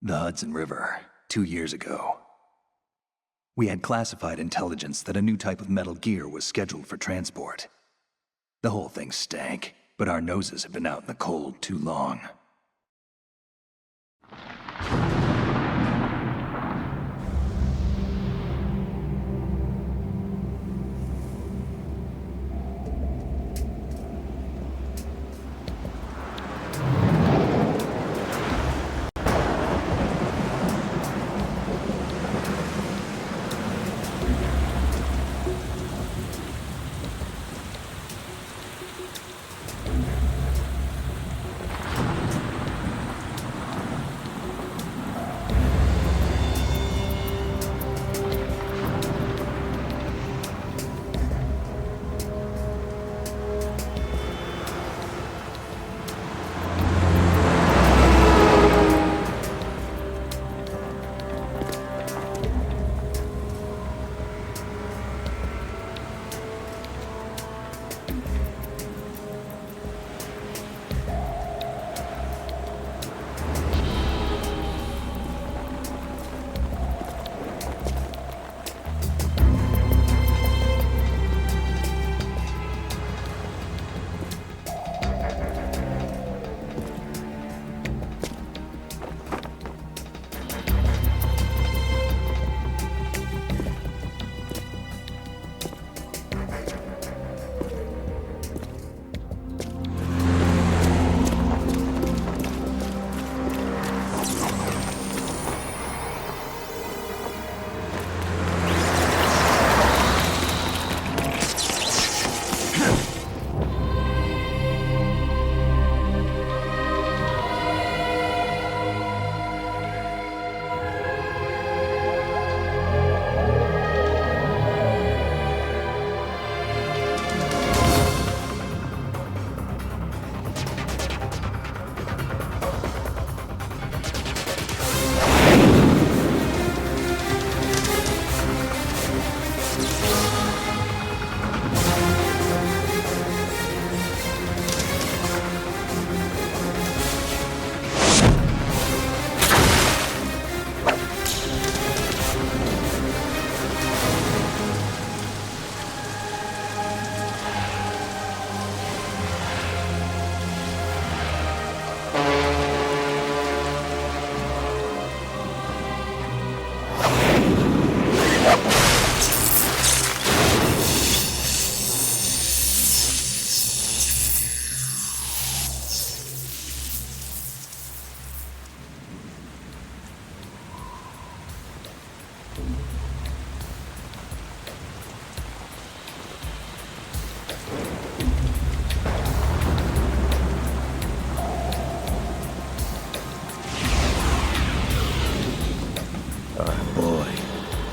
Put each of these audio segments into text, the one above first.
The Hudson River, 2 years ago. We had classified intelligence that a new type of metal gear was scheduled for transport. The whole thing stank, but our noses had been out in the cold too long.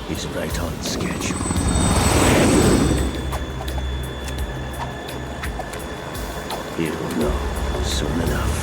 He's right on schedule. He'll know soon enough.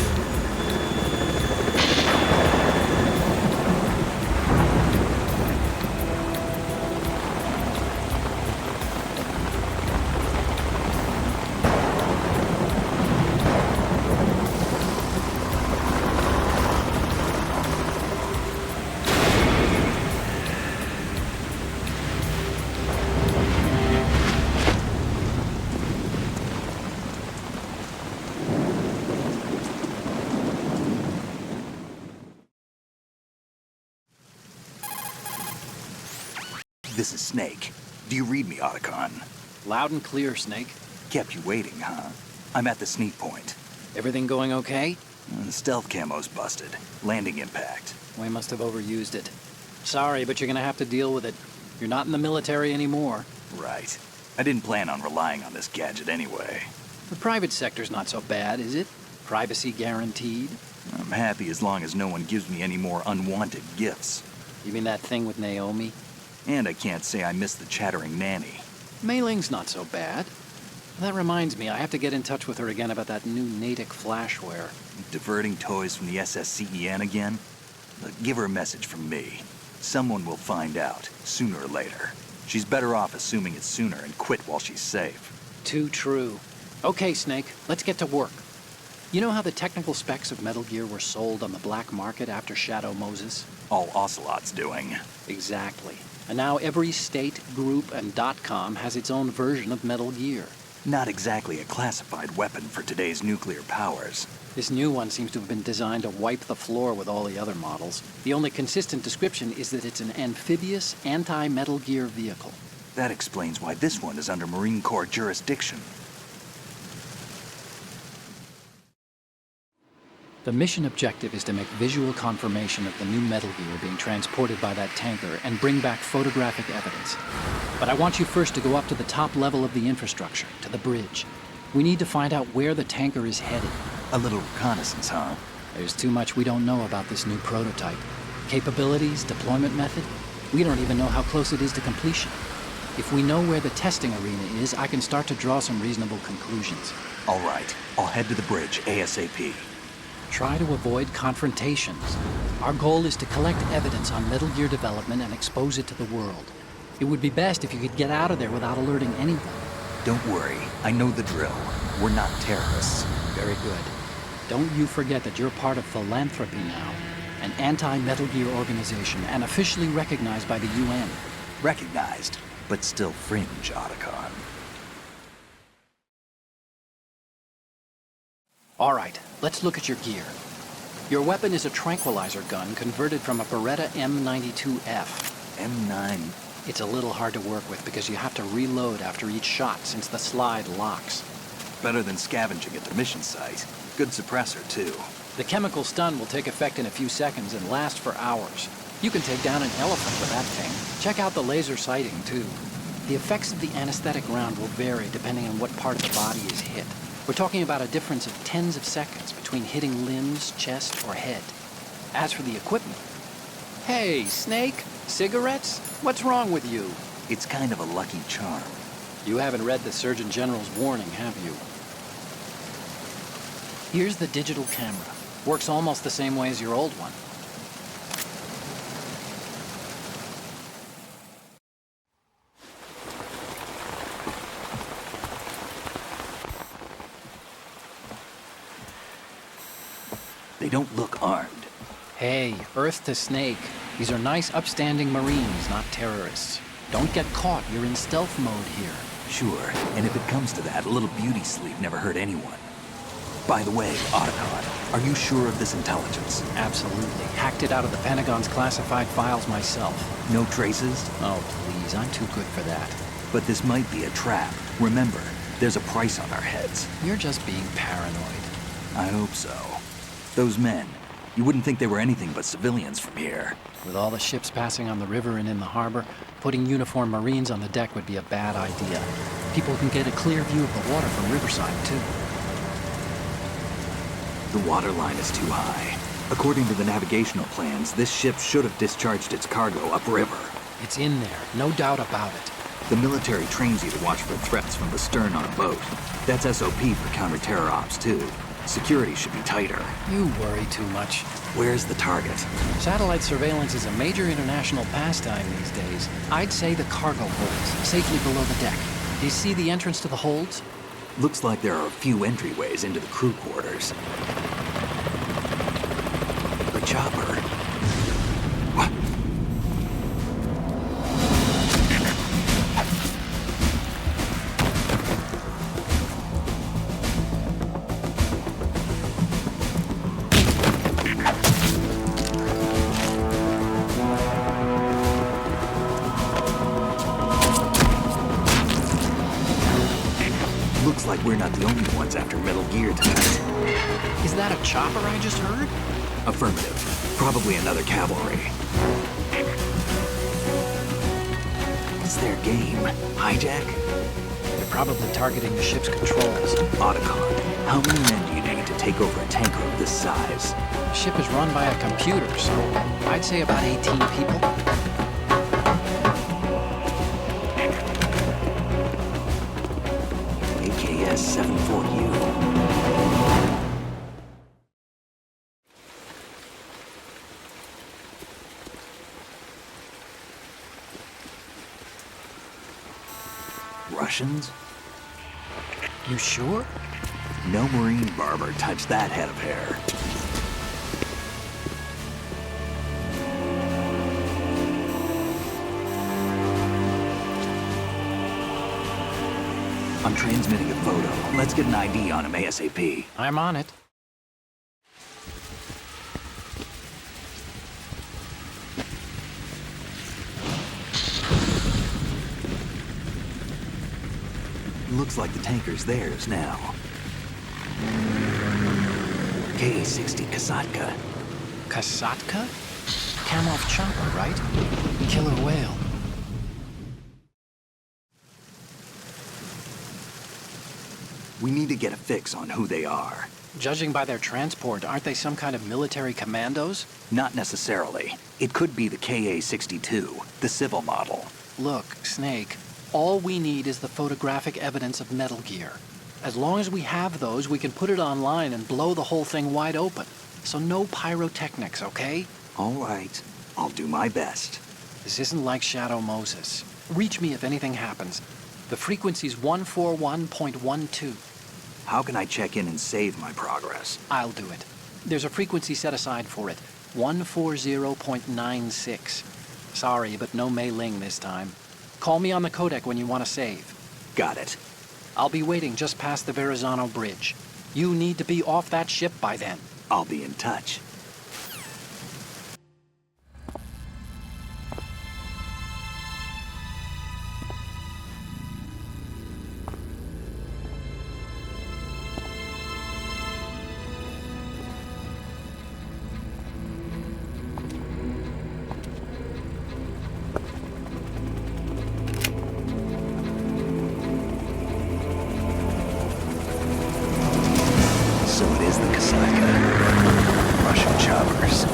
This is Snake. Do you read me, Otacon? Loud and clear, Snake. Kept you waiting, huh? I'm at the sneak point. Everything going okay? The stealth camo's busted. Landing impact. We must have overused it. Sorry, but you're gonna have to deal with it. You're not in the military anymore. Right. I didn't plan on relying on this gadget anyway. The private sector's not so bad, is it? Privacy guaranteed? I'm happy as long as no one gives me any more unwanted gifts. You mean that thing with Naomi? And I can't say I miss the chattering nanny. Mei Ling's not so bad. That reminds me, I have to get in touch with her again about that new Natick flashware. Diverting toys from the SSCEN again? Give her a message from me. Someone will find out, sooner or later. She's better off assuming it's sooner and quit while she's safe. Too true. Okay, Snake, let's get to work. You know how the technical specs of Metal Gear were sold on the black market after Shadow Moses? All Ocelot's doing. Exactly. And now every state, group, and .com has its own version of Metal Gear. Not exactly a classified weapon for today's nuclear powers. This new one seems to have been designed to wipe the floor with all the other models. The only consistent description is that it's an amphibious, anti-Metal Gear vehicle. That explains why this one is under Marine Corps jurisdiction. The mission objective is to make visual confirmation of the new Metal Gear being transported by that tanker and bring back photographic evidence. But I want you first to go up to the top level of the infrastructure, to the bridge. We need to find out where the tanker is headed. A little reconnaissance, huh? There's too much we don't know about this new prototype. Capabilities, deployment method, we don't even know how close it is to completion. If we know where the testing arena is, I can start to draw some reasonable conclusions. All right, I'll head to the bridge ASAP. Try to avoid confrontations. Our goal is to collect evidence on Metal Gear development and expose it to the world. It would be best if you could get out of there without alerting anyone. Don't worry, I know the drill. We're not terrorists. Very good. Don't you forget that you're part of Philanthropy now, an anti-Metal Gear organization and officially recognized by the UN. Recognized, but still fringe, Otacon. All right, let's look at your gear. Your weapon is a tranquilizer gun converted from a Beretta M92F. M9. It's a little hard to work with because you have to reload after each shot since the slide locks. Better than scavenging at the mission site. Good suppressor, too. The chemical stun will take effect in a few seconds and last for hours. You can take down an elephant with that thing. Check out the laser sighting, too. The effects of the anesthetic round will vary depending on what part of the body is hit. We're talking about a difference of tens of seconds between hitting limbs, chest, or head. As for the equipment... Hey, Snake? Cigarettes? What's wrong with you? It's kind of a lucky charm. You haven't read the Surgeon General's warning, have you? Here's the digital camera. Works almost the same way as your old one. They don't look armed. Hey, Earth to Snake. These are nice, upstanding Marines, not terrorists. Don't get caught. You're in stealth mode here. Sure, and if it comes to that, a little beauty sleep never hurt anyone. By the way, Otacon, are you sure of this intelligence? Absolutely. Hacked it out of the Pentagon's classified files myself. No traces? Oh, please. I'm too good for that. But this might be a trap. Remember, there's a price on our heads. You're just being paranoid. I hope so. Those men, you wouldn't think they were anything but civilians from here. With all the ships passing on the river and in the harbor, putting uniformed Marines on the deck would be a bad idea. People can get a clear view of the water from Riverside, too. The water line is too high. According to the navigational plans, this ship should have discharged its cargo upriver. It's in there, no doubt about it. The military trains you to watch for threats from the stern on a boat. That's SOP for counter-terror ops, too. Security should be tighter. You worry too much. Where's the target? Satellite surveillance is a major international pastime these days. I'd say the cargo holds, safely below the deck. Do you see the entrance to the holds? Looks like there are a few entryways into the crew quarters. A chopper. What? Looks like we're not the only ones after Metal Gear tonight. Is that a chopper I just heard? Affirmative. Probably another cavalry. It's their game. Hijack? They're probably targeting the ship's controls. Otacon, how many men do you need to take over a tanker of this size? The ship is run by a computer, so I'd say about 18 people. AKS 74U. Russians? You sure? No marine barber touched that head of hair. I'm transmitting a photo. Let's get an ID on him ASAP. I'm on it. Looks like the tanker's theirs now. Ka-60 Kasatka. Kasatka? Kamov chopper, right? Killer whale. We need to get a fix on who they are. Judging by their transport, aren't they some kind of military commandos? Not necessarily. It could be the Ka-62, the civil model. Look, Snake, all we need is the photographic evidence of Metal Gear. As long as we have those, we can put it online and blow the whole thing wide open. So no pyrotechnics, okay? All right. I'll do my best. This isn't like Shadow Moses. Reach me if anything happens. The frequency's 141.12. How can I check in and save my progress? I'll do it. There's a frequency set aside for it. 140.96. Sorry, but no Mei Ling this time. Call me on the codec when you want to save. Got it. I'll be waiting just past the Verrazano Bridge. You need to be off that ship by then. I'll be in touch. So it is the Kasatka. Russian choppers.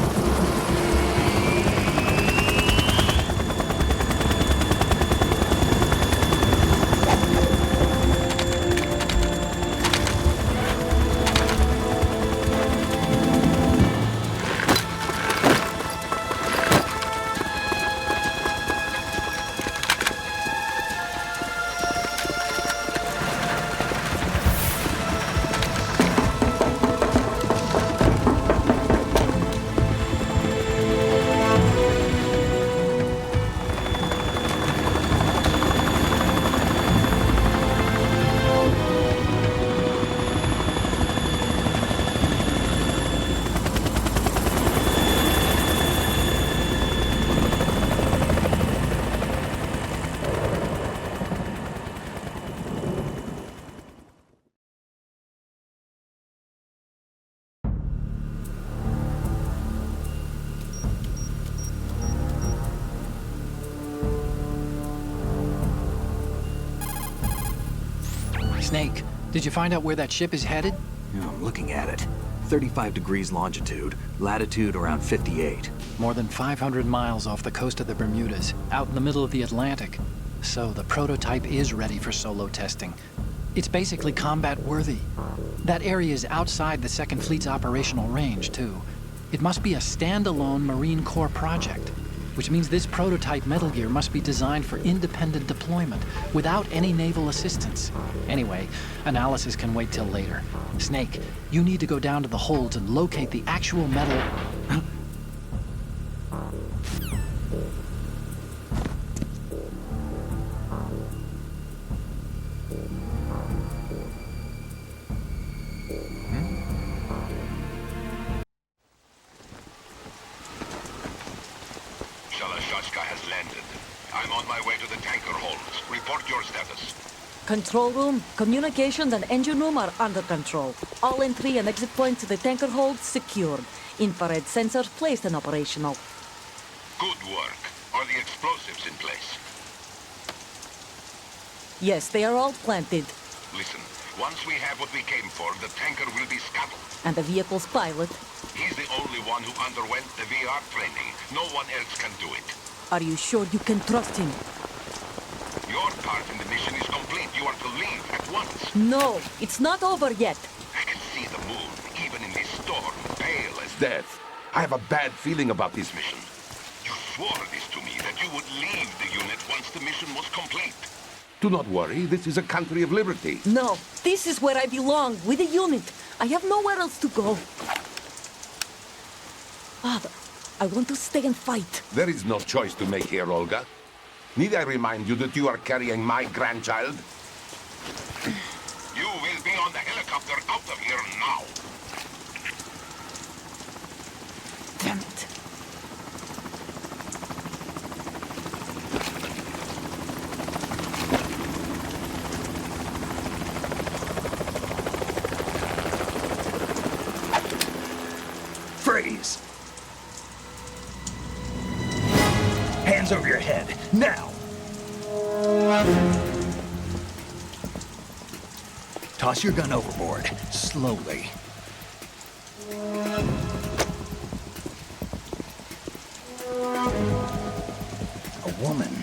Snake, did you find out where that ship is headed? Yeah, I'm looking at it. 35 degrees longitude, latitude around 58. More than 500 miles off the coast of the Bermudas, out in the middle of the Atlantic. So the prototype is ready for solo testing. It's basically combat-worthy. That area is outside the Second Fleet's operational range, too. It must be a standalone Marine Corps project, which means this prototype Metal Gear must be designed for independent deployment, without any naval assistance. Anyway, analysis can wait till later. Snake, you need to go down to the holds and locate the actual metal... Shalashaska has landed. I'm on my way to the tanker holds. Report your status. Control room, communications and engine room are under control. All entry and exit points to the tanker hold secured. Infrared sensors placed and operational. Good work. Are the explosives in place? Yes, they are all planted. Listen, once we have what we came for, the tanker will be scuttled. And the vehicle's pilot. He's the only one who underwent the VR training. No one else can do it. Are you sure you can trust him? Your part in the mission is complete. You are to leave at once. No, it's not over yet. I can see the moon, even in this storm, pale as death. I have a bad feeling about this mission. You swore this to me, that you would leave the unit once the mission was complete. Do not worry, this is a country of liberty. No, this is where I belong, with the unit. I have nowhere else to go. Father, I want to stay and fight. There is no choice to make here, Olga. Need I remind you that you are carrying my grandchild? You will be on the helicopter out of here now. Damn it. Freeze! Hands over your head, now! Toss your gun overboard, slowly. A woman.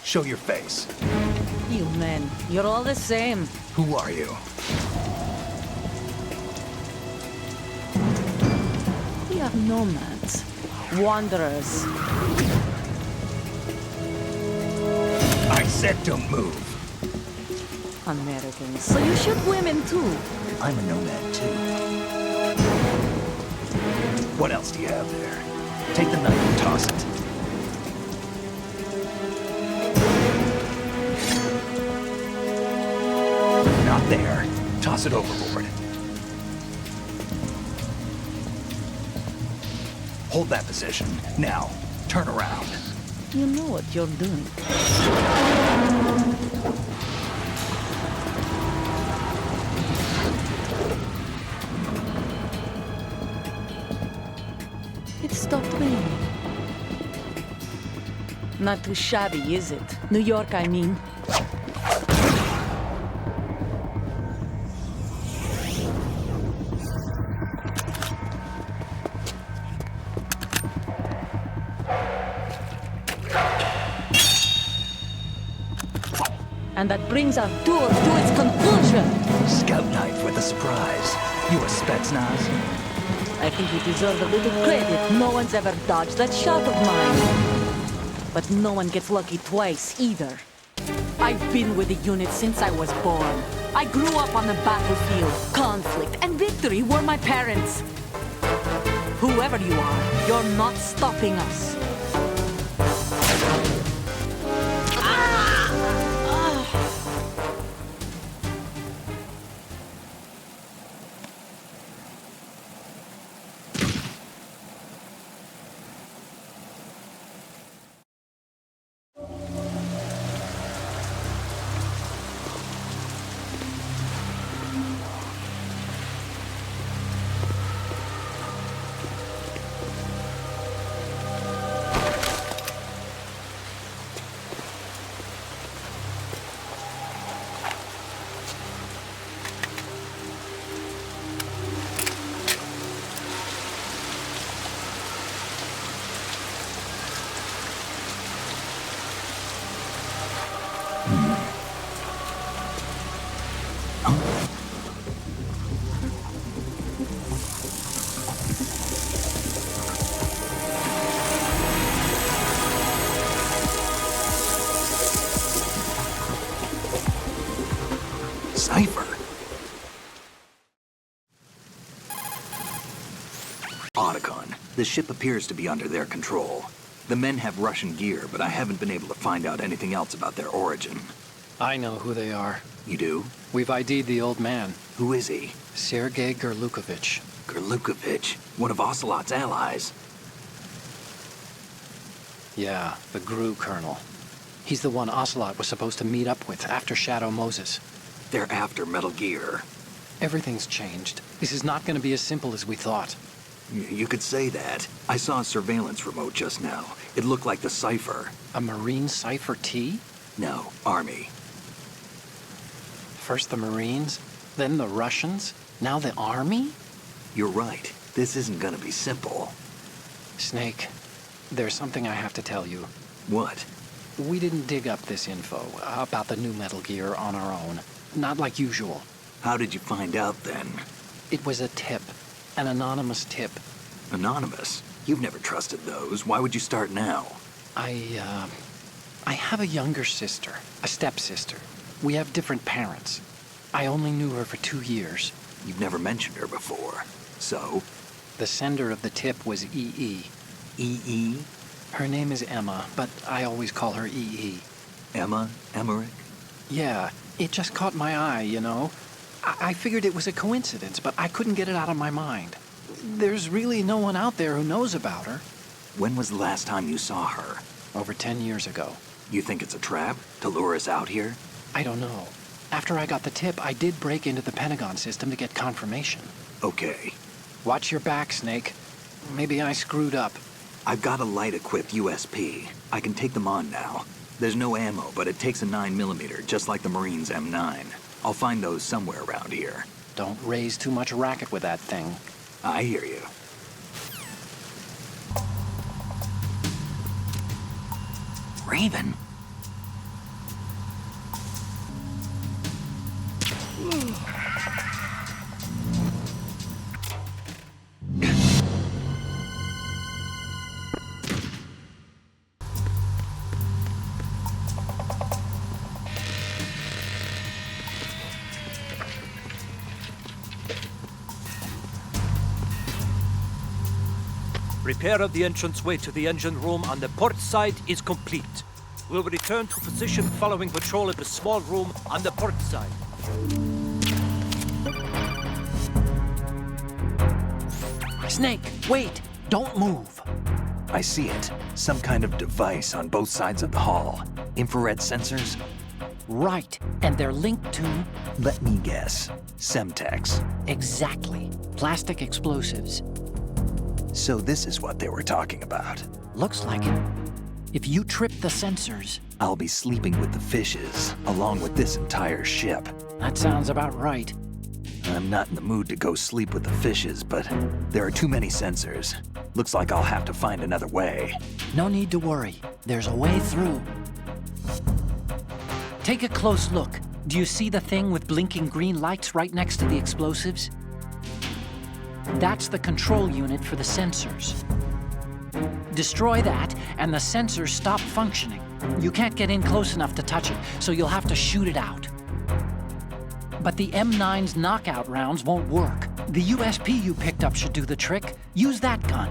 Show your face. You men, you're all the same. Who are you? We are nomads, wanderers. I said don't move. Americans. So you shoot women too. I'm a nomad too. What else do you have there? Take the knife and toss it. Not there. Toss it overboard. Hold that position. Now, turn around. You know what you're doing. It stopped raining. Not too shabby, is it? New York, I mean. And that brings our tour to its conclusion. Scout knife with a surprise. You a Spetsnaz? I think you deserve a little credit. No one's ever dodged that shot of mine. But no one gets lucky twice, either. I've been with the unit since I was born. I grew up on the battlefield. Conflict and victory were my parents. Whoever you are, you're not stopping us. Cipher. Otacon, the ship appears to be under their control. The men have Russian gear, but I haven't been able to find out anything else about their origin. I know who they are. You do? We've ID'd the old man, Who is he? Sergei Gerlukovich. Gerlukovich, one of Ocelot's allies. Yeah, the GRU colonel. He's the one Ocelot was supposed to meet up with after Shadow Moses. They're after Metal Gear. Everything's changed. This is not going to be as simple as we thought. You could say that. I saw a surveillance remote just now. It looked like the Cipher. A Marine Cipher T? No, Army. First the Marines, then the Russians, now the Army? You're right. This isn't gonna be simple. Snake, there's something I have to tell you. What? We didn't dig up this info about the new Metal Gear on our own. Not like usual. How did you find out then? It was a tip. An anonymous tip. Anonymous? You've never trusted those. Why would you start now? I have a younger sister, a stepsister. We have different parents. I only knew her for 2 years. You've never mentioned her before. So? The sender of the tip was EE. E.E.? Her name is Emma, but I always call her EE. Emma? Emmerich? Yeah, it just caught my eye, you know? I figured it was a coincidence, but I couldn't get it out of my mind. There's really no one out there who knows about her. When was the last time you saw her? Over 10 years ago. You think it's a trap? To lure us out here? I don't know. After I got the tip, I did break into the Pentagon system to get confirmation. Okay. Watch your back, Snake. Maybe I screwed up. I've got a light-equipped USP. I can take them on now. There's no ammo, but it takes a 9mm, just like the Marines' M9. I'll find those somewhere around here. Don't raise too much racket with that thing. I hear you. Raven? Repair of the entranceway to the engine room on the port side is complete. We'll return to position following patrol of the small room on the port side. Snake, wait! Don't move! I see it. Some kind of device on both sides of the hall. Infrared sensors? Right, and they're linked to... Let me guess. Semtex. Exactly. Plastic explosives. So this is what they were talking about. Looks like it. If you trip the sensors... I'll be sleeping with the fishes, along with this entire ship. That sounds about right. I'm not in the mood to go sleep with the fishes, but there are too many sensors. Looks like I'll have to find another way. No need to worry. There's a way through. Take a close look. Do you see the thing with blinking green lights right next to the explosives? That's the control unit for the sensors. Destroy that, and the sensors stop functioning. You can't get in close enough to touch it, so you'll have to shoot it out. But the M9's knockout rounds won't work. The USP you picked up should do the trick. Use that gun.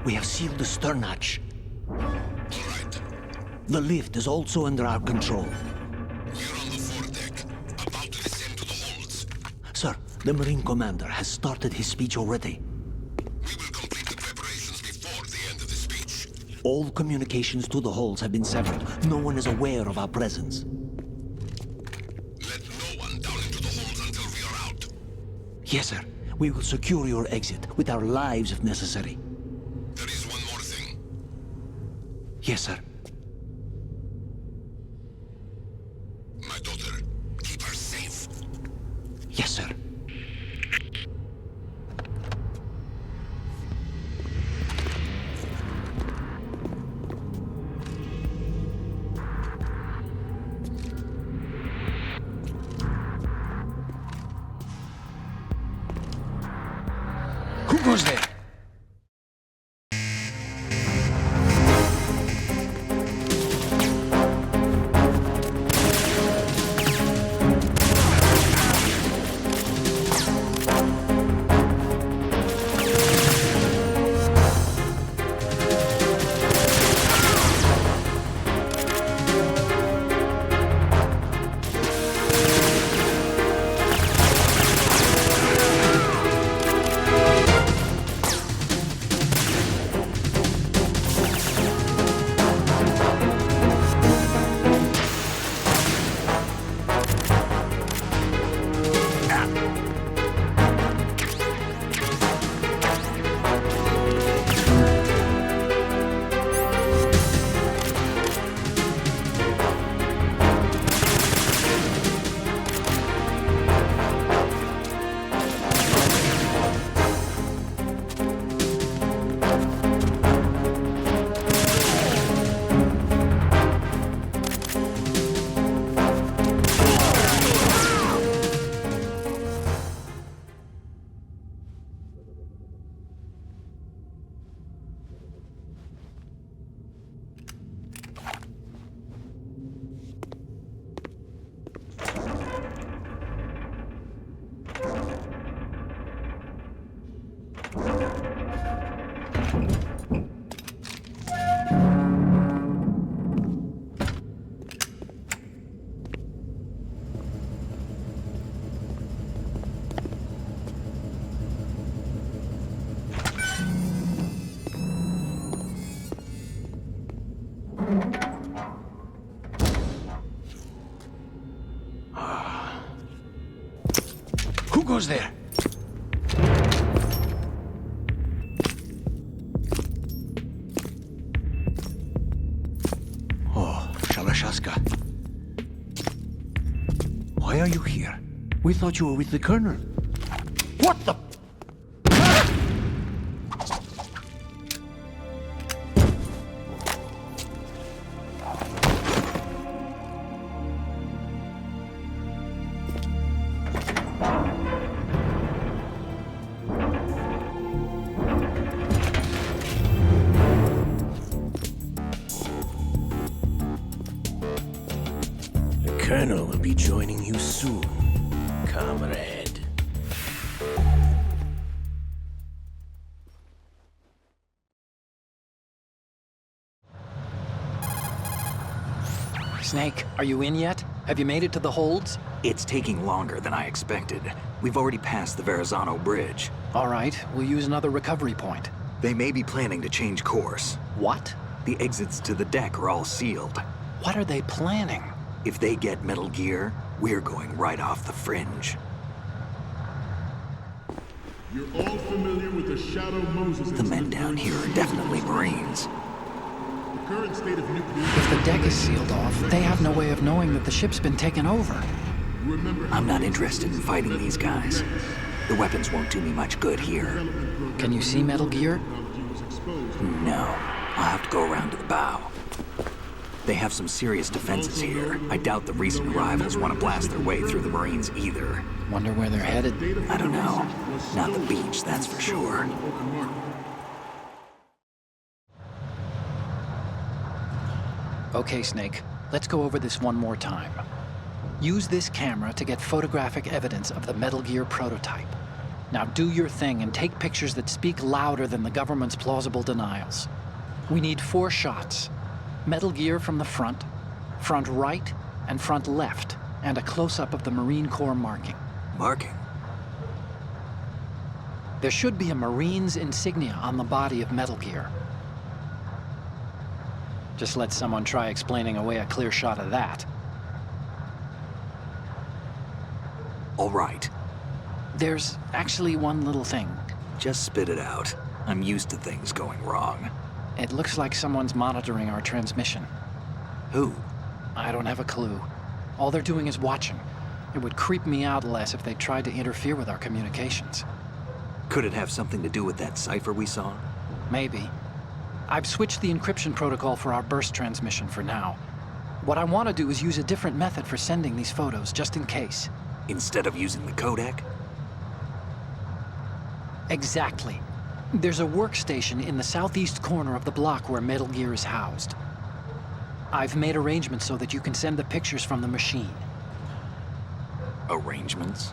We have sealed the stern hatch. All right. The lift is also under our control. We're on the foredeck, about to descend to the holds. Sir, the Marine Commander has started his speech already. We will complete the preparations before the end of the speech. All communications to the holds have been severed. No one is aware of our presence. Let no one down into the holds until we are out. Yes, sir. We will secure your exit with our lives if necessary. There is one more thing. Yes, sir. My daughter, keep her safe. Yes, sir. Who goes there? goes there? Oh, Shalashaska. Why are you here? We thought you were with the Colonel. What the? The Colonel will be joining you soon, comrade. Snake, are you in yet? Have you made it to the holds? It's taking longer than I expected. We've already passed the Verrazano Bridge. All right, we'll use another recovery point. They may be planning to change course. What? The exits to the deck are all sealed. What are they planning? If they get Metal Gear, we're going right off the fringe. You're all familiar with the Shadow Moses The men down here are definitely Marines. The current state of nuclear... If the deck is sealed off, they have no way of knowing that the ship's been taken over. Remember, I'm not interested in fighting these guys. The weapons won't do me much good here. Can you see Metal Gear? No, I'll have to go around to the bow. They have some serious defenses here. I doubt the recent arrivals want to blast their way through the Marines either. Wonder where they're headed? I don't know. Not the beach, that's for sure. Okay, Snake. Let's go over this one more time. Use this camera to get photographic evidence of the Metal Gear prototype. Now do your thing and take pictures that speak louder than the government's plausible denials. We need 4 shots. Metal Gear from the front right, and front left, and a close-up of the Marine Corps marking. Marking? There should be a Marine's insignia on the body of Metal Gear. Just let someone try explaining away a clear shot of that. All right. There's actually one little thing. Just spit it out. I'm used to things going wrong. It looks like someone's monitoring our transmission. Who? I don't have a clue. All they're doing is watching. It would creep me out less if they tried to interfere with our communications. Could it have something to do with that cipher we saw? Maybe. I've switched the encryption protocol for our burst transmission for now. What I want to do is use a different method for sending these photos, just in case. Instead of using the codec? Exactly. There's a workstation in the southeast corner of the block where Metal Gear is housed. I've made arrangements so that you can send the pictures from the machine. Arrangements?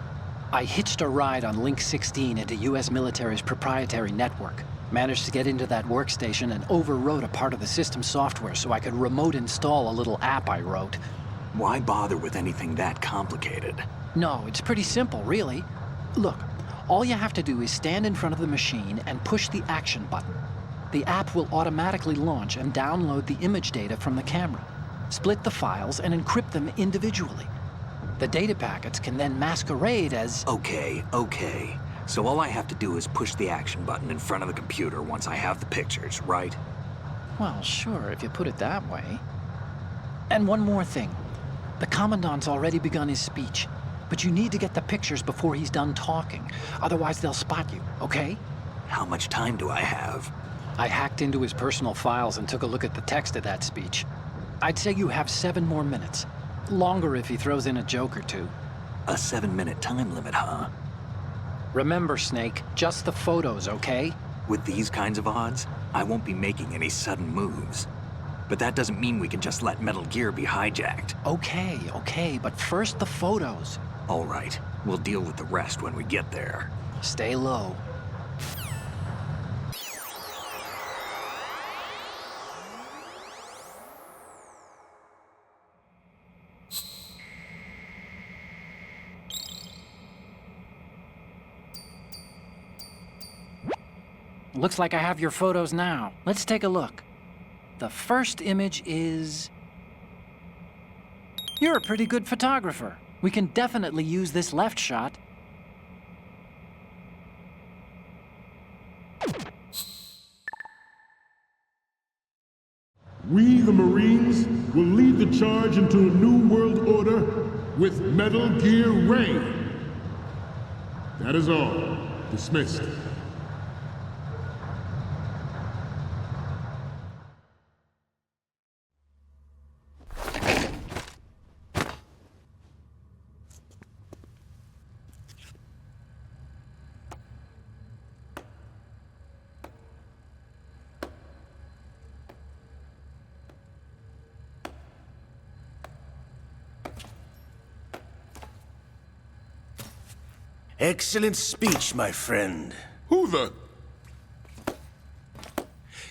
I hitched a ride on Link 16 into US military's proprietary network. Managed to get into that workstation and overwrote a part of the system software so I could remote install a little app I wrote. Why bother with anything that complicated? No, it's pretty simple, really. Look, all you have to do is stand in front of the machine and push the action button. The app will automatically launch and download the image data from the camera, split the files, and encrypt them individually. The data packets can then masquerade as... Okay. So all I have to do is push the action button in front of the computer once I have the pictures, right? Well, sure, if you put it that way. And one more thing. The Commandant's already begun his speech, but you need to get the pictures before he's done talking. Otherwise, they'll spot you, okay? How much time do I have? I hacked into his personal files and took a look at the text of that speech. I'd say you have 7 more minutes. Longer if he throws in a joke or two. A 7-minute time limit, huh? Remember, Snake, just the photos, okay? With these kinds of odds, I won't be making any sudden moves. But that doesn't mean we can just let Metal Gear be hijacked. Okay, but first the photos. All right, we'll deal with the rest when we get there. Stay low. Looks like I have your photos now. Let's take a look. The first image is... You're a pretty good photographer. We can definitely use this left shot. the Marines will lead the charge into a new world order with Metal Gear Ray. That is all. Dismissed. Excellent speech, my friend. Who the...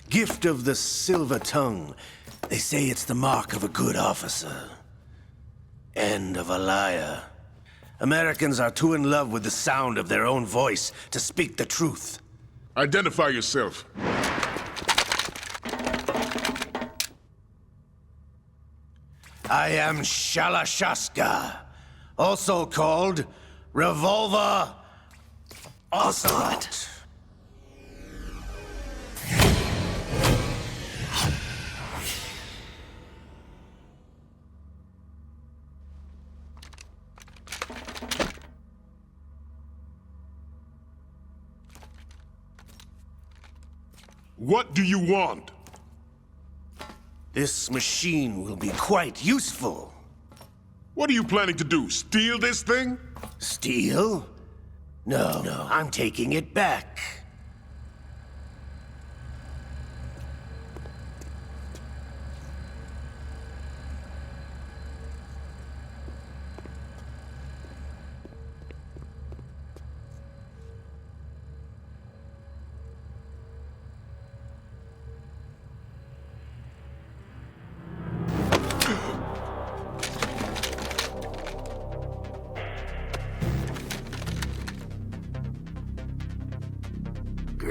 Gift of the silver tongue. They say it's the mark of a good officer. And of a liar. Americans are too in love with the sound of their own voice to speak the truth. Identify yourself. I am Shalashaska, also called Revolver Ocelot. What do you want? This machine will be quite useful. What are you planning to do? Steal this thing? Steal? No, I'm taking it back.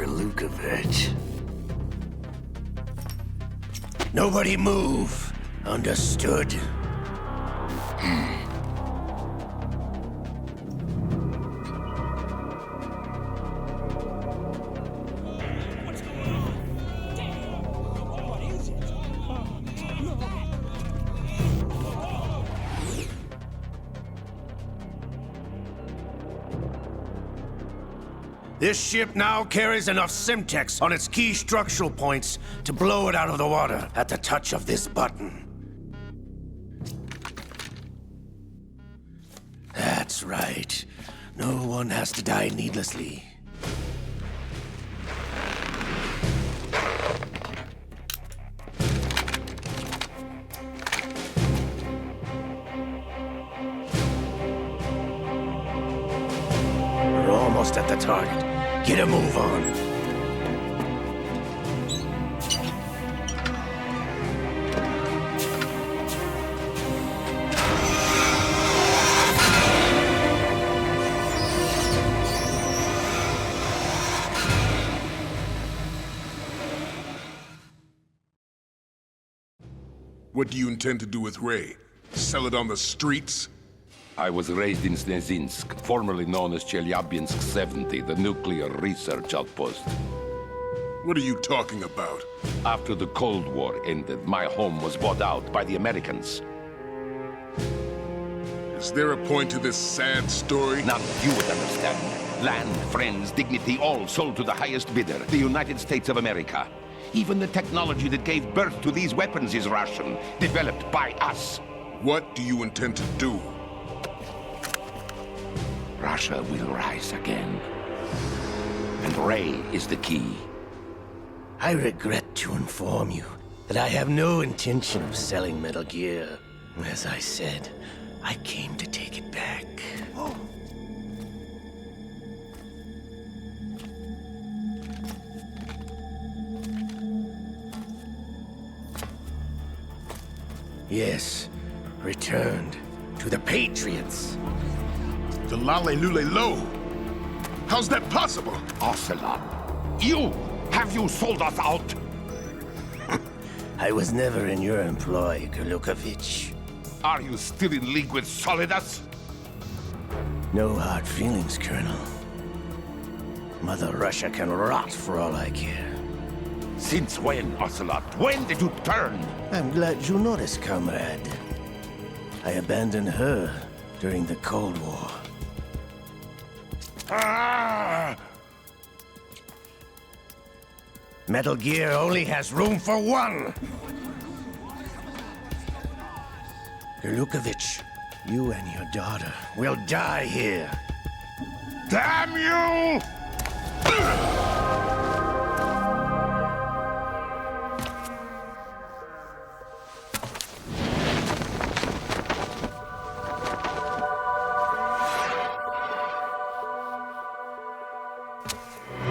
Lukovich. Nobody move. Understood? This ship now carries enough Simtex on its key structural points to blow it out of the water at the touch of this button. That's right. No one has to die needlessly. We're almost at the target. Get a move on. What do you intend to do with Ray? Sell it on the streets? I was raised in Snezinsk, formerly known as Chelyabinsk 70, the nuclear research outpost. What are you talking about? After the Cold War ended, my home was bought out by the Americans. Is there a point to this sad story? None you would understand. Land, friends, dignity, all sold to the highest bidder, the United States of America. Even the technology that gave birth to these weapons is Russian, developed by us. What do you intend to do? Russia will rise again. And Ray is the key. I regret to inform you that I have no intention of selling Metal Gear. As I said, I came to take it back. Yes, returned to the Patriots. The Lale Lule Lo? How's that possible? Ocelot, have you sold us out? I was never in your employ, Lukovich. Are you still in league with Solidus? No hard feelings, Colonel. Mother Russia can rot for all I care. Since when, Ocelot? When did you turn? I'm glad you noticed, comrade. I abandoned her during the Cold War. Ah! Metal Gear only has room for one! Lukovich, you and your daughter will die here. Damn you!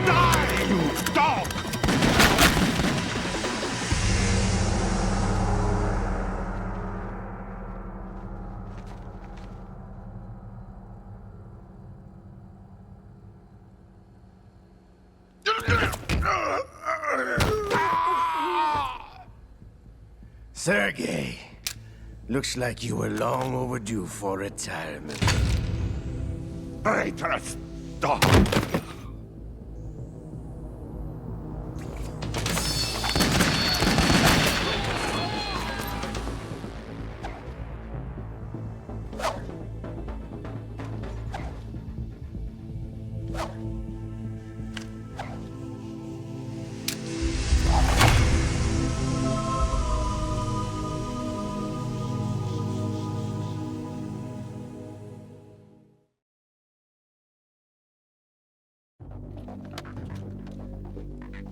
Die, you dog! Sergei, looks like you were long overdue for retirement. Traitorous dog!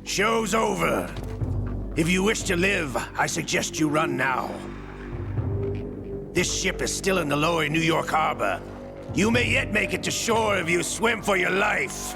Show's over. If you wish to live, I suggest you run now. This ship is still in the lower New York harbor. You may yet make it to shore if you swim for your life.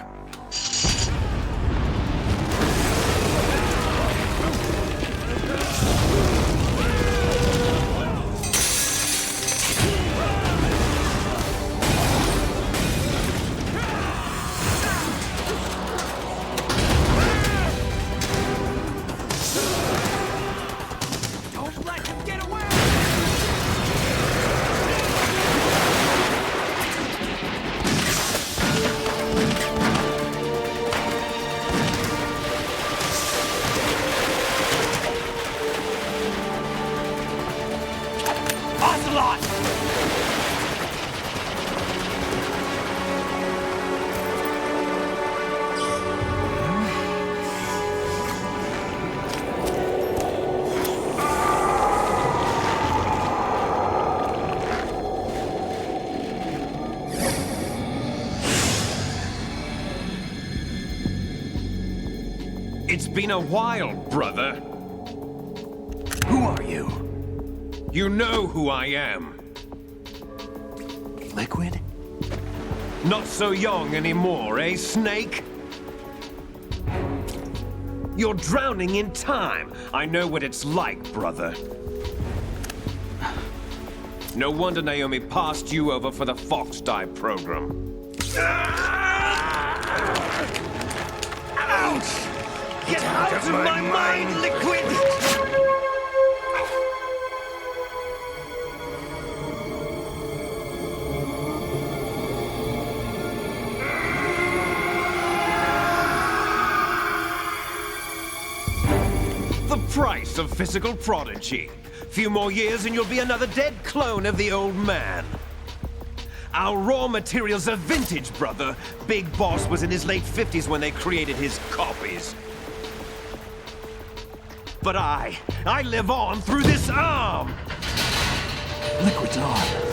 It's been a while, brother. Who are you? You know who I am. Liquid? Not so young anymore, eh, Snake? You're drowning in time. I know what it's like, brother. No wonder Naomi passed you over for the Fox Die program. Ouch! Get out of my mind, Liquid! The price of physical prodigy. Few more years and you'll be another dead clone of the old man. Our raw materials are vintage, brother. Big Boss was in his late 50s when they created his copies. But I live on through this arm! Liquid's on.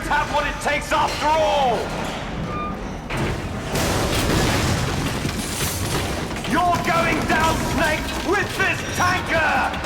don't have what it takes after all! You're going down, Snake, with this tanker!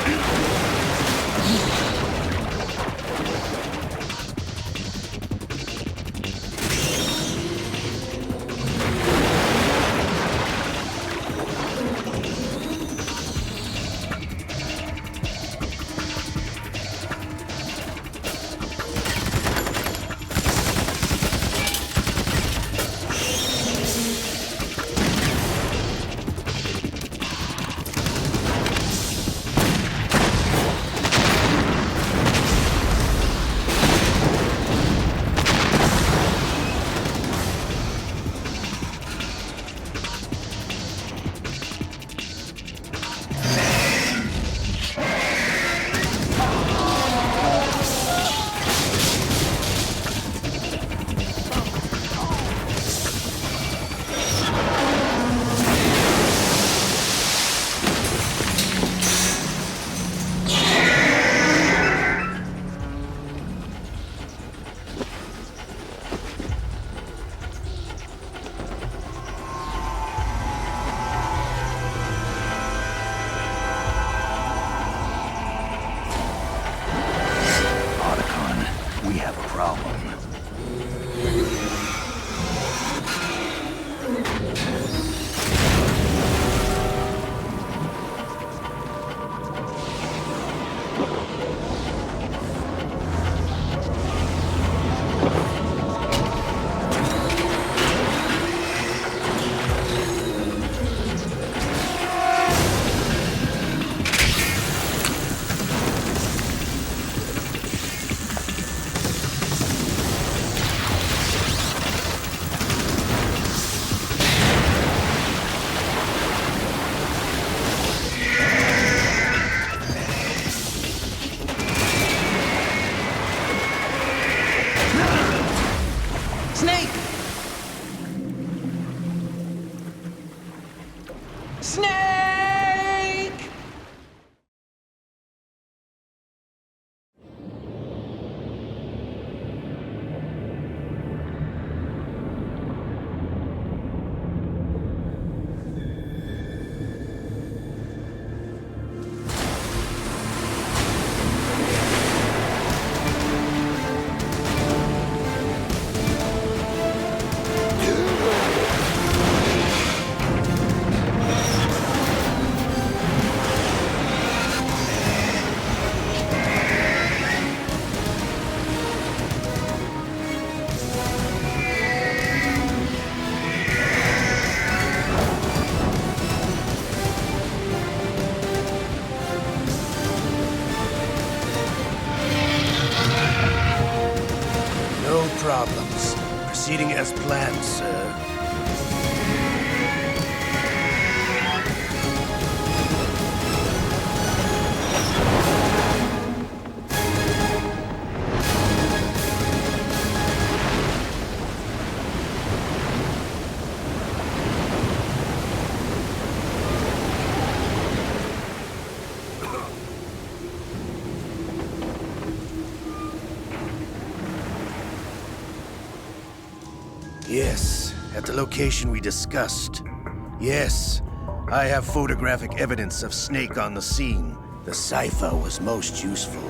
We have a problem. Snake! Snake! No problems. Proceeding as planned, sir. Yes, at the location we discussed. Yes, I have photographic evidence of Snake on the scene. The cipher was most useful.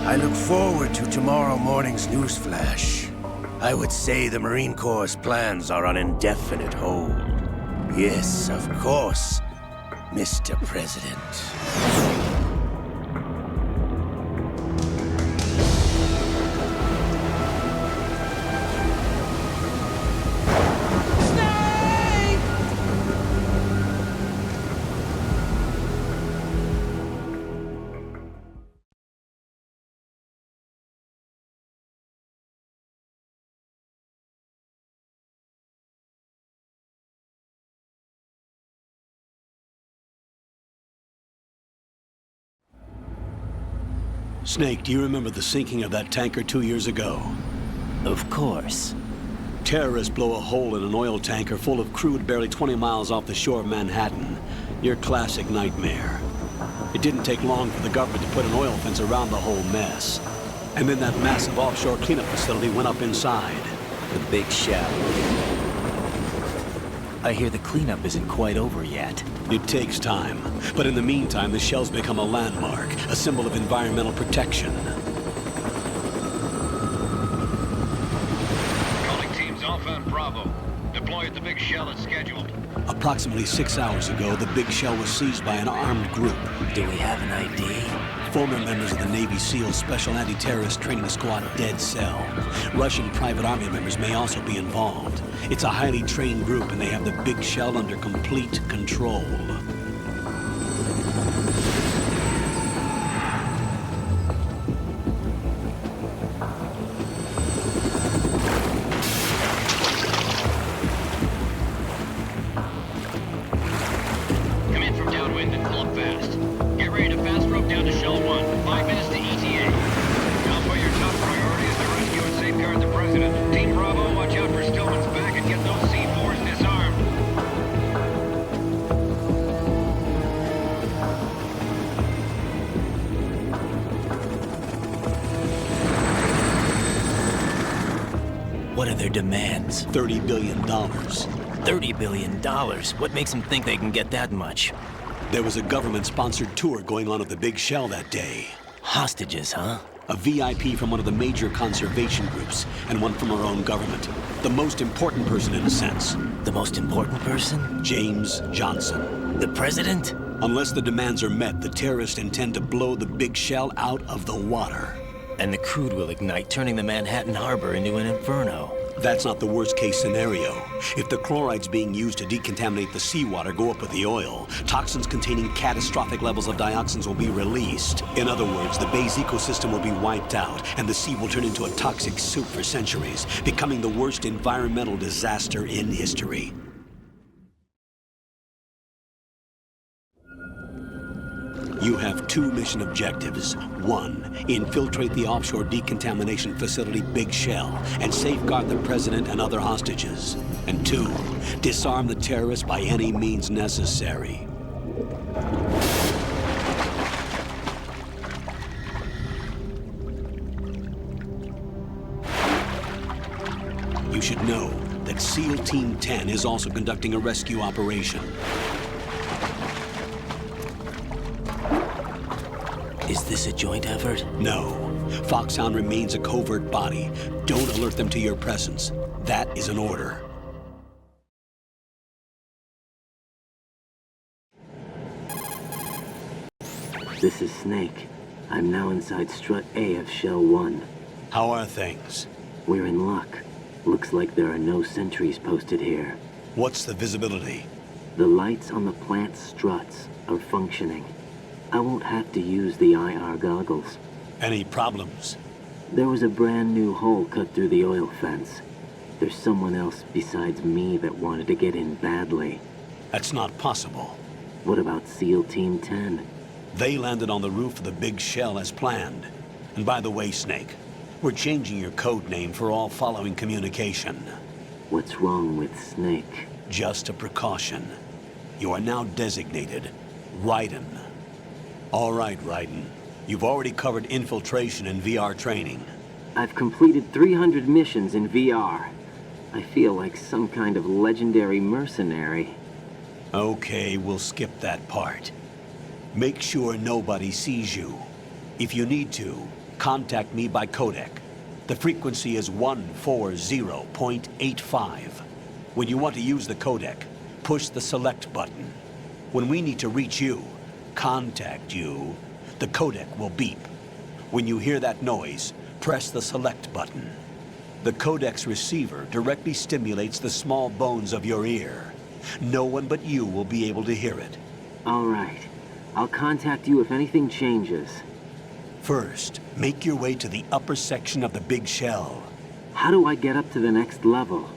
I look forward to tomorrow morning's newsflash. I would say the Marine Corps' plans are on indefinite hold. Yes, of course, Mr. President. Snake, do you remember the sinking of that tanker 2 years ago? Of course. Terrorists blow a hole in an oil tanker full of crude barely 20 miles off the shore of Manhattan. Your classic nightmare. It didn't take long for the government to put an oil fence around the whole mess. And then that massive offshore cleanup facility went up inside. The big shell. I hear the cleanup isn't quite over yet. It takes time. But in the meantime, the shell's become a landmark, a symbol of environmental protection. Calling teams Alpha and Bravo. Deploy at the big shell as scheduled. Approximately 6 hours ago, the big shell was seized by an armed group. Do we have an ID? Former members of the Navy SEAL Special Anti-Terrorist Training Squad Dead Cell. Russian private army members may also be involved. It's a highly trained group, and they have the big shell under complete control. Come in from downwind and pull up fast. Get ready to fast rope down to Shell 1. 5 minutes to ETA. Alpha, your top priority is to rescue and safeguard the President. Team Bravo, watch out for Stillman's back and get those C4s disarmed. What are their demands? $30 billion. $30 billion? What makes them think they can get that much? There was a government-sponsored tour going on at the big shell that day. Hostages, huh? A VIP from one of the major conservation groups, and one from our own government. The most important person, in a sense. The most important person? James Johnson. The President? Unless the demands are met, the terrorists intend to blow the big shell out of the water. And the crude will ignite, turning the Manhattan Harbor into an inferno. That's not the worst-case scenario. If the chlorides being used to decontaminate the seawater go up with the oil, toxins containing catastrophic levels of dioxins will be released. In other words, the bay's ecosystem will be wiped out, and the sea will turn into a toxic soup for centuries, becoming the worst environmental disaster in history. You have 2 mission objectives. 1, infiltrate the offshore decontamination facility Big Shell and safeguard the President and other hostages. And 2, disarm the terrorists by any means necessary. You should know that SEAL Team 10 is also conducting a rescue operation. Is this a joint effort? No. Foxhound remains a covert body. Don't alert them to your presence. That is an order. This is Snake. I'm now inside Strut A of Shell 1. How are things? We're in luck. Looks like there are no sentries posted here. What's the visibility? The lights on the plant struts are functioning. I won't have to use the IR goggles. Any problems? There was a brand new hole cut through the oil fence. There's someone else besides me that wanted to get in badly. That's not possible. What about SEAL Team 10? They landed on the roof of the Big Shell as planned. And by the way, Snake, we're changing your code name for all following communication. What's wrong with Snake? Just a precaution. You are now designated Raiden. All right, Raiden. You've already covered infiltration and VR training. I've completed 300 missions in VR. I feel like some kind of legendary mercenary. Okay, we'll skip that part. Make sure nobody sees you. If you need to, contact me by codec. The frequency is 140.85. When you want to use the codec, push the select button. When we need to reach you, contact you, the codec will beep. When you hear that noise, press the select button. The codec's receiver directly stimulates the small bones of your ear. No one but you will be able to hear it. All right. I'll contact you if anything changes. First, make your way to the upper section of the Big Shell. How do I get up to the next level?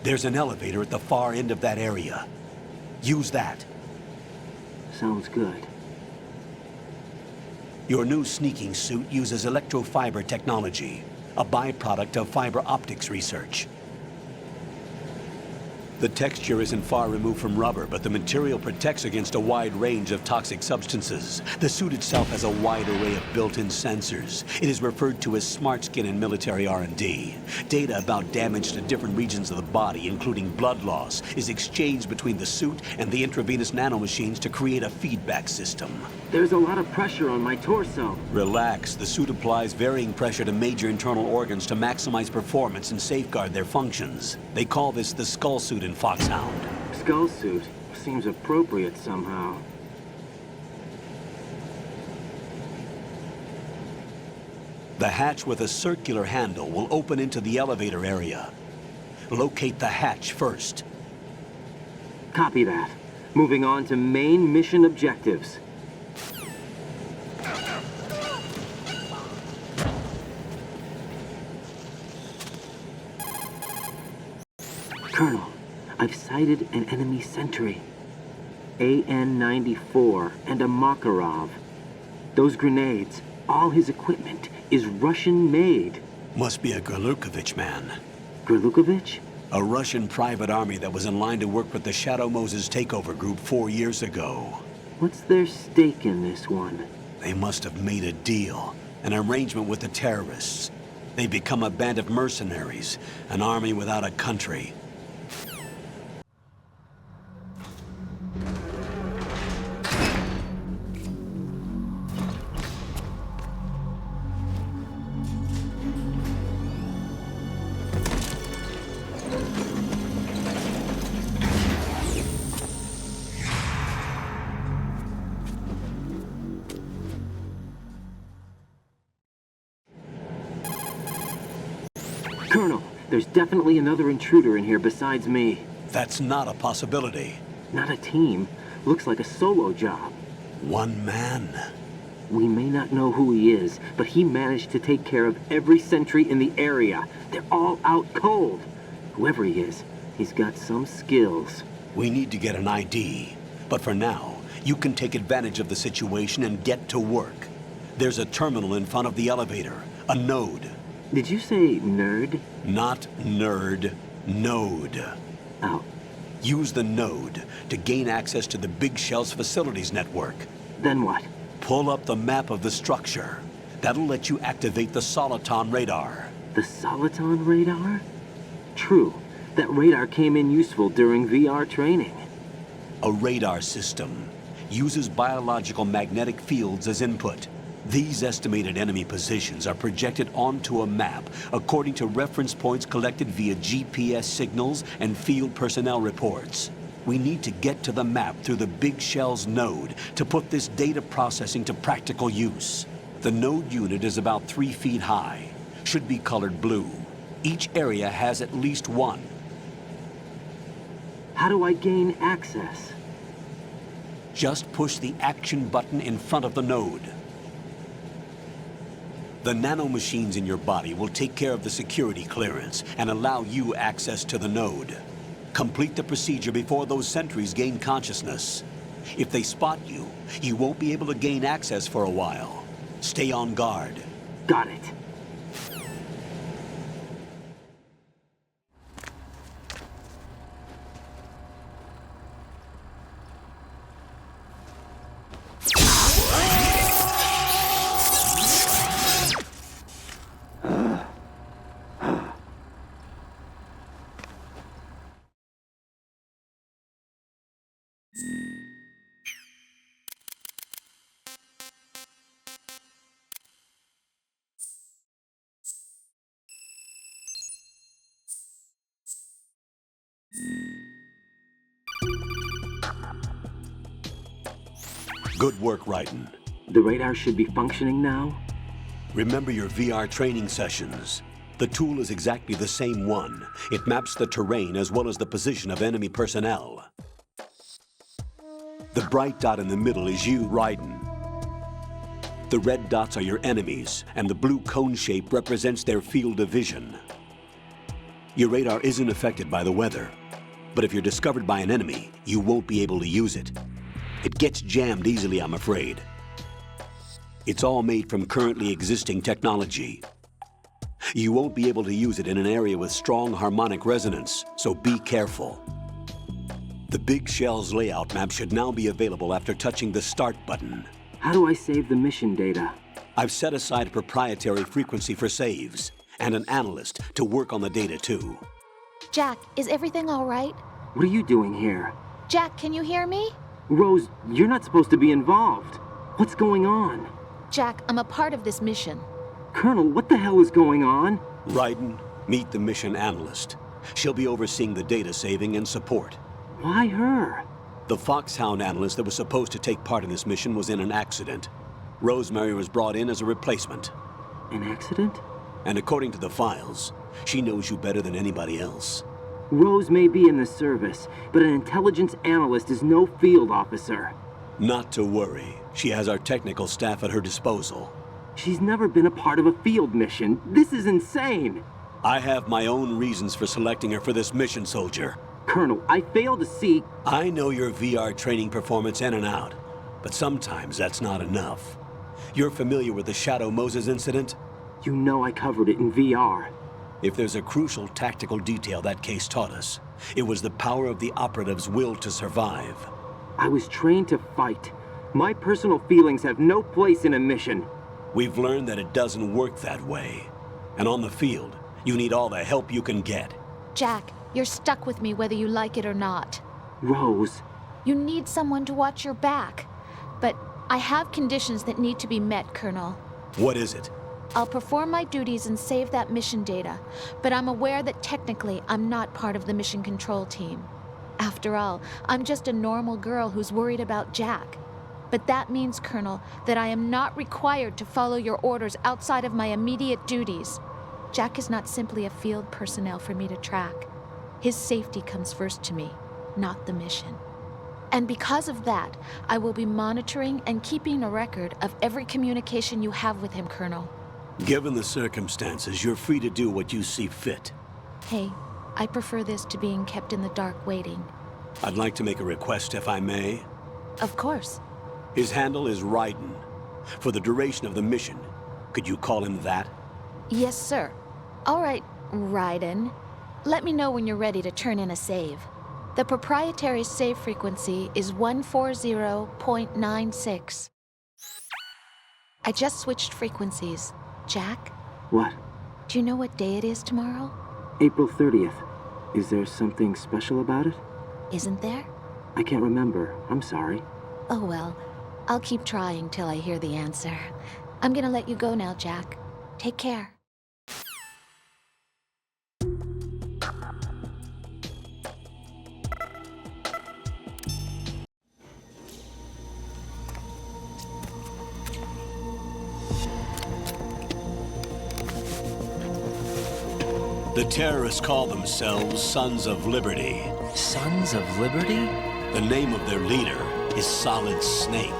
There's an elevator at the far end of that area. Use that. Sounds good. Your new sneaking suit uses electrofiber technology, a byproduct of fiber optics research. The texture isn't far removed from rubber, but the material protects against a wide range of toxic substances. The suit itself has a wide array of built-in sensors. It is referred to as smart skin in military R&D. Data about damage to different regions of the body, including blood loss, is exchanged between the suit and the intravenous nanomachines to create a feedback system. There's a lot of pressure on my torso. Relax. The suit applies varying pressure to major internal organs to maximize performance and safeguard their functions. They call this the skull suit in Foxhound. Skull suit seems appropriate somehow. The hatch with a circular handle will open into the elevator area. Locate the hatch first. Copy that. Moving on to main mission objectives. Colonel, I've sighted an enemy sentry. AN-94 and a Makarov. Those grenades, all his equipment, is Russian-made. Must be a Gorlukovich man. Gorlukovich? A Russian private army that was in line to work with the Shadow Moses takeover group 4 years ago. What's their stake in this one? They must have made a deal, an arrangement with the terrorists. They become a band of mercenaries, an army without a country. Colonel, there's definitely another intruder in here besides me. That's not a possibility. Not a team. Looks like a solo job. One man. We may not know who he is, but he managed to take care of every sentry in the area. They're all out cold. Whoever he is, he's got some skills. We need to get an ID. But for now, you can take advantage of the situation and get to work. There's a terminal in front of the elevator. A node. Did you say nerd? Not nerd. Node. Oh. Use the node to gain access to the Big Shell's facilities network. Then what? Pull up the map of the structure. That'll let you activate the Soliton radar. The Soliton radar? True. That radar came in useful during VR training. A radar system uses biological magnetic fields as input. These estimated enemy positions are projected onto a map according to reference points collected via GPS signals and field personnel reports. We need to get to the map through the Big Shell's node to put this data processing to practical use. The node unit is about 3 feet high, should be colored blue. Each area has at least one. How do I gain access? Just push the action button in front of the node. The nanomachines in your body will take care of the security clearance and allow you access to the node. Complete the procedure before those sentries gain consciousness. If they spot you, you won't be able to gain access for a while. Stay on guard. Got it. Good work, Raiden. The radar should be functioning now? Remember your VR training sessions. The tool is exactly the same one. It maps the terrain as well as the position of enemy personnel. The bright dot in the middle is you, Raiden. The red dots are your enemies, and the blue cone shape represents their field of vision. Your radar isn't affected by the weather, but if you're discovered by an enemy, you won't be able to use it. It gets jammed easily, I'm afraid. It's all made from currently existing technology. You won't be able to use it in an area with strong harmonic resonance, so be careful. The Big Shell's layout map should now be available after touching the Start button. How do I save the mission data? I've set aside a proprietary frequency for saves, and an analyst to work on the data too. Jack, is everything all right? What are you doing here? Jack, can you hear me? Rose, you're not supposed to be involved. What's going on? Jack, I'm a part of this mission. Colonel, what the hell is going on? Raiden, meet the mission analyst. She'll be overseeing the data saving and support. Why her? The Foxhound analyst that was supposed to take part in this mission was in an accident. Rosemary was brought in as a replacement. An accident? And according to the files, she knows you better than anybody else. Rose may be in the service, but an intelligence analyst is no field officer. Not to worry. She has our technical staff at her disposal. She's never been a part of a field mission. This is insane. I have my own reasons for selecting her for this mission, soldier. Colonel, I fail to see... I know your VR training performance in and out, but sometimes that's not enough. You're familiar with the Shadow Moses incident? You know I covered it in VR. If there's a crucial tactical detail that case taught us, it was the power of the operative's will to survive. I was trained to fight. My personal feelings have no place in a mission. We've learned that it doesn't work that way. And on the field, you need all the help you can get. Jack, you're stuck with me whether you like it or not. Rose. You need someone to watch your back. But I have conditions that need to be met, Colonel. What is it? I'll perform my duties and save that mission data, but I'm aware that technically I'm not part of the mission control team. After all, I'm just a normal girl who's worried about Jack. But that means, Colonel, that I am not required to follow your orders outside of my immediate duties. Jack is not simply a field personnel for me to track. His safety comes first to me, not the mission. And because of that, I will be monitoring and keeping a record of every communication you have with him, Colonel. Given the circumstances, you're free to do what you see fit. Hey, I prefer this to being kept in the dark waiting. I'd like to make a request, if I may. Of course. His handle is Raiden. For the duration of the mission, could you call him that? Yes, sir. All right, Raiden. Let me know when you're ready to turn in a save. The proprietary save frequency is 140.96. I just switched frequencies. Jack? What? Do you know what day it is tomorrow? April 30th. Is there something special about it? Isn't there? I can't remember. I'm sorry. Oh well, I'll keep trying till I hear the answer. I'm gonna let you go now, Jack. Take care. The terrorists call themselves Sons of Liberty. Sons of Liberty? The name of their leader is Solid Snake.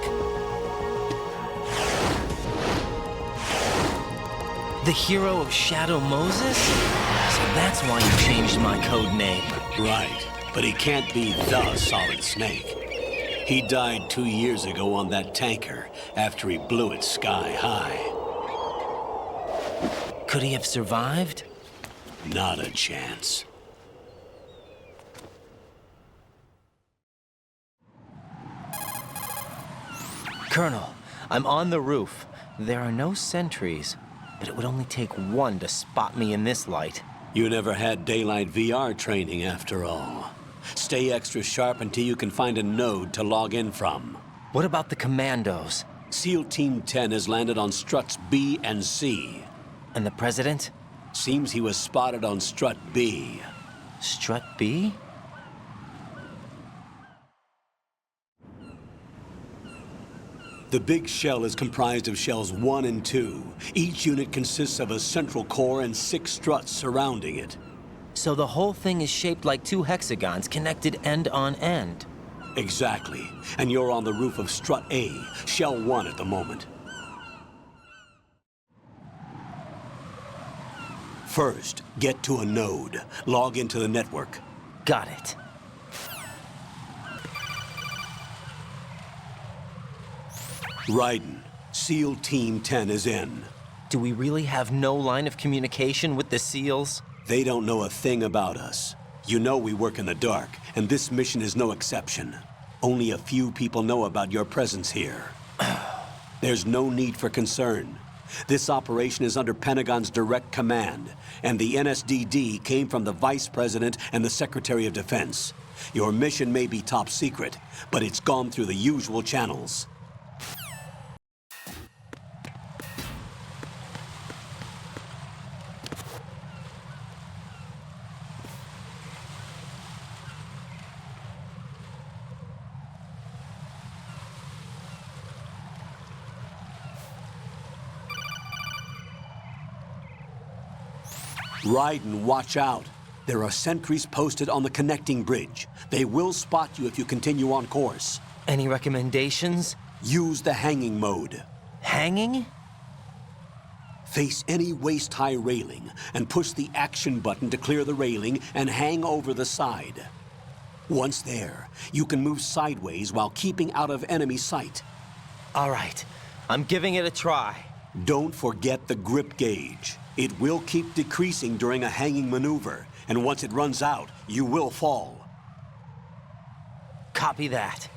The hero of Shadow Moses? So that's why you changed my code name. Right, but he can't be the Solid Snake. He died 2 years ago on that tanker after he blew it sky high. Could he have survived? Not a chance. Colonel, I'm on the roof. There are no sentries, but it would only take one to spot me in this light. You never had daylight VR training after all. Stay extra sharp until you can find a node to log in from. What about the commandos? SEAL Team 10 has landed on struts B and C. And the president? Seems he was spotted on strut B. Strut B? The big shell is comprised of shells 1 and 2. Each unit consists of a central core and 6 struts surrounding it. So the whole thing is shaped like 2 hexagons connected end on end. Exactly. And you're on the roof of strut A, shell 1 at the moment. First, get to a node. Log into the network. Got it. Raiden, SEAL Team 10 is in. Do we really have no line of communication with the SEALs? They don't know a thing about us. You know we work in the dark, and this mission is no exception. Only a few people know about your presence here. There's no need for concern. This operation is under Pentagon's direct command, and the NSDD came from the Vice President and the Secretary of Defense. Your mission may be top secret, but it's gone through the usual channels. Raiden, watch out. There are sentries posted on the connecting bridge. They will spot you if you continue on course. Any recommendations? Use the hanging mode. Hanging? Face any waist-high railing and push the action button to clear the railing and hang over the side. Once there, you can move sideways while keeping out of enemy sight. All right, I'm giving it a try. Don't forget the grip gauge. It will keep decreasing during a hanging maneuver, and once it runs out, you will fall. Copy that.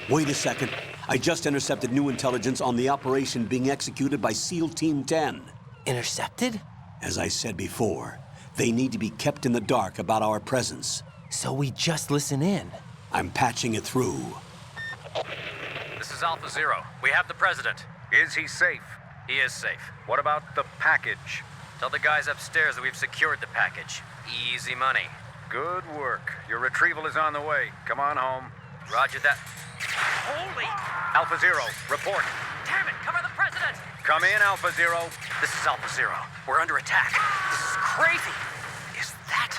Wait a second. I just intercepted new intelligence on the operation being executed by SEAL Team 10. Intercepted? As I said before, they need to be kept in the dark about our presence. So we just listen in. I'm patching it through. This is Alpha Zero. We have the President. Is he safe? He is safe. What about the package? Tell the guys upstairs that we've secured the package. Easy money. Good work. Your retrieval is on the way. Come on home. Roger that. Holy! Alpha Zero, report. Damn it, cover the President! Come in, Alpha Zero. This is Alpha Zero. We're under attack. This is crazy. Is that...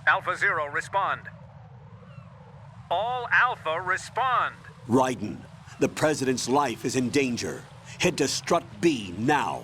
Alpha Zero, respond. All Alpha, respond. Raiden, the President's life is in danger. Head to Strut B now.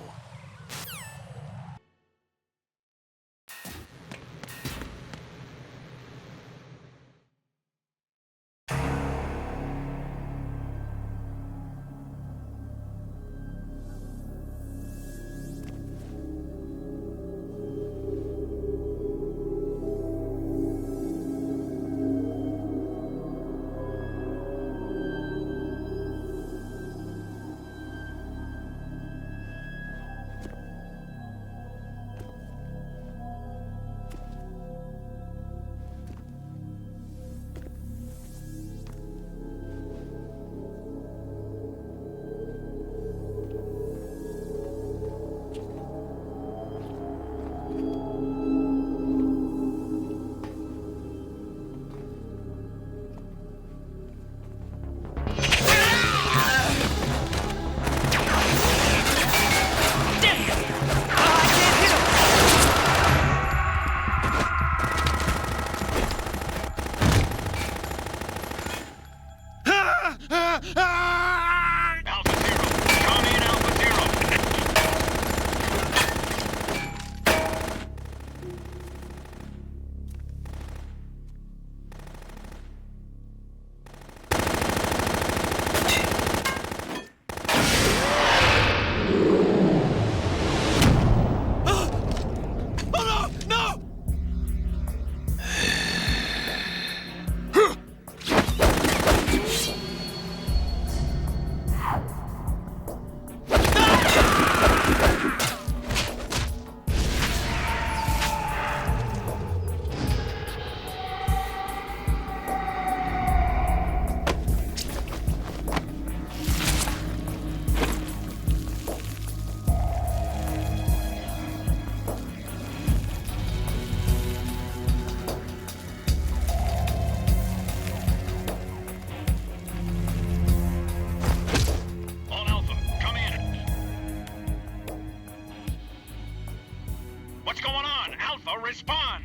Respond!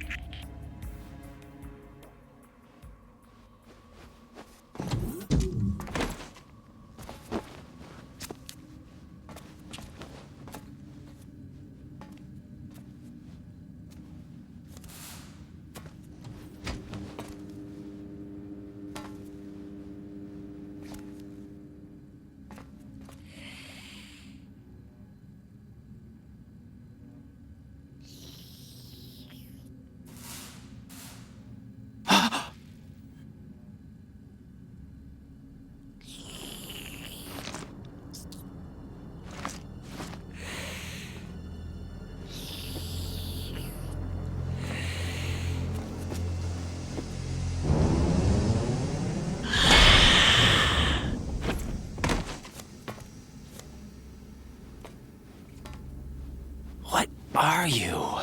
are you?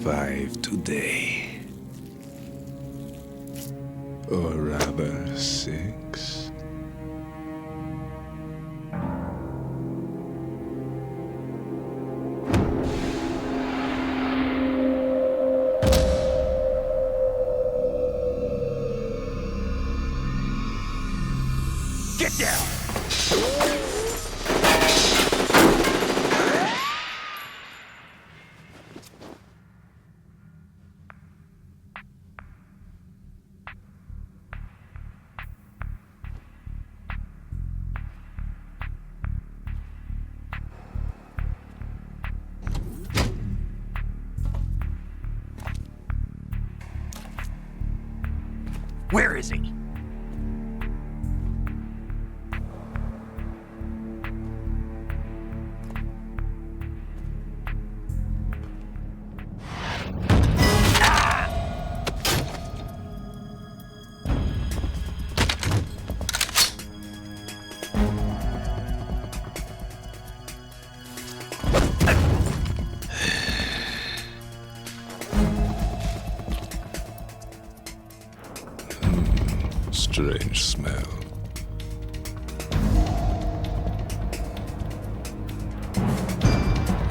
Five today. Or rather, 6. Get down! Where is he? Strange smell.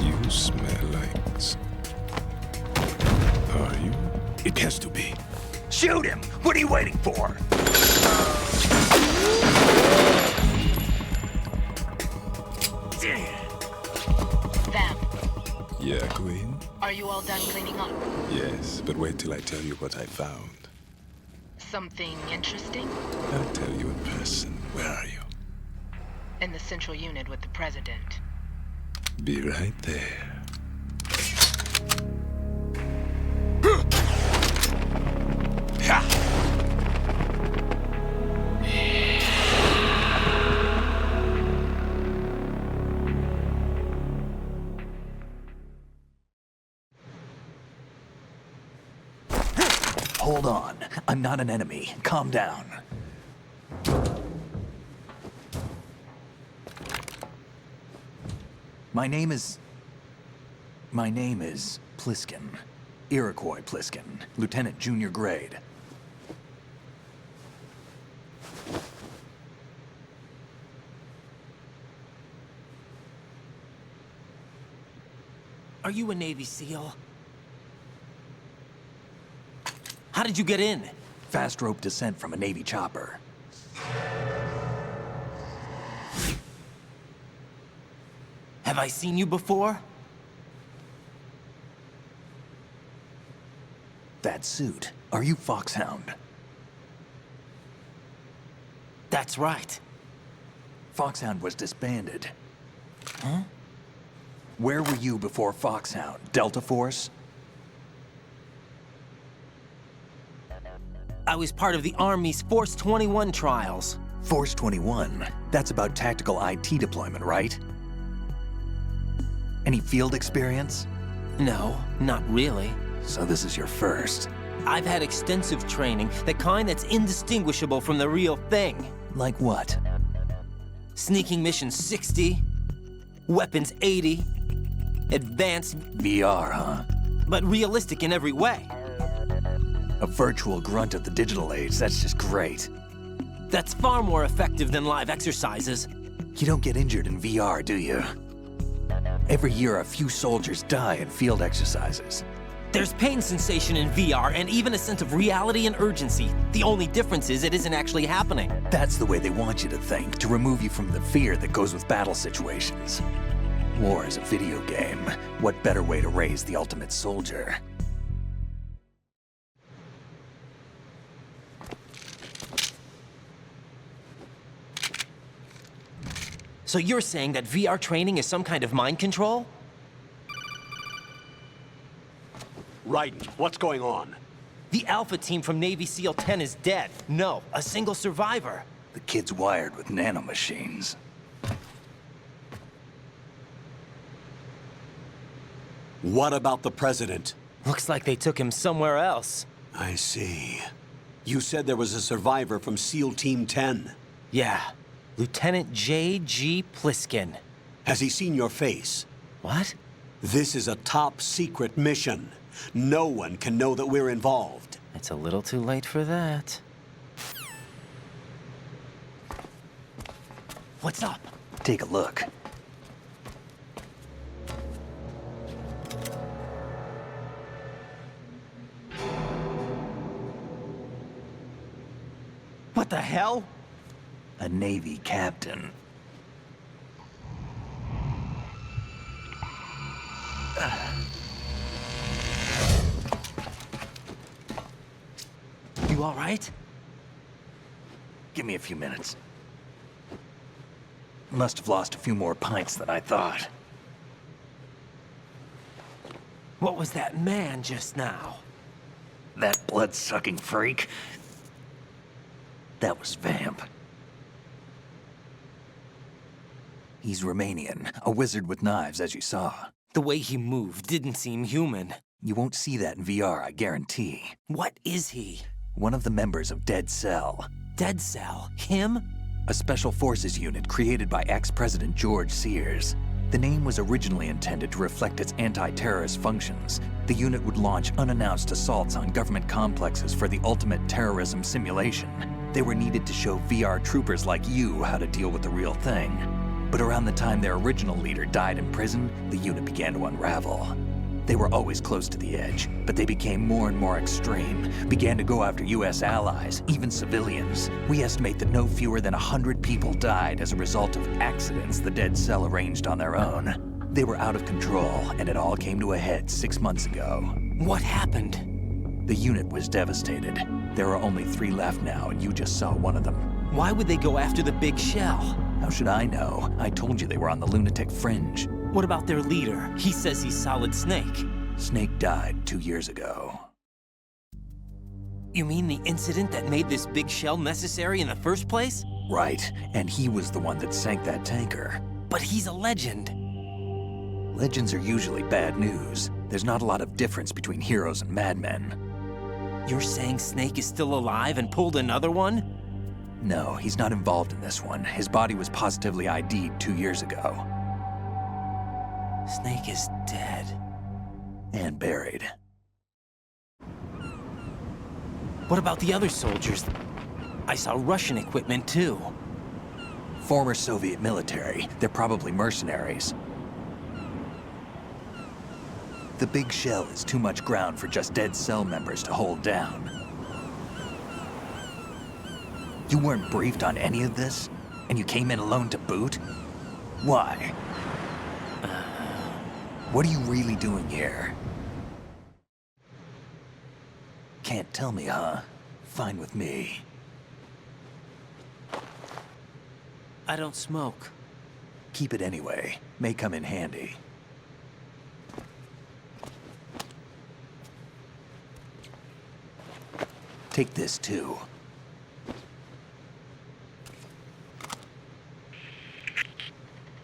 You smell like... Are you? It has to be. Shoot him! What are you waiting for? Vamp, Yeah, Queen? are you all done cleaning up? Yes, but wait till I tell you what I found. Something interesting? I'll tell you in person. Where are you? In the central unit with the president. Be right there. Hold on. I'm not an enemy. Calm down. My name is Pliskin. Iroquois Pliskin. Lieutenant Junior Grade. Are you a Navy SEAL? How did you get in? Fast rope descent from a Navy chopper. Have I seen you before? That suit. Are you Foxhound? That's right. Foxhound was disbanded. Huh? Where were you before Foxhound? Delta Force? I was part of the Army's Force 21 trials. Force 21? That's about tactical IT deployment, right? Any field experience? No, not really. So this is your first. I've had extensive training, the kind that's indistinguishable from the real thing. Like what? Sneaking mission 60, weapons 80, advanced... VR, huh? But realistic in every way. A virtual grunt of the digital age, that's just great. That's far more effective than live exercises. You don't get injured in VR, do you? Every year, a few soldiers die in field exercises. There's pain sensation in VR, and even a sense of reality and urgency. The only difference is it isn't actually happening. That's the way they want you to think, to remove you from the fear that goes with battle situations. War is a video game. What better way to raise the ultimate soldier? So you're saying that VR training is some kind of mind control? Raiden, what's going on? The Alpha team from Navy SEAL 10 is dead. No, a single survivor. The kid's wired with nanomachines. What about the president? Looks like they took him somewhere else. I see. You said there was a survivor from SEAL Team 10. Yeah. Lieutenant J.G. Pliskin. Has he seen your face? What? This is a top-secret mission. No one can know that we're involved. It's a little too late for that. What's up? Take a look. What the hell? A Navy captain. You all right? Give me a few minutes. Must have lost a few more pints than I thought. What was that man just now? That blood-sucking freak? That was Vamp. He's Romanian, a wizard with knives, as you saw. The way he moved didn't seem human. You won't see that in VR, I guarantee. What is he? One of the members of Dead Cell. Dead Cell? Him? A special forces unit created by ex-President George Sears. The name was originally intended to reflect its anti-terrorist functions. The unit would launch unannounced assaults on government complexes for the ultimate terrorism simulation. They were needed to show VR troopers like you how to deal with the real thing. But around the time their original leader died in prison, the unit began to unravel. They were always close to the edge, but they became more and more extreme, began to go after US allies, even civilians. We estimate that no fewer than 100 people died as a result of accidents the Dead Cell arranged on their own. They were out of control, and it all came to a head 6 months ago. What happened? The unit was devastated. There are only 3 left now, and you just saw one of them. Why would they go after the big shell? How should I know? I told you they were on the lunatic fringe. What about their leader? He says he's Solid Snake. Snake died 2 years ago. You mean the incident that made this big shell necessary in the first place? Right, and he was the one that sank that tanker. But he's a legend. Legends are usually bad news. There's not a lot of difference between heroes and madmen. You're saying Snake is still alive and pulled another one? No, he's not involved in this one. His body was positively ID'd 2 years ago. Snake is dead. And buried. What about the other soldiers? I saw Russian equipment too. Former Soviet military. They're probably mercenaries. The big shell is too much ground for just Dead Cell members to hold down. You weren't briefed on any of this? And you came in alone to boot? Why? What are you really doing here? Can't tell me, huh? Fine with me. I don't smoke. Keep it anyway. May come in handy. Take this too.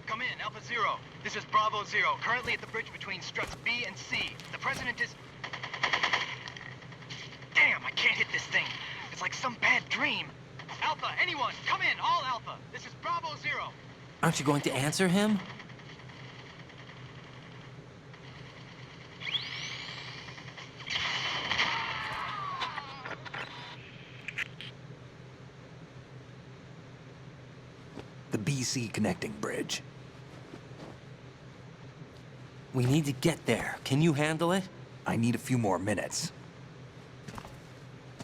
Come in, Alpha Zero. This is Bravo Zero, currently at the bridge between struts B and C. The President is... Damn, I can't hit this thing. It's like some bad dream. Alpha, anyone, come in, all Alpha. This is Bravo Zero. Aren't you going to answer him? The BC connecting bridge. We need to get there. Can you handle it? I need a few more minutes.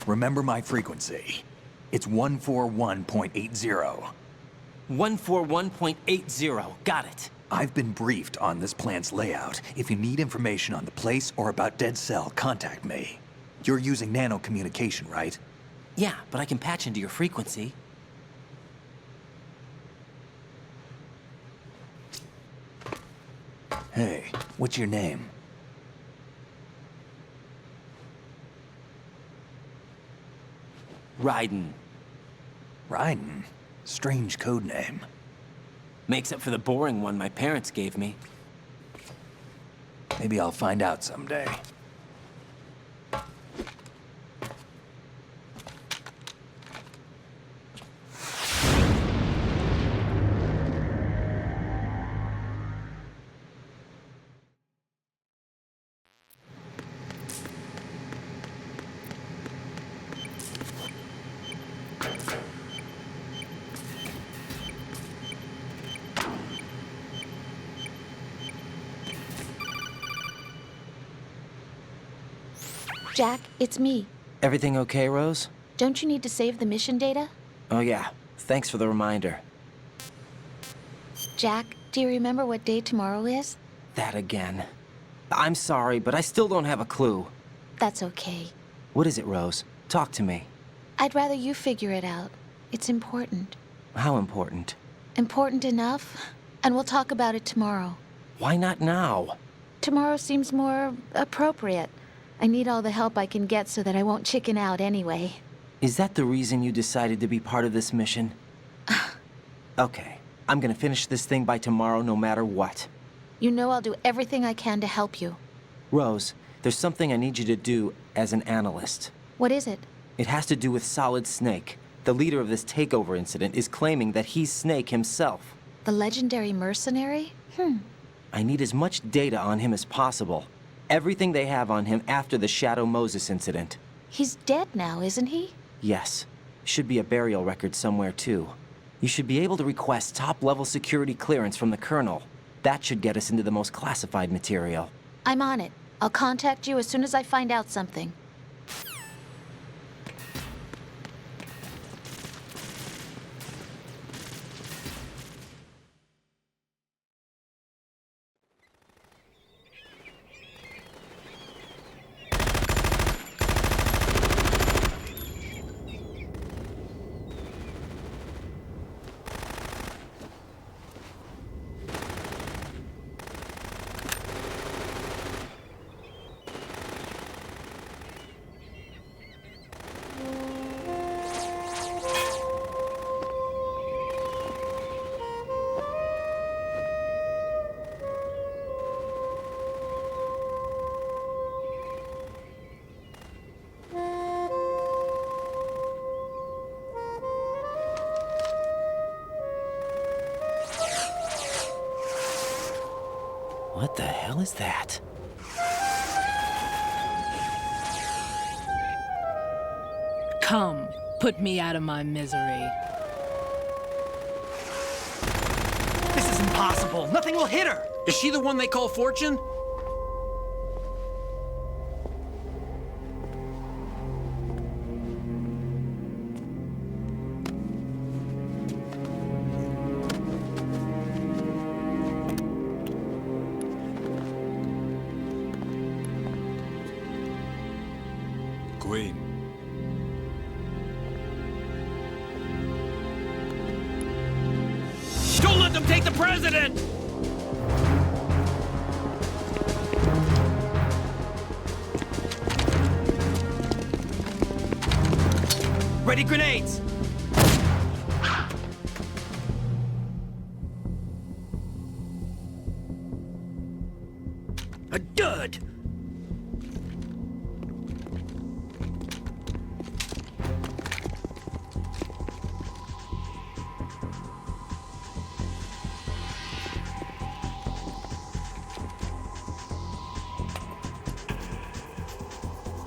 Remember my frequency. It's 141.80. 141.80. Got it. I've been briefed on this plant's layout. If you need information on the place or about Dead Cell, contact me. You're using nano-communication, right? Yeah, but I can patch into your frequency. Hey, what's your name? Raiden. Raiden? Strange code name. Makes up for the boring one my parents gave me. Maybe I'll find out someday. Jack, it's me. Everything okay, Rose? Don't you need to save the mission data? Oh yeah, thanks for the reminder. Jack, do you remember what day tomorrow is? That again. I'm sorry, but I still don't have a clue. That's okay. What is it, Rose? Talk to me. I'd rather you figure it out. It's important. How important? Important enough, and we'll talk about it tomorrow. Why not now? Tomorrow seems more appropriate. I need all the help I can get so that I won't chicken out anyway. Is that the reason you decided to be part of this mission? Okay, I'm gonna finish this thing by tomorrow no matter what. You know I'll do everything I can to help you. Rose, there's something I need you to do as an analyst. What is it? It has to do with Solid Snake. The leader of this takeover incident is claiming that he's Snake himself. The legendary mercenary? I need as much data on him as possible. Everything they have on him after the Shadow Moses incident. He's dead now, isn't he? Yes. Should be a burial record somewhere, too. You should be able to request top-level security clearance from the Colonel. That should get us into the most classified material. I'm on it. I'll contact you as soon as I find out something. What the hell is that? Come, put me out of my misery. This is impossible. Nothing will hit her. Is she the one they call Fortune? Queen. Don't let them take the president! Ready grenades! A dud!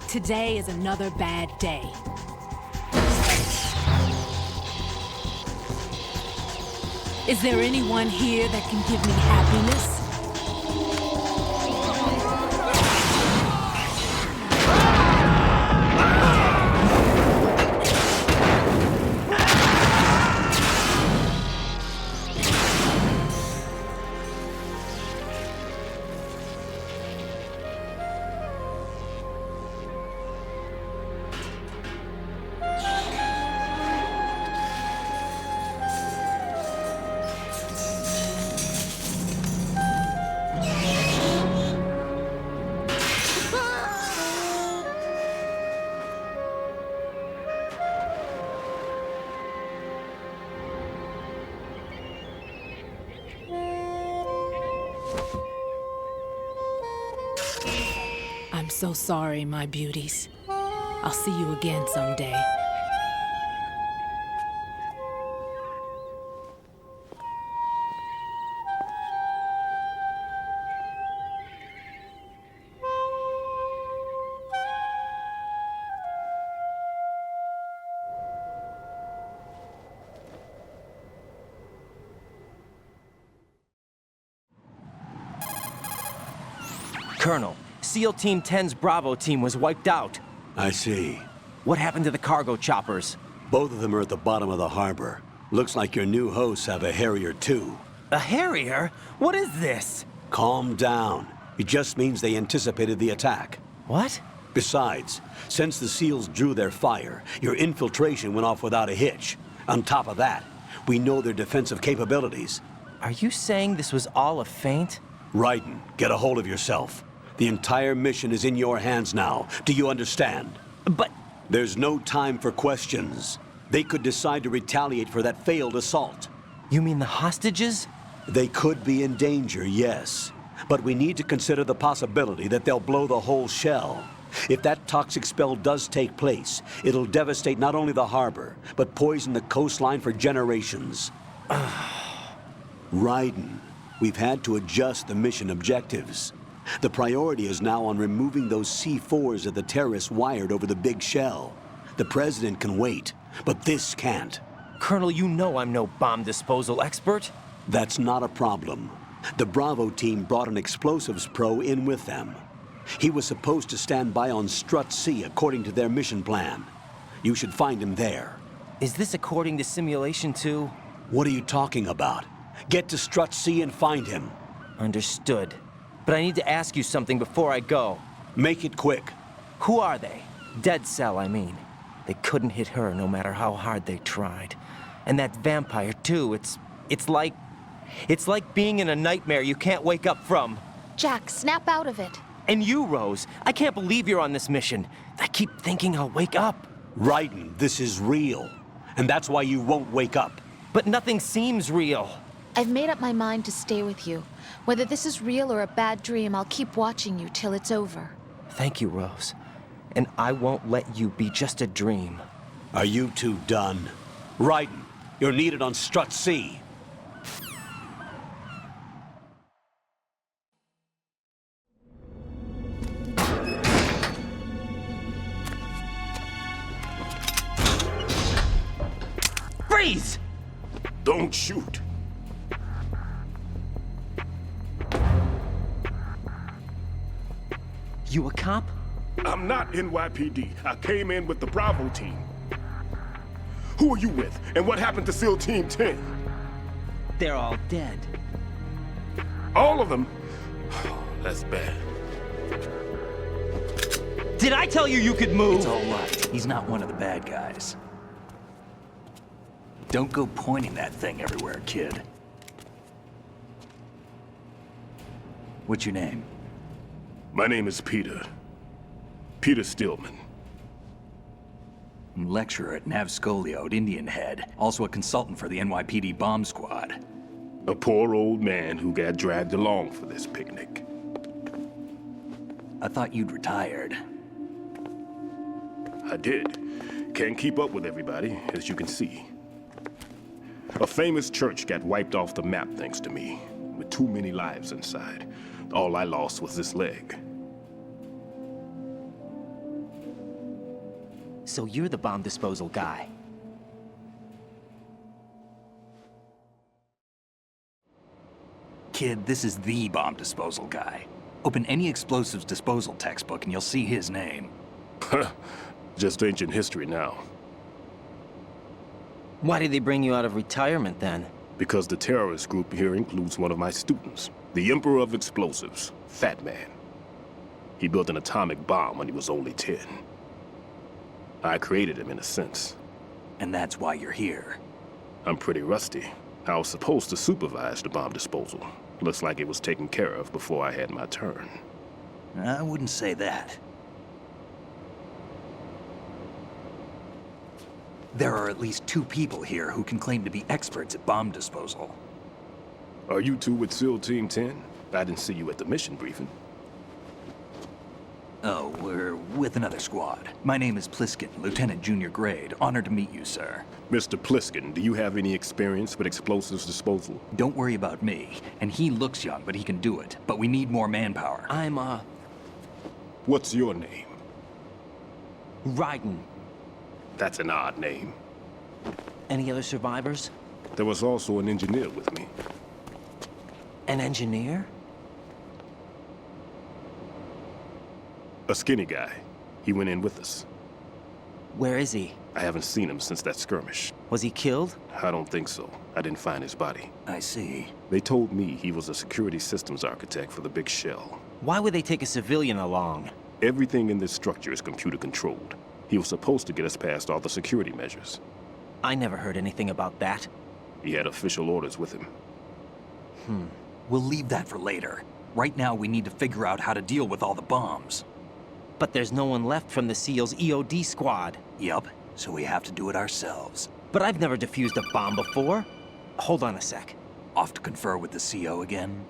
Today is another bad day. Is there anyone here that can give me happiness? I'm so sorry, my beauties. I'll see you again someday. Colonel, SEAL Team 10's Bravo team was wiped out. I see. What happened to the cargo choppers? Both of them are at the bottom of the harbor. Looks like your new hosts have a Harrier too. A Harrier? What is this? Calm down. It just means they anticipated the attack. What? Besides, since the SEALs drew their fire, your infiltration went off without a hitch. On top of that, we know their defensive capabilities. Are you saying this was all a feint? Raiden, get a hold of yourself. The entire mission is in your hands now. Do you understand? But... There's no time for questions. They could decide to retaliate for that failed assault. You mean the hostages? They could be in danger, yes. But we need to consider the possibility that they'll blow the whole shell. If that toxic spell does take place, it'll devastate not only the harbor, but poison the coastline for generations. Raiden, we've had to adjust the mission objectives. The priority is now on removing those C4s that the terrorists wired over the big shell. The President can wait, but this can't. Colonel, you know I'm no bomb disposal expert. That's not a problem. The Bravo team brought an explosives pro in with them. He was supposed to stand by on Strut C according to their mission plan. You should find him there. Is this according to simulation too? What are you talking about? Get to Strut C and find him. Understood. But I need to ask you something before I go. Make it quick. Who are they? Dead Cell, I mean. They couldn't hit her no matter how hard they tried. And that vampire too, it's like being in a nightmare you can't wake up from. Jack, snap out of it. And you, Rose, I can't believe you're on this mission. I keep thinking I'll wake up. Raiden, this is real. And that's why you won't wake up. But nothing seems real. I've made up my mind to stay with you. Whether this is real or a bad dream, I'll keep watching you till it's over. Thank you, Rose. And I won't let you be just a dream. Are you two done? Raiden, you're needed on Strut C. Freeze! Don't shoot. You a cop? I'm not NYPD. I came in with the Bravo team. Who are you with? And what happened to SEAL Team 10? They're all dead. All of them? That's bad. Did I tell you you could move? It's all right. He's not one of the bad guys. Don't go pointing that thing everywhere, kid. What's your name? My name is Peter. Peter Stillman. I'm lecturer at Nav Scolio at Indian Head. Also a consultant for the NYPD bomb squad. A poor old man who got dragged along for this picnic. I thought you'd retired. I did. Can't keep up with everybody, as you can see. A famous church got wiped off the map thanks to me, with too many lives inside. All I lost was this leg. So you're the bomb disposal guy. Kid, this is the bomb disposal guy. Open any explosives disposal textbook and you'll see his name. Just ancient history now. Why did they bring you out of retirement then? Because the terrorist group here includes one of my students, the Emperor of Explosives, Fat Man. He built an atomic bomb when he was only 10. I created him in a sense. And that's why you're here. I'm pretty rusty. I was supposed to supervise the bomb disposal. Looks like it was taken care of before I had my turn. I wouldn't say that. There are at least 2 people here who can claim to be experts at bomb disposal. Are you two with SEAL Team 10? I didn't see you at the mission briefing. Oh, we're with another squad. My name is Pliskin, Lieutenant Junior Grade. Honored to meet you, sir. Mr. Pliskin, do you have any experience with explosives disposal? Don't worry about me. And he looks young, but he can do it. But we need more manpower. What's your name? Raiden. That's an odd name. Any other survivors? There was also an engineer with me. An engineer? A skinny guy. He went in with us. Where is he? I haven't seen him since that skirmish. Was he killed? I don't think so. I didn't find his body. I see. They told me he was a security systems architect for the big shell. Why would they take a civilian along? Everything in this structure is computer controlled. He was supposed to get us past all the security measures. I never heard anything about that. He had official orders with him. We'll leave that for later. Right now, we need to figure out how to deal with all the bombs. But there's no one left from the SEAL's EOD squad. Yup, so we have to do it ourselves. But I've never defused a bomb before. Hold on a sec. Off to confer with the CO again?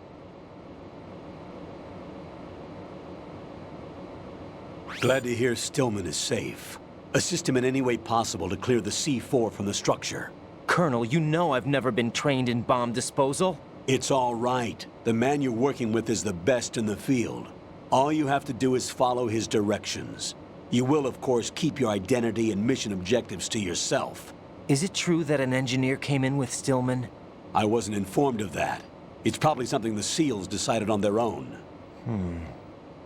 Glad to hear Stillman is safe. Assist him in any way possible to clear the C4 from the structure. Colonel, you know I've never been trained in bomb disposal. It's all right. The man you're working with is the best in the field. All you have to do is follow his directions. You will, of course, keep your identity and mission objectives to yourself. Is it true that an engineer came in with Stillman? I wasn't informed of that. It's probably something the SEALs decided on their own.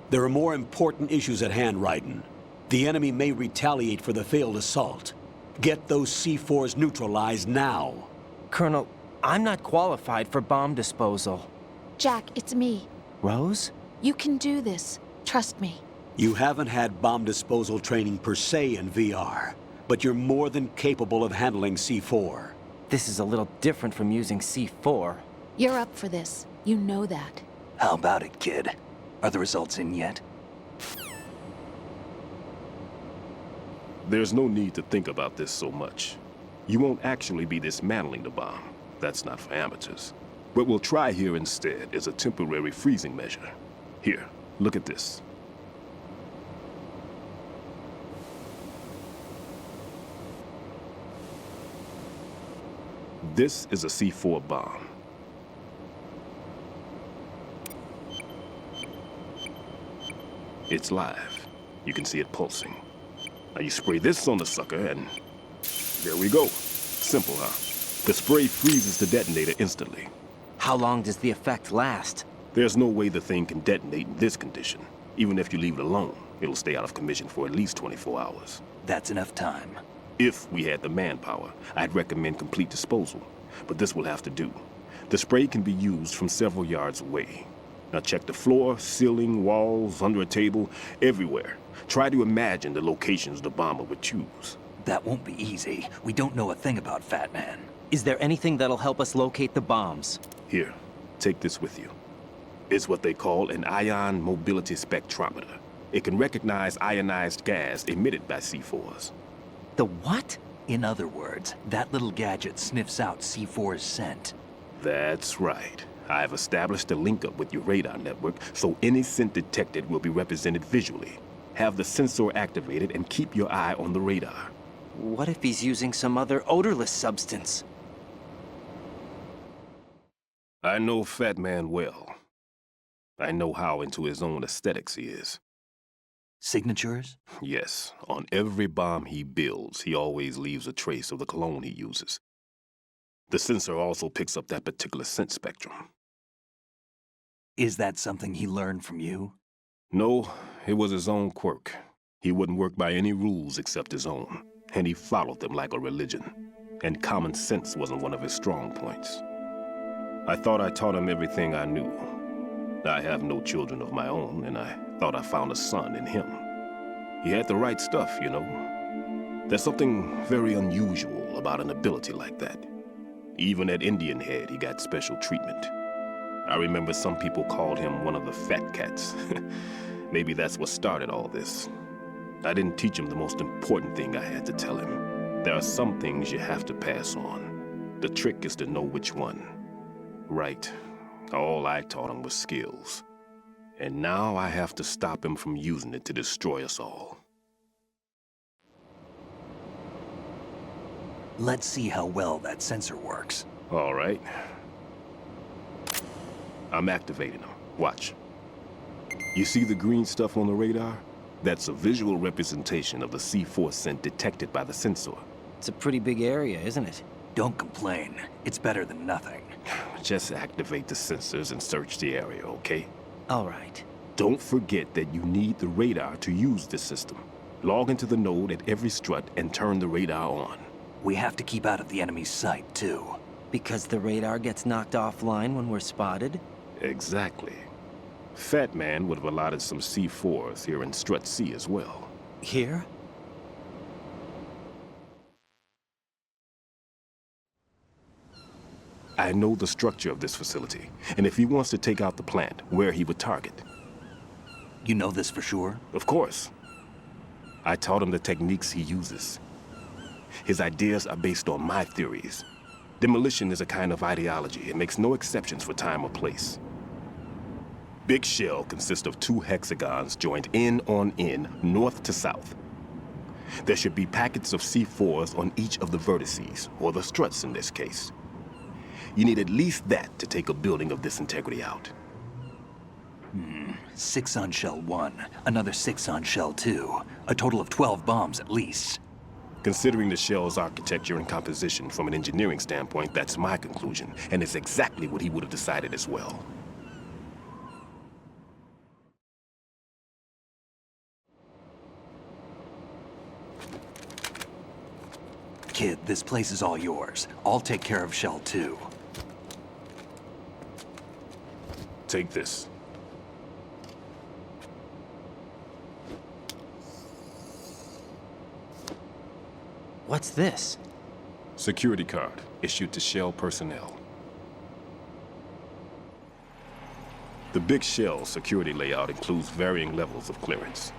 There are more important issues at hand, Raiden. The enemy may retaliate for the failed assault. Get those C4s neutralized now. Colonel, I'm not qualified for bomb disposal. Jack, it's me. Rose? You can do this. Trust me. You haven't had bomb disposal training per se in VR, but you're more than capable of handling C4. This is a little different from using C4. You're up for this. You know that. How about it, kid? Are the results in yet? There's no need to think about this so much. You won't actually be dismantling the bomb. That's not for amateurs. What we'll try here instead is a temporary freezing measure. Here, look at this. This is a C4 bomb. It's live. You can see it pulsing. Now you spray this on the sucker and there we go. Simple, huh? The spray freezes the detonator instantly. How long does the effect last? There's no way the thing can detonate in this condition. Even if you leave it alone, it'll stay out of commission for at least 24 hours. That's enough time. If we had the manpower, I'd recommend complete disposal. But this will have to do. The spray can be used from several yards away. Now check the floor, ceiling, walls, under a table, everywhere. Try to imagine the locations the bomber would choose. That won't be easy. We don't know a thing about Fat Man. Is there anything that'll help us locate the bombs? Here, take this with you. It's what they call an ion mobility spectrometer. It can recognize ionized gas emitted by C4s. The what? In other words, that little gadget sniffs out C4's scent. That's right. I've established a link-up with your radar network, so any scent detected will be represented visually. Have the sensor activated and keep your eye on the radar. What if he's using some other odorless substance? I know Fat Man well. I know how into his own aesthetics he is. Signatures? Yes. On every bomb he builds, he always leaves a trace of the cologne he uses. The sensor also picks up that particular scent spectrum. Is that something he learned from you? No, it was his own quirk. He wouldn't work by any rules except his own, and he followed them like a religion. And common sense wasn't one of his strong points. I thought I taught him everything I knew. I have no children of my own, and I thought I found a son in him. He had the right stuff, you know. There's something very unusual about an ability like that. Even at Indian Head, he got special treatment. I remember some people called him one of the fat cats. Maybe that's what started all this. I didn't teach him the most important thing I had to tell him. There are some things you have to pass on. The trick is to know which one. Right. All I taught him was skills. And now I have to stop him from using it to destroy us all. Let's see how well that sensor works. All right. I'm activating them. Watch. You see the green stuff on the radar? That's a visual representation of the C4 scent detected by the sensor. It's a pretty big area, isn't it? Don't complain. It's better than nothing. Just activate the sensors and search the area, okay? All right. Don't forget that you need the radar to use this system. Log into the node at every strut and turn the radar on. We have to keep out of the enemy's sight, too. Because the radar gets knocked offline when we're spotted? Exactly. Fat Man would have allotted some C4s here in Strut C as well. Here? I know the structure of this facility, and if he wants to take out the plant, where he would target. You know this for sure? Of course. I taught him the techniques he uses. His ideas are based on my theories. Demolition is a kind of ideology. It makes no exceptions for time or place. Big Shell consists of 2 hexagons joined end on end, north to south. There should be packets of C4s on each of the vertices, or the struts in this case. You need at least that to take a building of this integrity out. 6 on Shell 1, another 6 on Shell 2. A total of 12 bombs at least. Considering the shell's architecture and composition from an engineering standpoint, that's my conclusion, and it's exactly what he would have decided as well. Kid, this place is all yours. I'll take care of Shell 2. Take this. What's this? Security card, issued to Shell personnel. The Big Shell security layout includes varying levels of clearance.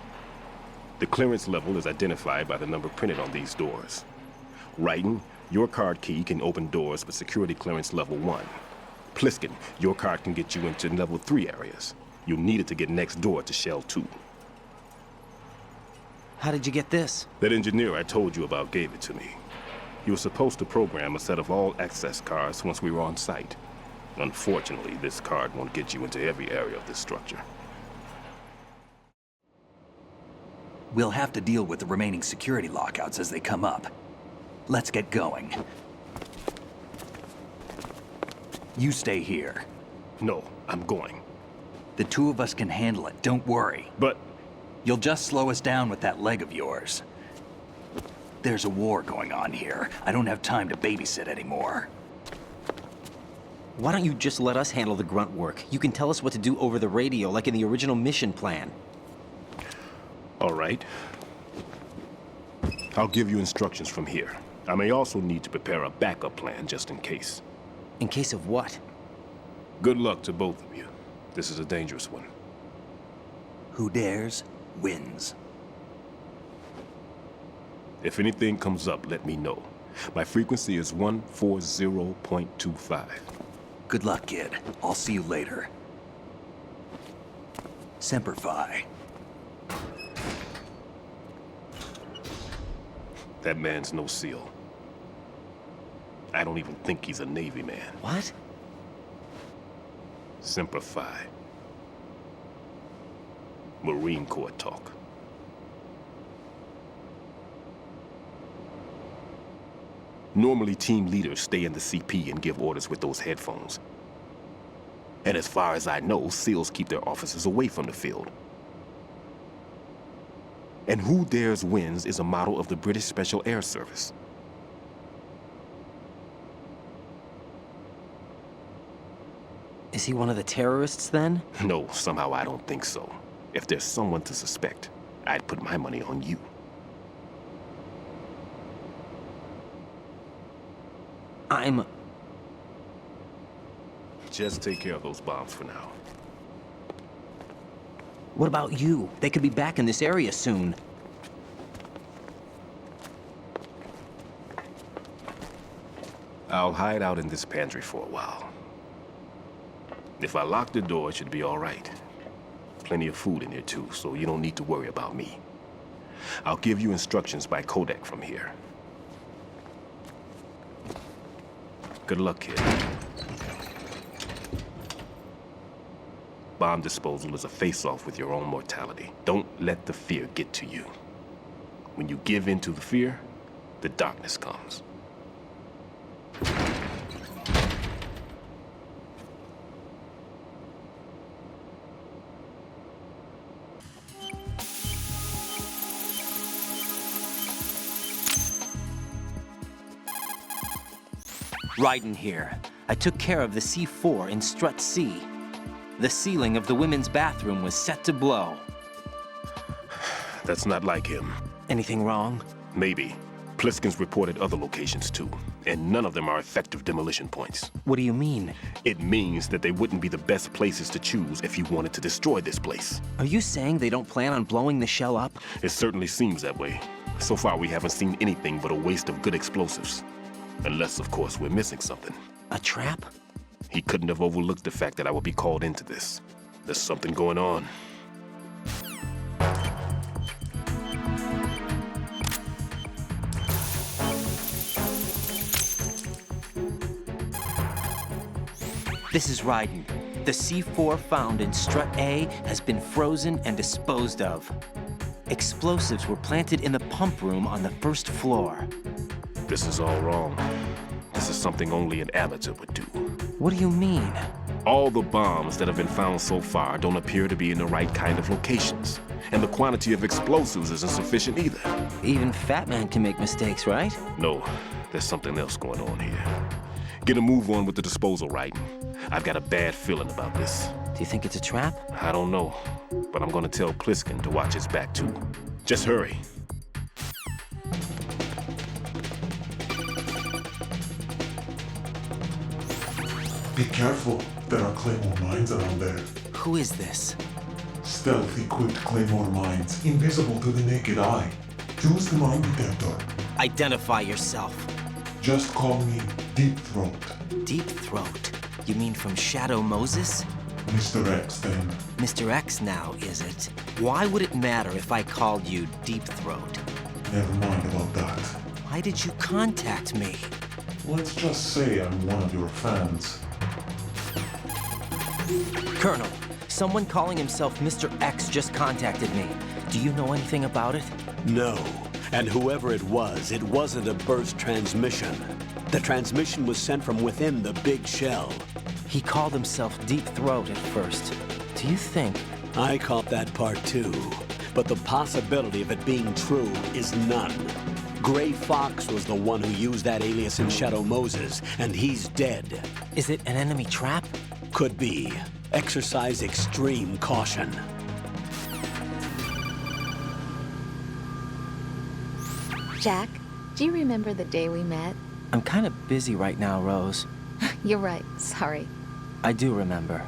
The clearance level is identified by the number printed on these doors. Writing, your card key can open doors with security clearance level 1. Pliskin, your card can get you into level 3 areas. You'll need it to get next door to Shell 2. How did you get this? That engineer I told you about gave it to me. He was supposed to program a set of all access cards once we were on site. Unfortunately, this card won't get you into every area of this structure. We'll have to deal with the remaining security lockouts as they come up. Let's get going. You stay here. No, I'm going. The 2 of us can handle it, don't worry. But... You'll just slow us down with that leg of yours. There's a war going on here. I don't have time to babysit anymore. Why don't you just let us handle the grunt work? You can tell us what to do over the radio, like in the original mission plan. All right. I'll give you instructions from here. I may also need to prepare a backup plan just in case. In case of what? Good luck to both of you. This is a dangerous one. Who dares, wins. If anything comes up, let me know. My frequency is 140.25. Good luck, kid. I'll see you later. Semper Fi. That man's no SEAL. I don't even think he's a Navy man. What? Semper Fi. Marine Corps talk. Normally, team leaders stay in the CP and give orders with those headphones. And as far as I know, SEALs keep their officers away from the field. And Who Dares Wins is a model of the British Special Air Service. Is he one of the terrorists, then? No, somehow I don't think so. If there's someone to suspect, I'd put my money on you. Just take care of those bombs for now. What about you? They could be back in this area soon. I'll hide out in this pantry for a while. If I lock the door, it should be all right. Plenty of food in here too, so you don't need to worry about me. I'll give you instructions by codec from here. Good luck, kid. Bomb disposal is a face-off with your own mortality. Don't let the fear get to you. When you give in to the fear, the darkness comes. Raiden here. I took care of the C4 in Strut C. The ceiling of the women's bathroom was set to blow. That's not like him. Anything wrong? Maybe. Pliskin's reported other locations too, and none of them are effective demolition points. What do you mean? It means that they wouldn't be the best places to choose if you wanted to destroy this place. Are you saying they don't plan on blowing the shell up? It certainly seems that way. So far, we haven't seen anything but a waste of good explosives. Unless, of course, we're missing something. A trap? He couldn't have overlooked the fact that I would be called into this. There's something going on. This is Raiden. The C4 found in Strut A has been frozen and disposed of. Explosives were planted in the pump room on the first floor. This is all wrong. This is something only an amateur would do. What do you mean? All the bombs that have been found so far don't appear to be in the right kind of locations. And the quantity of explosives isn't sufficient either. Even Fat Man can make mistakes, right? No, there's something else going on here. Get a move on with the disposal, Raiden. I've got a bad feeling about this. Do you think it's a trap? I don't know, but I'm gonna tell Pliskin to watch his back too. Just hurry. Be careful. There are claymore mines around there. Who is this? Stealth-equipped claymore mines, invisible to the naked eye. Choose the mine detector. Identify yourself. Just call me Deep Throat. Deep Throat? You mean from Shadow Moses? Mr. X, then. Mr. X now, is it? Why would it matter if I called you Deep Throat? Never mind about that. Why did you contact me? Let's just say I'm one of your fans. Colonel, someone calling himself Mr. X just contacted me. Do you know anything about it? No. And whoever it wasn't a burst transmission. The transmission was sent from within the big shell. He called himself Deep Throat at first. Do you think? I caught that part too. But the possibility of it being true is none. Gray Fox was the one who used that alias in Shadow Moses, and he's dead. Is it an enemy trap? Could be. Exercise extreme caution. Jack, do you remember the day we met? I'm kind of busy right now, Rose. You're right, sorry. I do remember.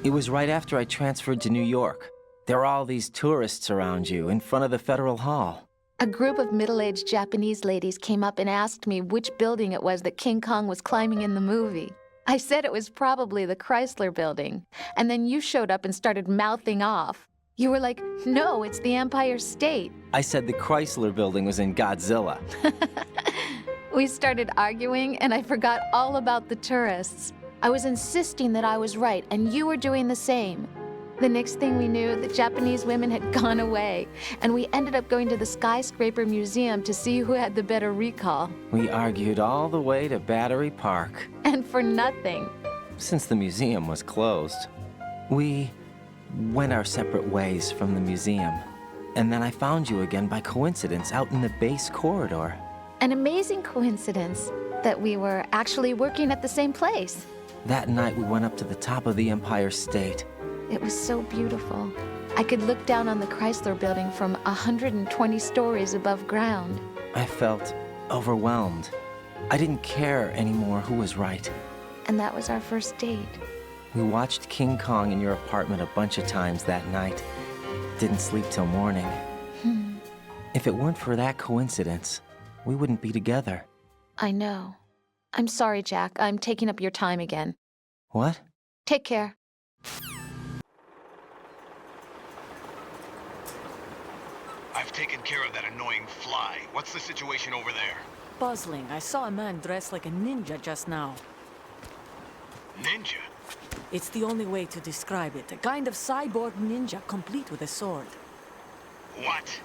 It was right after I transferred to New York. There were all these tourists around you in front of the Federal Hall. A group of middle-aged Japanese ladies came up and asked me which building it was that King Kong was climbing in the movie. I said it was probably the Chrysler Building, and then you showed up and started mouthing off. You were like, no, it's the Empire State. I said the Chrysler Building was in Godzilla. We started arguing, and I forgot all about the tourists. I was insisting that I was right, and you were doing the same. The next thing we knew, the Japanese women had gone away, and we ended up going to the Skyscraper Museum to see who had the better recall. We argued all the way to Battery Park. And for nothing. Since the museum was closed, we went our separate ways from the museum. And then I found you again by coincidence out in the base corridor. An amazing coincidence that we were actually working at the same place. That night we went up to the top of the Empire State. It was so beautiful. I could look down on the Chrysler Building from 120 stories above ground. I felt overwhelmed. I didn't care anymore who was right. And that was our first date. We watched King Kong in your apartment a bunch of times that night. Didn't sleep till morning. If it weren't for that coincidence, we wouldn't be together. I know. I'm sorry, Jack. I'm taking up your time again. What? Take care. I've taken care of that annoying fly. What's the situation over there? Puzzling. I saw a man dressed like a ninja just now. Ninja? It's the only way to describe it. A kind of cyborg ninja, complete with a sword. What?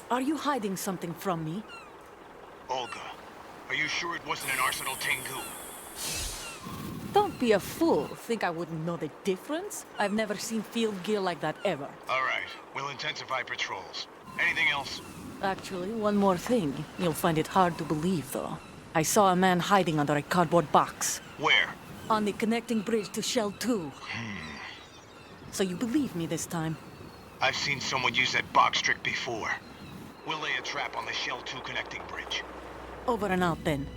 Are you hiding something from me? Olga, are you sure it wasn't an Arsenal Tengu? Don't be a fool. Think I wouldn't know the difference? I've never seen field gear like that ever. All right, we'll intensify patrols. Anything else? Actually, one more thing. You'll find it hard to believe, though. I saw a man hiding under a cardboard box. Where? On the connecting bridge to Shell 2. So you believe me this time? I've seen someone use that box trick before. We'll lay a trap on the Shell 2 connecting bridge. Over and out then.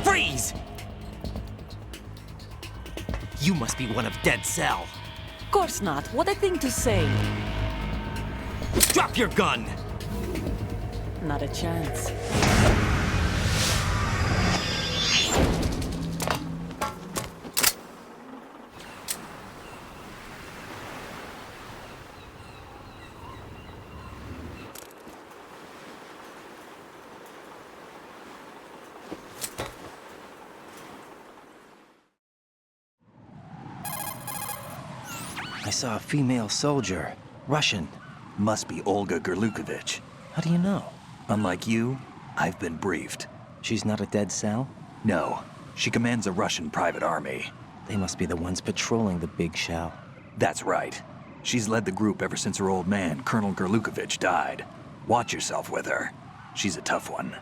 Freeze! You must be one of Dead Cell. Course not. What a thing to say. Drop your gun! Not a chance. I saw a female soldier. Russian. Must be Olga Gerlukovich. How do you know? Unlike you, I've been briefed. She's not a Dead Cell? No. She commands a Russian private army. They must be the ones patrolling the big shell. That's right. She's led the group ever since her old man, Colonel Gerlukovich, died. Watch yourself with her. She's a tough one.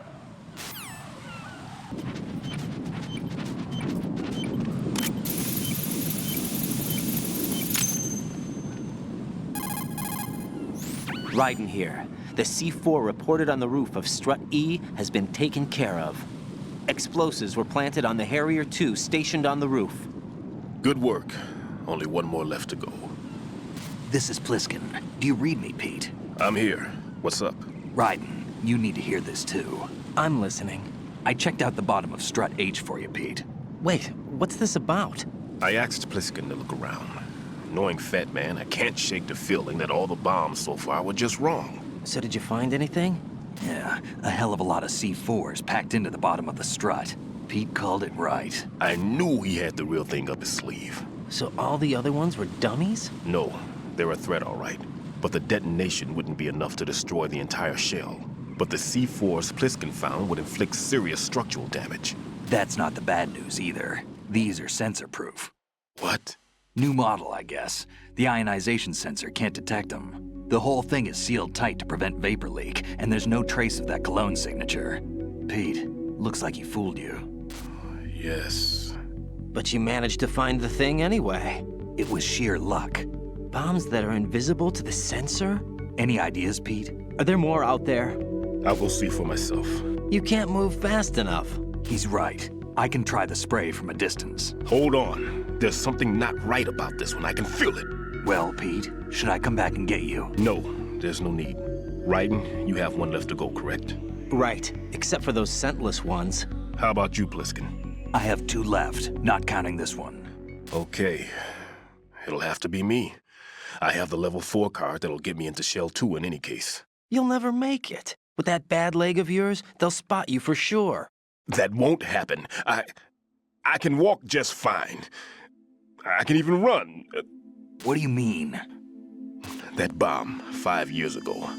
Raiden here. The C4 reported on the roof of Strut E has been taken care of. Explosives were planted on the Harrier 2 stationed on the roof. Good work. Only one more left to go. This is Pliskin. Do you read me, Pete? I'm here. What's up? Raiden, you need to hear this too. I'm listening. I checked out the bottom of Strut H for you, Pete. Wait, what's this about? I asked Pliskin to look around. Knowing Fat Man, I can't shake the feeling that all the bombs so far were just wrong. So did you find anything? Yeah, a hell of a lot of C4s packed into the bottom of the strut. Pete called it right. I knew he had the real thing up his sleeve. So all the other ones were dummies? No, they're a threat, all right. But the detonation wouldn't be enough to destroy the entire shell. But the C4s Pliskin found would inflict serious structural damage. That's not the bad news either. These are sensor-proof. What? New model, I guess. The ionization sensor can't detect them. The whole thing is sealed tight to prevent vapor leak, and there's no trace of that cologne signature. Pete, looks like he fooled you. Yes. But you managed to find the thing anyway. It was sheer luck. Bombs that are invisible to the sensor? Any ideas, Pete? Are there more out there? I'll go see for myself. You can't move fast enough. He's right. I can try the spray from a distance. Hold on. There's something not right about this one. I can feel it. Well, Pete, should I come back and get you? No, there's no need. Raiden, you have one left to go, correct? Right, except for those scentless ones. How about you, Pliskin? I have 2 left, not counting this one. Okay. It'll have to be me. I have the level 4 card that'll get me into Shell 2 in any case. You'll never make it. With that bad leg of yours, they'll spot you for sure. That won't happen. I can walk just fine. I can even run. What do you mean? That bomb, 5 years ago.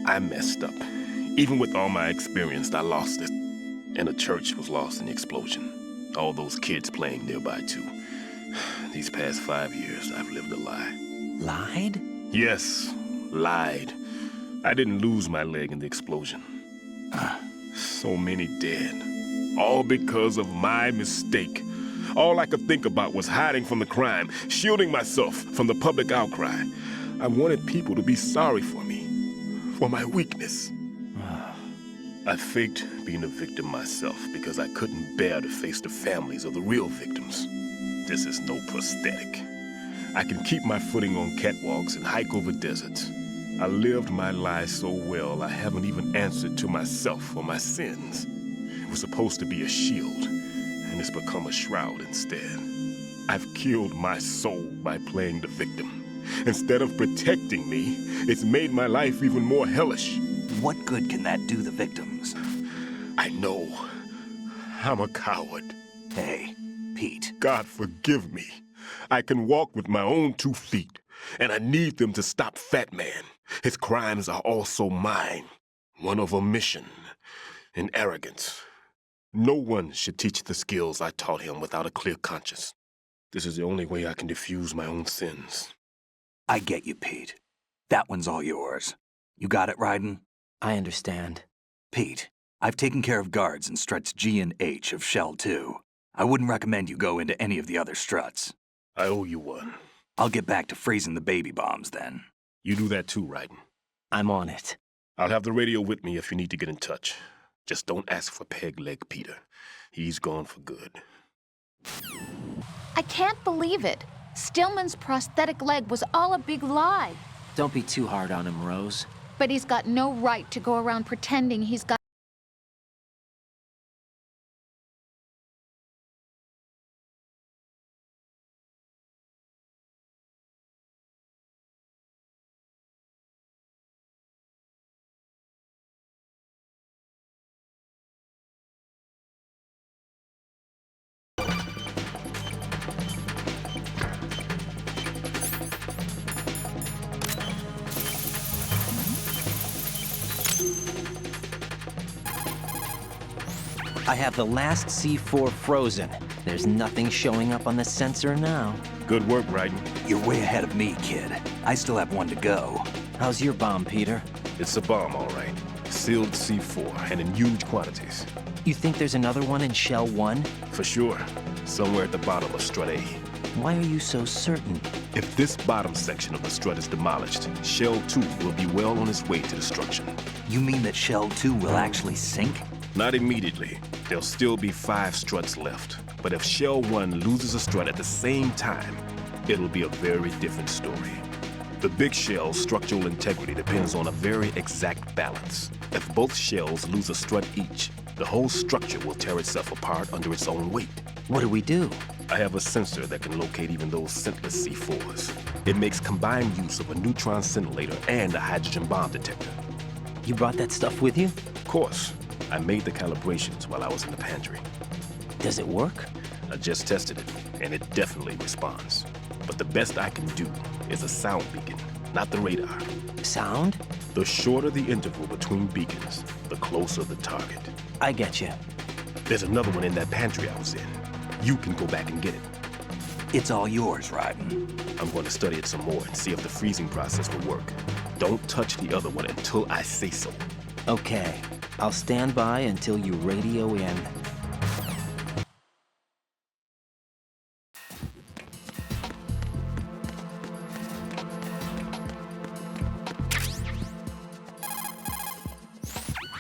I messed up. Even with all my experience, I lost it. And the church was lost in the explosion. All those kids playing nearby, too. These past 5 years, I've lived a lie. Lied? Yes, lied. I didn't lose my leg in the explosion. So many dead. All because of my mistake. All I could think about was hiding from the crime, shielding myself from the public outcry. I wanted people to be sorry for me, for my weakness. I faked being a victim myself because I couldn't bear to face the families of the real victims. This is no prosthetic. I can keep my footing on catwalks and hike over deserts. I lived my lie so well I haven't even answered to myself for my sins. It was supposed to be a shield, and it's become a shroud instead. I've killed my soul by playing the victim. Instead of protecting me, it's made my life even more hellish. What good can that do the victims? I know. I'm a coward. Hey, Pete. God forgive me. I can walk with my own 2 feet, and I need them to stop Fat Man. His crimes are also mine. One of omission and arrogance. No one should teach the skills I taught him without a clear conscience. This is the only way I can diffuse my own sins. I get you, Pete. That one's all yours. You got it, Raiden? I understand. Pete, I've taken care of guards in struts G and H of Shell 2. I wouldn't recommend you go into any of the other struts. I owe you one. I'll get back to freezing the baby bombs then. You do that too, Raiden. I'm on it. I'll have the radio with me if you need to get in touch. Just don't ask for Peg Leg Peter. He's gone for good. I can't believe it. Stillman's prosthetic leg was all a big lie. Don't be too hard on him, Rose. But he's got no right to go around pretending he's got... I have the last C4 frozen. There's nothing showing up on the sensor now. Good work, Raiden. You're way ahead of me, kid. I still have one to go. How's your bomb, Peter? It's a bomb, all right. Sealed C4, and in huge quantities. You think there's another one in Shell 1? For sure. Somewhere at the bottom of Strut A. Why are you so certain? If this bottom section of the strut is demolished, Shell 2 will be well on its way to destruction. You mean that Shell 2 will actually sink? Not immediately. There'll still be 5 struts left. But if Shell 1 loses a strut at the same time, it'll be a very different story. The big shell's structural integrity depends on a very exact balance. If both shells lose a strut each, the whole structure will tear itself apart under its own weight. What do we do? I have a sensor that can locate even those scentless C4s. It makes combined use of a neutron scintillator and a hydrogen bomb detector. You brought that stuff with you? Of course. I made the calibrations while I was in the pantry. Does it work? I just tested it, and it definitely responds. But the best I can do is a sound beacon, not the radar. Sound? The shorter the interval between beacons, the closer the target. I get you. There's another one in that pantry I was in. You can go back and get it. It's all yours, Raiden. I'm going to study it some more and see if the freezing process will work. Don't touch the other one until I say so. Okay. I'll stand by until you radio in.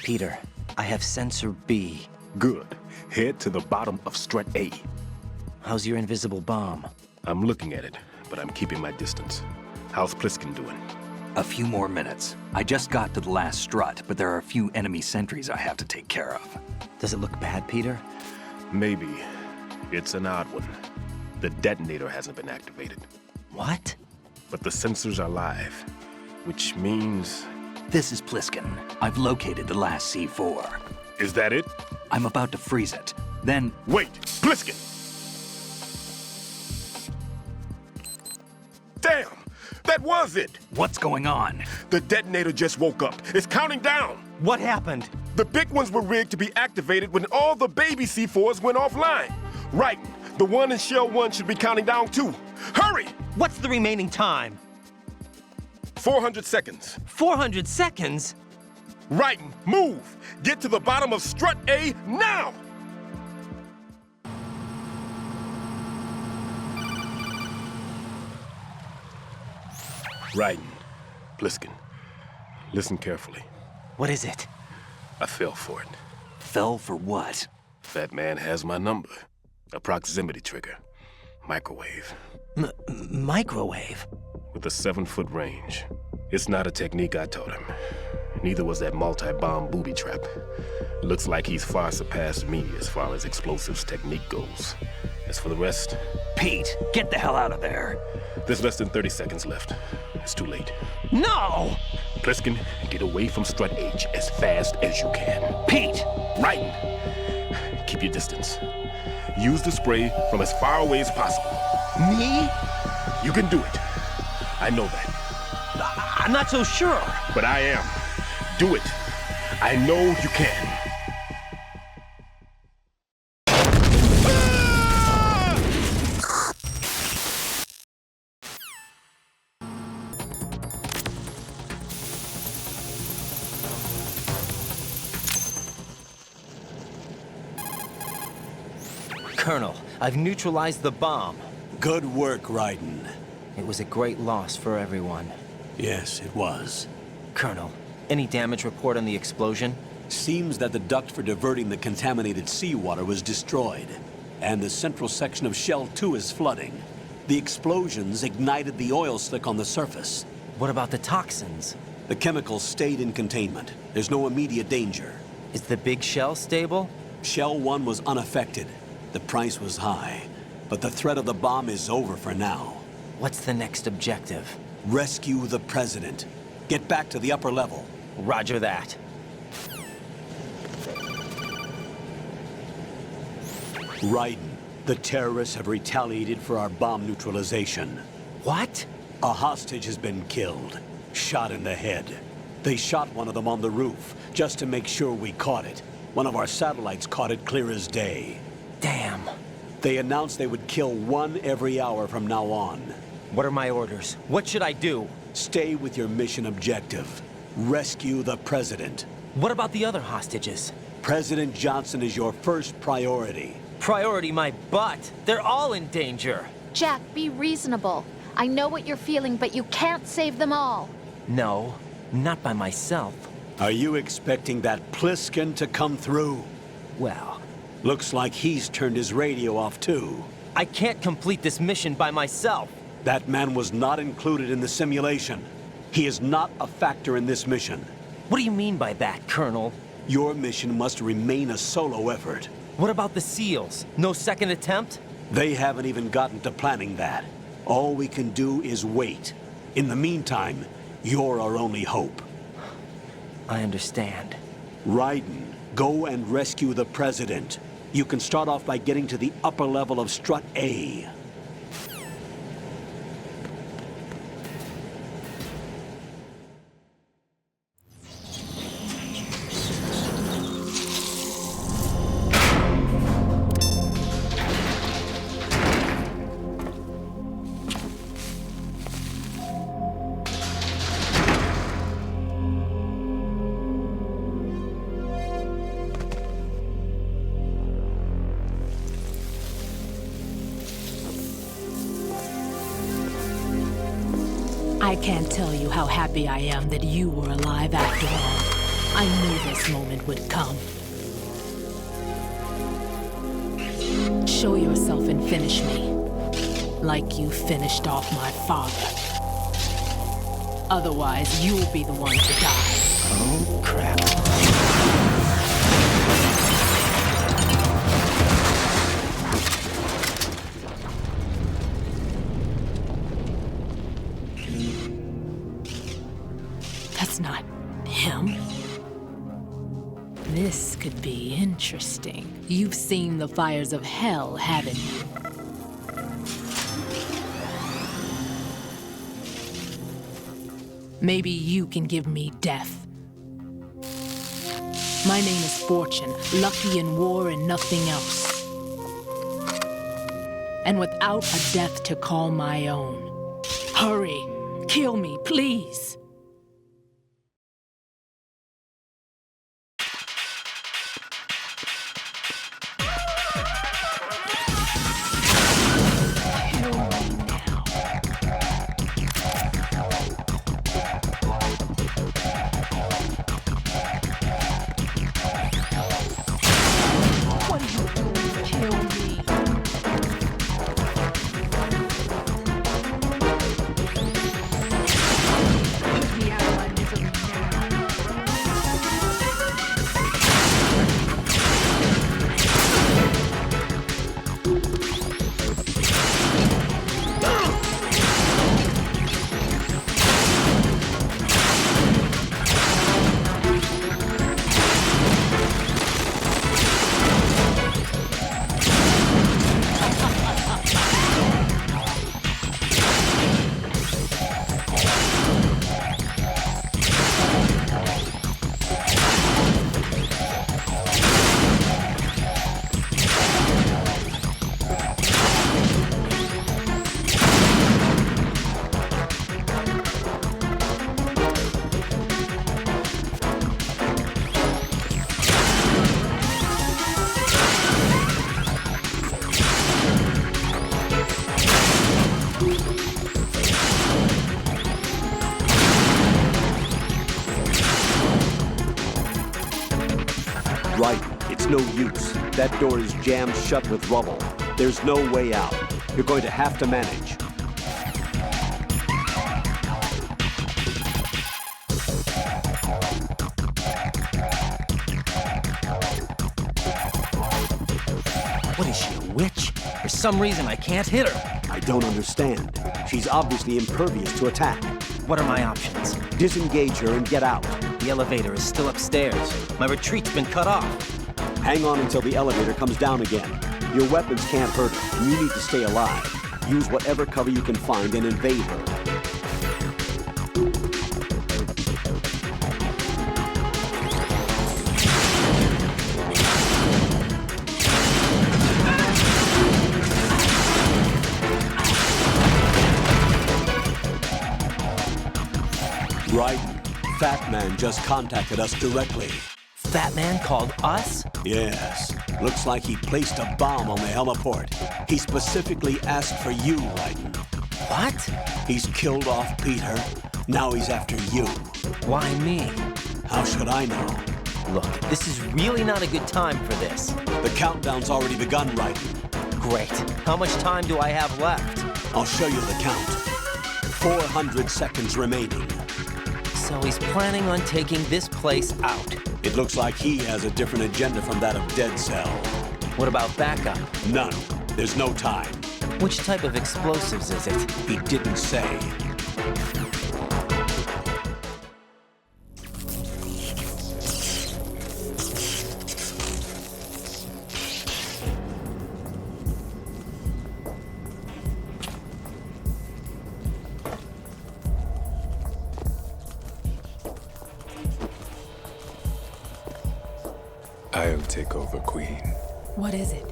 Peter, I have sensor B. Good. Head to the bottom of Strut A. How's your invisible bomb? I'm looking at it, but I'm keeping my distance. How's Pliskin doing? A few more minutes. I just got to the last strut, but there are a few enemy sentries I have to take care of. Does it look bad, Peter? Maybe. It's an odd one. The detonator hasn't been activated. What? But the sensors are live, which means... This is Pliskin. I've located the last C4. Is that it? I'm about to freeze it. Then... Wait! Pliskin! Damn! That was it! What's going on? The detonator just woke up. It's counting down! What happened? The big ones were rigged to be activated when all the baby C4s went offline. Right. The one in Shell 1 should be counting down too. Hurry! What's the remaining time? 400 seconds. 400 seconds? Right. Move! Get to the bottom of Strut A now! Raiden, Pliskin, listen carefully. What is it? I fell for it. Fell for what? That man has my number. A proximity trigger. Microwave. Microwave? With a 7-foot range. It's not a technique I taught him. Neither was that multi-bomb booby trap. Looks like he's far surpassed me as far as explosives technique goes. As for the rest... Pete, get the hell out of there. There's less than 30 seconds left. It's too late. No! Pliskin, get away from Strut H as fast as you can. Pete! Raiden! Keep your distance. Use the spray from as far away as possible. Me? You can do it. I know that. I'm not so sure. But I am. Do it. I know you can. Colonel, I've neutralized the bomb. Good work, Raiden. It was a great loss for everyone. Yes, it was. Colonel, any damage report on the explosion? Seems that the duct for diverting the contaminated seawater was destroyed, and the central section of Shell 2 is flooding. The explosions ignited the oil slick on the surface. What about the toxins? The chemicals stayed in containment. There's no immediate danger. Is the big shell stable? Shell 1 was unaffected. The price was high, but the threat of the bomb is over for now. What's the next objective? Rescue the President. Get back to the upper level. Roger that. Raiden, the terrorists have retaliated for our bomb neutralization. What? A hostage has been killed. Shot in the head. They shot one of them on the roof, just to make sure we caught it. One of our satellites caught it clear as day. Damn. They announced they would kill one every hour from now on. What are my orders? What should I do? Stay with your mission objective. Rescue the President. What about the other hostages? President Johnson is your first priority. Priority my butt. They're all in danger. Jack, be reasonable. I know what you're feeling, but you can't save them all. No, not by myself. Are you expecting that Pliskin to come through? Well, looks like he's turned his radio off too. I can't complete this mission by myself. That man was not included in the simulation. He is not a factor in this mission. What do you mean by that, Colonel? Your mission must remain a solo effort. What about the SEALs? No second attempt? They haven't even gotten to planning that. All we can do is wait. In the meantime, you're our only hope. I understand. Raiden, go and rescue the President. You can start off by getting to the upper level of Strut A. I can't tell you how happy I am that you were alive after all. I knew this moment would come. Show yourself and finish me. Like you finished off my father. Otherwise, you'll be the one to die. Oh, crap. That's not him. This could be interesting. You've seen the fires of hell, haven't you? Maybe you can give me death. My name is Fortune, lucky in war and nothing else. And without a death to call my own. Hurry, kill me, please. Right, it's no use. That door is jammed shut with rubble. There's no way out. You're going to have to manage. What is she, a witch? For some reason, I can't hit her. I don't understand. She's obviously impervious to attack. What are my options? Disengage her and get out. The elevator is still upstairs. My retreat's been cut off. Hang on until the elevator comes down again. Your weapons can't hurt her, and you need to stay alive. Use whatever cover you can find and invade her. Right. Fat Man just contacted us directly. Fat Man called us? Yes. Looks like he placed a bomb on the heliport. He specifically asked for you, Raiden. What? He's killed off Peter. Now he's after you. Why me? How should I know? Look, this is really not a good time for this. The countdown's already begun, Raiden. Great. How much time do I have left? I'll show you the count. 400 seconds remaining. So he's planning on taking this place out. It looks like he has a different agenda from that of Dead Cell. What about backup? None. There's no time. Which type of explosives is it? He didn't say. I'll take over, Queen. What is it?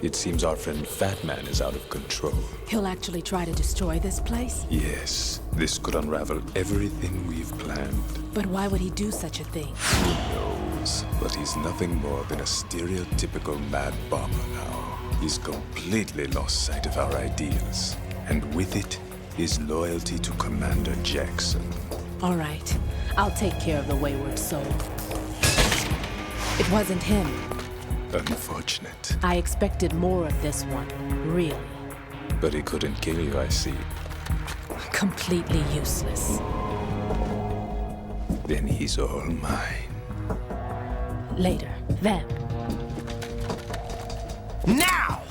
It seems our friend Fat Man is out of control. He'll actually try to destroy this place? Yes, this could unravel everything we've planned. But why would he do such a thing? Who knows? But he's nothing more than a stereotypical mad bomber now. He's completely lost sight of our ideals. And with it, his loyalty to Commander Jackson. All right. I'll take care of the wayward soul. It wasn't him. Unfortunate. I expected more of this one, really. But he couldn't kill you, I see. Completely useless. Then he's all mine. Later, then. Now!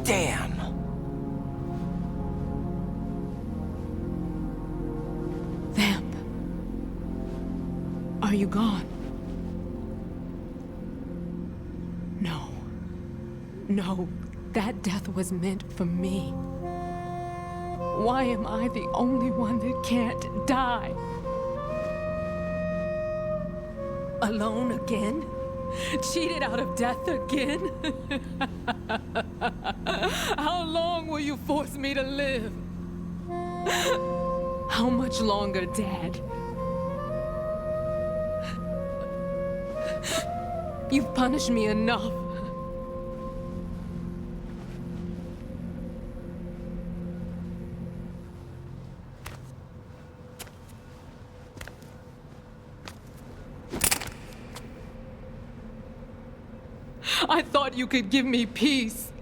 Damn! Vamp. Are you gone? No. No, that death was meant for me. Why am I the only one that can't die? Alone again? Cheated out of death again? How long will you force me to live? How much longer, Dad? You've punished me enough. I thought you could give me peace.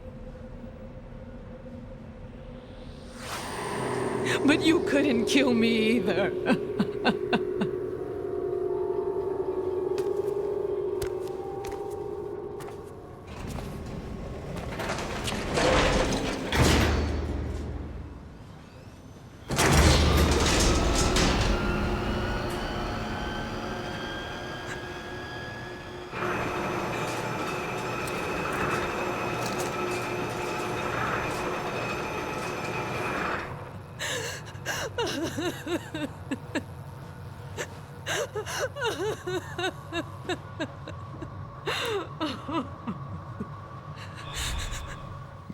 But you couldn't kill me either.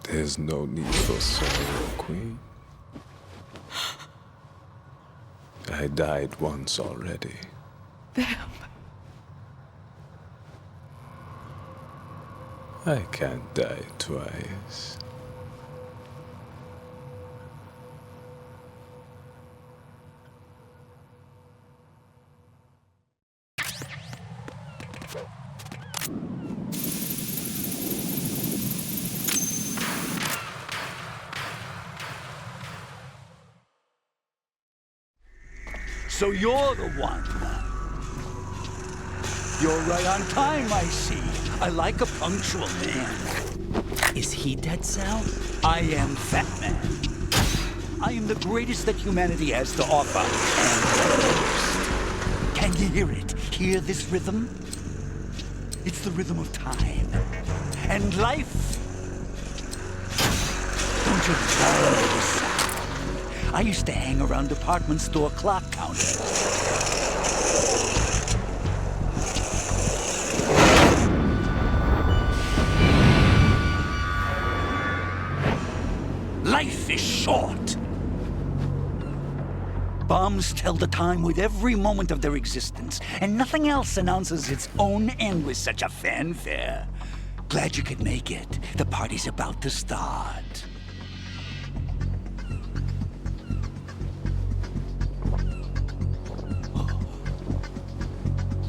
There's no need for sorrow, Queen. I died once already. I can't die twice. So you're the one. You're right on time, I see. I like a punctual man. Is he Dead Cell? I am Fat Man. I am the greatest that humanity has to offer, and the most. Can you hear it? Hear this rhythm? It's the rhythm of time. And life. Don't you love this sound? I used to hang around department store clock counters. Life is short. Bombs tell the time with every moment of their existence, and nothing else announces its own end with such a fanfare. Glad you could make it. The party's about to start.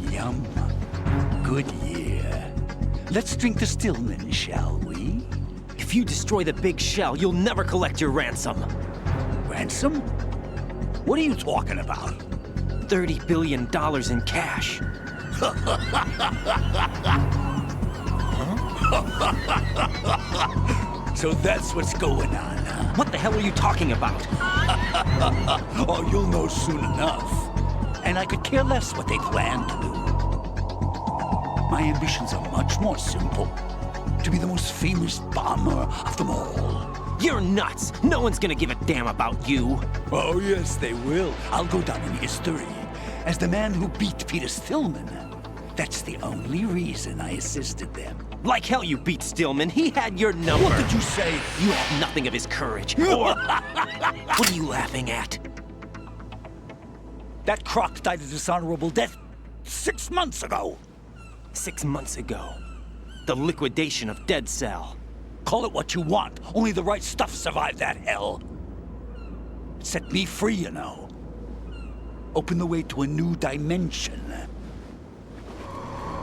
Yum. Good year. Let's drink the Stillman, shall we? If you destroy the big shell, you'll never collect your ransom. Ransom? What are you talking about? $30 billion in cash. So that's what's going on, huh? What the hell are you talking about? Oh, you'll know soon enough. And I could care less what they plan to do. My ambitions are much more simple. To be the most famous bomber of them all. You're nuts! No one's gonna give a damn about you. Oh, yes, they will. I'll go down in history as the man who beat Peter Stillman. That's the only reason I assisted them. Like hell you beat Stillman. He had your number. What did you say? You have nothing of his courage. Or... What are you laughing at? That croc died a dishonorable death 6 months ago. 6 months ago. The liquidation of Dead Cell. Call it what you want. Only the right stuff survived that hell. It set me free, you know. Opened the way to a new dimension.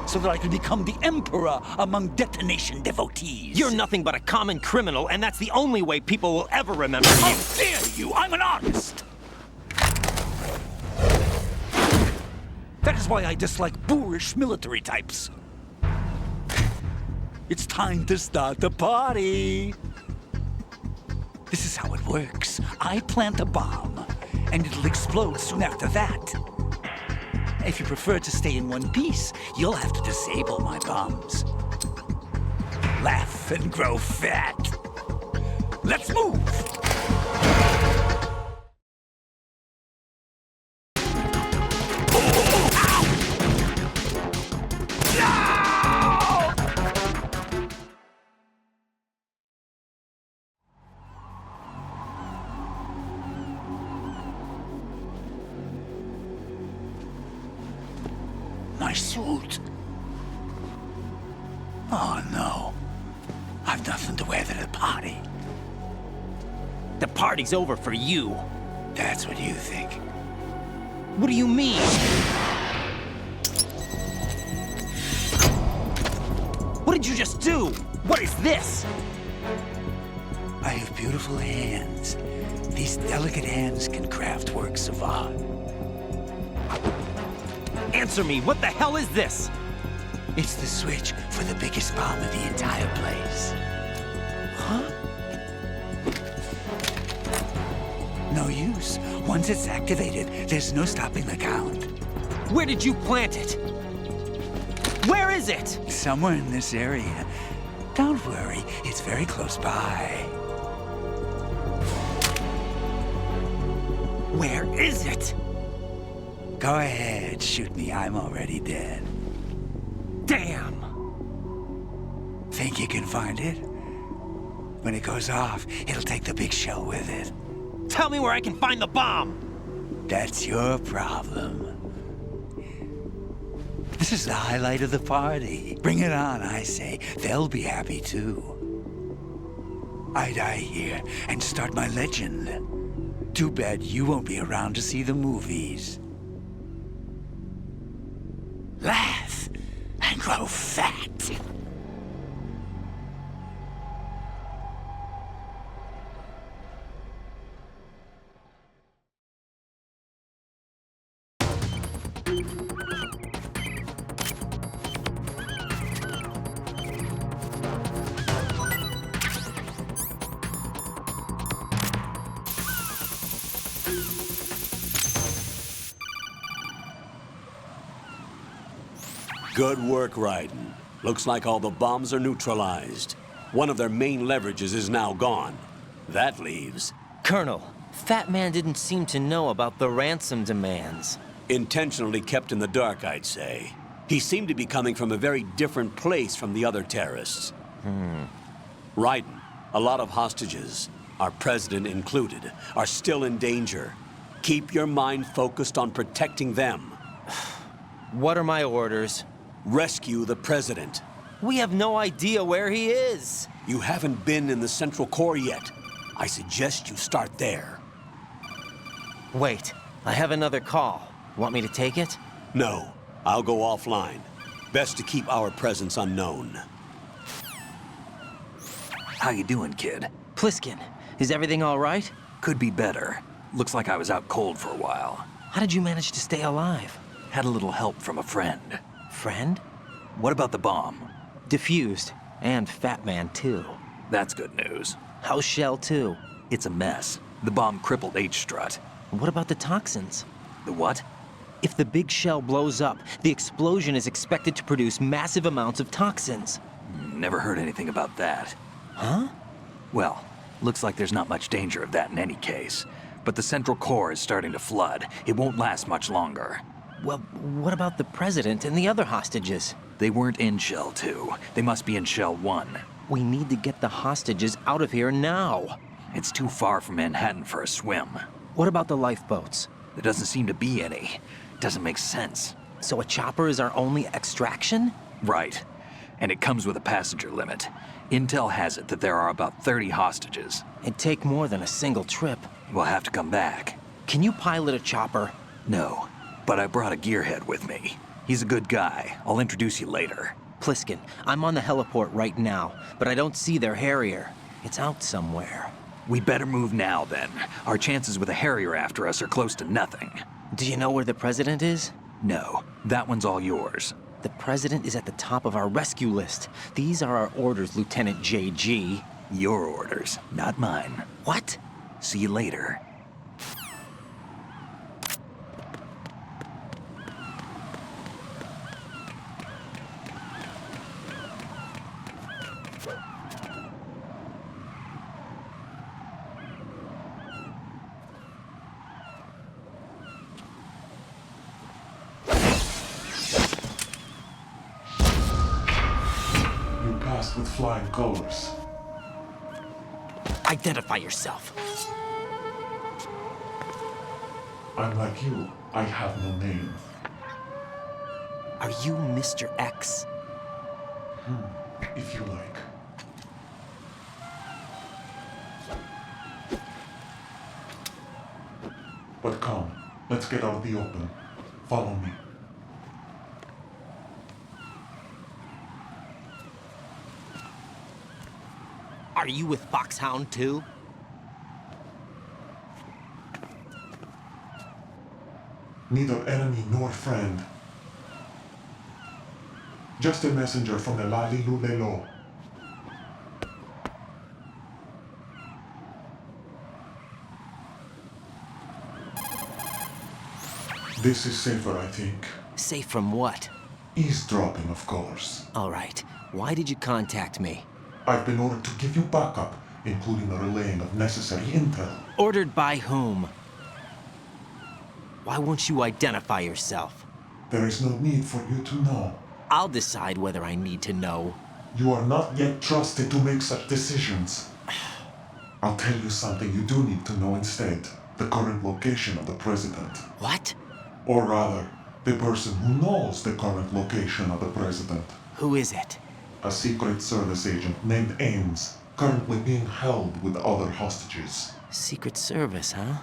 So that I could become the Emperor among detonation devotees. You're nothing but a common criminal, and that's the only way people will ever remember you. How dare you! I'm an artist! That is why I dislike boorish military types. It's time to start the party. This is how it works. I plant a bomb, and it'll explode soon after that. If you prefer to stay in one piece, you'll have to disable my bombs. Laugh and grow fat. Let's move! My suit. Oh no. I've nothing to wear to the party. The party's over for you. That's what you think. What do you mean? What did you just do? What is this? I have beautiful hands. These delicate hands can craft works of art. Answer me, what the hell is this? It's the switch for the biggest bomb in the entire place. Huh? No use. Once it's activated, there's no stopping the count. Where did you plant it? Where is it? Somewhere in this area. Don't worry, it's very close by. Where is it? Go ahead, shoot me. I'm already dead. Damn! Think you can find it? When it goes off, it'll take the big shell with it. Tell me where I can find the bomb! That's your problem. This is the highlight of the party. Bring it on, I say. They'll be happy too. I die here and start my legend. Too bad you won't be around to see the movies. Laugh and grow fat. Good work, Raiden. Looks like all the bombs are neutralized. One of their main leverages is now gone. That leaves... Colonel, Fat Man didn't seem to know about the ransom demands. Intentionally kept in the dark, I'd say. He seemed to be coming from a very different place from the other terrorists. Raiden, a lot of hostages, our president included, are still in danger. Keep your mind focused on protecting them. What are my orders? Rescue the president. We have no idea where he is. You haven't been in the Central Core yet. I suggest you start there. Wait, I have another call. Want me to take it? No, I'll go offline. Best to keep our presence unknown. How you doing, kid? Pliskin, is everything all right? Could be better. Looks like I was out cold for a while. How did you manage to stay alive? Had a little help from a friend. Friend? What about the bomb? Diffused. And Fat Man, too. That's good news. How's Shell 2? It's a mess. The bomb crippled H-Strut. What about the toxins? The what? If the big shell blows up, the explosion is expected to produce massive amounts of toxins. Never heard anything about that. Huh? Well, looks like there's not much danger of that in any case. But the Central Core is starting to flood. It won't last much longer. Well, what about the president and the other hostages? They weren't in Shell 2. They must be in Shell 1. We need to get the hostages out of here now. It's too far from Manhattan for a swim. What about the lifeboats? There doesn't seem to be any. Doesn't make sense. So a chopper is our only extraction? Right. And it comes with a passenger limit. Intel has it that there are about 30 hostages. It'd take more than a single trip. We'll have to come back. Can you pilot a chopper? No, but I brought a gearhead with me. He's a good guy. I'll introduce you later. Pliskin, I'm on the heliport right now, but I don't see their Harrier. It's out somewhere. We better move now, then. Our chances with a Harrier after us are close to nothing. Do you know where the president is? No, that one's all yours. The president is at the top of our rescue list. These are our orders, Lieutenant JG. Your orders, not mine. What? See you later. With flying colors. Identify yourself. I'm like you. I have no name. Are you Mr. X? If you like. But come, let's get out of the open. Follow me. Are you with Foxhound too? Neither enemy nor friend. Just a messenger from the Lali Lulelo. This is safer, I think. Safe from what? Eavesdropping, of course. All right. Why did you contact me? I've been ordered to give you backup, including the relaying of necessary intel. Ordered by whom? Why won't you identify yourself? There is no need for you to know. I'll decide whether I need to know. You are not yet trusted to make such decisions. I'll tell you something you do need to know instead. The current location of the president. What? Or rather, the person who knows the current location of the president. Who is it? A Secret Service agent named Ames, currently being held with other hostages. Secret Service, huh?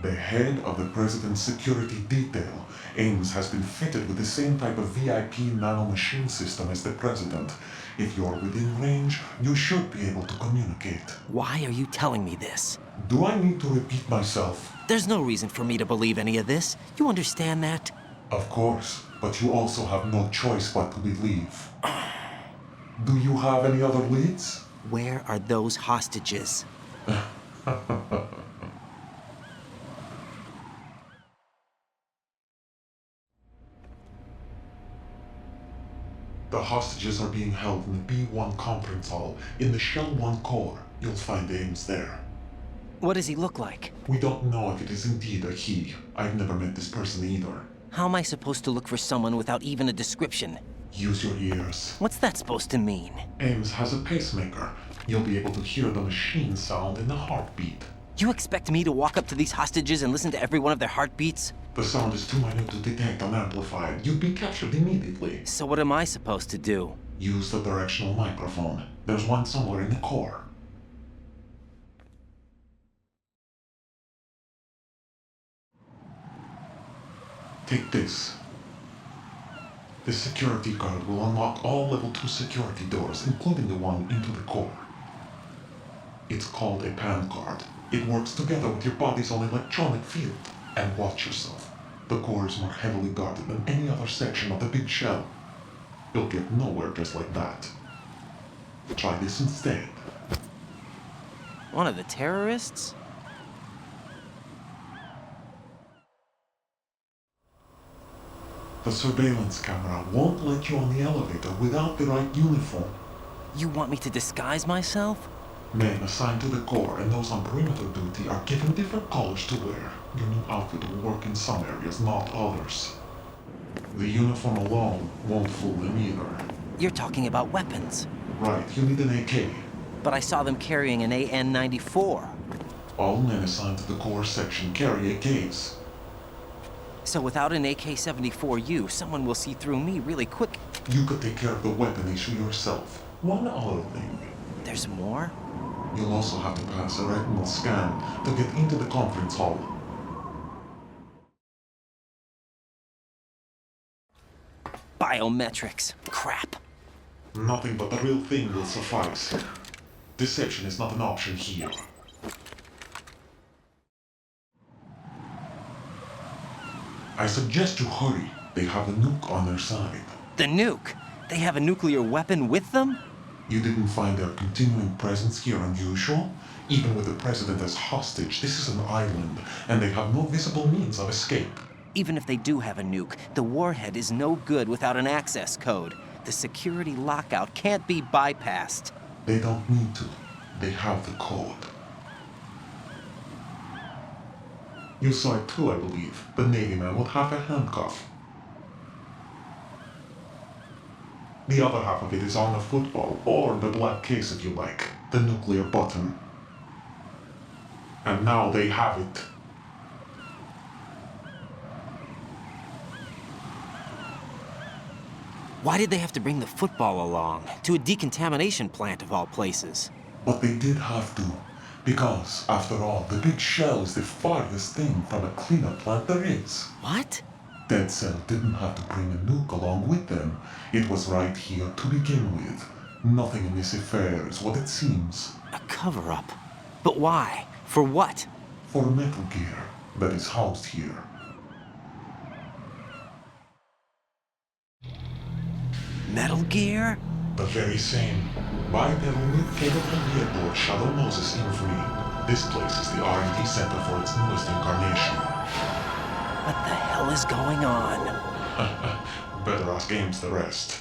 The head of the president's security detail, Ames, has been fitted with the same type of VIP nanomachine system as the president. If you're within range, you should be able to communicate. Why are you telling me this? Do I need to repeat myself? There's no reason for me to believe any of this. You understand that? Of course, but you also have no choice but to believe. Do you have any other leads? Where are those hostages? The hostages are being held in the B1 conference hall. In the Shell 1 core, you'll find Ames there. What does he look like? We don't know if it is indeed a he. I've never met this person either. How am I supposed to look for someone without even a description? Use your ears. What's that supposed to mean? Ames has a pacemaker. You'll be able to hear the machine sound in the heartbeat. You expect me to walk up to these hostages and listen to every one of their heartbeats? The sound is too minute to detect and amplify it. You'd be captured immediately. So what am I supposed to do? Use the directional microphone. There's one somewhere in the core. Take this. This security card will unlock all level 2 security doors, including the one into the core. It's called a PAN card. It works together with your body's own electronic field. And watch yourself. The core is more heavily guarded than any other section of the big shell. You'll get nowhere just like that. Try this instead. One of the terrorists? The surveillance camera won't let you on the elevator without the right uniform. You want me to disguise myself? Men assigned to the core and those on perimeter duty are given different colors to wear. Your new outfit will work in some areas, not others. The uniform alone won't fool them either. You're talking about weapons. Right, you need an AK. But I saw them carrying an AN-94. All men assigned to the core section carry AKs. So without an AK-74U, someone will see through me really quick. You could take care of the weapon issue yourself. One other thing. There's more? You'll also have to pass a retinal scan to get into the conference hall. Biometrics. Crap. Nothing but the real thing will suffice. Deception is not an option here. I suggest you hurry. They have the nuke on their side. The nuke? They have a nuclear weapon with them? You didn't find their continuing presence here unusual? Even with the president as hostage, this is an island, and they have no visible means of escape. Even if they do have a nuke, the warhead is no good without an access code. The security lockout can't be bypassed. They don't need to. They have the code. You saw it too, I believe. The Navy man with half a handcuff. The other half of it is on the football, or the black case if you like. The nuclear button. And now they have it. Why did they have to bring the football along? To a decontamination plant of all places. But they did have to. Because, after all, the big shell is the farthest thing from a cleanup plant there is. What? Dead Cell didn't have to bring a nuke along with them. It was right here to begin with. Nothing in this affair is what it seems. A cover-up? But why? For what? For Metal Gear that is housed here. Metal Gear? The very same. Bipedal nuke-capable vehicle Shadow Moses Infamy. This place is the R&D center for its newest incarnation. What the hell is going on? Better ask Ames the rest.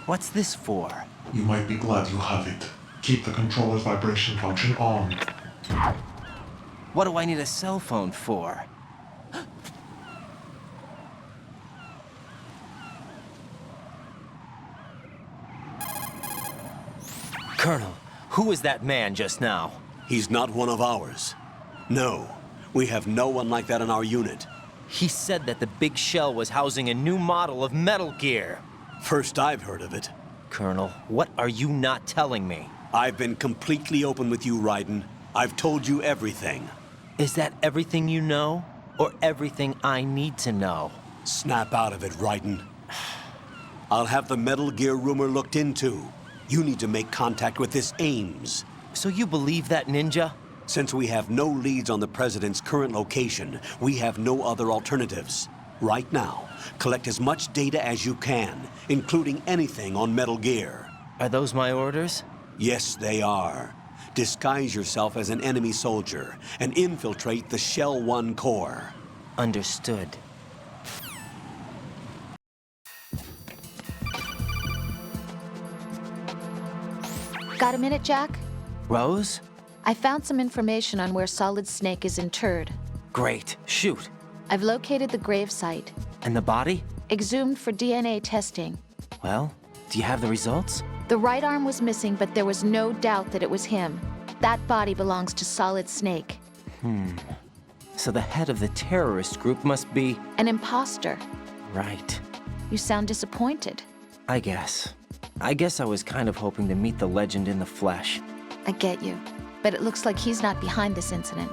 What's this for? You might be glad you have it. Keep the controller's vibration function on. What do I need a cell phone for? Colonel, who was that man just now? He's not one of ours. No, we have no one like that in our unit. He said that the big shell was housing a new model of Metal Gear. First I've heard of it. Colonel, what are you not telling me? I've been completely open with you, Raiden. I've told you everything. Is that everything you know? Or everything I need to know? Snap out of it, Raiden. I'll have the Metal Gear rumor looked into. You need to make contact with this Ames. So you believe that ninja? Since we have no leads on the President's current location, we have no other alternatives. Right now, collect as much data as you can, including anything on Metal Gear. Are those my orders? Yes, they are. Disguise yourself as an enemy soldier and infiltrate the Shell 1 core. Understood. Got a minute, Jack? Rose? I found some information on where Solid Snake is interred. Great. Shoot. I've located the gravesite. And the body? Exhumed for DNA testing. Well, do you have the results? The right arm was missing, but there was no doubt that it was him. That body belongs to Solid Snake. So the head of the terrorist group must be... An imposter. Right. You sound disappointed. I guess I was kind of hoping to meet the legend in the flesh. I get you. But it looks like he's not behind this incident.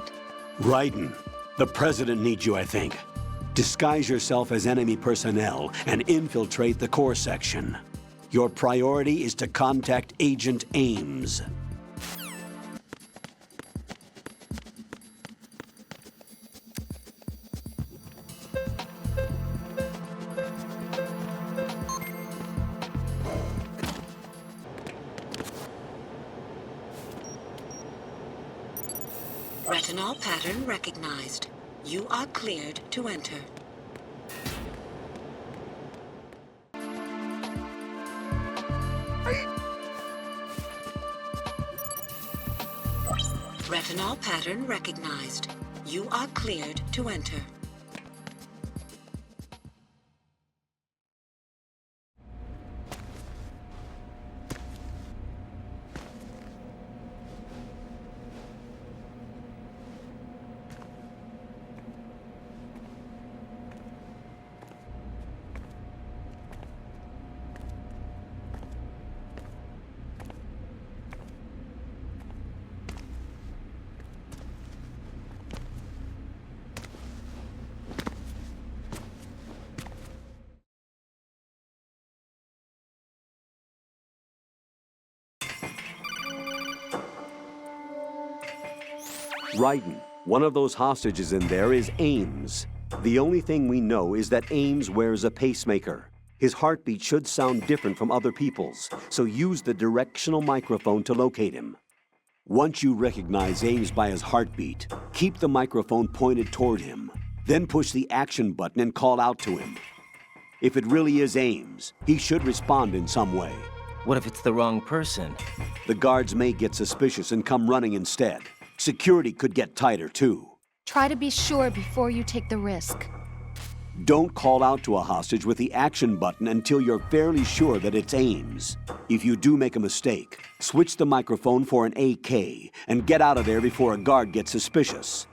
Raiden, the President needs you, I think. Disguise yourself as enemy personnel and infiltrate the core section. Your priority is to contact Agent Ames. Retinol pattern recognized. You are cleared to enter. Retinol pattern recognized. You are cleared to enter. Raiden, one of those hostages in there is Ames. The only thing we know is that Ames wears a pacemaker. His heartbeat should sound different from other people's, so use the directional microphone to locate him. Once you recognize Ames by his heartbeat, keep the microphone pointed toward him. Then push the action button and call out to him. If it really is Ames, he should respond in some way. What if it's the wrong person? The guards may get suspicious and come running instead. Security could get tighter, too. Try to be sure before you take the risk. Don't call out to a hostage with the action button until you're fairly sure that it's Ames. If you do make a mistake, switch the microphone for an AK and get out of there before a guard gets suspicious.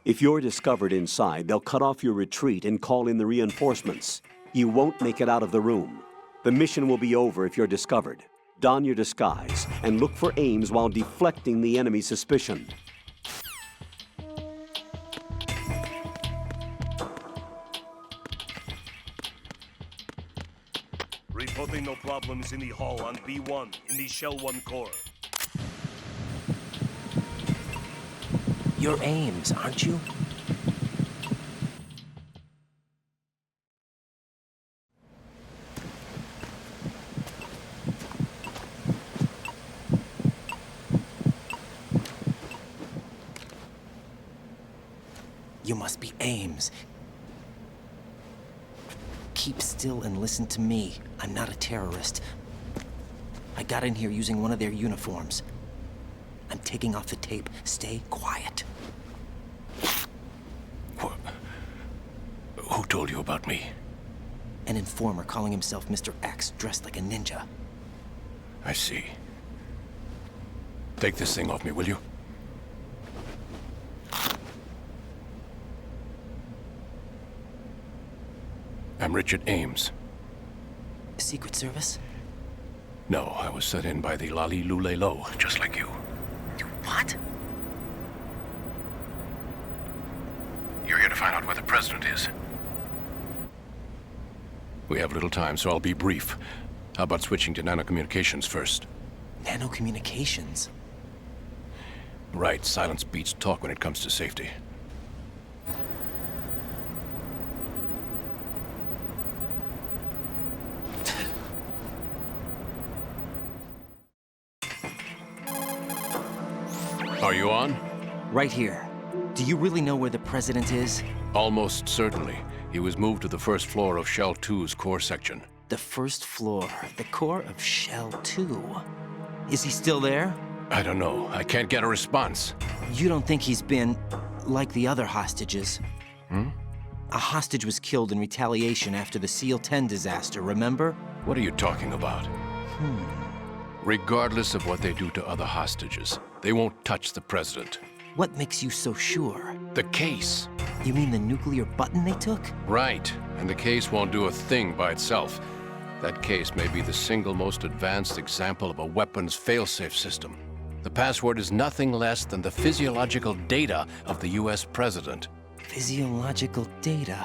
If you're discovered inside, they'll cut off your retreat and call in the reinforcements. You won't make it out of the room. The mission will be over if you're discovered. Don your disguise and look for Ames while deflecting the enemy's suspicion. Reporting no problems in the hall on B1 in the Shell 1 core. You're Ames, aren't you? You must be Ames. Keep still and listen to me. I'm not a terrorist. I got in here using one of their uniforms. I'm taking off the tape. Stay quiet. Who told you about me? An informer calling himself Mr. X, dressed like a ninja. I see. Take this thing off me, will you? I'm Richard Ames. Secret Service? No, I was sent in by the Lali Lule Lo, just like you. What? You're here to find out where the president is. We have little time, so I'll be brief. How about switching to nanocommunications first? Nanocommunications? Right, silence beats talk when it comes to safety. Are you on? Right here. Do you really know where the president is? Almost certainly. He was moved to the first floor of Shell 2's core section. The first floor, the core of Shell 2. Is he still there? I don't know. I can't get a response. You don't think he's been like the other hostages? Hmm? A hostage was killed in retaliation after the SEAL 10 disaster, remember? What are you talking about? Regardless of what they do to other hostages, they won't touch the president. What makes you so sure? The case. You mean the nuclear button they took? Right, and the case won't do a thing by itself. That case may be the single most advanced example of a weapons failsafe system. The password is nothing less than the physiological data of the US president. Physiological data?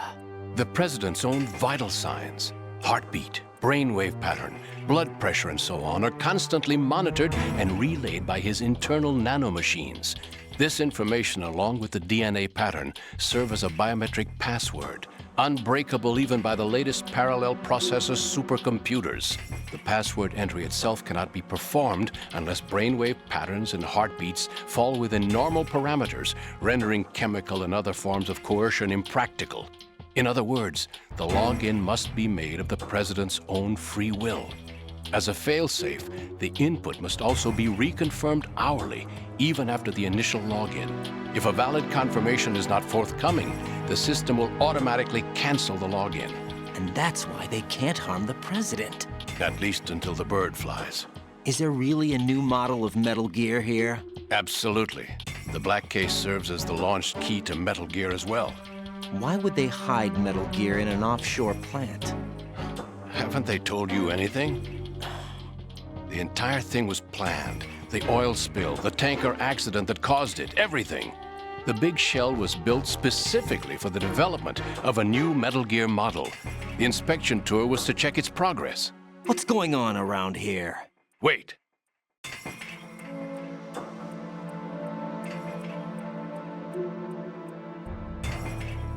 The president's own vital signs, heartbeat, brainwave pattern, blood pressure, and so on are constantly monitored and relayed by his internal nanomachines. This information, along with the DNA pattern, serve as a biometric password, unbreakable even by the latest parallel processor supercomputers. The password entry itself cannot be performed unless brainwave patterns and heartbeats fall within normal parameters, rendering chemical and other forms of coercion impractical. In other words, the login must be made of the president's own free will. As a failsafe, the input must also be reconfirmed hourly, even after the initial login. If a valid confirmation is not forthcoming, the system will automatically cancel the login. And that's why they can't harm the president. At least until the bird flies. Is there really a new model of Metal Gear here? Absolutely. The black case serves as the launch key to Metal Gear as well. Why would they hide Metal Gear in an offshore plant? Haven't they told you anything? The entire thing was planned. The oil spill, the tanker accident that caused it, everything. The big shell was built specifically for the development of a new Metal Gear model. The inspection tour was to check its progress. What's going on around here? Wait.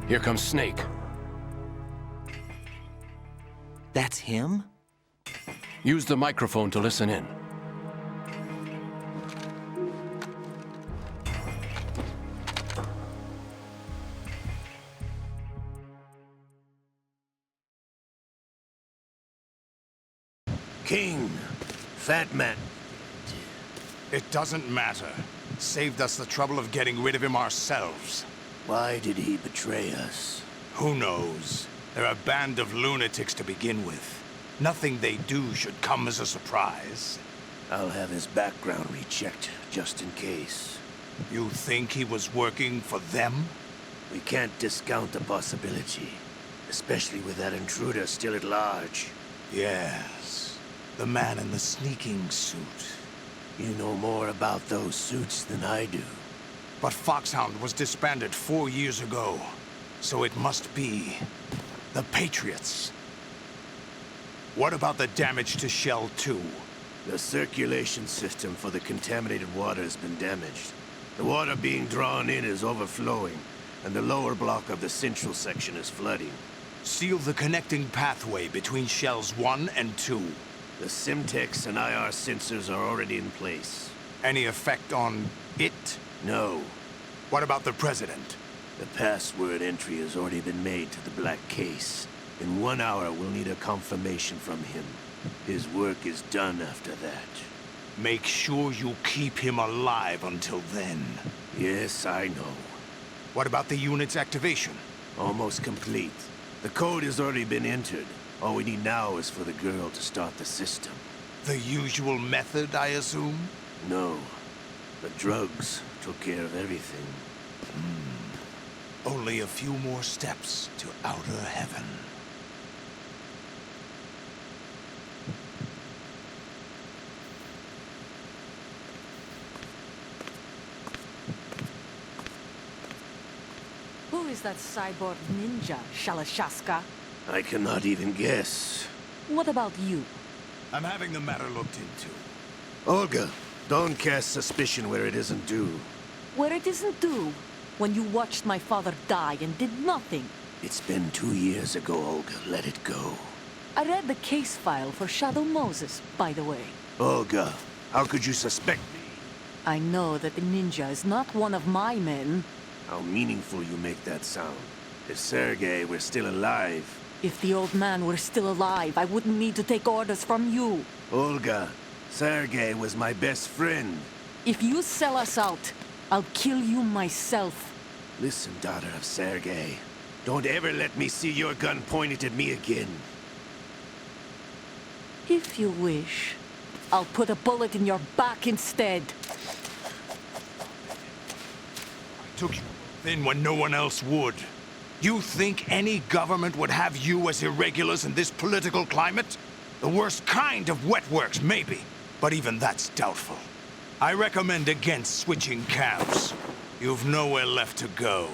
Here comes Snake. That's him? Use the microphone to listen in. King, Fat Man. It doesn't matter. Saved us the trouble of getting rid of him ourselves. Why did he betray us? Who knows? They're a band of lunatics to begin with. Nothing they do should come as a surprise. I'll have his background rechecked, just in case. You think he was working for them? We can't discount the possibility, especially with that intruder still at large. Yes, the man in the sneaking suit. You know more about those suits than I do. But Foxhound was disbanded 4 years ago, so it must be the Patriots. What about the damage to Shell 2? The circulation system for the contaminated water has been damaged. The water being drawn in is overflowing, and the lower block of the central section is flooding. Seal the connecting pathway between Shells 1 and 2. The Simtex and IR sensors are already in place. Any effect on it? No. What about the President? The password entry has already been made to the black case. In 1 hour, we'll need a confirmation from him. His work is done after that. Make sure you keep him alive until then. Yes, I know. What about the unit's activation? Almost complete. The code has already been entered. All we need now is for the girl to start the system. The usual method, I assume? No. The drugs took care of everything. Only a few more steps to outer heaven. Who is that cyborg ninja, Shalashaska? I cannot even guess. What about you? I'm having the matter looked into. Olga, don't cast suspicion where it isn't due. Where it isn't due? When you watched my father die and did nothing. It's been 2 years ago, Olga. Let it go. I read the case file for Shadow Moses, by the way. Olga, how could you suspect me? I know that the ninja is not one of my men. How meaningful you make that sound. If Sergei were still alive... If the old man were still alive, I wouldn't need to take orders from you. Olga, Sergei was my best friend. If you sell us out, I'll kill you myself. Listen, daughter of Sergei. Don't ever let me see your gun pointed at me again. If you wish, I'll put a bullet in your back instead. I took you in when no one else would. You think any government would have you as irregulars in this political climate? The worst kind of wet works, maybe. But even that's doubtful. I recommend against switching camps. You've nowhere left to go.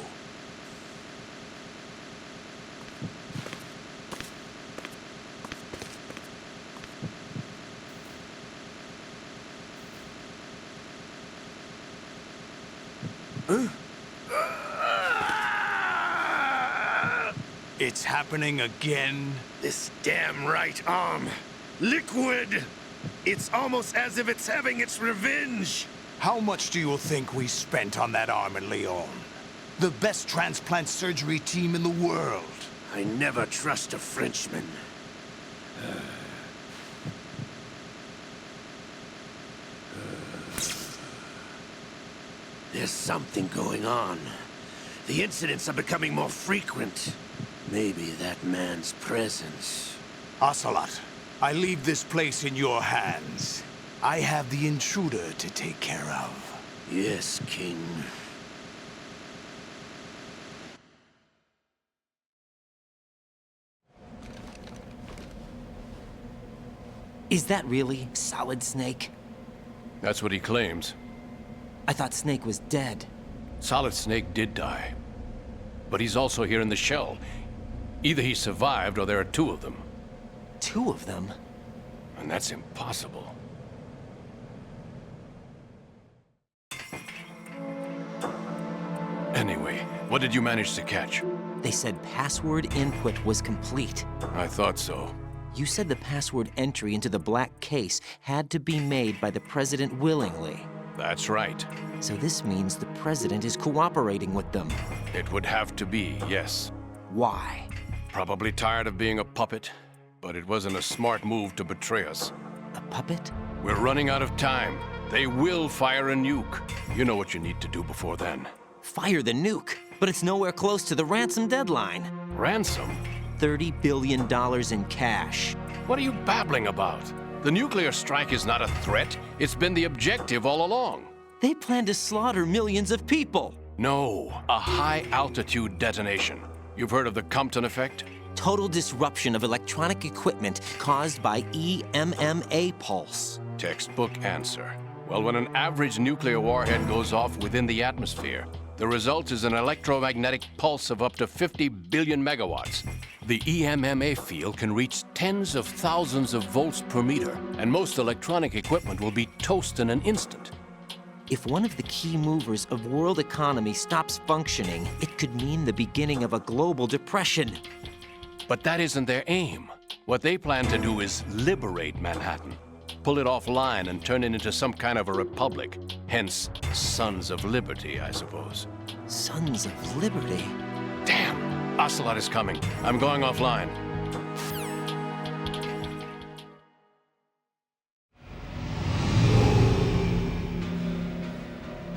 It's happening again? This damn right arm. Liquid! It's almost as if it's having its revenge. How much do you think we spent on that arm in Lyon? The best transplant surgery team in the world. I never trust a Frenchman. There's something going on. The incidents are becoming more frequent. Maybe that man's presence. Ocelot, I leave this place in your hands. I have the intruder to take care of. Yes, King. Is that really Solid Snake? That's what he claims. I thought Snake was dead. Solid Snake did die. But he's also here in the shell. Either he survived or there are two of them. Two of them? And that's impossible. Anyway, what did you manage to catch? They said password input was complete. I thought so. You said the password entry into the black case had to be made by the President willingly. That's right. So this means the President is cooperating with them. It would have to be, yes. Why? Probably tired of being a puppet, but it wasn't a smart move to betray us. A puppet? We're running out of time. They will fire a nuke. You know what you need to do before then. Fire the nuke? But it's nowhere close to the ransom deadline. Ransom? $30 billion in cash. What are you babbling about? The nuclear strike is not a threat. It's been the objective all along. They plan to slaughter millions of people. No, a high-altitude detonation. You've heard of the Compton effect? Total disruption of electronic equipment caused by EMMA pulse. Textbook answer. Well, when an average nuclear warhead goes off within the atmosphere, the result is an electromagnetic pulse of up to 50 billion megawatts. The EMMA field can reach tens of thousands of volts per meter, and most electronic equipment will be toast in an instant. If one of the key movers of world economy stops functioning, it could mean the beginning of a global depression. But that isn't their aim. What they plan to do is liberate Manhattan. Pull it offline and turn it into some kind of a republic. Hence, Sons of Liberty, I suppose. Sons of Liberty? Damn! Ocelot is coming. I'm going offline.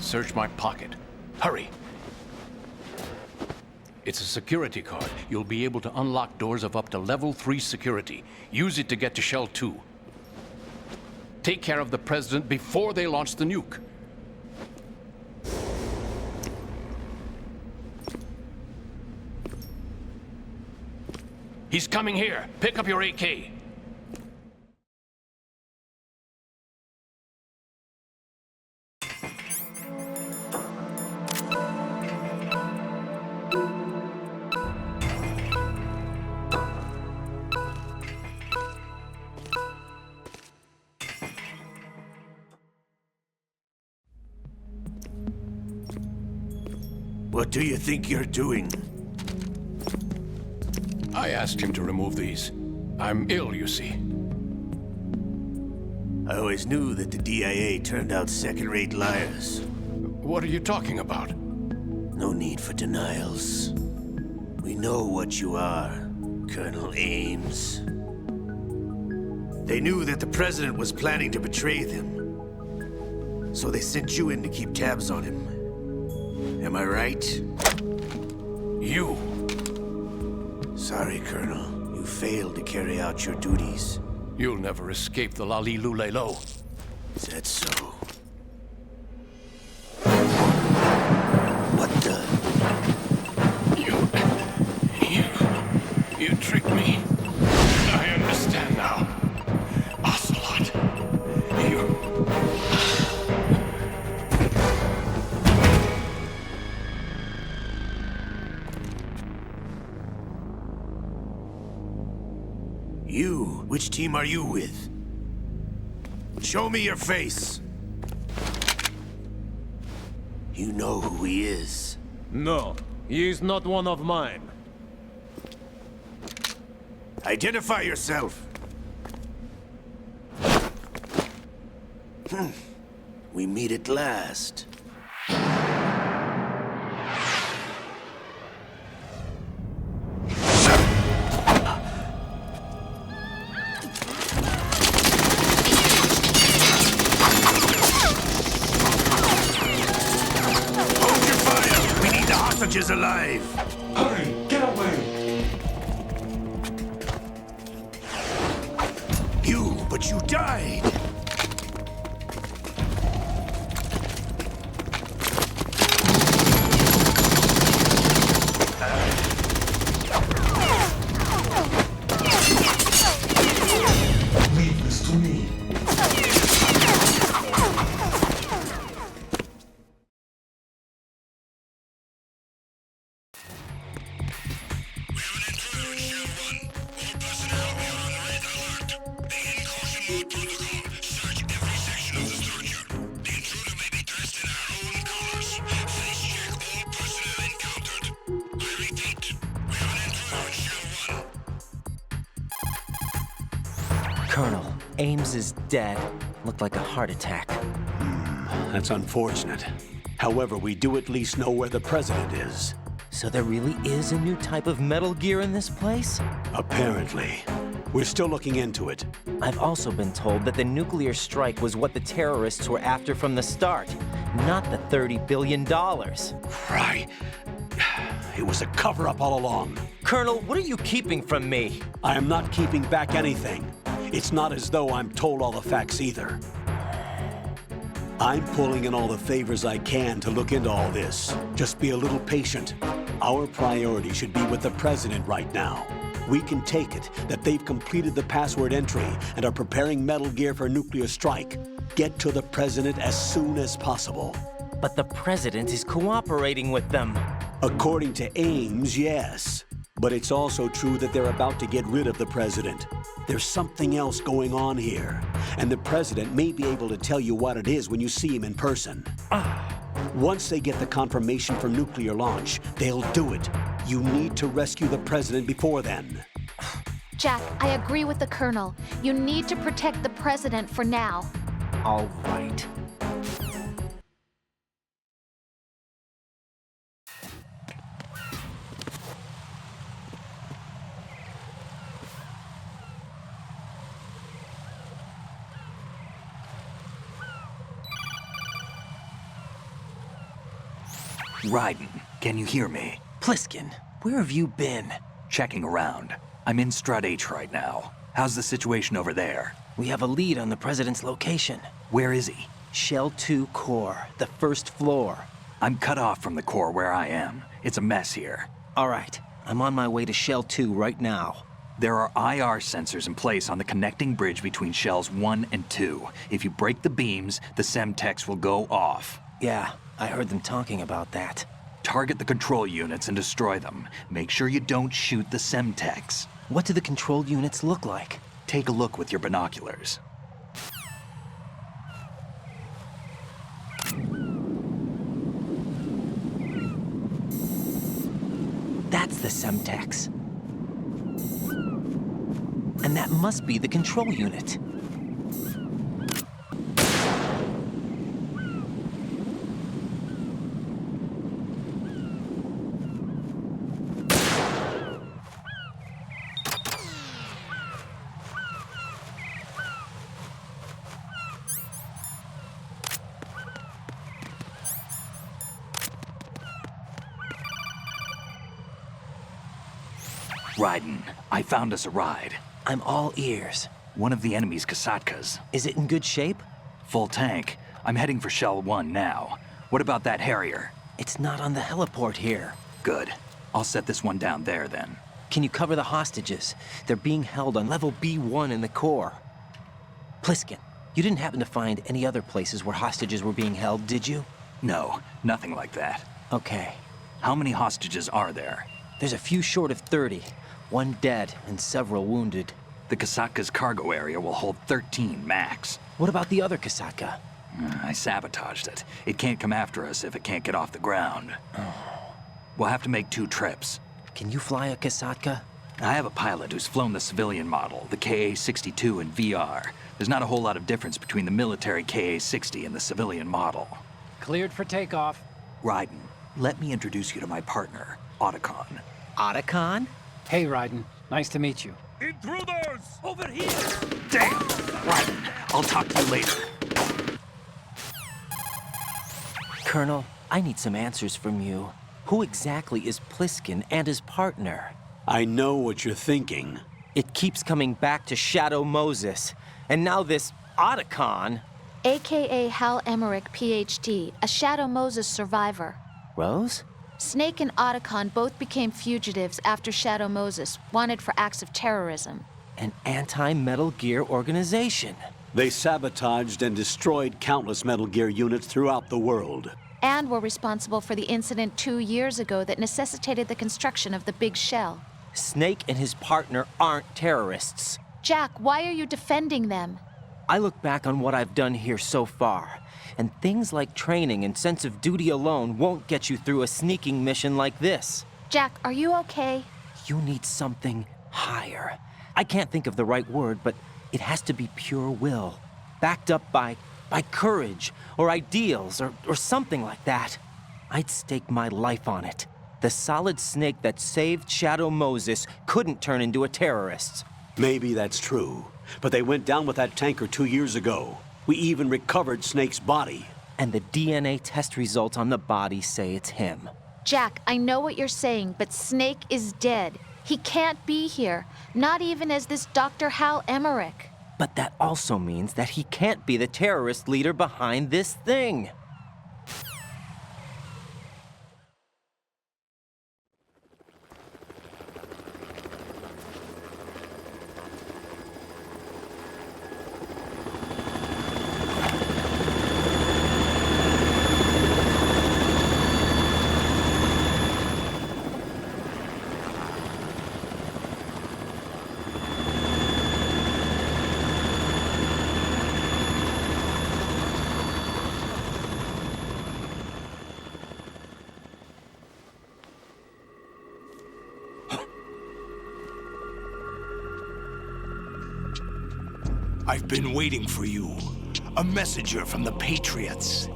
Search my pocket. Hurry! It's a security card. You'll be able to unlock doors of up to level 3 security. Use it to get to Shell 2. Take care of the President before they launch the nuke. He's coming here. Pick up your AK. What do you think you're doing? I asked him to remove these. I'm ill, you see. I always knew that the DIA turned out second-rate liars. What are you talking about? No need for denials. We know what you are, Colonel Ames. They knew that the President was planning to betray them. So they sent you in to keep tabs on him. Am I right? You! Sorry, Colonel. You failed to carry out your duties. You'll never escape the Lali Lulelo. Is that so? What the? You tricked me. I understand now. Ocelot. You? Which team are you with? Show me your face. You know who he is. No, he is not one of mine. Identify yourself. We meet at last. Is alive. Hurry, get away! But you died. Leave this to me. Colonel, Ames is dead. Looked like a heart attack. That's unfortunate. However, we do at least know where the President is. So there really is a new type of Metal Gear in this place? Apparently. We're still looking into it. I've also been told that the nuclear strike was what the terrorists were after from the start, not the $30 billion. Right. It was a cover-up all along. Colonel, what are you keeping from me? I am not keeping back anything. It's not as though I'm told all the facts either. I'm pulling in all the favors I can to look into all this. Just be a little patient. Our priority should be with the President right now. We can take it that they've completed the password entry and are preparing Metal Gear for nuclear strike. Get to the President as soon as possible. But the President is cooperating with them. According to Ames, yes. But it's also true that they're about to get rid of the President. There's something else going on here, and the President may be able to tell you what it is when you see him in person. Once they get the confirmation for nuclear launch, they'll do it. You need to rescue the President before then. Jack, I agree with the Colonel. You need to protect the President for now. All right. Raiden, can you hear me? Pliskin, where have you been? Checking around. I'm in Strut H right now. How's the situation over there? We have a lead on the President's location. Where is he? Shell 2 core, the first floor. I'm cut off from the core where I am. It's a mess here. All right, I'm on my way to Shell 2 right now. There are IR sensors in place on the connecting bridge between Shells 1 and 2. If you break the beams, the Semtex will go off. Yeah, I heard them talking about that. Target the control units and destroy them. Make sure you don't shoot the Semtex. What do the control units look like? Take a look with your binoculars. That's the Semtex. And that must be the control unit. Raiden, I found us a ride. I'm all ears. One of the enemy's Kasatkas. Is it in good shape? Full tank. I'm heading for Shell 1 now. What about that Harrier? It's not on the heliport here. Good. I'll set this one down there then. Can you cover the hostages? They're being held on level B1 in the core. Pliskin, you didn't happen to find any other places where hostages were being held, did you? No, nothing like that. Okay. How many hostages are there? There's a few short of 30. One dead and several wounded. The Kasatka's cargo area will hold 13 max. What about the other Kasatka? I sabotaged it. It can't come after us if it can't get off the ground. We'll have to make 2 trips. Can you fly a Kasatka? I have a pilot who's flown the civilian model, the KA-62 in VR. There's not a whole lot of difference between the military KA-60 and the civilian model. Cleared for takeoff. Raiden, let me introduce you to my partner, Otacon. Otacon? Hey, Raiden. Nice to meet you. Intruders! Over here! Damn! Raiden, I'll talk to you later. Colonel, I need some answers from you. Who exactly is Pliskin and his partner? I know what you're thinking. It keeps coming back to Shadow Moses. And now this Otacon. AKA Hal Emmerich, PhD, a Shadow Moses survivor. Rose? Snake and Otacon both became fugitives after Shadow Moses, wanted for acts of terrorism. An anti-Metal Gear organization. They sabotaged and destroyed countless Metal Gear units throughout the world. And were responsible for the incident 2 years ago that necessitated the construction of the Big Shell. Snake and his partner aren't terrorists. Jack, why are you defending them? I look back on what I've done here so far, and things like training and sense of duty alone won't get you through a sneaking mission like this. Jack, are you okay? You need something higher. I can't think of the right word, but it has to be pure will, backed up by courage, or ideals, or something like that. I'd stake my life on it. The solid Snake that saved Shadow Moses couldn't turn into a terrorist. Maybe that's true, but they went down with that tanker 2 years ago. We even recovered Snake's body. And the DNA test results on the body say it's him. Jack, I know what you're saying, but Snake is dead. He can't be here, not even as this Dr. Hal Emmerich. But that also means that he can't be the terrorist leader behind this thing. I've been waiting for you. A messenger from the Patriots.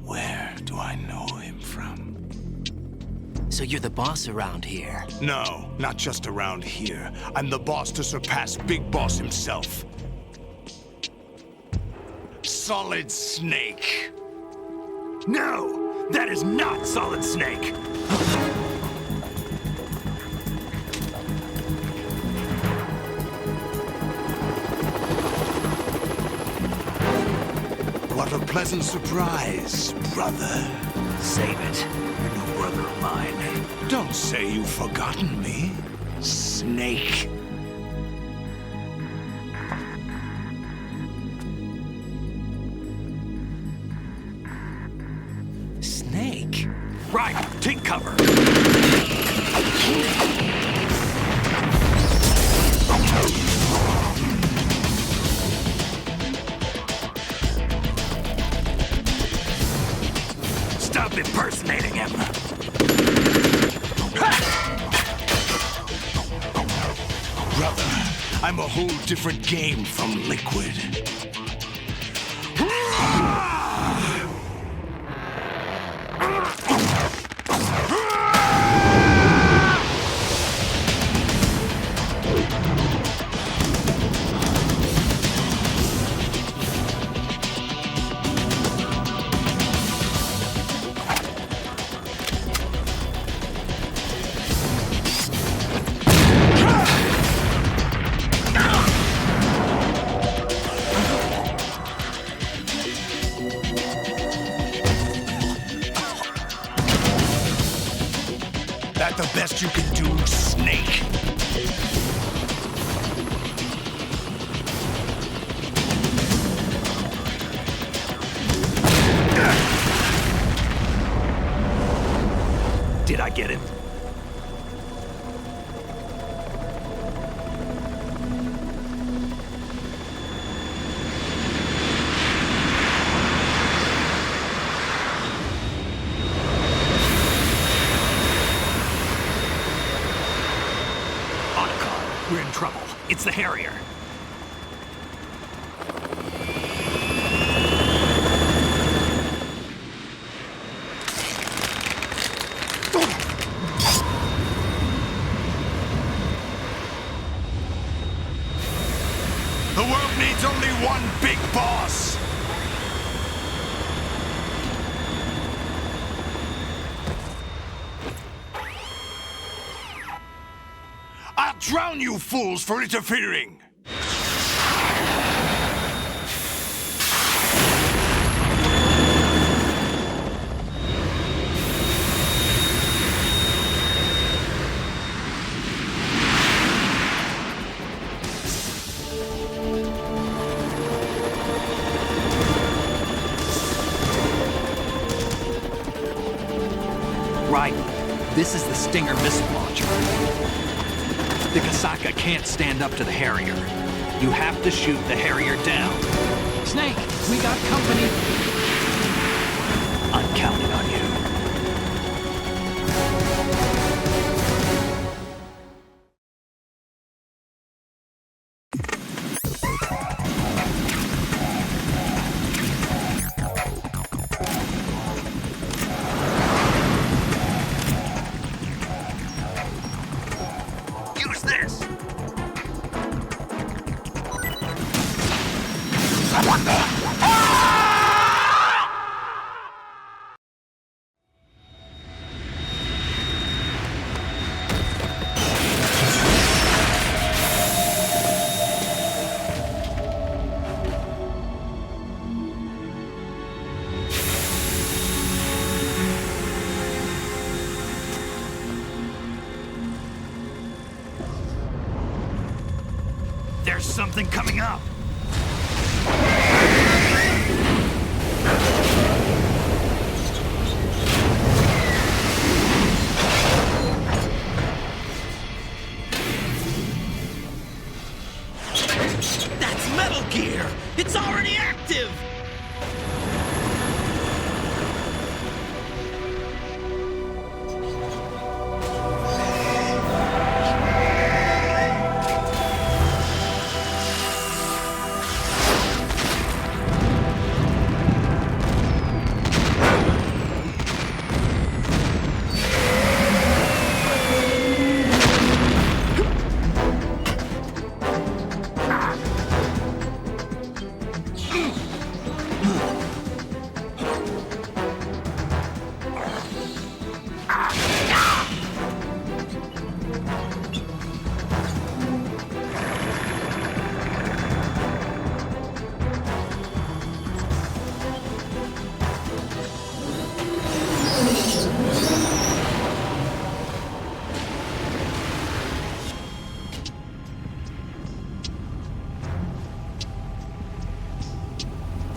Where do I know him from? So you're the boss around here? No, not just around here. I'm the boss to surpass Big Boss himself. Solid Snake. No! That is not Solid Snake! What a pleasant surprise, brother. Save it. You're no brother of mine. Don't say you've forgotten me, Snake. Snake? Right, take cover. Stop impersonating him. Brother, I'm a whole different game from Liquid. That the best you can do, Snake? Did I get him? We're in trouble. It's the Harrier. The world needs only one big boss. I'll drown you fools for interfering! Right. This is the Stinger missile launcher. The Kasaka can't stand up to the Harrier. You have to shoot the Harrier down. Snake, we got company. I'm counting on you. Use this! What the? There's something coming up! That's Metal Gear! It's already active!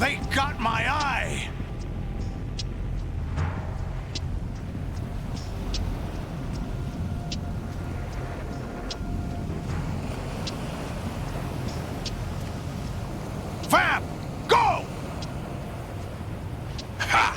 They got my eye! Fab! Go! Ha!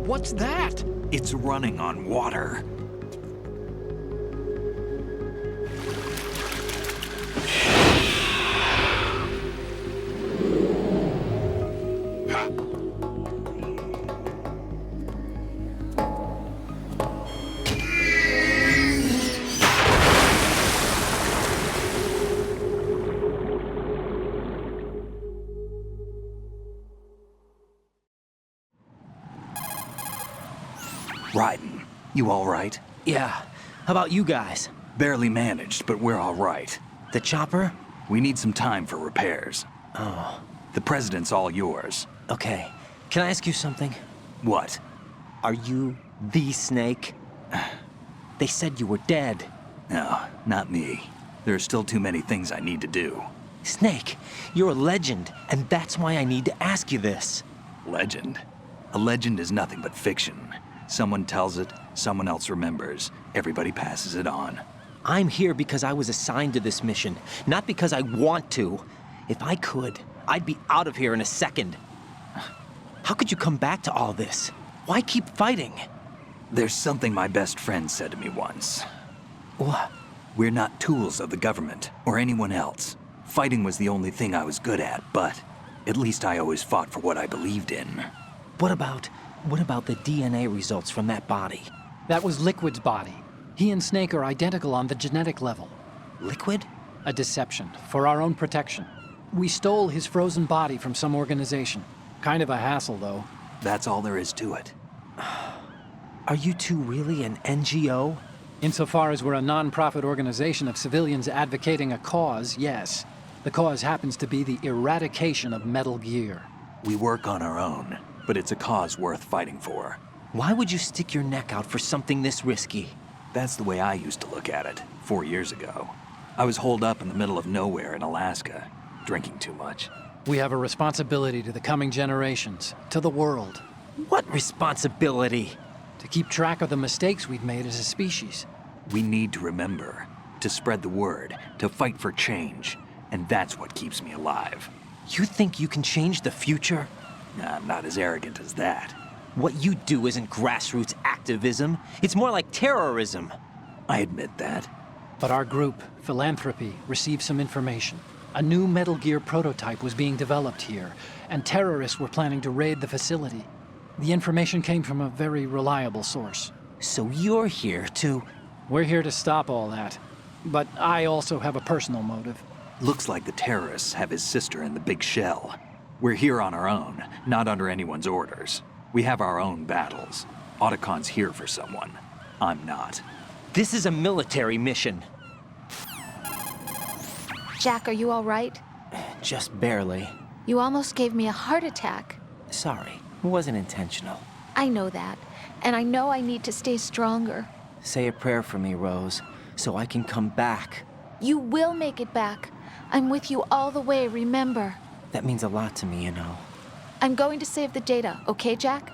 What's that? It's running on water. Raiden, you all right? Yeah. How about you guys? Barely managed, but we're all right. The chopper? We need some time for repairs. Oh. The president's all yours. Okay. Can I ask you something? What? Are you the Snake? They said you were dead. No, not me. There are still too many things I need to do. Snake, you're a legend, and that's why I need to ask you this. Legend? A legend is nothing but fiction. Someone tells it, someone else remembers. Everybody passes it on. I'm here because I was assigned to this mission, not because I want to. If I could, I'd be out of here in a second. How could you come back to all this? Why keep fighting? There's something my best friend said to me once. What? We're not tools of the government or anyone else. Fighting was the only thing I was good at, but at least I always fought for what I believed in. What about the DNA results from that body? That was Liquid's body. He and Snake are identical on the genetic level. Liquid? A deception, for our own protection. We stole his frozen body from some organization. Kind of a hassle, though. That's all there is to it. Are you two really an NGO? Insofar as we're a non-profit organization of civilians advocating a cause, yes. The cause happens to be the eradication of Metal Gear. We work on our own, but it's a cause worth fighting for. Why would you stick your neck out for something this risky? That's the way I used to look at it, 4 years ago. I was holed up in the middle of nowhere in Alaska, drinking too much. We have a responsibility to the coming generations, to the world. What responsibility? To keep track of the mistakes we've made as a species. We need to remember, to spread the word, to fight for change, and that's what keeps me alive. You think you can change the future? I'm not as arrogant as that. What you do isn't grassroots activism. It's more like terrorism. I admit that. But our group, Philanthropy, received some information. A new Metal Gear prototype was being developed here, and terrorists were planning to raid the facility. The information came from a very reliable source. So you're here to... We're here to stop all that. But I also have a personal motive. Looks like the terrorists have his sister in the big shell. We're here on our own, not under anyone's orders. We have our own battles. Otacon's here for someone. I'm not. This is a military mission. Jack, are you all right? Just barely. You almost gave me a heart attack. Sorry, it wasn't intentional. I know that, and I know I need to stay stronger. Say a prayer for me, Rose, so I can come back. You will make it back. I'm with you all the way, remember? That means a lot to me, you know. I'm going to save the data, okay, Jack?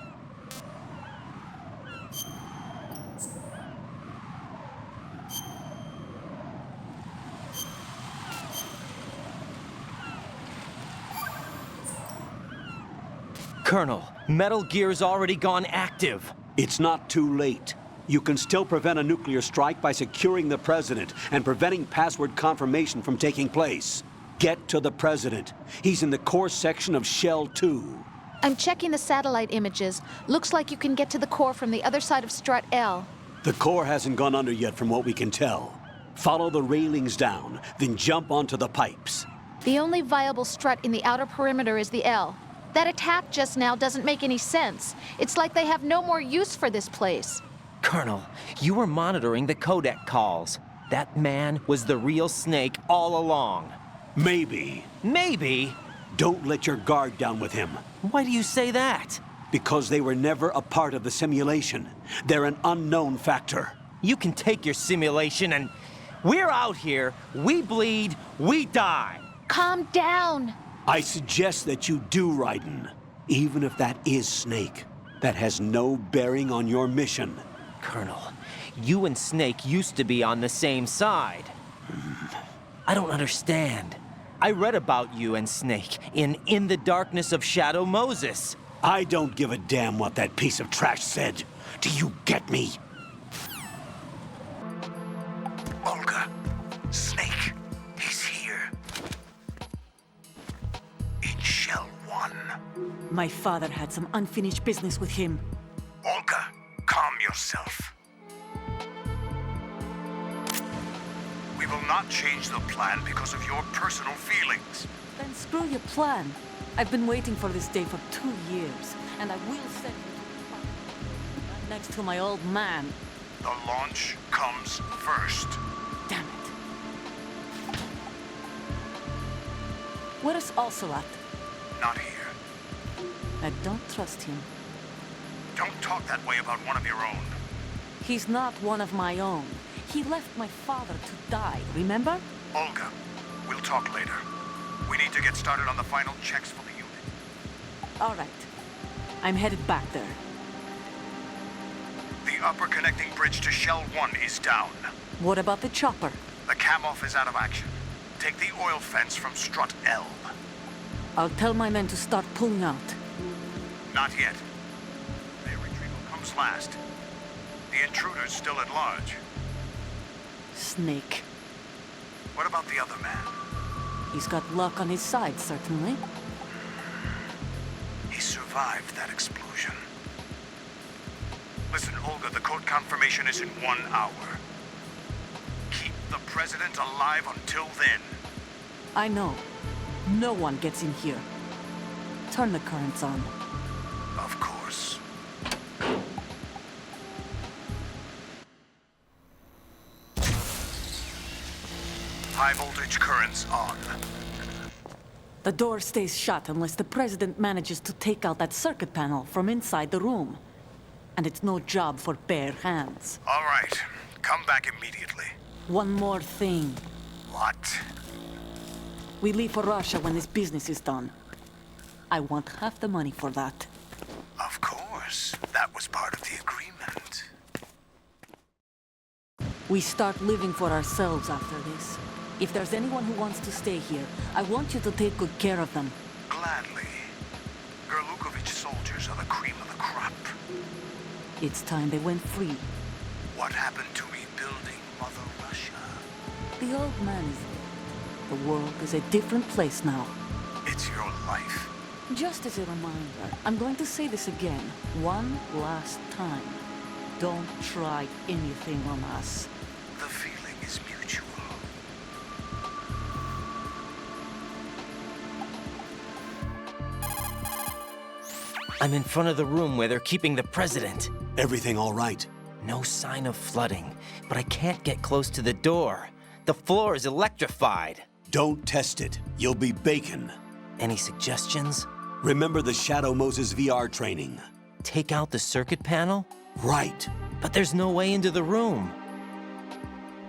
Colonel, Metal Gear's already gone active. It's not too late. You can still prevent a nuclear strike by securing the President and preventing password confirmation from taking place. Get to the President. He's in the core section of Shell 2. I'm checking the satellite images. Looks like you can get to the core from the other side of Strut L. The core hasn't gone under yet from what we can tell. Follow the railings down, then jump onto the pipes. The only viable strut in the outer perimeter is the L. That attack just now doesn't make any sense. It's like they have no more use for this place. Colonel, you were monitoring the codec calls. That man was the real Snake all along. Maybe. Maybe? Don't let your guard down with him. Why do you say that? Because they were never a part of the simulation. They're an unknown factor. You can take your simulation and... We're out here, we bleed, we die. Calm down. I suggest that you do, Raiden. Even if that is Snake. That has no bearing on your mission. Colonel, you and Snake used to be on the same side. I don't understand. I read about you and Snake in the Darkness of Shadow Moses. I don't give a damn what that piece of trash said. Do you get me? Olga, Snake, he's here. In Shell 1. My father had some unfinished business with him. Olga, calm yourself. We will not change the plan because of your personal feelings. Then screw your plan. I've been waiting for this day for 2 years, and I will send you right next to my old man. The launch comes first. Damn it. Where's Ocelot? Not here. I don't trust him. Don't talk that way about one of your own. He's not one of my own. He left my father to die, remember? Olga, we'll talk later. We need to get started on the final checks for the unit. All right. I'm headed back there. The upper connecting bridge to Shell 1 is down. What about the chopper? The cam-off is out of action. Take the oil fence from strut L. I'll tell my men to start pulling out. Not yet. Their retrieval comes last. The intruder's still at large. Snake. What about the other man? He's got luck on his side, certainly. He survived that explosion. Listen, Olga, the code confirmation is in 1 hour. Keep the president alive until then. I know. No one gets in here. Turn the currents on. Of course. High voltage currents on. The door stays shut unless the president manages to take out that circuit panel from inside the room. And it's no job for bare hands. All right. Come back immediately. One more thing. What? We leave for Russia when this business is done. I want half the money for that. Of course. That was part of the agreement. We start living for ourselves after this. If there's anyone who wants to stay here, I want you to take good care of them. Gladly. Gerlukovich soldiers are the cream of the crop. It's time they went free. What happened to rebuilding Mother Russia? The old man is dead. The world is a different place now. It's your life. Just as a reminder, I'm going to say this again, one last time. Don't try anything on us. The feeling is mutual. I'm in front of the room where they're keeping the president. Everything all right? No sign of flooding, but I can't get close to the door. The floor is electrified. Don't test it. You'll be bacon. Any suggestions? Remember the Shadow Moses VR training. Take out the circuit panel? Right. But there's no way into the room.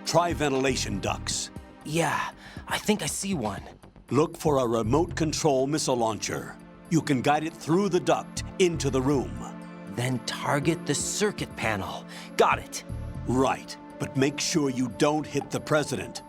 Try ventilation ducts. Yeah, I think I see one. Look for a remote control missile launcher. You can guide it through the duct into the room. Then target the circuit panel. Got it. Right, but make sure you don't hit the president.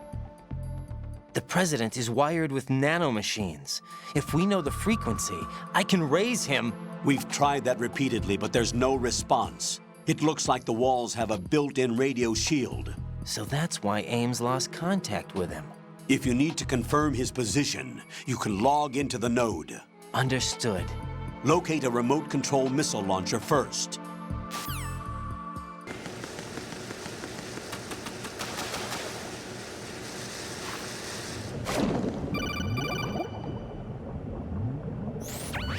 The president is wired with nanomachines. If we know the frequency, I can raise him. We've tried that repeatedly, but there's no response. It looks like the walls have a built-in radio shield. So that's why Ames lost contact with him. If you need to confirm his position, you can log into the node. Understood. Locate a remote control missile launcher first.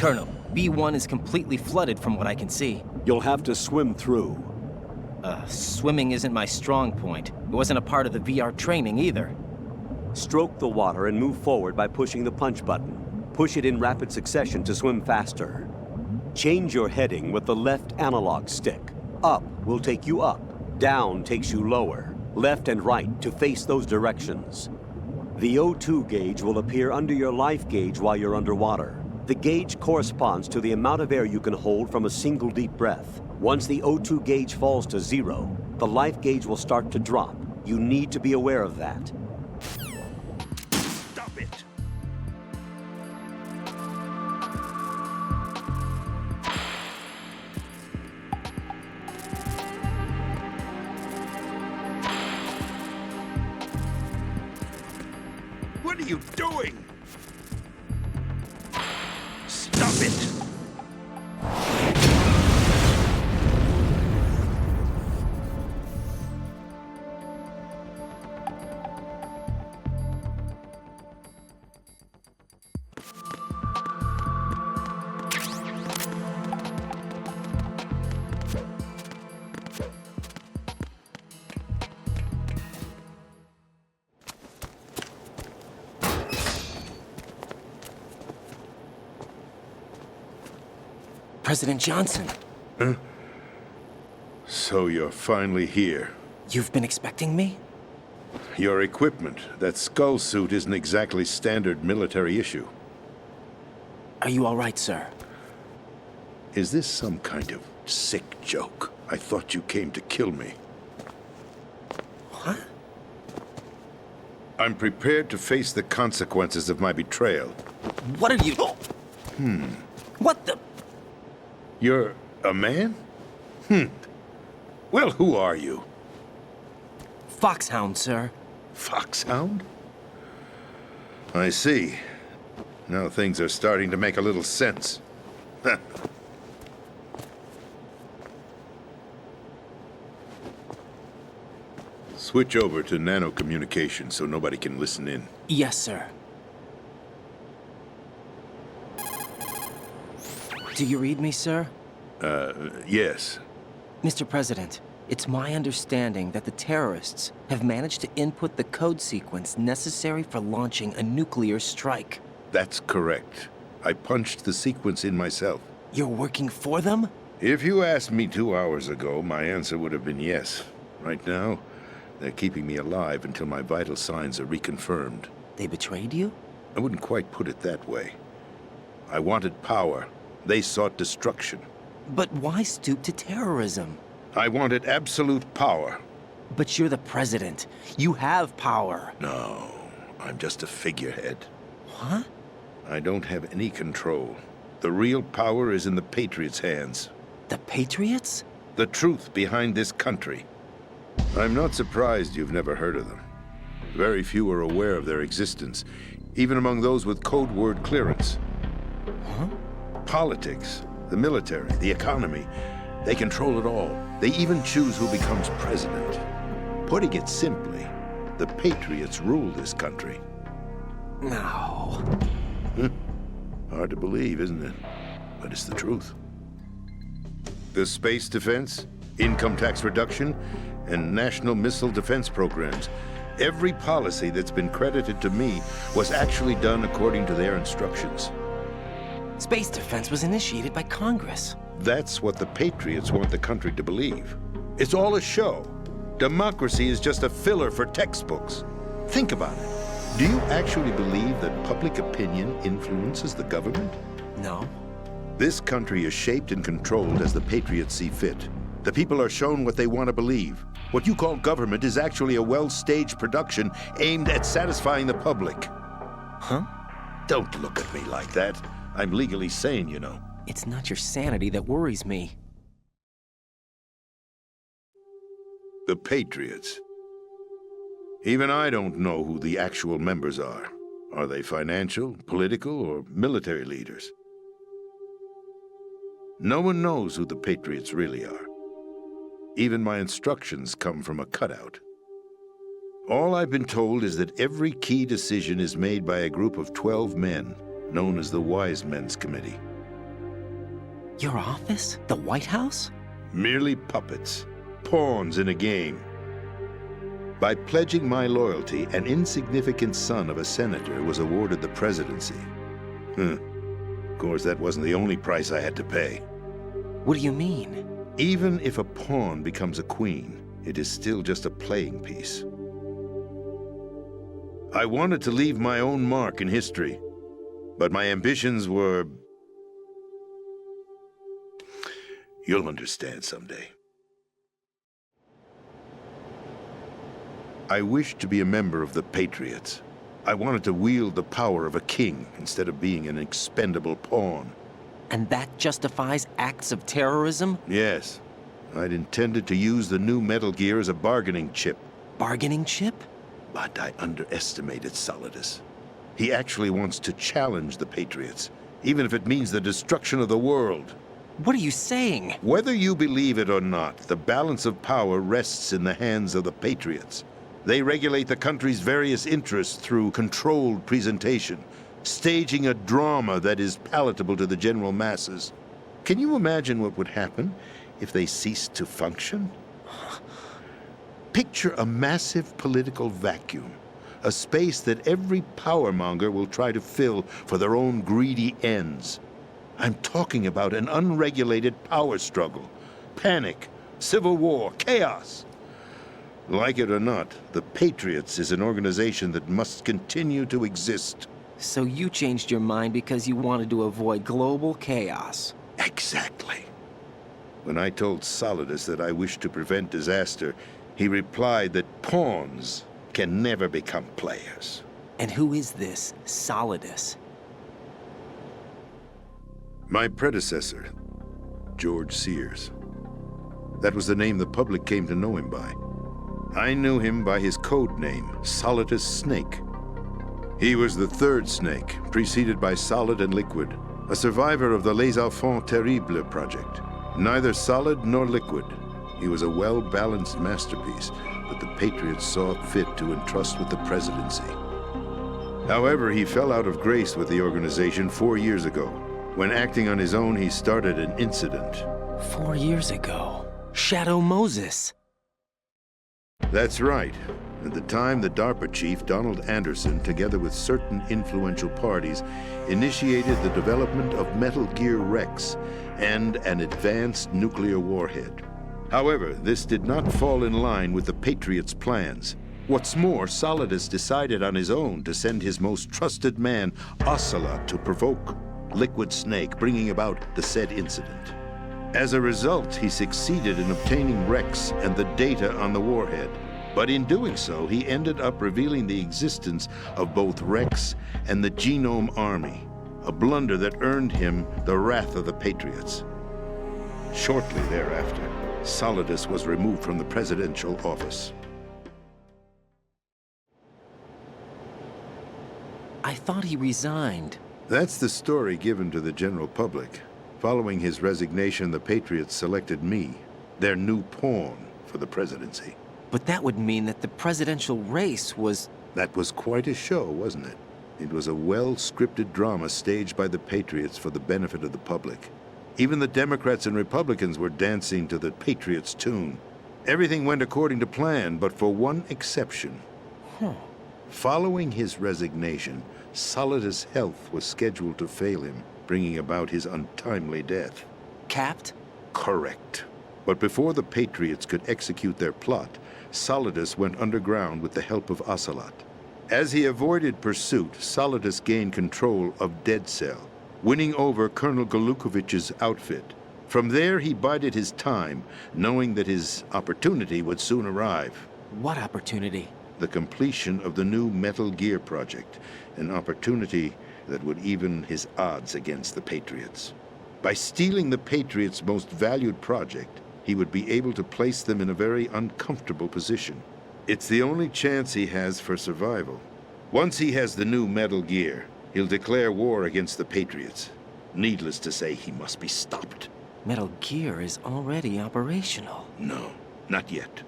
Colonel, B1 is completely flooded from what I can see. You'll have to swim through. Swimming isn't my strong point. It wasn't a part of the VR training either. Stroke the water and move forward by pushing the punch button. Push it in rapid succession to swim faster. Change your heading with the left analog stick. Up will take you up. Down takes you lower. Left and right to face those directions. The O2 gauge will appear under your life gauge while you're underwater. The gauge corresponds to the amount of air you can hold from a single deep breath. Once the O2 gauge falls to 0, the life gauge will start to drop. You need to be aware of that. Stop it! What are you doing? Stop it! President Johnson. Huh? So you're finally here. You've been expecting me? Your equipment, that skull suit, isn't exactly standard military issue. Are you all right, sir? Is this some kind of sick joke? I thought you came to kill me. What? I'm prepared to face the consequences of my betrayal. What are you... What the... You're a man? Well, who are you? Foxhound, sir. Foxhound? I see. Now things are starting to make a little sense. Switch over to nano-communication so nobody can listen in. Yes, sir. Do you read me, sir? Yes. Mr. President, it's my understanding that the terrorists have managed to input the code sequence necessary for launching a nuclear strike. That's correct. I punched the sequence in myself. You're working for them? If you asked me 2 hours ago, my answer would have been yes. Right now, they're keeping me alive until my vital signs are reconfirmed. They betrayed you? I wouldn't quite put it that way. I wanted power. They sought destruction. But why stoop to terrorism? I wanted absolute power. But you're the president. You have power. No, I'm just a figurehead. What? I don't have any control. The real power is in the Patriots' hands. The Patriots? The truth behind this country. I'm not surprised you've never heard of them. Very few are aware of their existence, even among those with code word clearance. Huh? Politics, the military, the economy, they control it all. They even choose who becomes president. Putting it simply, the Patriots rule this country. No. Hard to believe, isn't it? But it's the truth. The space defense, income tax reduction, and national missile defense programs. Every policy that's been credited to me was actually done according to their instructions. Space defense was initiated by Congress. That's what the Patriots want the country to believe. It's all a show. Democracy is just a filler for textbooks. Think about it. Do you actually believe that public opinion influences the government? No. This country is shaped and controlled as the Patriots see fit. The people are shown what they want to believe. What you call government is actually a well-staged production aimed at satisfying the public. Huh? Don't look at me like that. I'm legally sane, you know. It's not your sanity that worries me. The Patriots. Even I don't know who the actual members are. Are they financial, political, or military leaders? No one knows who the Patriots really are. Even my instructions come from a cutout. All I've been told is that every key decision is made by a group of 12 men, known as the Wise Men's Committee. Your office? The White House? Merely puppets, pawns in a game. By pledging my loyalty, an insignificant son of a senator was awarded the presidency. Of course, that wasn't the only price I had to pay. What do you mean? Even if a pawn becomes a queen, it is still just a playing piece. I wanted to leave my own mark in history, but my ambitions were... You'll understand someday. I wished to be a member of the Patriots. I wanted to wield the power of a king instead of being an expendable pawn. And that justifies acts of terrorism? Yes. I'd intended to use the new Metal Gear as a bargaining chip. Bargaining chip? But I underestimated Solidus. He actually wants to challenge the Patriots, even if it means the destruction of the world. What are you saying? Whether you believe it or not, the balance of power rests in the hands of the Patriots. They regulate the country's various interests through controlled presentation, staging a drama that is palatable to the general masses. Can you imagine what would happen if they ceased to function? Picture a massive political vacuum, a space that every powermonger will try to fill for their own greedy ends. I'm talking about an unregulated power struggle, panic, civil war, chaos. Like it or not, the Patriots is an organization that must continue to exist. So you changed your mind because you wanted to avoid global chaos. Exactly. When I told Solidus that I wished to prevent disaster, he replied that pawns can never become players. And who is this Solidus? My predecessor, George Sears. That was the name the public came to know him by. I knew him by his code name, Solidus Snake. He was the third Snake, preceded by Solid and Liquid, a survivor of the Les Enfants Terribles project. Neither solid nor liquid, he was a well-balanced masterpiece that the Patriots saw fit to entrust with the presidency. However, he fell out of grace with the organization 4 years ago. When acting on his own, he started an incident. 4 years ago? Shadow Moses. That's right. At the time, the DARPA chief, Donald Anderson, together with certain influential parties, initiated the development of Metal Gear Rex and an advanced nuclear warhead. However, this did not fall in line with the Patriots' plans. What's more, Solidus decided on his own to send his most trusted man, Ocelot, to provoke Liquid Snake, bringing about the said incident. As a result, he succeeded in obtaining Rex and the data on the warhead. But in doing so, he ended up revealing the existence of both Rex and the Genome Army, a blunder that earned him the wrath of the Patriots. Shortly thereafter, Solidus was removed from the presidential office. I thought he resigned. That's the story given to the general public. Following his resignation, the Patriots selected me, their new pawn, for the presidency. But that would mean that the presidential race was... That was quite a show, wasn't it? It was a well-scripted drama staged by the Patriots for the benefit of the public. Even the Democrats and Republicans were dancing to the Patriots' tune. Everything went according to plan, but for one exception. Following his resignation, Solidus' health was scheduled to fail him, bringing about his untimely death. Capped? Correct. But before the Patriots could execute their plot, Solidus went underground with the help of Ocelot. As he avoided pursuit, Solidus gained control of Dead Cell, winning over Colonel Golukovich's outfit. From there, he bided his time, knowing that his opportunity would soon arrive. What opportunity? The completion of the new Metal Gear project, an opportunity that would even his odds against the Patriots. By stealing the Patriots' most valued project, he would be able to place them in a very uncomfortable position. It's the only chance he has for survival. Once he has the new Metal Gear, he'll declare war against the Patriots. Needless to say, he must be stopped. Metal Gear is already operational. No, not yet.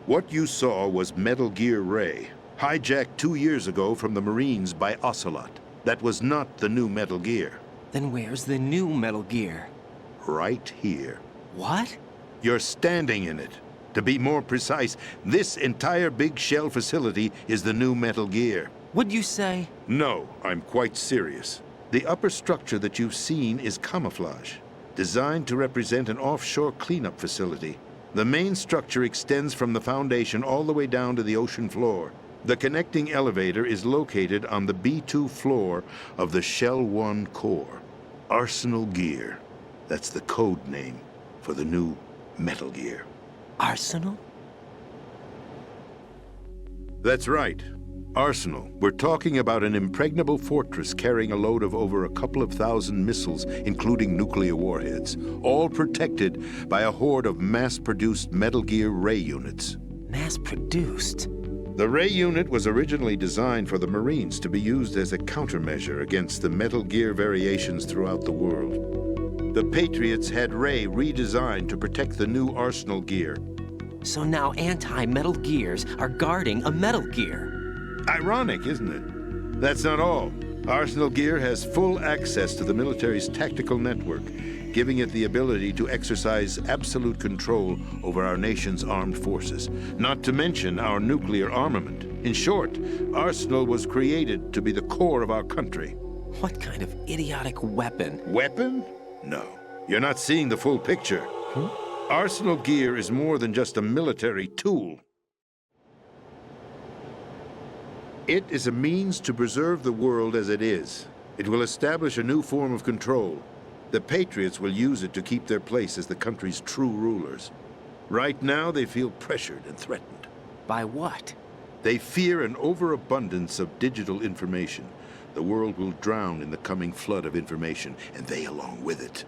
What you saw was Metal Gear Ray, hijacked 2 years ago from the Marines by Ocelot. That was not the new Metal Gear. Then where's the new Metal Gear? right here. What? You're standing in it. To be more precise, this entire big shell facility is the new Metal Gear. Would you say? No, I'm quite serious. The upper structure that you've seen is camouflage, designed to represent an offshore cleanup facility. The main structure extends from the foundation all the way down to the ocean floor. The connecting elevator is located on the B2 floor of the Shell 1 core. Arsenal Gear. That's the code name for the new Metal Gear. Arsenal? That's right. Arsenal. We're talking about an impregnable fortress carrying a load of over a couple of thousand missiles, including nuclear warheads, all protected by a horde of mass-produced Metal Gear Ray units. Mass-produced? The Ray unit was originally designed for the Marines to be used as a countermeasure against the Metal Gear variations throughout the world. The Patriots had Ray redesigned to protect the new Arsenal Gear. So now anti-Metal Gears are guarding a Metal Gear. Ironic, isn't it? That's not all. Arsenal Gear has full access to the military's tactical network, giving it the ability to exercise absolute control over our nation's armed forces, not to mention our nuclear armament. In short, Arsenal was created to be the core of our country. What kind of idiotic weapon? Weapon? No. You're not seeing the full picture. Arsenal Gear is more than just a military tool. It is a means to preserve the world as it is. It will establish a new form of control. The Patriots will use it to keep their place as the country's true rulers. Right now, they feel pressured and threatened. By what? They fear an overabundance of digital information. The world will drown in the coming flood of information, and they along with it.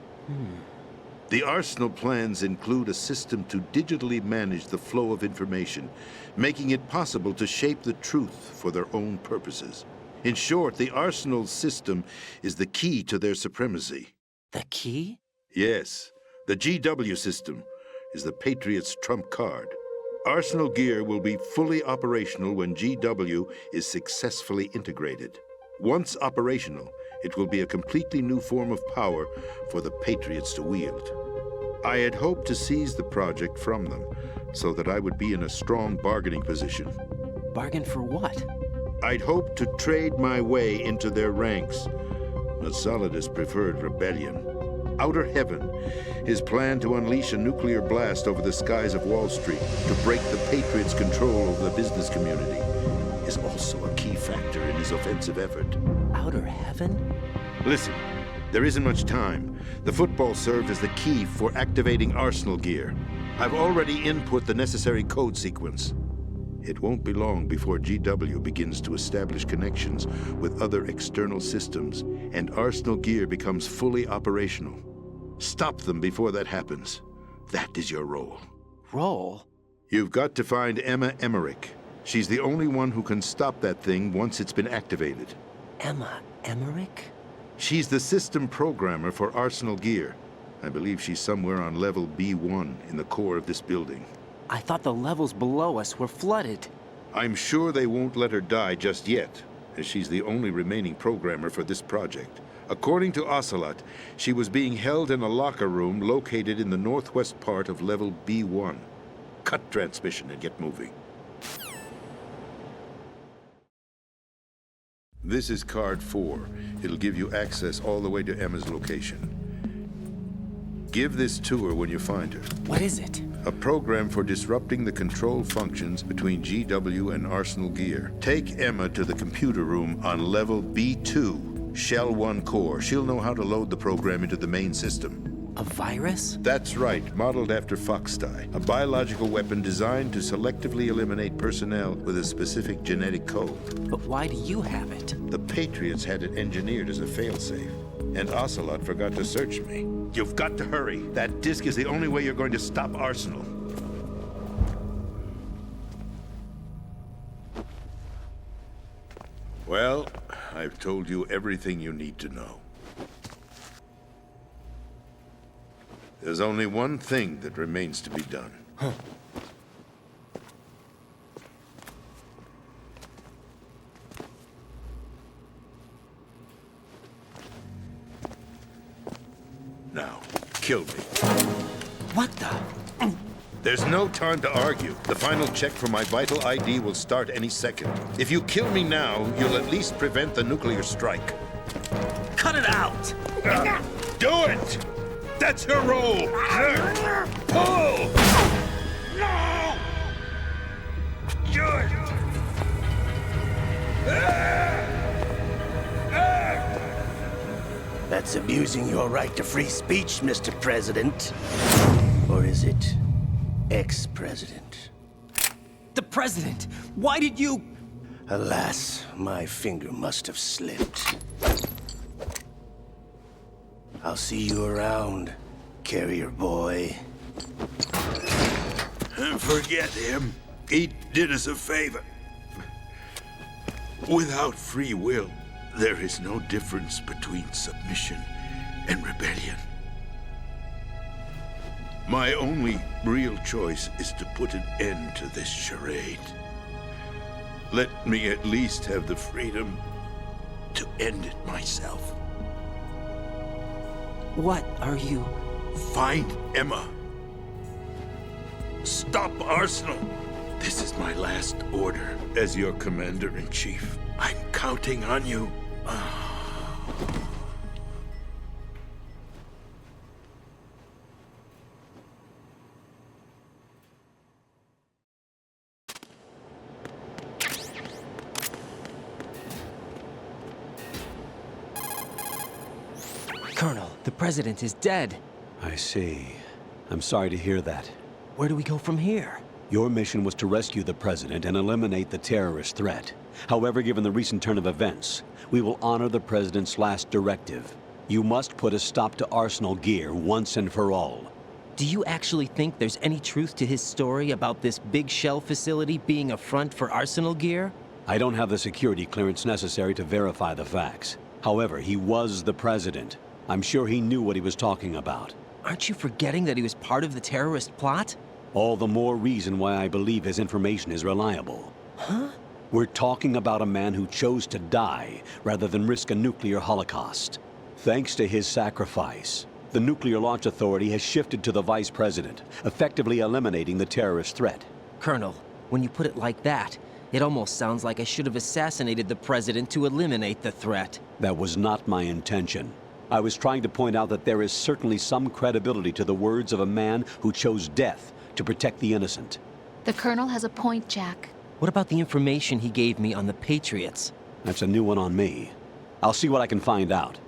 The Arsenal plans include a system to digitally manage the flow of information, making it possible to shape the truth for their own purposes. In short, the Arsenal system is the key to their supremacy. The key? Yes. The GW system is the Patriots' trump card. Arsenal Gear will be fully operational when GW is successfully integrated. Once operational, it will be a completely new form of power for the Patriots to wield. I had hoped to seize the project from them so that I would be in a strong bargaining position. Bargain for what? I'd hoped to trade my way into their ranks. But Solidus preferred rebellion. Outer Heaven, his plan to unleash a nuclear blast over the skies of Wall Street to break the Patriots' control over the business community, is also a key factor in his offensive effort. Outer Heaven? Listen, there isn't much time. The football served as the key for activating Arsenal Gear. I've already input the necessary code sequence. It won't be long before GW begins to establish connections with other external systems, and Arsenal Gear becomes fully operational. Stop them before that happens. That is your role. Role? You've got to find Emma Emmerich. She's the only one who can stop that thing once it's been activated. Emma Emmerich? She's the system programmer for Arsenal Gear. I believe she's somewhere on level B1 in the core of this building. I thought the levels below us were flooded. I'm sure they won't let her die just yet, as she's the only remaining programmer for this project. According to Ocelot, she was being held in a locker room located in the northwest part of level B1. Cut transmission and get moving. This is card 4. It'll give you access all the way to Emma's location. Give this to her when you find her. What is it? A program for disrupting the control functions between GW and Arsenal Gear. Take Emma to the computer room on level B2, Shell 1 core. She'll know how to load the program into the main system. A virus? That's right, modeled after Foxdie, a biological weapon designed to selectively eliminate personnel with a specific genetic code. But why do you have it? The Patriots had it engineered as a failsafe, and Ocelot forgot to search me. You've got to hurry. That disk is the only way you're going to stop Arsenal. Well, I've told you everything you need to know. There's only one thing that remains to be done. Now, kill me. What the? There's no time to argue. The final check for my vital ID will start any second. If you kill me now, you'll at least prevent the nuclear strike. Cut it out! Do it! That's your role! Pull! No! Do it! That's abusing your right to free speech, Mr. President. Or is it ex-president? The president! Why did you... Alas, my finger must have slipped. I'll see you around, carrier boy. Forget him. He did us a favor. Without free will, there is no difference between submission and rebellion. My only real choice is to put an end to this charade. Let me at least have the freedom to end it myself. What are you... Find Emma. Stop Arsenal. This is my last order as your commander-in-chief. I'm counting on you. Colonel, the president is dead. I see. I'm sorry to hear that. Where do we go from here? Your mission was to rescue the president and eliminate the terrorist threat. However, given the recent turn of events, we will honor the president's last directive. You must put a stop to Arsenal Gear once and for all. Do you actually think there's any truth to his story about this big shell facility being a front for Arsenal Gear? I don't have the security clearance necessary to verify the facts. However, he was the president. I'm sure he knew what he was talking about. Aren't you forgetting that he was part of the terrorist plot? All the more reason why I believe his information is reliable. Huh? We're talking about a man who chose to die rather than risk a nuclear holocaust. Thanks to his sacrifice, the Nuclear Launch Authority has shifted to the vice president, effectively eliminating the terrorist threat. Colonel, when you put it like that, it almost sounds like I should have assassinated the president to eliminate the threat. That was not my intention. I was trying to point out that there is certainly some credibility to the words of a man who chose death to protect the innocent. The Colonel has a point, Jack. What about the information he gave me on the Patriots? That's a new one on me. I'll see what I can find out.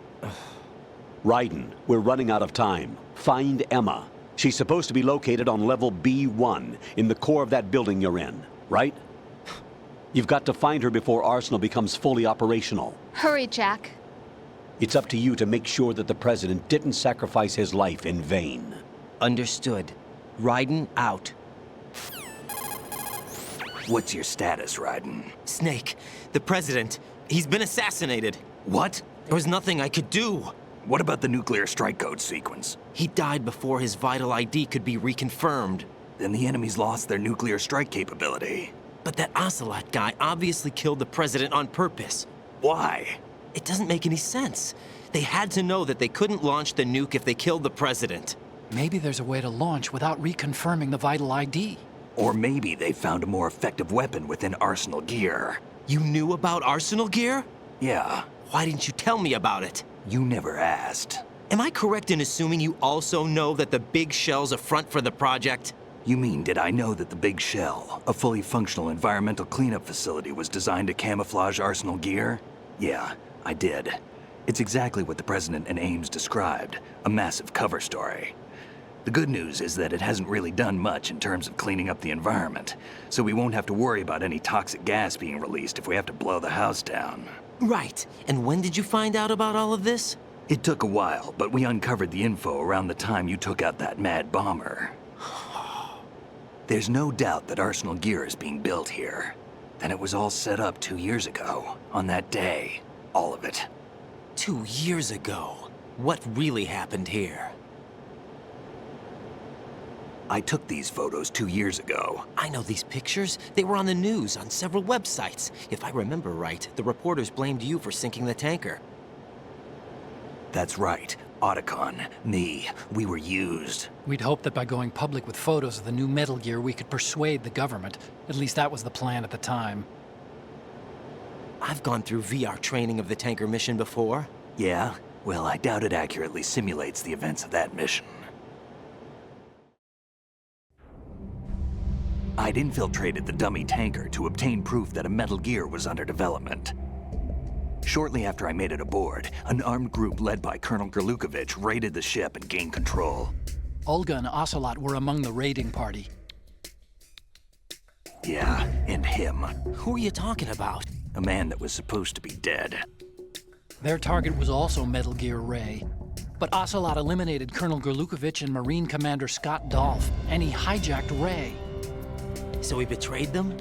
Raiden, we're running out of time. Find Emma. She's supposed to be located on level B1, in the core of that building you're in, right? You've got to find her before Arsenal becomes fully operational. Hurry, Jack. It's up to you to make sure that the president didn't sacrifice his life in vain. Understood. Raiden out. What's your status, Raiden? Snake, the president, he's been assassinated. What? There was nothing I could do. What about the nuclear strike code sequence? He died before his vital ID could be reconfirmed. Then the enemy's lost their nuclear strike capability. But that Ocelot guy obviously killed the president on purpose. Why? It doesn't make any sense. They had to know that they couldn't launch the nuke if they killed the president. Maybe there's a way to launch without reconfirming the vital ID. Or maybe they found a more effective weapon within Arsenal Gear. You knew about Arsenal Gear? Yeah. Why didn't you tell me about it? You never asked. Am I correct in assuming you also know that the Big Shell's a front for the project? You mean, did I know that the Big Shell, a fully functional environmental cleanup facility, was designed to camouflage Arsenal Gear? Yeah, I did. It's exactly what the President and Ames described, a massive cover story. The good news is that it hasn't really done much in terms of cleaning up the environment, so we won't have to worry about any toxic gas being released if we have to blow the house down. Right. And when did you find out about all of this? It took a while, but we uncovered the info around the time you took out that mad bomber. There's no doubt that Arsenal Gear is being built here. Then it was all set up 2 years ago, on that day. All of it. 2 years ago? What really happened here? I took these photos 2 years ago. I know these pictures. They were on the news, on several websites. If I remember right, the reporters blamed you for sinking the tanker. That's right. Otacon, me, we were used. We'd hoped that by going public with photos of the new Metal Gear, we could persuade the government. At least that was the plan at the time. I've gone through VR training of the tanker mission before. Yeah? Well, I doubt it accurately simulates the events of that mission. I'd infiltrated the dummy tanker to obtain proof that a Metal Gear was under development. Shortly after I made it aboard, an armed group led by Colonel Gerlukovich raided the ship and gained control. Olga and Ocelot were among the raiding party. Yeah, and him. Who are you talking about? A man that was supposed to be dead. Their target was also Metal Gear Ray. But Ocelot eliminated Colonel Gerlukovich and Marine Commander Scott Dolph, and he hijacked Ray. So he betrayed them?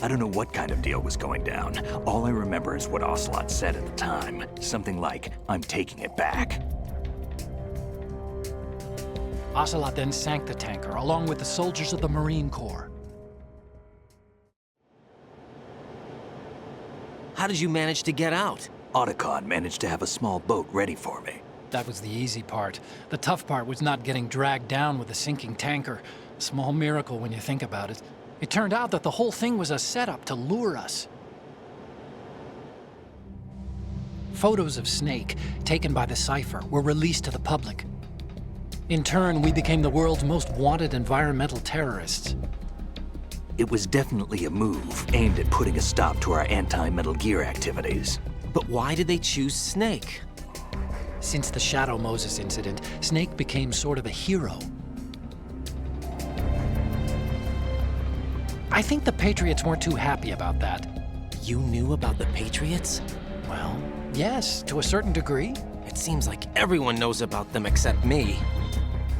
I don't know what kind of deal was going down. All I remember is what Ocelot said at the time. Something like, "I'm taking it back." Ocelot then sank the tanker, along with the soldiers of the Marine Corps. How did you manage to get out? Otacon managed to have a small boat ready for me. That was the easy part. The tough part was not getting dragged down with a sinking tanker. A small miracle when you think about it. It turned out that the whole thing was a setup to lure us. Photos of Snake, taken by the Cypher, were released to the public. In turn, we became the world's most wanted environmental terrorists. It was definitely a move aimed at putting a stop to our anti-Metal Gear activities. But why did they choose Snake? Since the Shadow Moses incident, Snake became sort of a hero. I think the Patriots weren't too happy about that. You knew about the Patriots? Well, yes, to a certain degree. It seems like everyone knows about them except me.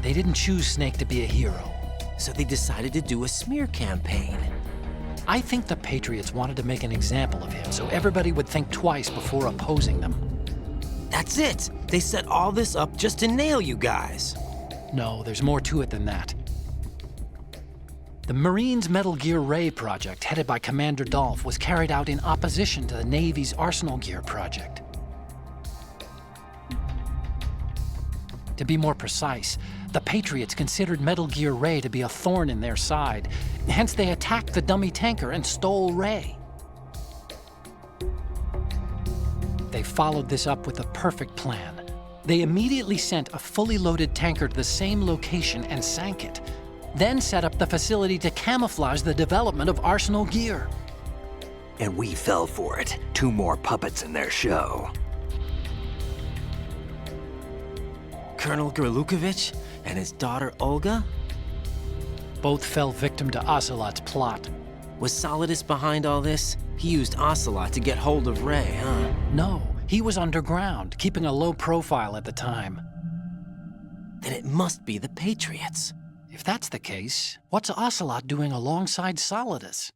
They didn't choose Snake to be a hero. So they decided to do a smear campaign. I think the Patriots wanted to make an example of him so everybody would think twice before opposing them. That's it! They set all this up just to nail you guys. No, there's more to it than that. The Marines' Metal Gear Ray project, headed by Commander Dolph, was carried out in opposition to the Navy's Arsenal Gear project. To be more precise, the Patriots considered Metal Gear Ray to be a thorn in their side. Hence, they attacked the dummy tanker and stole Ray. They followed this up with a perfect plan. They immediately sent a fully loaded tanker to the same location and sank it. Then set up the facility to camouflage the development of Arsenal Gear. And we fell for it. 2 more puppets in their show. Colonel Gerlukovich and his daughter Olga? Both fell victim to Ocelot's plot. Was Solidus behind all this? He used Ocelot to get hold of Ray, huh? No, he was underground, keeping a low profile at the time. Then it must be the Patriots. If that's the case, what's Ocelot doing alongside Solidus?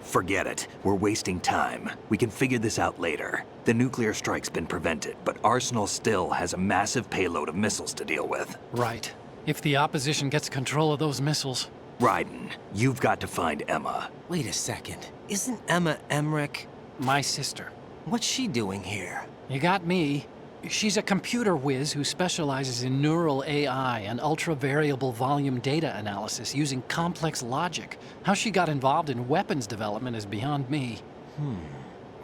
Forget it. We're wasting time. We can figure this out later. The nuclear strike's been prevented, but Arsenal still has a massive payload of missiles to deal with. Right. If the opposition gets control of those missiles... Raiden, you've got to find Emma. Wait a second. Isn't Emma Emmerich... my sister? What's she doing here? You got me. She's a computer whiz who specializes in neural AI and ultra-variable volume data analysis using complex logic. How she got involved in weapons development is beyond me.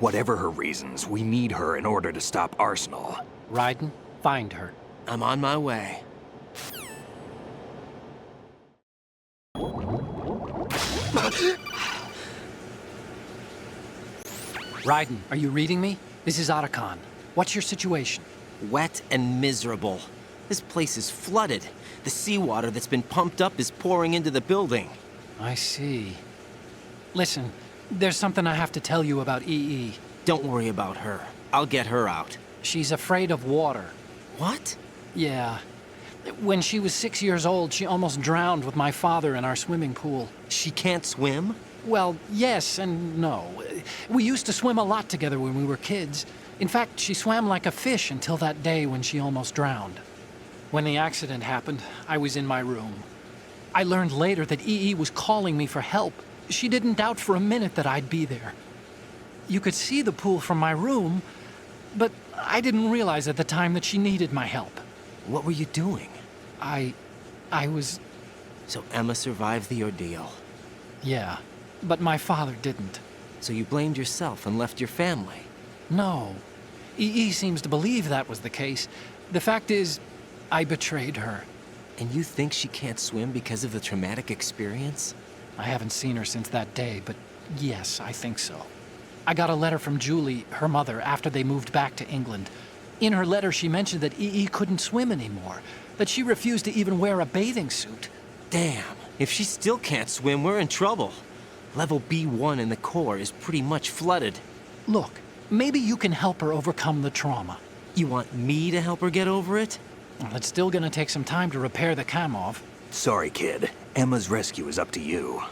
Whatever her reasons, we need her in order to stop Arsenal. Raiden, find her. I'm on my way. Raiden, are you reading me? This is Otacon. What's your situation? Wet and miserable. This place is flooded. The seawater that's been pumped up is pouring into the building. I see. Listen, there's something I have to tell you about EE. Don't worry about her. I'll get her out. She's afraid of water. What? Yeah. When she was 6 years old, she almost drowned with my father in our swimming pool. She can't swim? Well, yes and no. We used to swim a lot together when we were kids. In fact, she swam like a fish until that day when she almost drowned. When the accident happened, I was in my room. I learned later that EE was calling me for help. She didn't doubt for a minute that I'd be there. You could see the pool from my room, but I didn't realize at the time that she needed my help. What were you doing? I was... So Emma survived the ordeal. Yeah, but my father didn't. So you blamed yourself and left your family? No. E.E. seems to believe that was the case. The fact is, I betrayed her. And you think she can't swim because of the traumatic experience? I haven't seen her since that day, but yes, I think so. I got a letter from Julie, her mother, after they moved back to England. In her letter, she mentioned that E.E. couldn't swim anymore, that she refused to even wear a bathing suit. Damn, if she still can't swim, we're in trouble. Level B1 in the core is pretty much flooded. Look, maybe you can help her overcome the trauma. You want me to help her get over it? Well, it's still gonna take some time to repair the Kamov. Sorry, kid. Emma's rescue is up to you.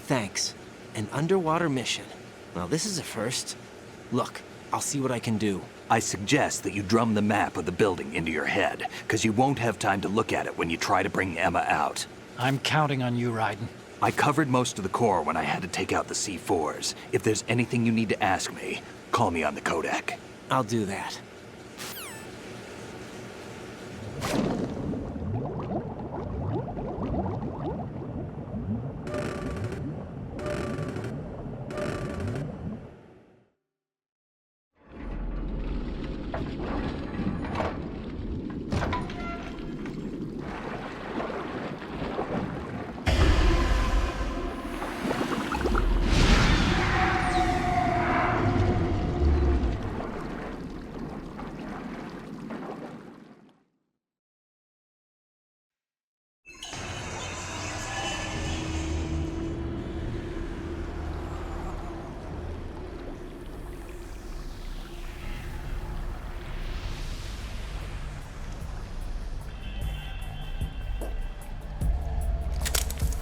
Thanks. An underwater mission. Well, this is a first. Look, I'll see what I can do. I suggest that you drum the map of the building into your head, because you won't have time to look at it when you try to bring Emma out. I'm counting on you, Raiden. I covered most of the core when I had to take out the C4s. If there's anything you need to ask me, call me on the codec. I'll do that.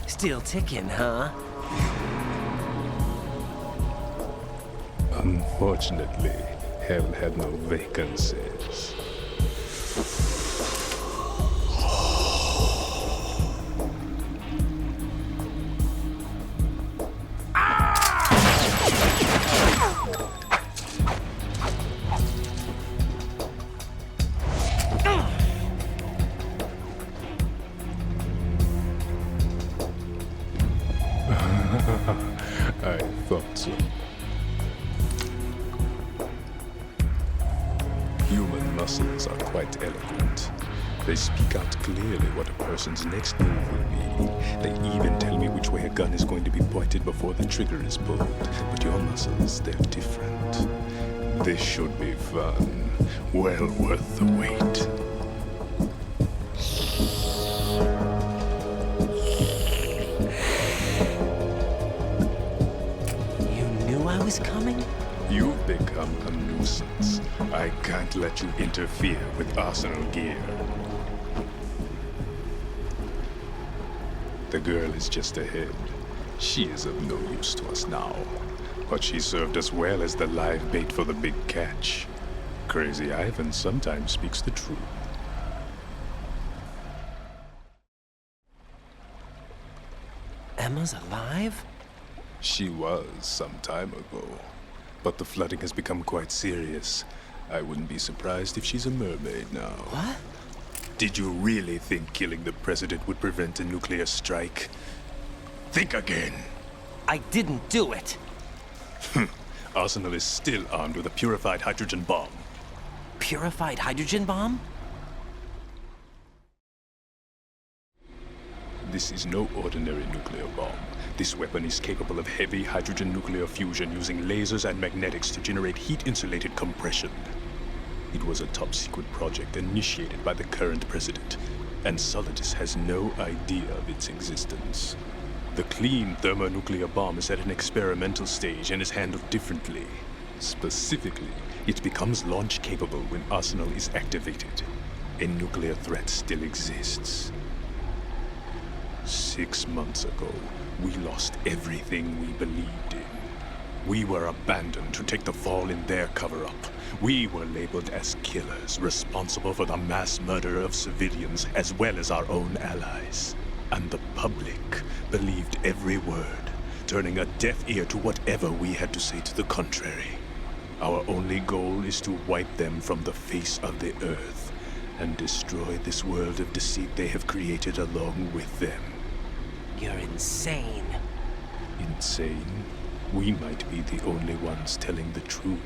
Still ticking, huh? Unfortunately, hell had no vacancies. I thought so. Human muscles are quite eloquent. They speak out clearly what a person's next move will be. They even tell me which way a gun is going to be pointed before the trigger is pulled. But your muscles, they're different. This should be fun. Well worth the wait. I was coming? You've become a nuisance. I can't let you interfere with Arsenal gear. The girl is just ahead. She is of no use to us now. But she served us well as the live bait for the big catch. Crazy Ivan sometimes speaks the truth. Emma's alive? She was some time ago. But the flooding has become quite serious. I wouldn't be surprised if she's a mermaid now. What? Did you really think killing the president would prevent a nuclear strike? Think again. I didn't do it. Arsenal is still armed with a purified hydrogen bomb. Purified hydrogen bomb? This is no ordinary nuclear bomb. This weapon is capable of heavy hydrogen nuclear fusion using lasers and magnetics to generate heat-insulated compression. It was a top-secret project initiated by the current president, and Solidus has no idea of its existence. The clean thermonuclear bomb is at an experimental stage and is handled differently. Specifically, it becomes launch-capable when Arsenal is activated. A nuclear threat still exists. 6 months ago, we lost everything we believed in. We were abandoned to take the fall in their cover-up. We were labeled as killers, responsible for the mass murder of civilians as well as our own allies. And the public believed every word. turning a deaf ear to whatever we had to say to the contrary. Our only goal is to wipe them from the face of the earth and destroy this world of deceit they have created along with them. You're insane. Insane? We might be the only ones telling the truth.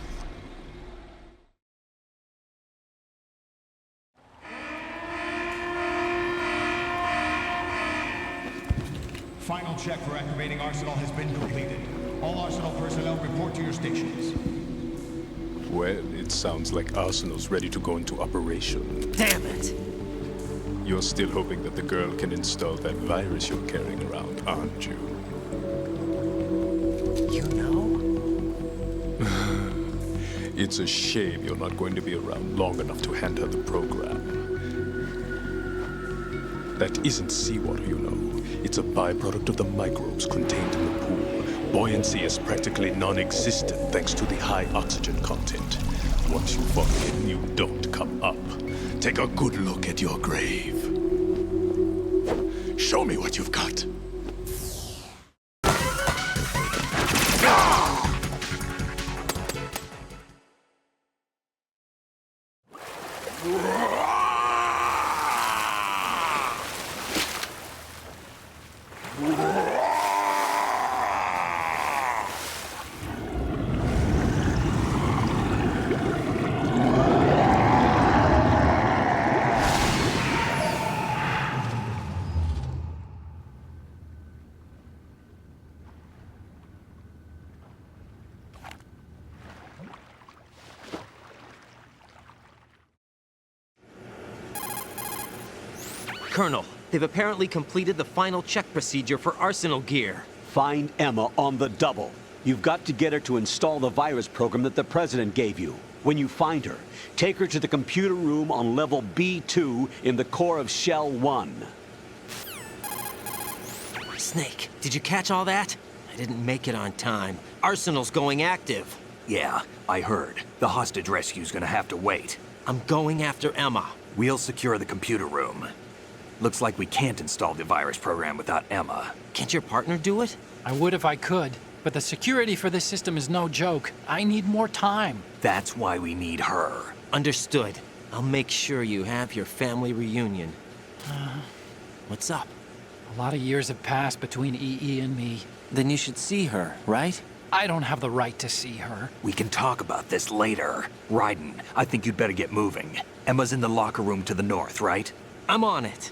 Final check for activating Arsenal has been completed. All Arsenal personnel report to your stations. Well, it sounds like Arsenal's ready to go into operation. Damn it! You're still hoping that the girl can install that virus you're carrying around, aren't you? You know? It's a shame you're not going to be around long enough to hand her the program. That isn't seawater, you know. It's a byproduct of the microbes contained in the pool. Buoyancy is practically non-existent thanks to the high oxygen content. Once you fall in, you don't come up. Take a good look at your grave. Show me what you've got. Colonel, they've apparently completed the final check procedure for Arsenal gear. Find Emma on the double. You've got to get her to install the virus program that the President gave you. When you find her, take her to the computer room on level B2 in the core of Shell 1. Snake, did you catch all that? I didn't make it on time. Arsenal's going active. Yeah, I heard. The hostage rescue's gonna have to wait. I'm going after Emma. We'll secure the computer room. Looks like we can't install the virus program without Emma. Can't your partner do it? I would if I could, but the security for this system is no joke. I need more time. That's why we need her. Understood. I'll make sure you have your family reunion. What's up? A lot of years have passed between EE and me. Then you should see her, right? I don't have the right to see her. We can talk about this later. Raiden, I think you'd better get moving. Emma's in the locker room to the north, right? I'm on it.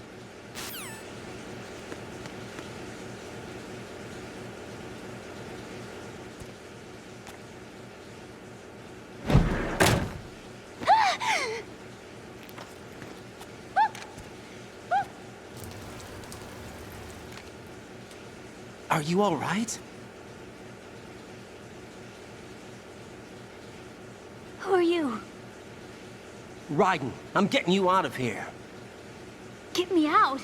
Are you all right? Who are you? Raiden, I'm getting you out of here. Get me out.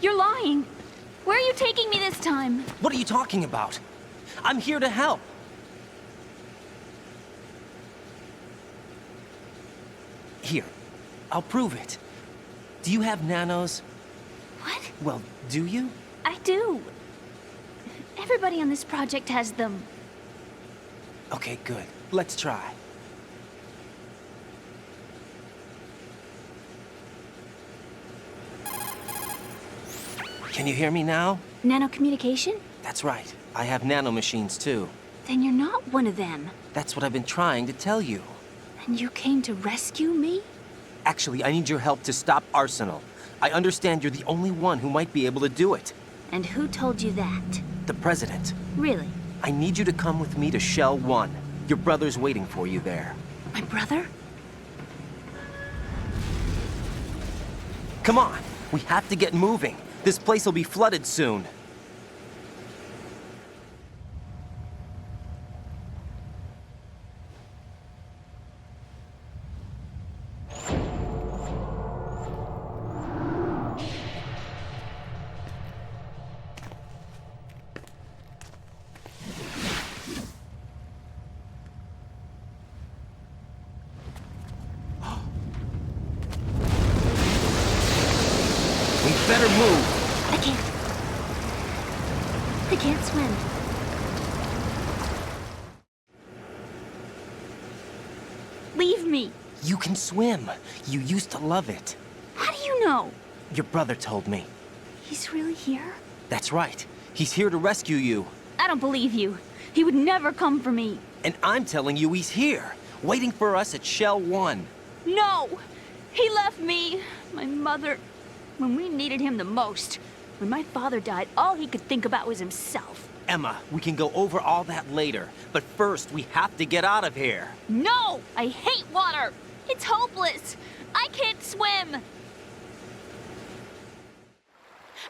You're lying. Where are you taking me this time? What are you talking about? I'm here to help. Here, I'll prove it. Do you have nanos? What? Well, do you? I do. Everybody on this project has them. Okay, good. Let's try. Can you hear me now? Nanocommunication? That's right. I have nanomachines too. Then you're not one of them. That's what I've been trying to tell you. And you came to rescue me? Actually, I need your help to stop Arsenal. I understand you're the only one who might be able to do it. And who told you that? The President. Really? I need you to come with me to Shell 1. Your brother's waiting for you there. My brother? Come on! We have to get moving. This place will be flooded soon. I can't swim. Leave me. You can swim. You used to love it. How do you know? Your brother told me. He's really here? That's right. He's here to rescue you. I don't believe you. He would never come for me. And I'm telling you he's here, waiting for us at Shell 1. No! He left me, my mother, when we needed him the most. When my father died, all he could think about was himself. Emma, we can go over all that later, but first we have to get out of here. No! I hate water! It's hopeless! I can't swim!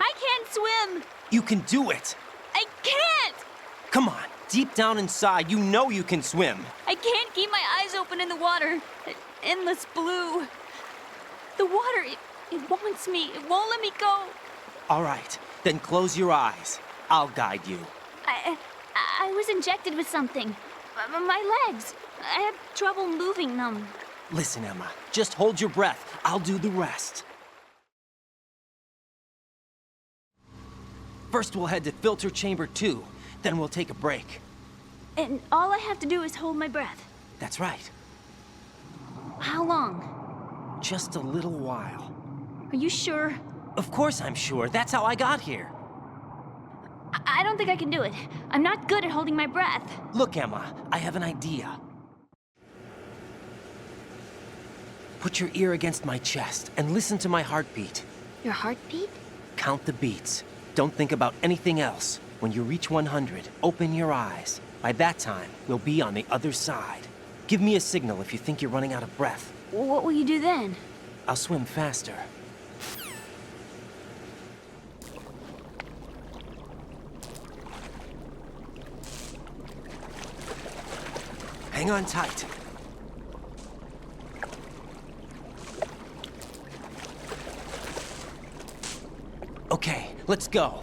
I can't swim! You can do it! I can't! Come on, deep down inside, you know you can swim. I can't keep my eyes open in the water. Endless blue. The water, it wants me. It won't let me go. All right, then close your eyes. I'll guide you. I was injected with something. My legs. I have trouble moving them. Listen, Emma, just hold your breath. I'll do the rest. First, we'll head to filter chamber 2. Then we'll take a break. And all I have to do is hold my breath. That's right. How long? Just a little while. Are you sure? Of course I'm sure. That's how I got here. I don't think I can do it. I'm not good at holding my breath. Look, Emma, I have an idea. Put your ear against my chest and listen to my heartbeat. Your heartbeat? Count the beats. Don't think about anything else. When you reach 100, open your eyes. By that time, we'll be on the other side. Give me a signal if you think you're running out of breath. What will you do then? I'll swim faster. Hang on tight. Okay, let's go.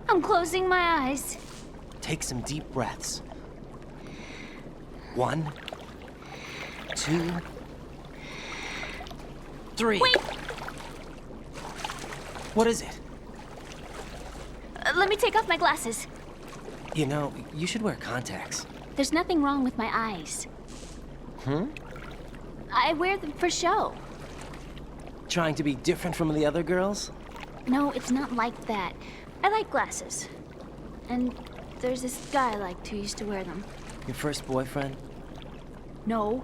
I'm closing my eyes. Take some deep breaths. 1, 2, 3. Wait! What is it? Let me take off my glasses. You know, you should wear contacts. There's nothing wrong with my eyes. I wear them for show. Trying to be different from the other girls? No, it's not like that. I like glasses. And there's this guy I liked who used to wear them. Your first boyfriend? No.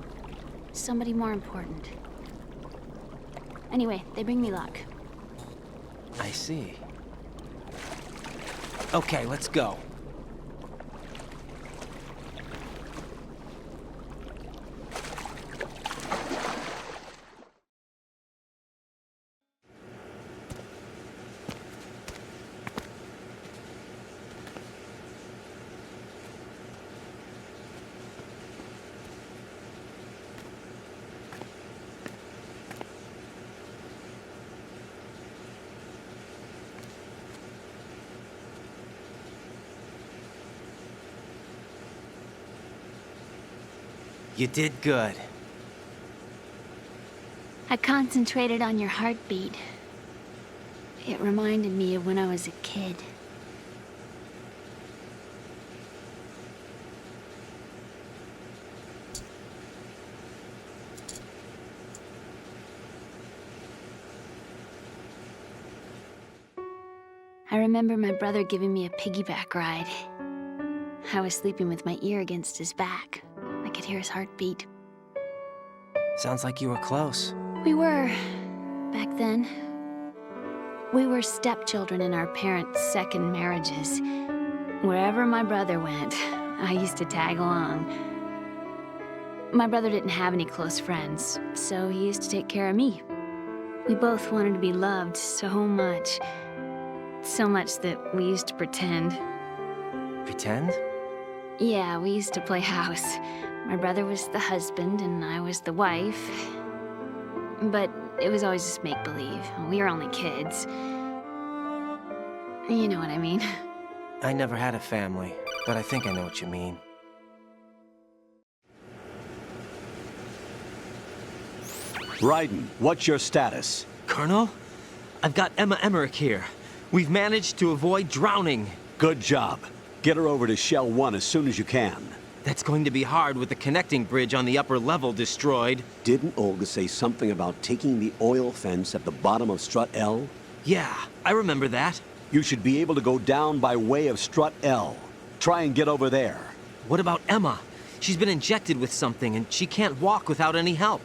Somebody more important. Anyway, they bring me luck. I see. Okay, let's go. You did good. I concentrated on your heartbeat. It reminded me of when I was a kid. I remember my brother giving me a piggyback ride. I was sleeping with my ear against his back. I could hear his heartbeat. Sounds like you were close. We were, back then. We were stepchildren in our parents' second marriages. Wherever my brother went, I used to tag along. My brother didn't have any close friends, so he used to take care of me. We both wanted to be loved so much. So much that we used to pretend. Pretend? Yeah, we used to play house. My brother was the husband and I was the wife. But it was always just make-believe. We were only kids. You know what I mean. I never had a family, but I think I know what you mean. Raiden, what's your status? Colonel, I've got Emma Emmerich here. We've managed to avoid drowning. Good job. Get her over to Shell 1 as soon as you can. That's going to be hard with the connecting bridge on the upper level destroyed. Didn't Olga say something about taking the oil fence at the bottom of Strut L? Yeah, I remember that. You should be able to go down by way of Strut L. Try and get over there. What about Emma? She's been injected with something and she can't walk without any help.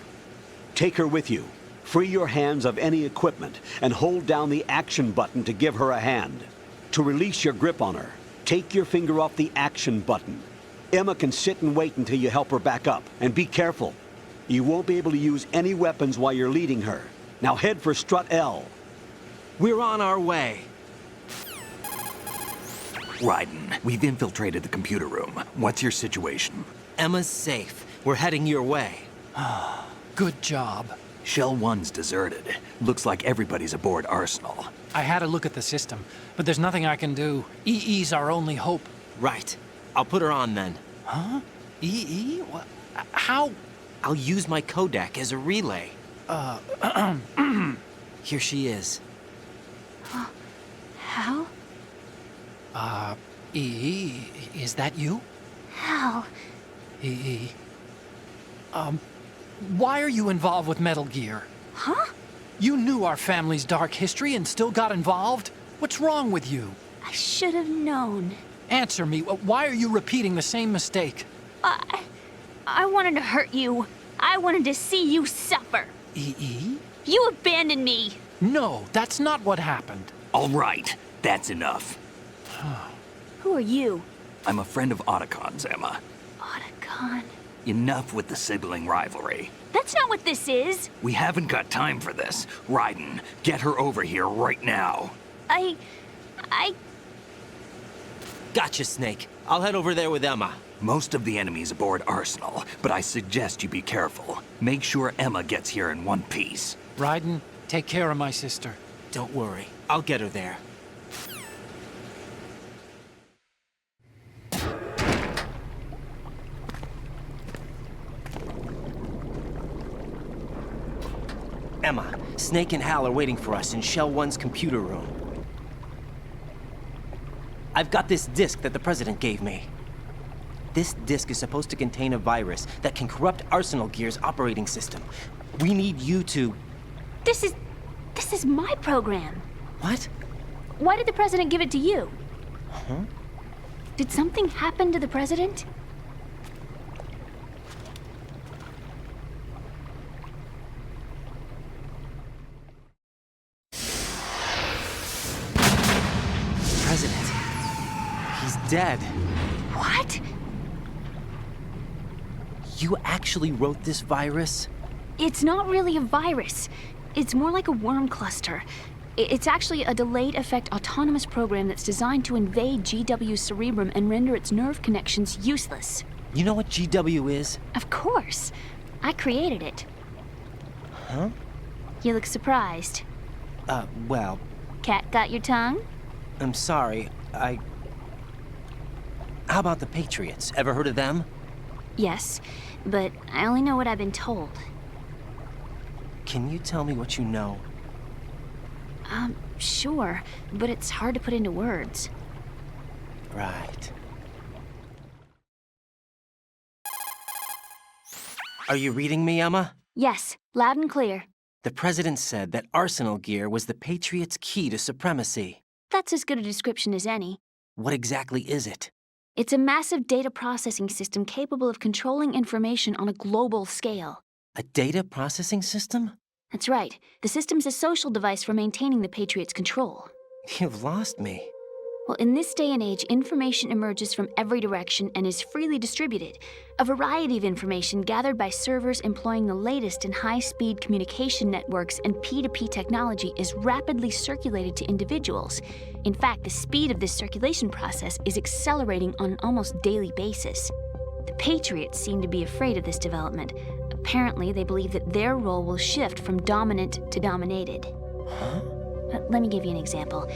Take her with you. Free your hands of any equipment and hold down the action button to give her a hand. To release your grip on her, take your finger off the action button. Emma can sit and wait until you help her back up. And be careful. You won't be able to use any weapons while you're leading her. Now head for Strut L. We're on our way. Raiden, we've infiltrated the computer room. What's your situation? Emma's safe. We're heading your way. Good job. Shell 1's deserted. Looks like everybody's aboard Arsenal. I had a look at the system, but there's nothing I can do. EE's our only hope. Right. I'll put her on then. Huh? EE? What? How? I'll use my codec as a relay. Here she is. Hal? EE, is that you? Hal? EE. Why are you involved with Metal Gear? Huh? You knew our family's dark history and still got involved? What's wrong with you? I should have known. Answer me. Why are you repeating the same mistake? I wanted to hurt you. I wanted to see you suffer. EE? You abandoned me. No, that's not what happened. All right, that's enough. Who are you? I'm a friend of Otacon's, Emma. Otacon? Enough with the sibling rivalry. That's not what this is. We haven't got time for this. Raiden, get her over here right now. I... Gotcha, Snake. I'll head over there with Emma. Most of the enemy's aboard Arsenal, but I suggest you be careful. Make sure Emma gets here in one piece. Raiden, take care of my sister. Don't worry. I'll get her there. Emma, Snake and Hal are waiting for us in Shell 1's computer room. I've got this disk that the President gave me. This disk is supposed to contain a virus that can corrupt Arsenal Gear's operating system. We need you to... This is my program. What? Why did the President give it to you? Huh? Did something happen to the President? President. He's dead. What? You actually wrote this virus? It's not really a virus. It's more like a worm cluster. It's actually a delayed effect autonomous program that's designed to invade GW's cerebrum and render its nerve connections useless. You know what GW is? Of course. I created it. Huh? You look surprised. Well... Cat got your tongue? I'm sorry, How about the Patriots? Ever heard of them? Yes, but I only know what I've been told. Can you tell me what you know? Sure, but it's hard to put into words. Right. Are you reading me, Emma? Yes, loud and clear. The President said that Arsenal Gear was the Patriots' key to supremacy. That's as good a description as any. What exactly is it? It's a massive data processing system capable of controlling information on a global scale. A data processing system? That's right. The system's a social device for maintaining the Patriots' control. You've lost me. Well, in this day and age, information emerges from every direction and is freely distributed. A variety of information gathered by servers employing the latest in high-speed communication networks and P2P technology is rapidly circulated to individuals. In fact, the speed of this circulation process is accelerating on an almost daily basis. The Patriots seem to be afraid of this development. Apparently, they believe that their role will shift from dominant to dominated. Huh? Let me give you an example.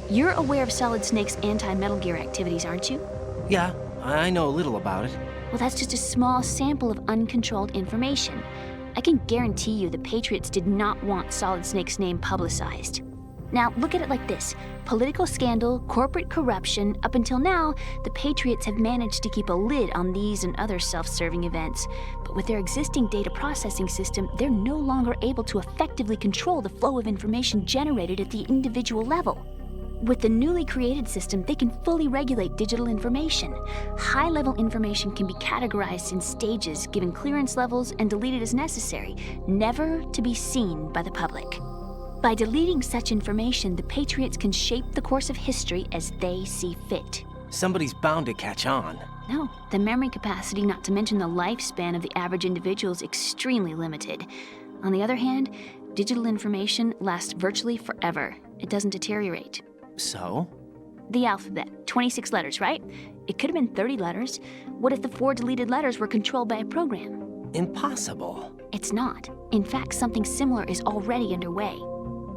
You're aware of Solid Snake's anti-Metal Gear activities, aren't you? Yeah, I know a little about it. Well, that's just a small sample of uncontrolled information. I can guarantee you the Patriots did not want Solid Snake's name publicized. Now, look at it like this. Political scandal, corporate corruption, up until now, the Patriots have managed to keep a lid on these and other self-serving events. But with their existing data processing system, they're no longer able to effectively control the flow of information generated at the individual level. With the newly created system, they can fully regulate digital information. High-level information can be categorized in stages, given clearance levels, and deleted as necessary, never to be seen by the public. By deleting such information, the Patriots can shape the course of history as they see fit. Somebody's bound to catch on. No, the memory capacity, not to mention the lifespan of the average individual, is extremely limited. On the other hand, digital information lasts virtually forever. It doesn't deteriorate. So? The alphabet, 26 letters, right? It could have been 30 letters. What if the 4 deleted letters were controlled by a program? Impossible. It's not. In fact, something similar is already underway.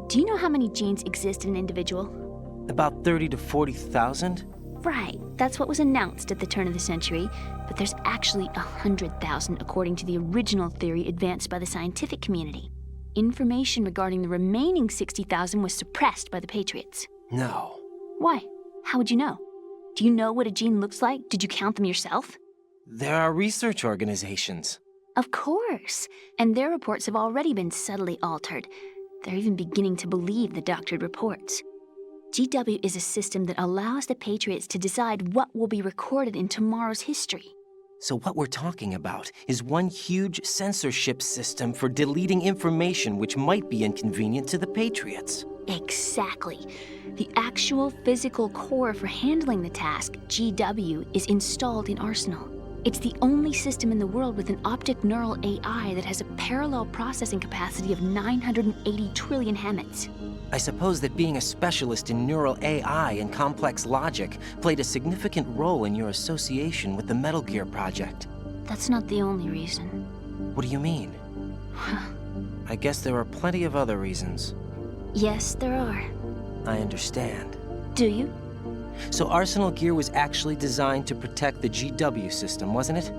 Do you know how many genes exist in an individual? About 30 to 40,000? Right, that's what was announced at the turn of the century, but there's actually 100,000 according to the original theory advanced by the scientific community. Information regarding the remaining 60,000 was suppressed by the Patriots. No. Why? How would you know? Do you know what a gene looks like? Did you count them yourself? There are research organizations. Of course, and their reports have already been subtly altered. They're even beginning to believe the doctored reports. GW is a system that allows the Patriots to decide what will be recorded in tomorrow's history. So what we're talking about is one huge censorship system for deleting information which might be inconvenient to the Patriots. Exactly. The actual physical core for handling the task, GW, is installed in Arsenal. It's the only system in the world with an optic neural AI that has a parallel processing capacity of 980 trillion Hammets. I suppose that being a specialist in neural AI and complex logic played a significant role in your association with the Metal Gear project. That's not the only reason. What do you mean? I guess there are plenty of other reasons. Yes, there are. I understand. Do you? So Arsenal Gear was actually designed to protect the GW system, wasn't it?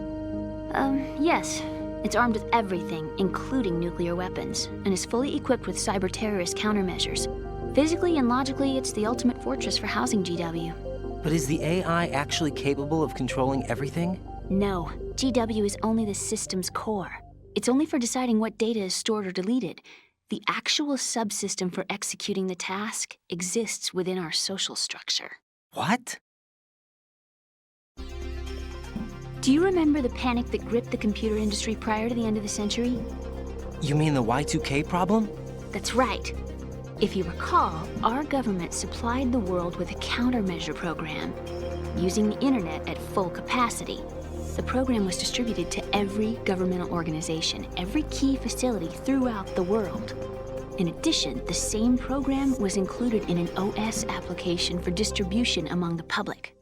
Yes. It's armed with everything, including nuclear weapons, and is fully equipped with cyber-terrorist countermeasures. Physically and logically, it's the ultimate fortress for housing GW. But is the AI actually capable of controlling everything? No. GW is only the system's core. It's only for deciding what data is stored or deleted. The actual subsystem for executing the task exists within our social structure. What? Do you remember the panic that gripped the computer industry prior to the end of the century? You mean the Y2K problem? That's right. If you recall, our government supplied the world with a countermeasure program, using the internet at full capacity. The program was distributed to every governmental organization, every key facility throughout the world. In addition, the same program was included in an OS application for distribution among the public.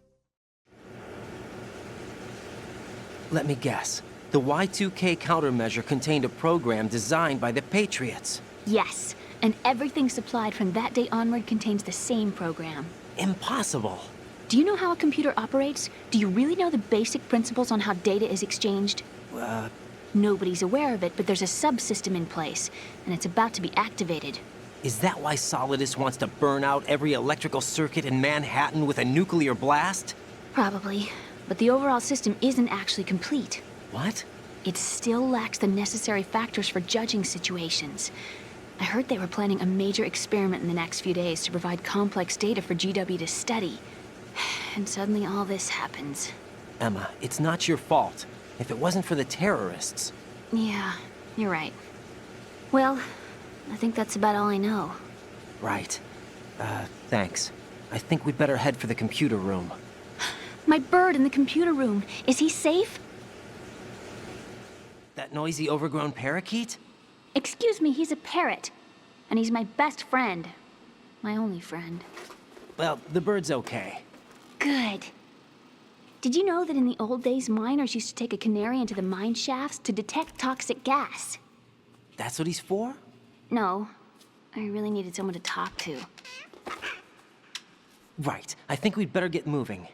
Let me guess. The Y2K countermeasure contained a program designed by the Patriots. Yes, and everything supplied from that day onward contains the same program. Impossible. Do you know how a computer operates? Do you really know the basic principles on how data is exchanged? Nobody's aware of it, but there's a subsystem in place, and it's about to be activated. Is that why Solidus wants to burn out every electrical circuit in Manhattan with a nuclear blast? Probably, but the overall system isn't actually complete. What? It still lacks the necessary factors for judging situations. I heard they were planning a major experiment in the next few days to provide complex data for GW to study. And suddenly all this happens. Emma, it's not your fault. If it wasn't for the terrorists... Yeah, you're right. Well, I think that's about all I know. Right. Thanks. I think we'd better head for the computer room. My bird in the computer room. Is he safe? That noisy, overgrown parakeet? Excuse me, he's a parrot. And he's my best friend. My only friend. Well, the bird's okay. Good. Did you know that in the old days, miners used to take a canary into the mine shafts to detect toxic gas? That's what he's for? No. I really needed someone to talk to. Right. I think we'd better get moving.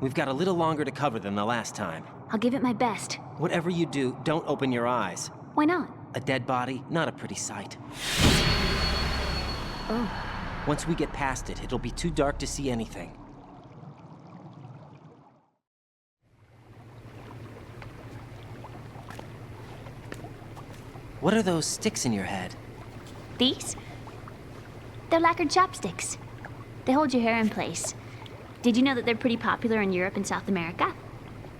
We've got a little longer to cover than the last time. I'll give it my best. Whatever you do, don't open your eyes. Why not? A dead body, not a pretty sight. Oh. Once we get past it, it'll be too dark to see anything. What are those sticks in your head? These? They're lacquered chopsticks. They hold your hair in place. Did you know that they're pretty popular in Europe and South America?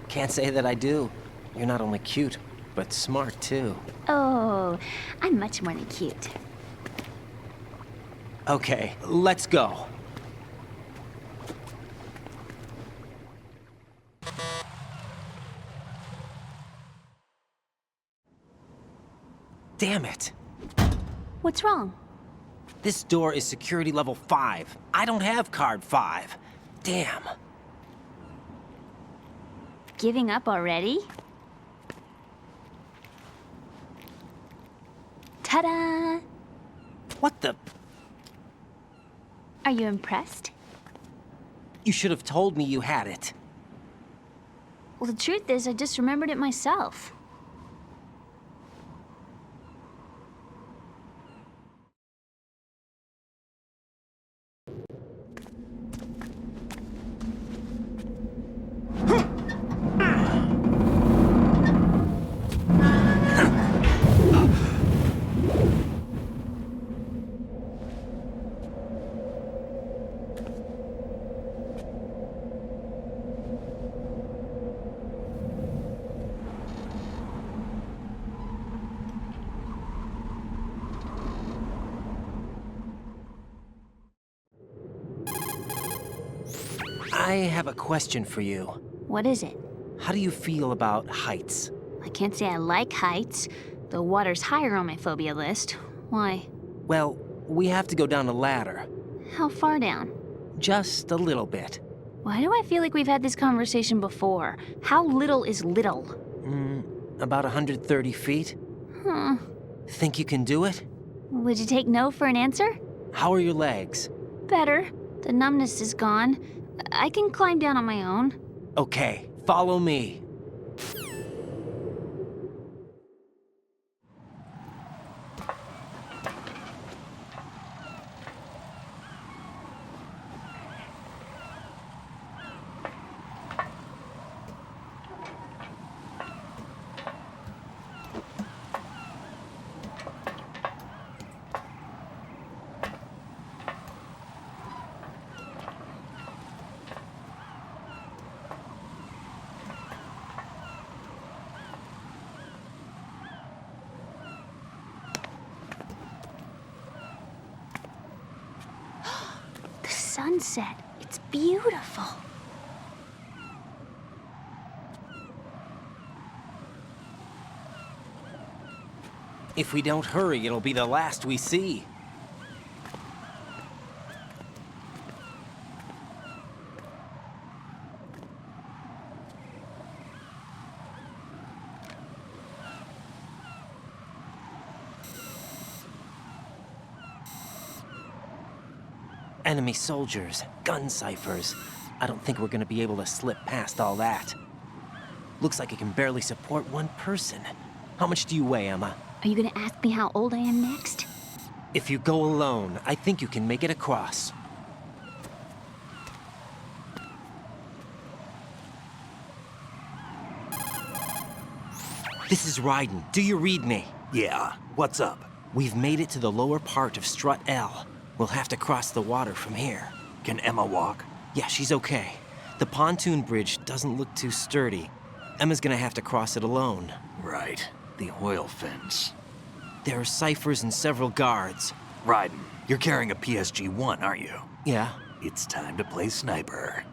Can't say that I do. You're not only cute, but smart too. Oh, I'm much more than cute. Okay, let's go. Damn it. What's wrong? This door is security level 5. I don't have card 5. Damn. Giving up already? Ta-da! What the? Are you impressed? You should have told me you had it. Well, the truth is, I just remembered it myself. I have a question for you. What is it? How do you feel about heights? I can't say I like heights. The water's higher on my phobia list. Why? Well, we have to go down a ladder. How far down? Just a little bit. Why do I feel like we've had this conversation before? How little is little? About 130 feet. Huh. Think you can do it? Would you take no for an answer? How are your legs? Better. The numbness is gone. I can climb down on my own. Okay, follow me. Sunset. It's beautiful. If we don't hurry, it'll be the last we see. Enemy soldiers, gun ciphers. I don't think we're gonna be able to slip past all that. Looks like it can barely support one person. How much do you weigh, Emma? Are you gonna ask me how old I am next? If you go alone, I think you can make it across. This is Ryden. Do you read me? Yeah, what's up? We've made it to the lower part of Strut L. We'll have to cross the water from here. Can Emma walk? Yeah, she's okay. The pontoon bridge doesn't look too sturdy. Emma's gonna have to cross it alone. Right. The oil fence. There are ciphers and several guards. Ryden, you're carrying a PSG-1, aren't you? Yeah. It's time to play sniper.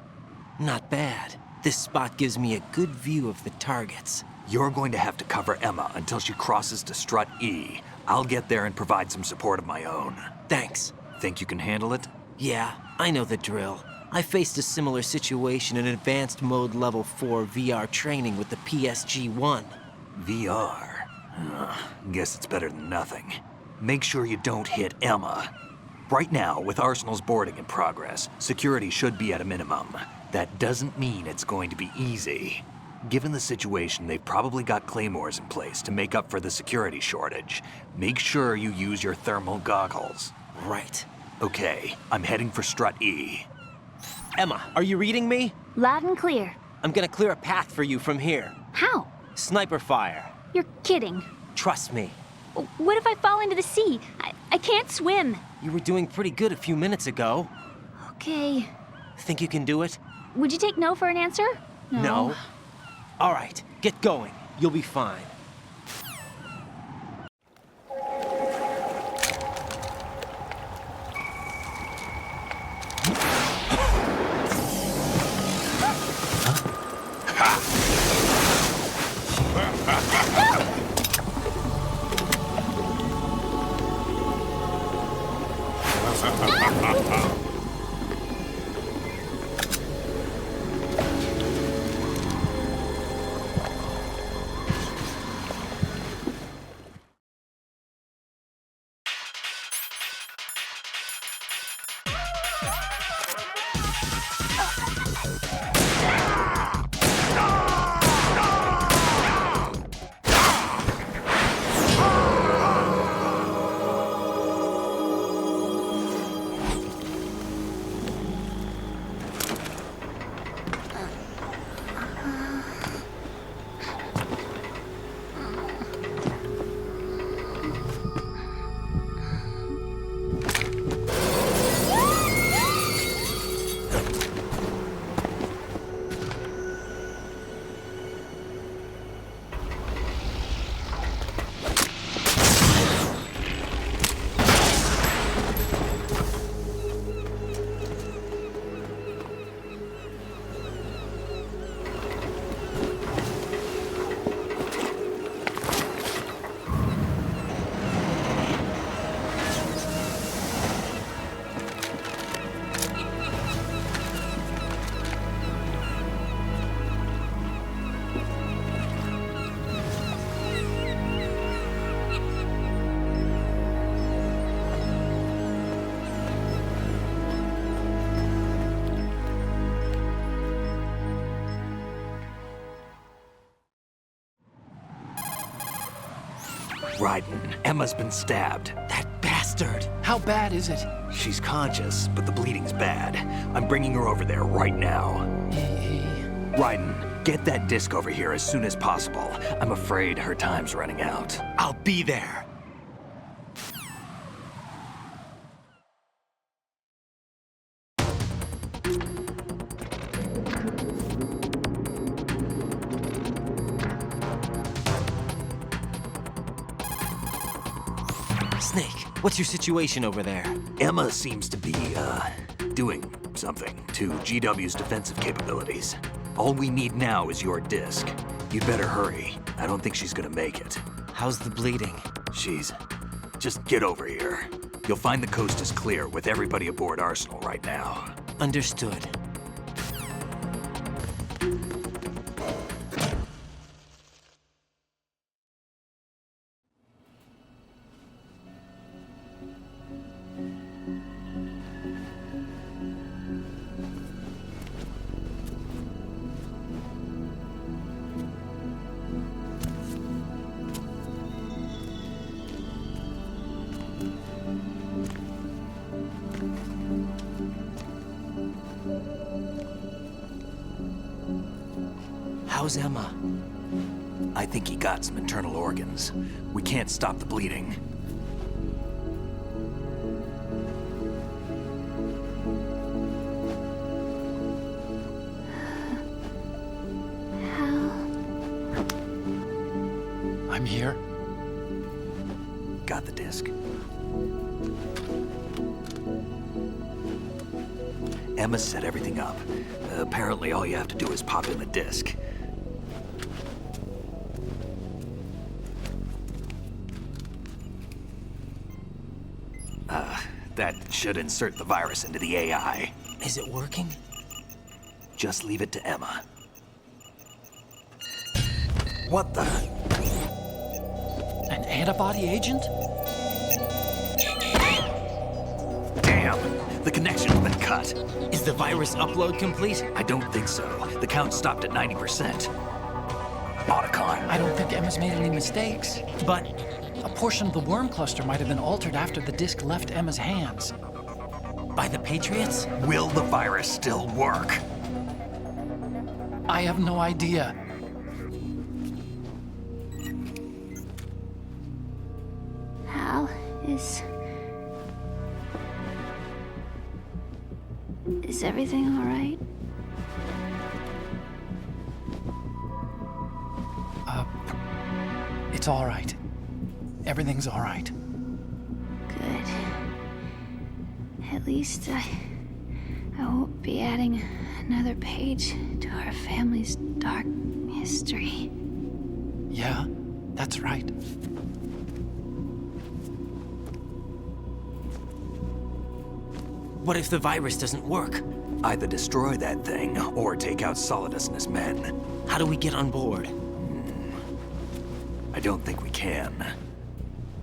Not bad. This spot gives me a good view of the targets. You're going to have to cover Emma until she crosses to Strut E. I'll get there and provide some support of my own. Thanks. Think you can handle it? Yeah, I know the drill. I faced a similar situation in advanced mode level 4 VR training with the PSG-1. VR? Guess it's better than nothing. Make sure you don't hit Emma. Right now, with Arsenal's boarding in progress, security should be at a minimum. That doesn't mean it's going to be easy. Given the situation, they've probably got claymores in place to make up for the security shortage. Make sure you use your thermal goggles. Right. Okay, I'm heading for Strut E. Emma, are you reading me? Loud and clear. I'm gonna clear a path for you from here. How? Sniper fire. You're kidding. Trust me. What if I fall into the sea? I can't swim. You were doing pretty good a few minutes ago. Okay. Think you can do it? Would you take no for an answer? No. All right, get going. You'll be fine. Raiden, Emma's been stabbed. That bastard! How bad is it? She's conscious, but the bleeding's bad. I'm bringing her over there right now. Raiden, get that disc over here as soon as possible. I'm afraid her time's running out. I'll be there. Snake, what's your situation over there? Emma seems to be, doing something to GW's defensive capabilities. All we need now is your disc. You'd better hurry. I don't think she's gonna make it. How's the bleeding? Just get over here. You'll find the coast is clear with everybody aboard Arsenal right now. Understood. How's Emma? I think he got some internal organs. We can't stop the bleeding. I'm here. Got the disc. Emma set everything up. Apparently all you have to do is pop in the disc. That should insert the virus into the AI. Is it working? Just leave it to Emma. What the? An antibody agent? Damn! The connection's been cut. Is the virus upload complete? I don't think so. The count stopped at 90%. Otacon. I don't think Emma's made any mistakes. But a portion of the worm cluster might have been altered after the disc left Emma's hands. By the Patriots? Will the virus still work? I have no idea. Hal, is everything all right? It's all right. Everything's all right. Good. At least I won't be adding another page to our family's dark history. Yeah, that's right. What if the virus doesn't work? Either destroy that thing, or take out Solidus and his men. How do we get on board? I don't think we can.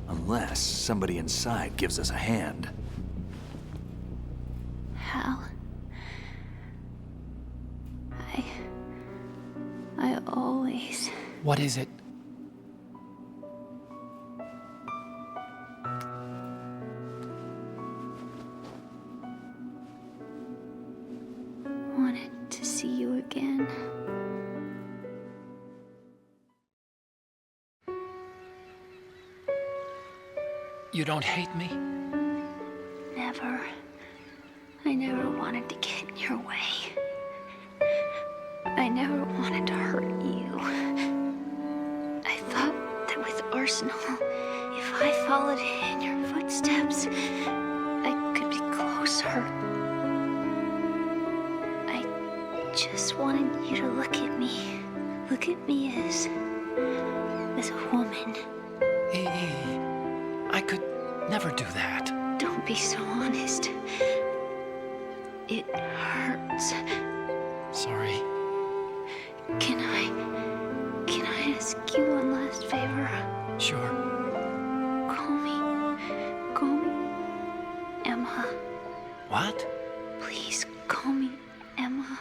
Unless somebody inside gives us a hand. Hal, I always... What is it? wanted to see you again. You don't hate me? Never. I never wanted to get in your way. I never wanted to hurt you. I thought that with Arsenal, if I followed in your footsteps, I could be closer. I just wanted you to look at me. Look at me as a woman. I could never do that. Don't be so honest. It hurts. Sorry. Can I ask you one last favor? Sure. Call me Emma. What? Please call me Emma.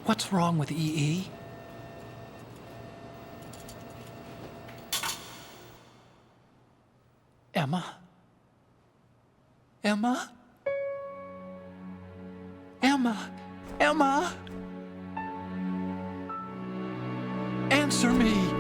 What's wrong with EE? Emma? Emma? Emma? Emma? Answer me!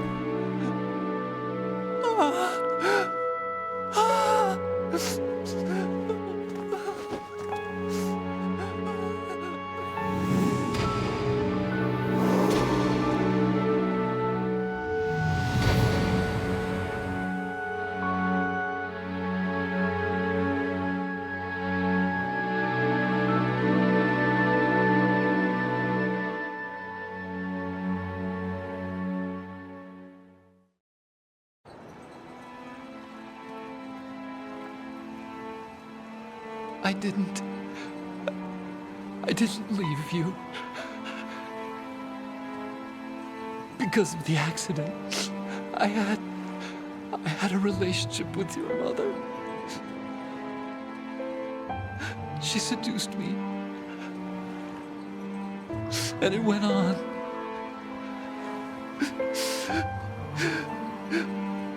I didn't leave you. Because of the accident, I had a relationship with your mother. She seduced me. And it went on.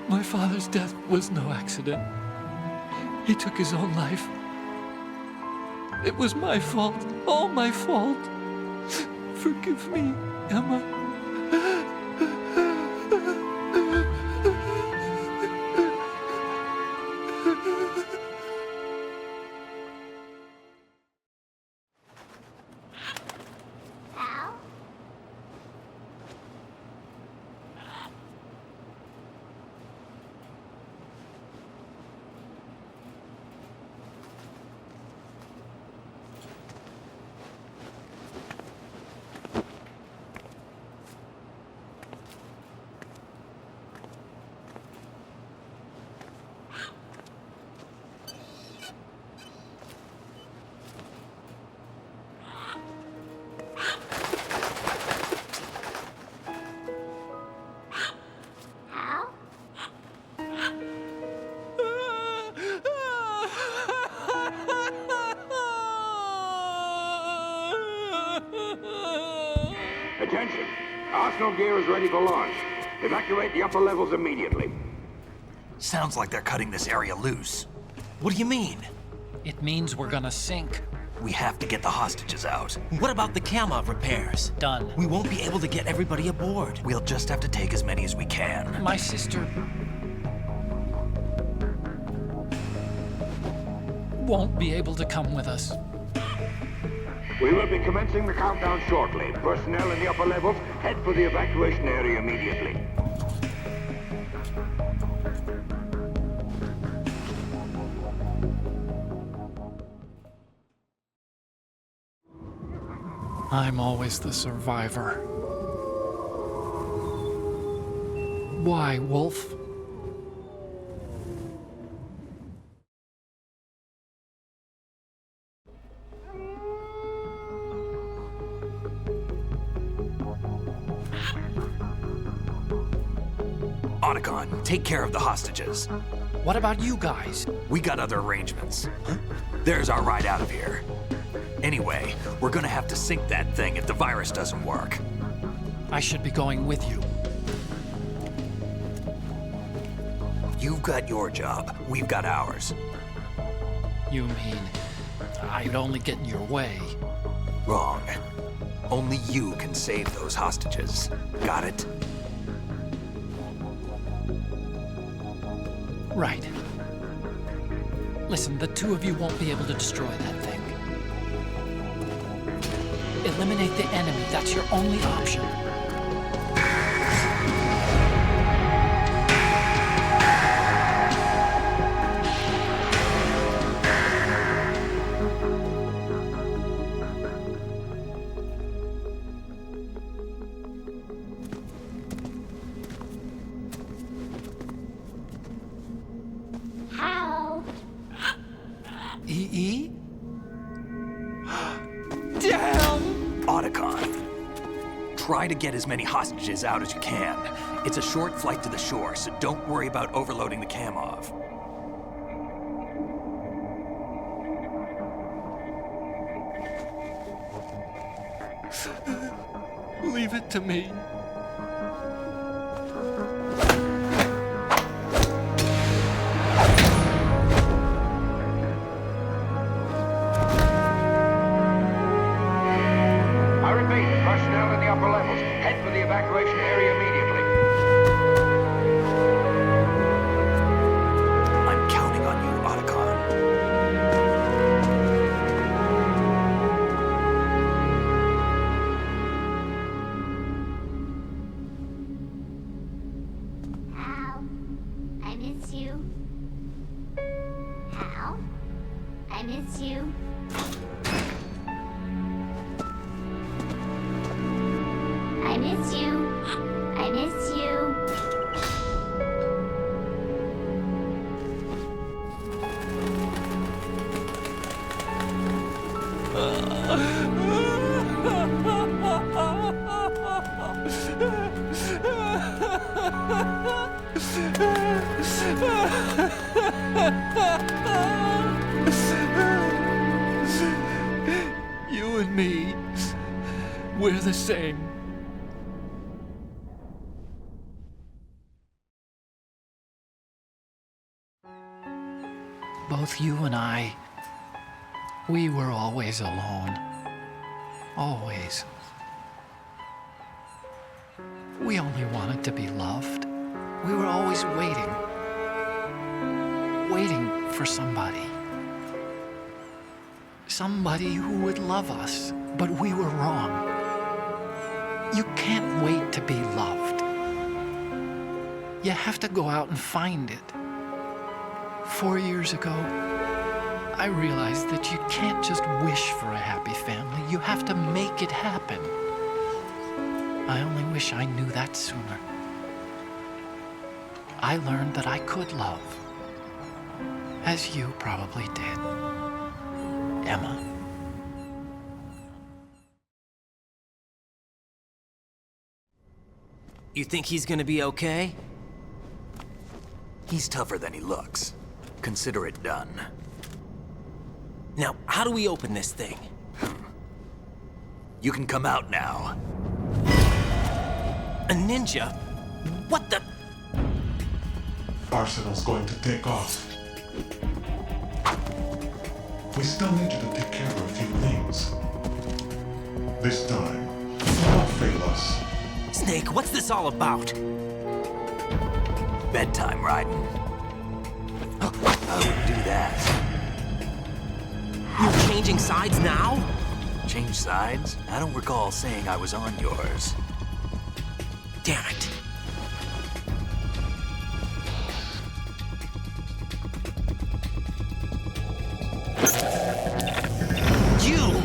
My father's death was no accident. He took his own life. It was my fault, all my fault. Forgive me, Emma. Attention! Arsenal gear is ready for launch. Evacuate the upper levels immediately. Sounds like they're cutting this area loose. What do you mean? It means we're gonna sink. We have to get the hostages out. What about the camo repairs? Done. We won't be able to get everybody aboard. We'll just have to take as many as we can. My sister won't be able to come with us. We will be commencing the countdown shortly. Personnel in the upper levels, head for the evacuation area immediately. I'm always the survivor. Why, Wolf? Otacon, take care of the hostages. What about you guys? We got other arrangements. There's our ride out of here. Anyway, we're gonna have to sink that thing if the virus doesn't work. I should be going with you. You've got your job, we've got ours. You mean I'd only get in your way? Wrong. Only you can save those hostages. Got it? Right. Listen, the two of you won't be able to destroy that thing. Eliminate the enemy. That's your only option. How? EE? Damn! Otacon. Try to get as many hostages out as you can. It's a short flight to the shore, so don't worry about overloading the Kamov. Leave it to me. I repeat, personnel in the upper levels, head for the evacuation area immediately. I'm counting on you, Otacon. Hal, I miss you. Hal, I miss you. I miss you. I miss you. You and me, we're the same. Both you and I, we were always alone. Always. We only wanted to be loved. We were always waiting. Waiting for somebody. Somebody who would love us, but we were wrong. You can't wait to be loved. You have to go out and find it. 4 years ago, I realized that you can't just wish for a happy family. You have to make it happen. I only wish I knew that sooner. I learned that I could love, as you probably did, Emma. You think he's gonna be okay? He's tougher than he looks. Consider it done. Now, how do we open this thing? You can come out now. A ninja? What the? Arsenal's going to take off. We still need you to take care of a few things. This time, do not fail us. Snake, what's this all about? Bedtime, Raiden. I wouldn't do that. You're changing sides now? Change sides? I don't recall saying I was on yours. Damn it. You!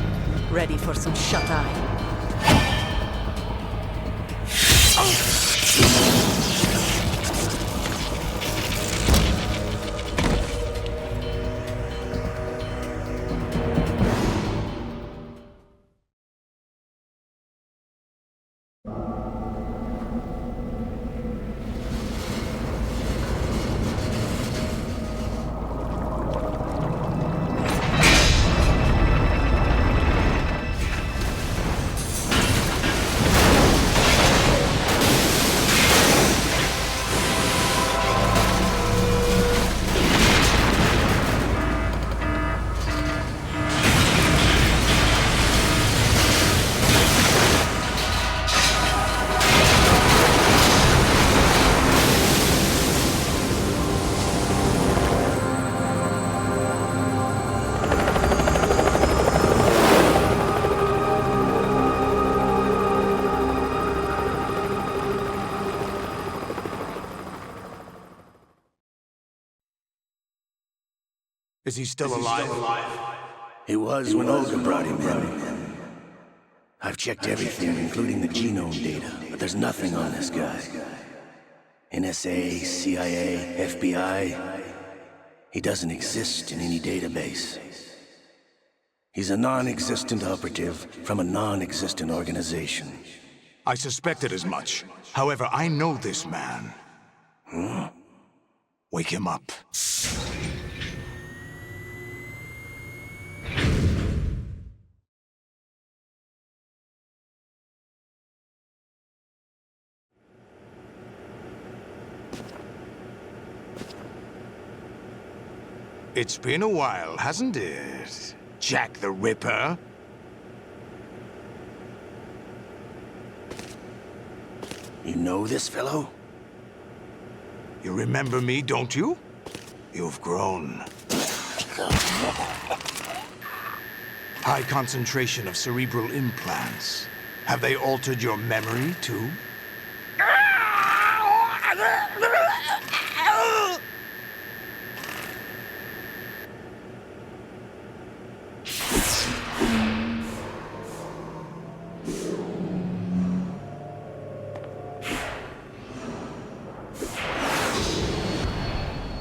Ready for some shut-eye? Is he still alive? He was when Olga brought him in. I've checked everything, including the genome data, but there's nothing on this guy. NSA, CIA, FBI. He doesn't exist in any database. He's a non-existent operative from a non-existent organization. I suspected as much. However, I know this man. Huh? Wake him up. It's been a while, hasn't it? Jack the Ripper? You know this fellow? You remember me, don't you? You've grown. High concentration of cerebral implants. Have they altered your memory, too?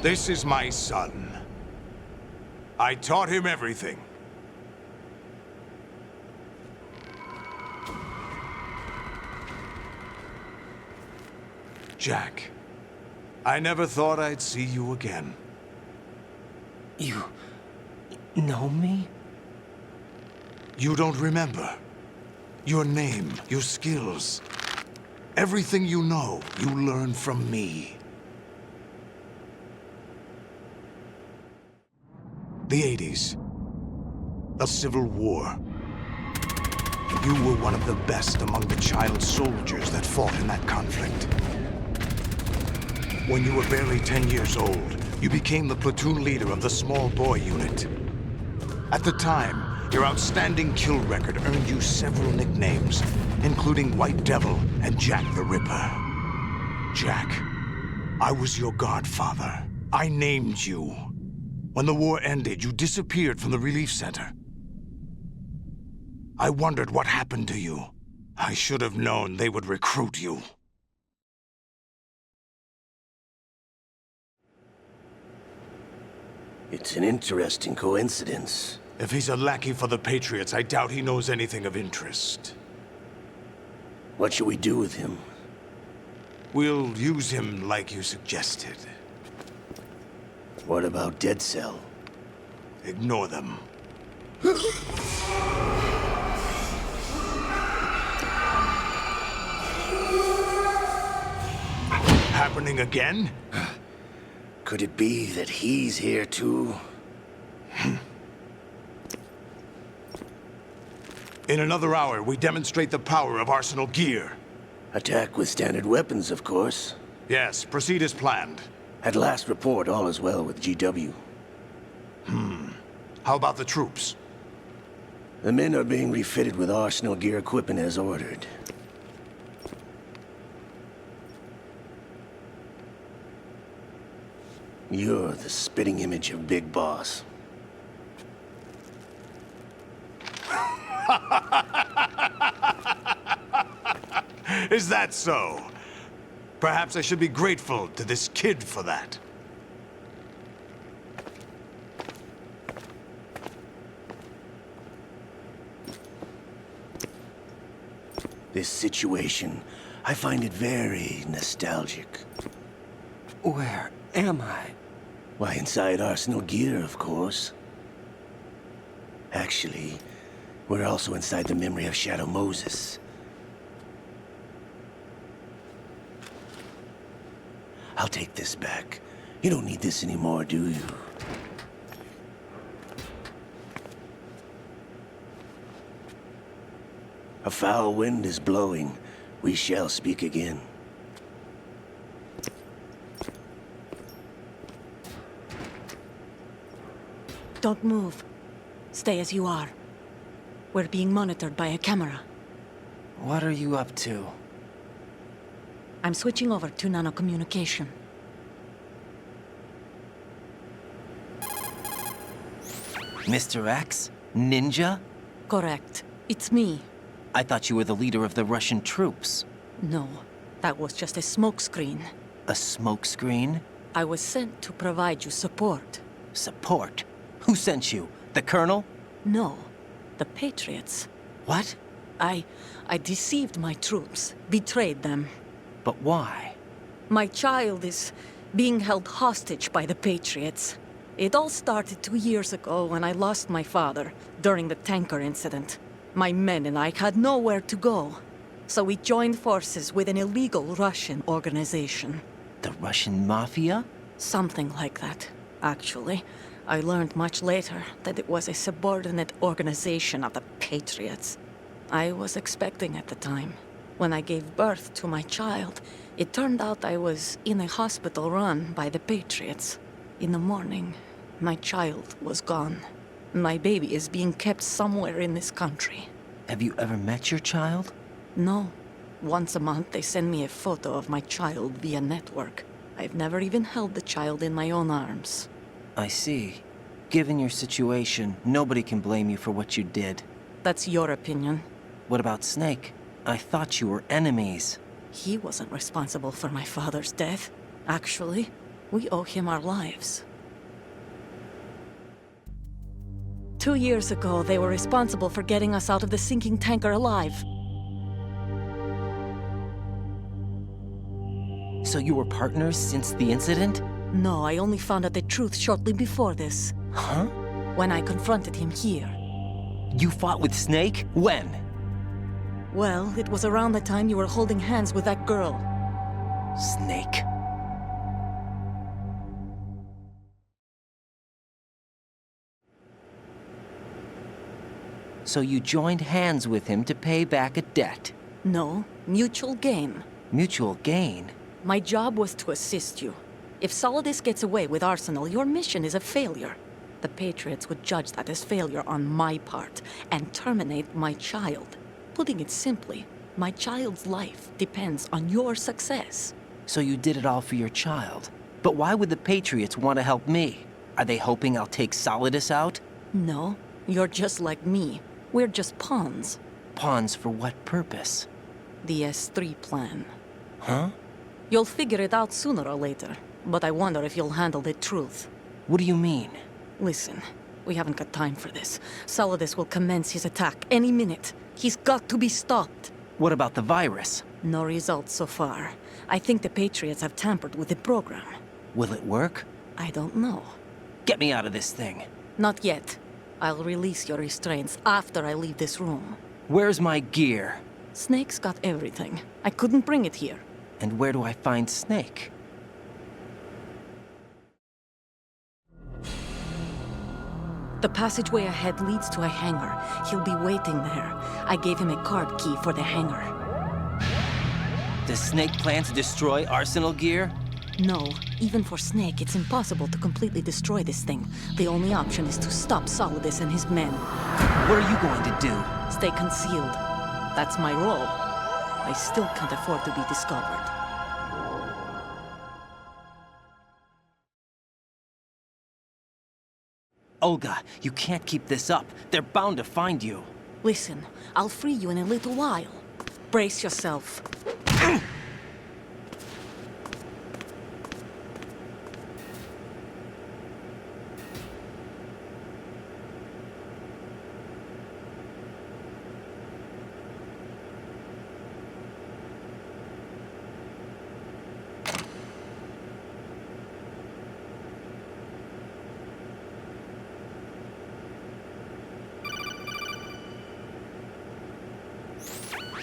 This is my son. I taught him everything. Jack, I never thought I'd see you again. You know me? You don't remember. Your name, your skills. Everything you know, you learn from me. The 80s. The Civil War. You were one of the best among the child soldiers that fought in that conflict. When you were barely 10 years old, you became the platoon leader of the small boy unit. At the time, your outstanding kill record earned you several nicknames, including White Devil and Jack the Ripper. Jack, I was your godfather. I named you. When the war ended, you disappeared from the relief center. I wondered what happened to you. I should have known they would recruit you. It's an interesting coincidence. If he's a lackey for the Patriots, I doubt he knows anything of interest. What should we do with him? We'll use him like you suggested. What about Dead Cell? Ignore them. happening again? Could it be that he's here too? In another hour, we demonstrate the power of Arsenal gear. Attack with standard weapons, of course. Yes, proceed as planned. At last report, all is well with GW. How about the troops? The men are being refitted with Arsenal gear equipment as ordered. You're the spitting image of Big Boss. Is that so? Perhaps I should be grateful to this kid for that. This situation, I find it very nostalgic. Where am I? Why, inside Arsenal gear, of course. Actually, we're also inside the memory of Shadow Moses. I'll take this back. You don't need this anymore, do you? A foul wind is blowing. We shall speak again. Don't move. Stay as you are. We're being monitored by a camera. What are you up to? I'm switching over to nanocommunication. Mr. X? Ninja? Correct. It's me. I thought you were the leader of the Russian troops. No, that was just a smokescreen. A smokescreen? I was sent to provide you support. Support? Who sent you? The Colonel? No, the Patriots. What? I deceived my troops, betrayed them. But why? My child is being held hostage by the Patriots. It all started 2 years ago when I lost my father during the tanker incident. My men and I had nowhere to go, so we joined forces with an illegal Russian organization. The Russian Mafia? Something like that, actually. I learned much later that it was a subordinate organization of the Patriots. I was expecting at the time. When I gave birth to my child, it turned out I was in a hospital run by the Patriots. In the morning, my child was gone. My baby is being kept somewhere in this country. Have you ever met your child? No. Once a month, they send me a photo of my child via network. I've never even held the child in my own arms. I see. Given your situation, nobody can blame you for what you did. That's your opinion. What about Snake? I thought you were enemies. He wasn't responsible for my father's death. Actually, we owe him our lives. 2 years ago, they were responsible for getting us out of the sinking tanker alive. So you were partners since the incident? No, I only found out the truth shortly before this. Huh? When I confronted him here. You fought with Snake? When? Well, it was around the time you were holding hands with that girl. Snake. So you joined hands with him to pay back a debt? No, mutual gain. Mutual gain? My job was to assist you. If Solidus gets away with Arsenal, your mission is a failure. The Patriots would judge that as failure on my part and terminate my child. Putting it simply, my child's life depends on your success. So you did it all for your child. But why would the Patriots want to help me? Are they hoping I'll take Solidus out? No, you're just like me. We're just pawns. Pawns for what purpose? The S3 plan. Huh? You'll figure it out sooner or later, but I wonder if you'll handle the truth. What do you mean? Listen, we haven't got time for this. Solidus will commence his attack any minute. He's got to be stopped. What about the virus? No results so far. I think the Patriots have tampered with the program. Will it work? I don't know. Get me out of this thing. Not yet. I'll release your restraints after I leave this room. Where's my gear? Snake's got everything. I couldn't bring it here. And where do I find Snake? The passageway ahead leads to a hangar. He'll be waiting there. I gave him a card key for the hangar. Does Snake plan to destroy Arsenal gear? No. Even for Snake, it's impossible to completely destroy this thing. The only option is to stop Solidus and his men. What are you going to do? Stay concealed. That's my role. I still can't afford to be discovered. Olga, you can't keep this up. They're bound to find you. Listen, I'll free you in a little while. Brace yourself.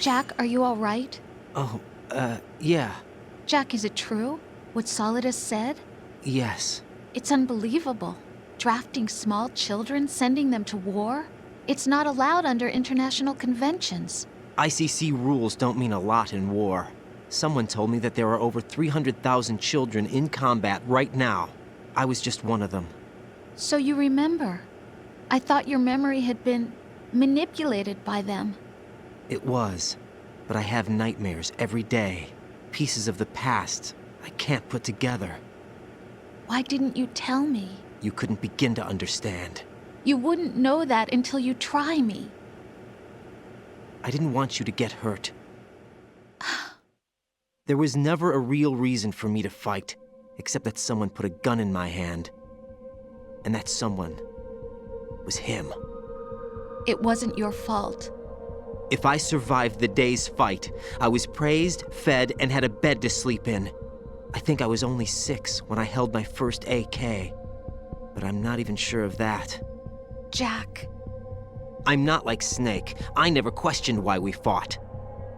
Jack, are you all right? Oh, yeah. Jack, is it true? What Solidus said? Yes. It's unbelievable. Drafting small children, sending them to war? It's not allowed under international conventions. ICC rules don't mean a lot in war. Someone told me that there are over 300,000 children in combat right now. I was just one of them. So you remember. I thought your memory had been manipulated by them. It was, but I have nightmares every day. Pieces of the past I can't put together. Why didn't you tell me? You couldn't begin to understand. You wouldn't know that until you try me. I didn't want you to get hurt. There was never a real reason for me to fight, except that someone put a gun in my hand. And that someone was him. It wasn't your fault. If I survived the day's fight, I was praised, fed, and had a bed to sleep in. I think I was only 6 when I held my first AK. But I'm not even sure of that. Jack. I'm not like Snake. I never questioned why we fought.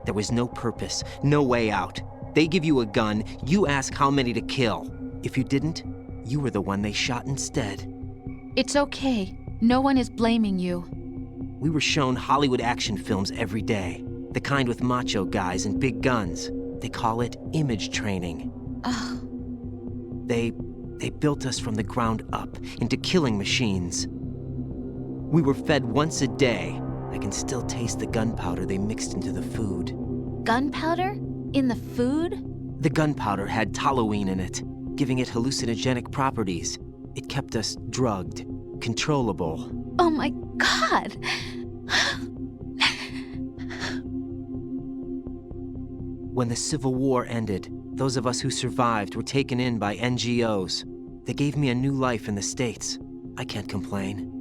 There was no purpose, no way out. They give you a gun, you ask how many to kill. If you didn't, you were the one they shot instead. It's okay. No one is blaming you. We were shown Hollywood action films every day. The kind with macho guys and big guns. They call it image training. They built us from the ground up into killing machines. We were fed once a day. I can still taste the gunpowder they mixed into the food. Gunpowder? In the food? The gunpowder had toluene in it, giving it hallucinogenic properties. It kept us drugged, controllable. Oh my God! When the Civil War ended, those of us who survived were taken in by NGOs. They gave me a new life in the States. I can't complain.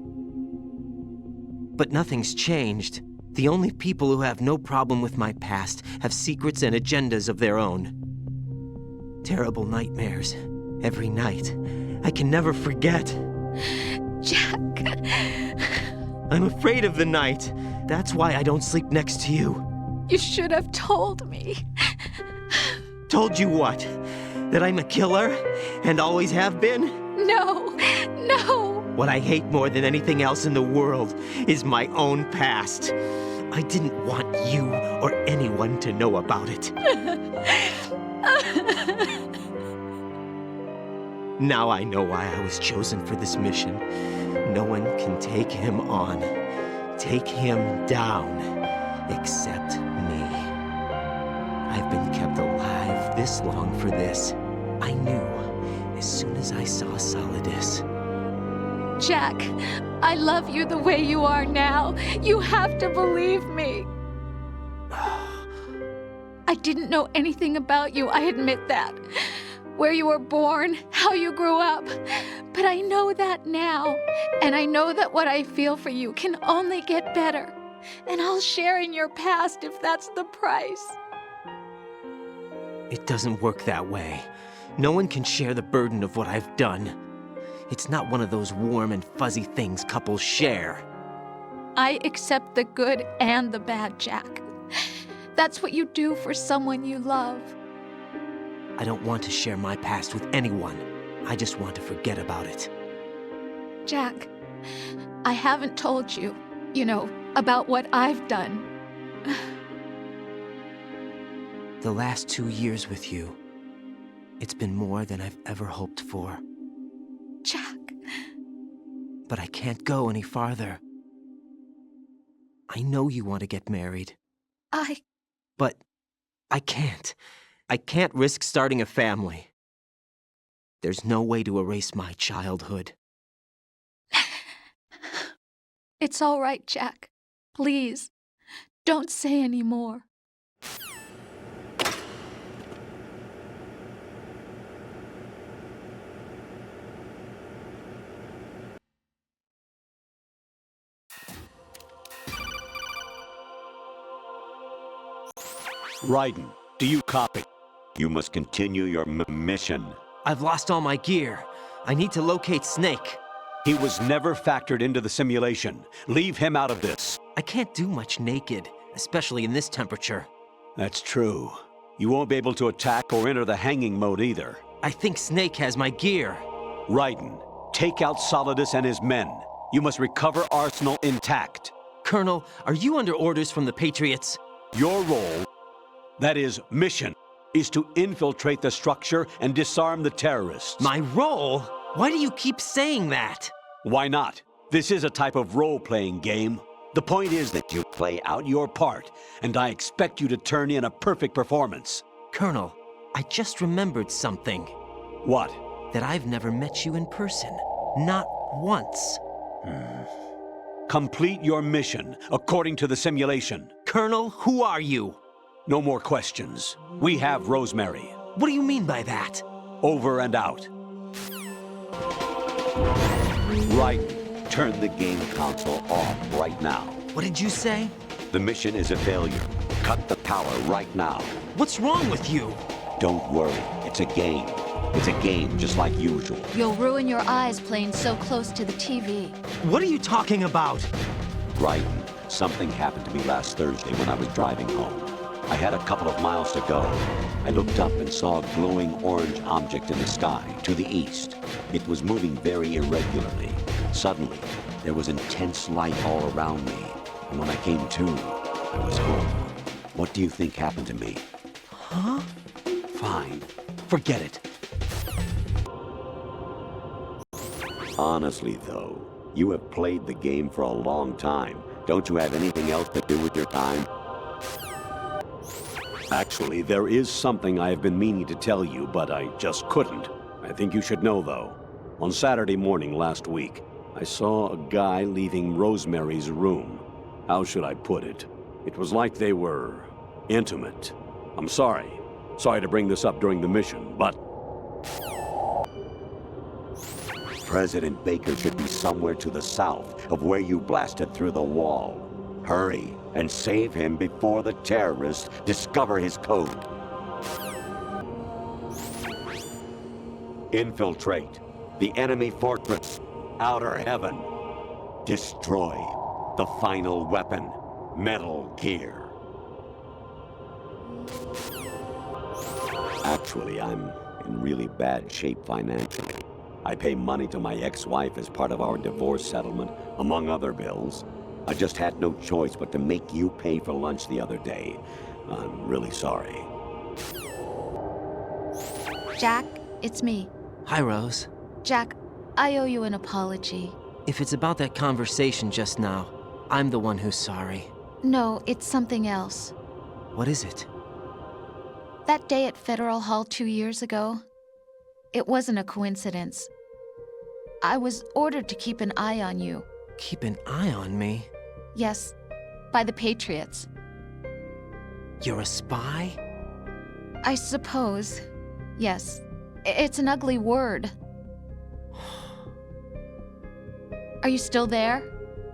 But nothing's changed. The only people who have no problem with my past have secrets and agendas of their own. Terrible nightmares. Every night. I can never forget. Jack. I'm afraid of the night. That's why I don't sleep next to you. You should have told me. Told you what? That I'm a killer? And always have been? No, no. What I hate more than anything else in the world is my own past. I didn't want you or anyone to know about it. Now I know why I was chosen for this mission. No one can take him on, take him down, except me. I've been kept alive this long for this. I knew as soon as I saw Solidus. Jack, I love you the way you are now. You have to believe me. I didn't know anything about you, I admit that. Where you were born, how you grew up. But I know that now. And I know that what I feel for you can only get better. And I'll share in your past if that's the price. It doesn't work that way. No one can share the burden of what I've done. It's not one of those warm and fuzzy things couples share. I accept the good and the bad, Jack. That's what you do for someone you love. I don't want to share my past with anyone. I just want to forget about it. Jack, I haven't told you, about what I've done. The last 2 years with you, it's been more than I've ever hoped for. Jack. But I can't go any farther. I know you want to get married. But I can't. I can't risk starting a family. There's no way to erase my childhood. It's all right, Jack. Please, don't say any more. Raiden, do you copy? You must continue your mission. I've lost all my gear. I need to locate Snake. He was never factored into the simulation. Leave him out of this. I can't do much naked, especially in this temperature. That's true. You won't be able to attack or enter the hanging mode either. I think Snake has my gear. Raiden, take out Solidus and his men. You must recover Arsenal intact. Colonel, are you under orders from the Patriots? Your role, that is, mission, is to infiltrate the structure and disarm the terrorists. My role? Why do you keep saying that? Why not? This is a type of role-playing game. The point is that you play out your part, and I expect you to turn in a perfect performance. Colonel, I just remembered something. What? That I've never met you in person. Not once. Complete your mission, according to the simulation. Colonel, who are you? No more questions. We have Rosemary. What do you mean by that? Over and out. Right. Turn the game console off right now. What did you say? The mission is a failure. Cut the power right now. What's wrong with you? Don't worry. It's a game. It's a game just like usual. You'll ruin your eyes playing so close to the TV. What are you talking about? Right. Something happened to me last Thursday when I was driving home. I had a couple of miles to go. I looked up and saw a glowing orange object in the sky to the east. It was moving very irregularly. Suddenly, there was intense light all around me. And when I came to, I was home. What do you think happened to me? Huh? Fine. Forget it. Honestly, though, you have played the game for a long time. Don't you have anything else to do with your time? Actually, there is something I have been meaning to tell you, but I just couldn't. I think you should know, though. On Saturday morning last week, I saw a guy leaving Rosemary's room. How should I put it? It was like they were intimate. I'm sorry. Sorry to bring this up during the mission, but President Baker should be somewhere to the south of where you blasted through the wall. Hurry and save him before the terrorists discover his code. Infiltrate the enemy fortress, Outer Heaven. Destroy the final weapon, Metal Gear. Actually, I'm in really bad shape financially. I pay money to my ex-wife as part of our divorce settlement, among other bills. I just had no choice but to make you pay for lunch the other day. I'm really sorry. Jack, it's me. Hi, Rose. Jack, I owe you an apology. If it's about that conversation just now, I'm the one who's sorry. No, it's something else. What is it? That day at Federal Hall 2 years ago, it wasn't a coincidence. I was ordered to keep an eye on you. Keep an eye on me? Yes, by the Patriots. You're a spy? I suppose. Yes. It's an ugly word. Are you still there?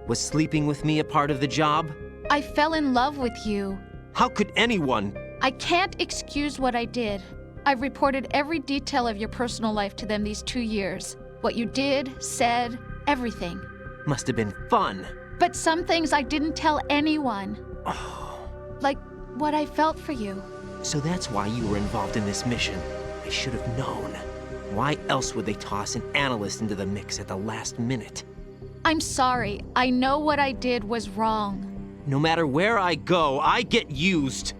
Was sleeping with me a part of the job? I fell in love with you. How could anyone? I can't excuse what I did. I've reported every detail of your personal life to them these 2 years. What you did, said, everything. Must have been fun. But some things I didn't tell anyone. Like what I felt for you. So that's why you were involved in this mission. I should have known. Why else would they toss an analyst into the mix at the last minute? I'm sorry. I know what I did was wrong. No matter where I go, I get used.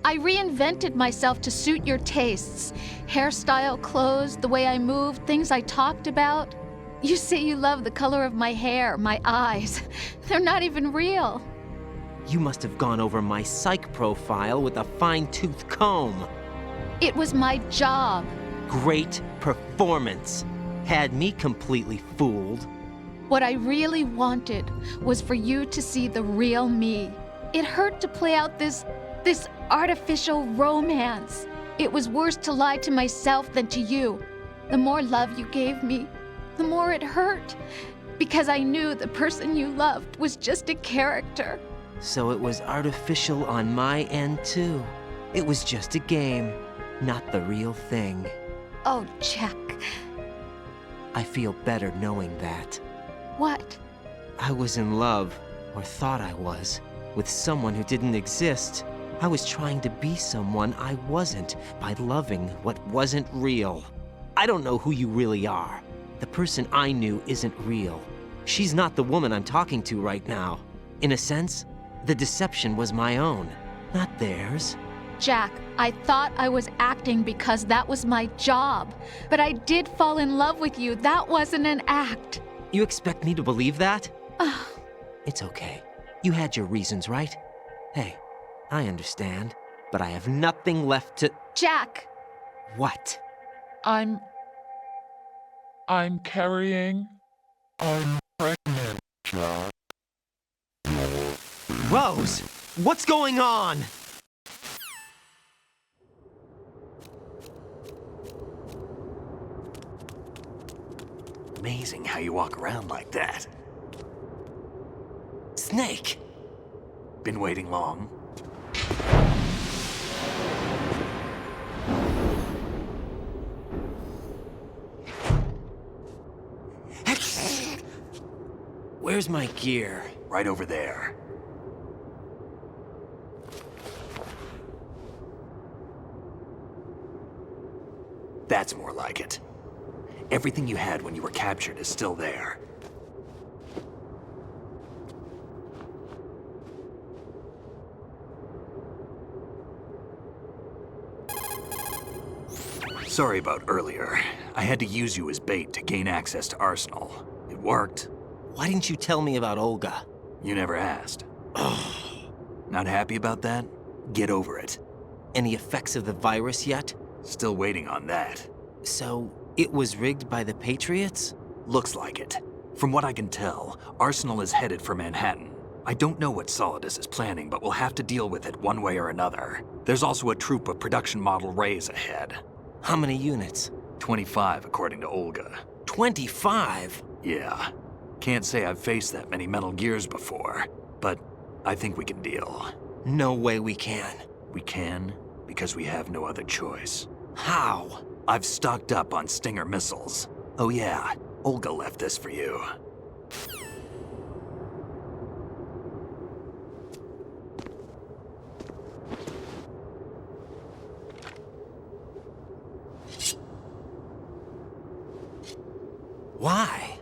I reinvented myself to suit your tastes. Hairstyle, clothes, the way I moved, things I talked about. You say you love the color of my hair, my eyes. They're not even real. You must have gone over my psych profile with a fine-tooth comb. It was my job. Great performance. Had me completely fooled. What I really wanted was for you to see the real me. It hurt to play out this artificial romance. It was worse to lie to myself than to you. The more love you gave me, the more it hurt. Because I knew the person you loved was just a character. So it was artificial on my end, too. It was just a game, not the real thing. Oh, Jack. I feel better knowing that. What? I was in love, or thought I was, with someone who didn't exist. I was trying to be someone I wasn't by loving what wasn't real. I don't know who you really are. The person I knew isn't real. She's not the woman I'm talking to right now. In a sense, the deception was my own, not theirs. Jack, I thought I was acting because that was my job. But I did fall in love with you. That wasn't an act. You expect me to believe that? It's okay. You had your reasons, right? Hey, I understand, but I have nothing left to... Jack! What? I'm carrying... I'm pregnant, Jack. Rose! What's going on? Amazing how you walk around like that. Snake! Been waiting long? Where's my gear? Right over there. That's more like it. Everything you had when you were captured is still there. Sorry about earlier. I had to use you as bait to gain access to Arsenal. It worked. Why didn't you tell me about Olga? You never asked. Not happy about that? Get over it. Any effects of the virus yet? Still waiting on that. So, it was rigged by the Patriots? Looks like it. From what I can tell, Arsenal is headed for Manhattan. I don't know what Solidus is planning, but we'll have to deal with it one way or another. There's also a troop of production model Rays ahead. How many units? 25, according to Olga. 25? Yeah. Can't say I've faced that many Metal Gears before, but I think we can deal. No way we can. We can, because we have no other choice. How? I've stocked up on Stinger missiles. Oh yeah, Olga left this for you. Why?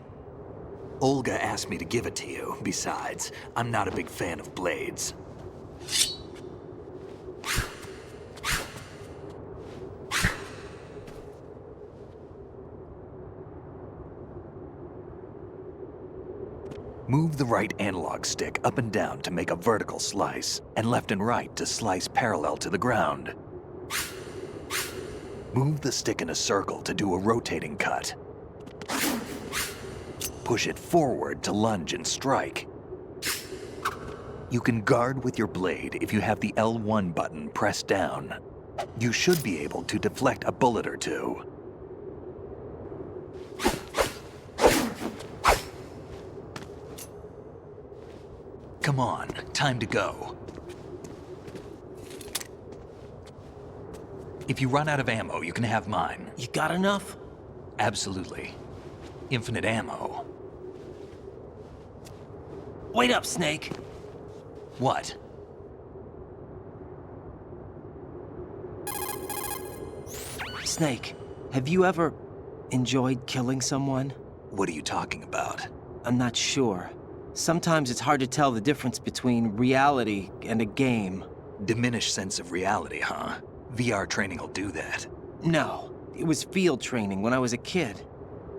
Olga asked me to give it to you. Besides, I'm not a big fan of blades. Move the right analog stick up and down to make a vertical slice, and left and right to slice parallel to the ground. Move the stick in a circle to do a rotating cut. Push it forward to lunge and strike. You can guard with your blade if you have the L1 button pressed down. You should be able to deflect a bullet or two. Come on, time to go. If you run out of ammo, you can have mine. You got enough? Absolutely. Infinite ammo. Wait up, Snake. What? Snake, have you ever enjoyed killing someone? What are you talking about? I'm not sure. Sometimes it's hard to tell the difference between reality and a game. Diminished sense of reality, huh? VR training will do that. No, it was field training when I was a kid.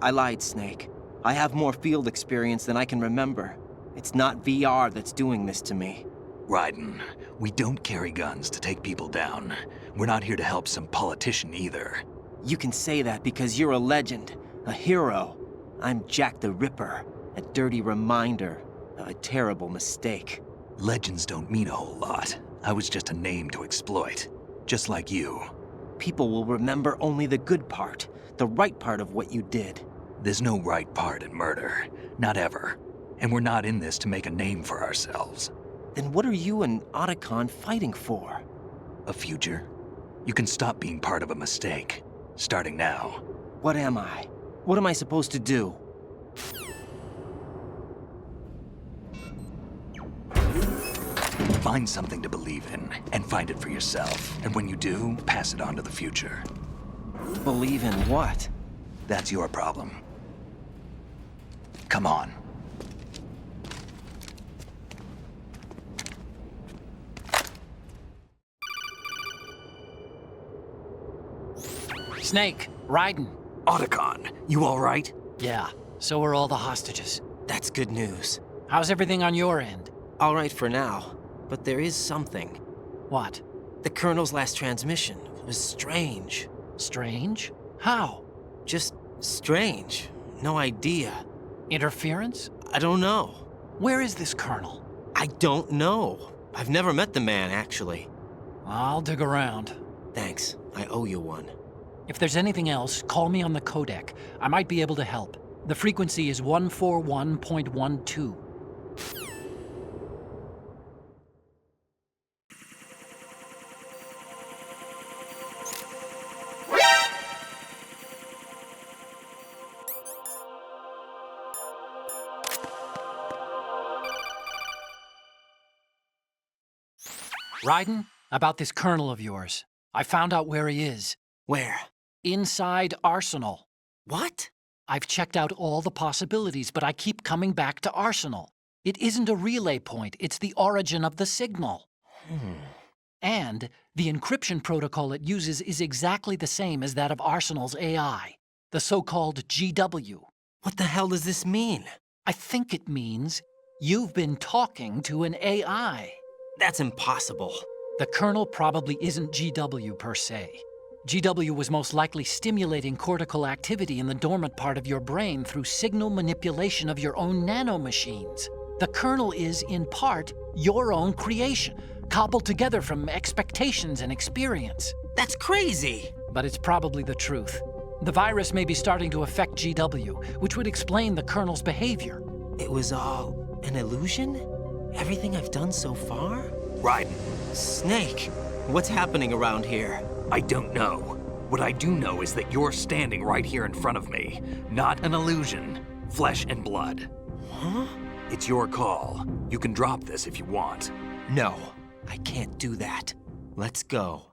I lied, Snake. I have more field experience than I can remember. It's not VR that's doing this to me. Raiden, we don't carry guns to take people down. We're not here to help some politician either. You can say that because you're a legend, a hero. I'm Jack the Ripper, a dirty reminder of a terrible mistake. Legends don't mean a whole lot. I was just a name to exploit, just like you. People will remember only the good part, the right part of what you did. There's no right part in murder, not ever. And we're not in this to make a name for ourselves. Then what are you and Otacon fighting for? A future. You can stop being part of a mistake, starting now. What am I? What am I supposed to do? Find something to believe in, and find it for yourself. And when you do, pass it on to the future. Believe in what? That's your problem. Come on. Snake, Raiden. Otacon, you all right? Yeah, so are all the hostages. That's good news. How's everything on your end? All right for now, but there is something. What? The Colonel's last transmission was strange. Strange? How? Just strange. No idea. Interference? I don't know. Where is this Colonel? I don't know. I've never met the man, actually. I'll dig around. Thanks. I owe you one. If there's anything else, call me on the codec. I might be able to help. The frequency is 141.12. Raiden, about this colonel of yours. I found out where he is. Where? Inside Arsenal. What? I've checked out all the possibilities, but I keep coming back to Arsenal. It isn't a relay point, it's the origin of the signal. And the encryption protocol it uses is exactly the same as that of Arsenal's AI, the so-called GW. What the hell does this mean? I think it means you've been talking to an AI. That's impossible. The Colonel probably isn't GW per se. GW was most likely stimulating cortical activity in the dormant part of your brain through signal manipulation of your own nanomachines. The Colonel is, in part, your own creation, cobbled together from expectations and experience. That's crazy! But it's probably the truth. The virus may be starting to affect GW, which would explain the Colonel's behavior. It was all an illusion? Everything I've done so far? Raiden. Snake, what's happening around here? I don't know. What I do know is that you're standing right here in front of me. Not an illusion. Flesh and blood. Huh? It's your call. You can drop this if you want. No, I can't do that. Let's go.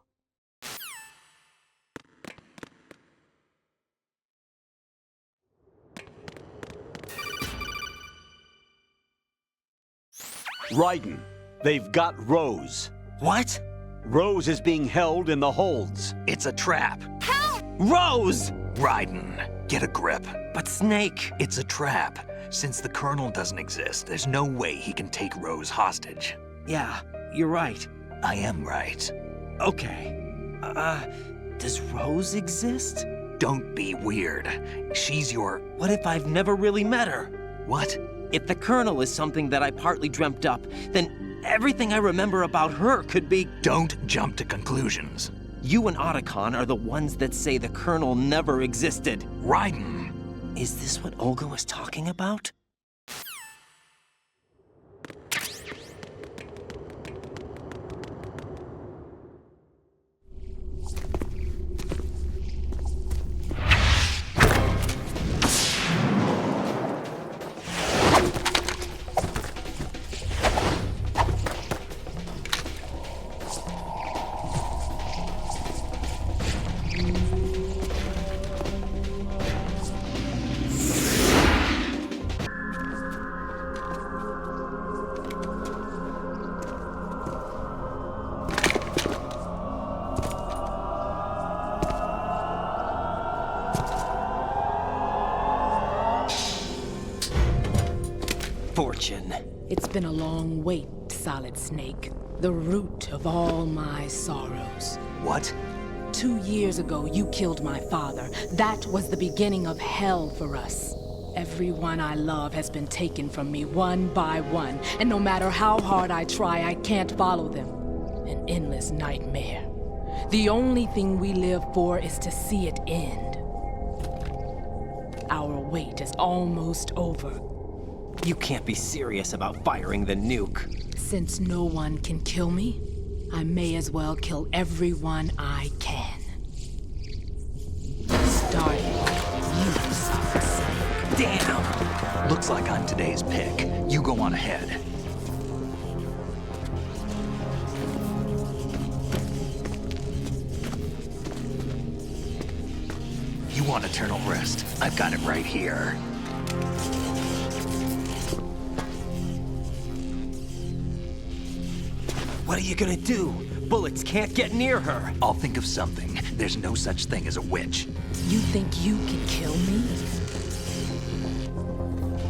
Raiden, they've got Rose. What? Rose is being held in the holds. It's a trap. Help! Rose! Raiden, get a grip. But Snake... It's a trap. Since the Colonel doesn't exist, there's no way he can take Rose hostage. Yeah, you're right. I am right. Okay. Does Rose exist? Don't be weird. She's your... What if I've never really met her? What? If the Colonel is something that I partly dreamt up, then everything I remember about her could be... Don't jump to conclusions. You and Otacon are the ones that say the Colonel never existed. Raiden! Is this what Olga was talking about? fortune. It's been a long wait, Solid Snake. The root of all my sorrows. What? 2 years ago, you killed my father. That was the beginning of hell for us. Everyone I love has been taken from me one by one, and no matter how hard I try, I can't follow them. An endless nightmare. The only thing we live for is to see it end. Our wait is almost over. You can't be serious about firing the nuke. Since no one can kill me, I may as well kill everyone I can. Starting with you, Solid Snake. Damn! Looks like I'm today's pick. You go on ahead. You want eternal rest? I've got it right here. What are you gonna do? Bullets can't get near her. I'll think of something. There's no such thing as a witch. You think you can kill me?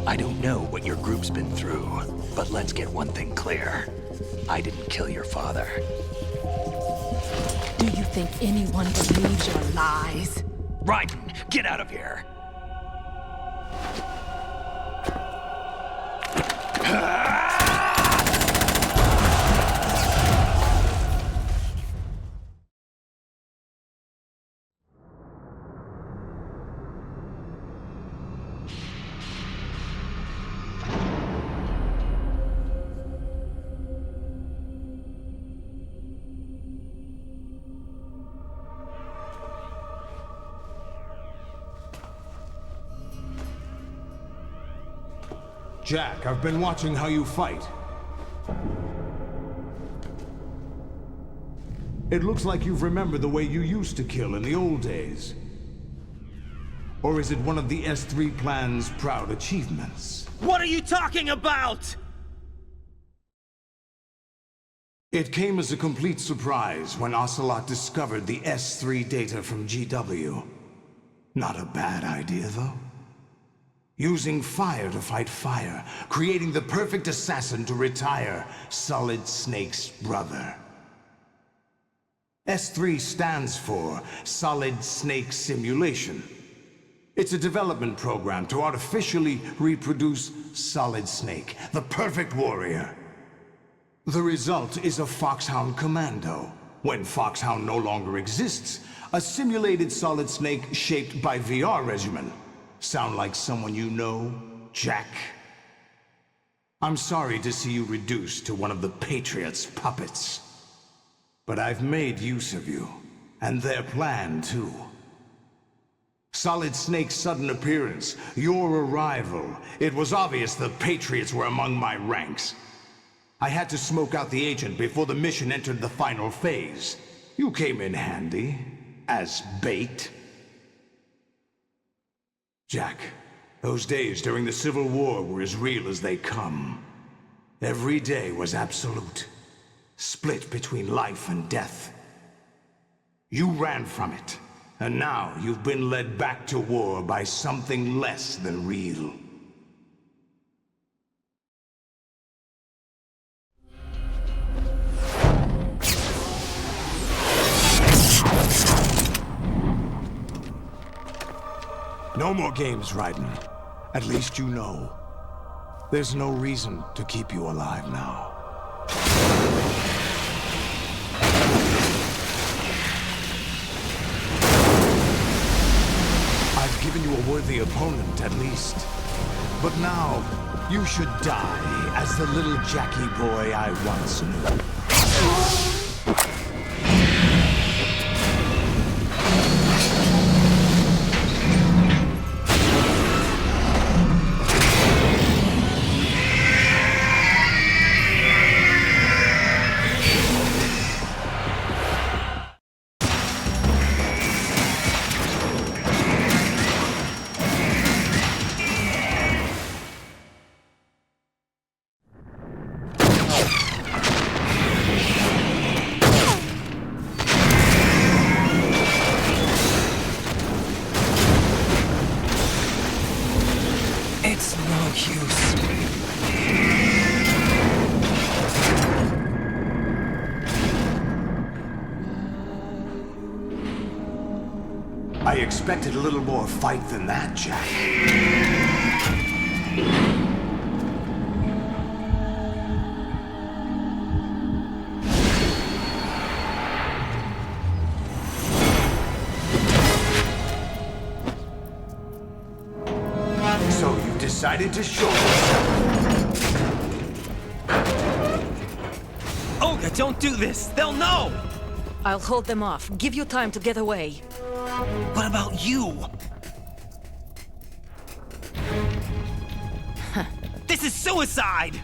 I don't know what your group's been through, but let's get one thing clear. I didn't kill your father. Do you think anyone believes your lies? Raiden, get out of here! Jack, I've been watching how you fight. It looks like you've remembered the way you used to kill in the old days. Or is it one of the S3 plan's proud achievements? What are you talking about? It came as a complete surprise when Ocelot discovered the S3 data from GW. Not a bad idea, though. Using fire to fight fire, creating the perfect assassin to retire Solid Snake's brother. S3 stands for Solid Snake Simulation. It's a development program to artificially reproduce Solid Snake, the perfect warrior. The result is a Foxhound Commando. When Foxhound no longer exists, a simulated Solid Snake shaped by VR regimen. Sound like someone you know, Jack? I'm sorry to see you reduced to one of the Patriots' puppets. But I've made use of you, and their plan too. Solid Snake's sudden appearance, your arrival, it was obvious the Patriots were among my ranks. I had to smoke out the agent before the mission entered the final phase. You came in handy, as bait. Jack, those days during the Civil War were as real as they come. Every day was absolute, split between life and death. You ran from it, and now you've been led back to war by something less than real. No more games, Raiden. At least you know. There's no reason to keep you alive now. I've given you a worthy opponent, at least. But now, you should die as the little Jackie boy I once knew. It's no use. I expected a little more fight than that, Jack. So you decided to show yourself. Olga, don't do this! They'll know! I'll hold them off. Give you time to get away. What about you? This is suicide!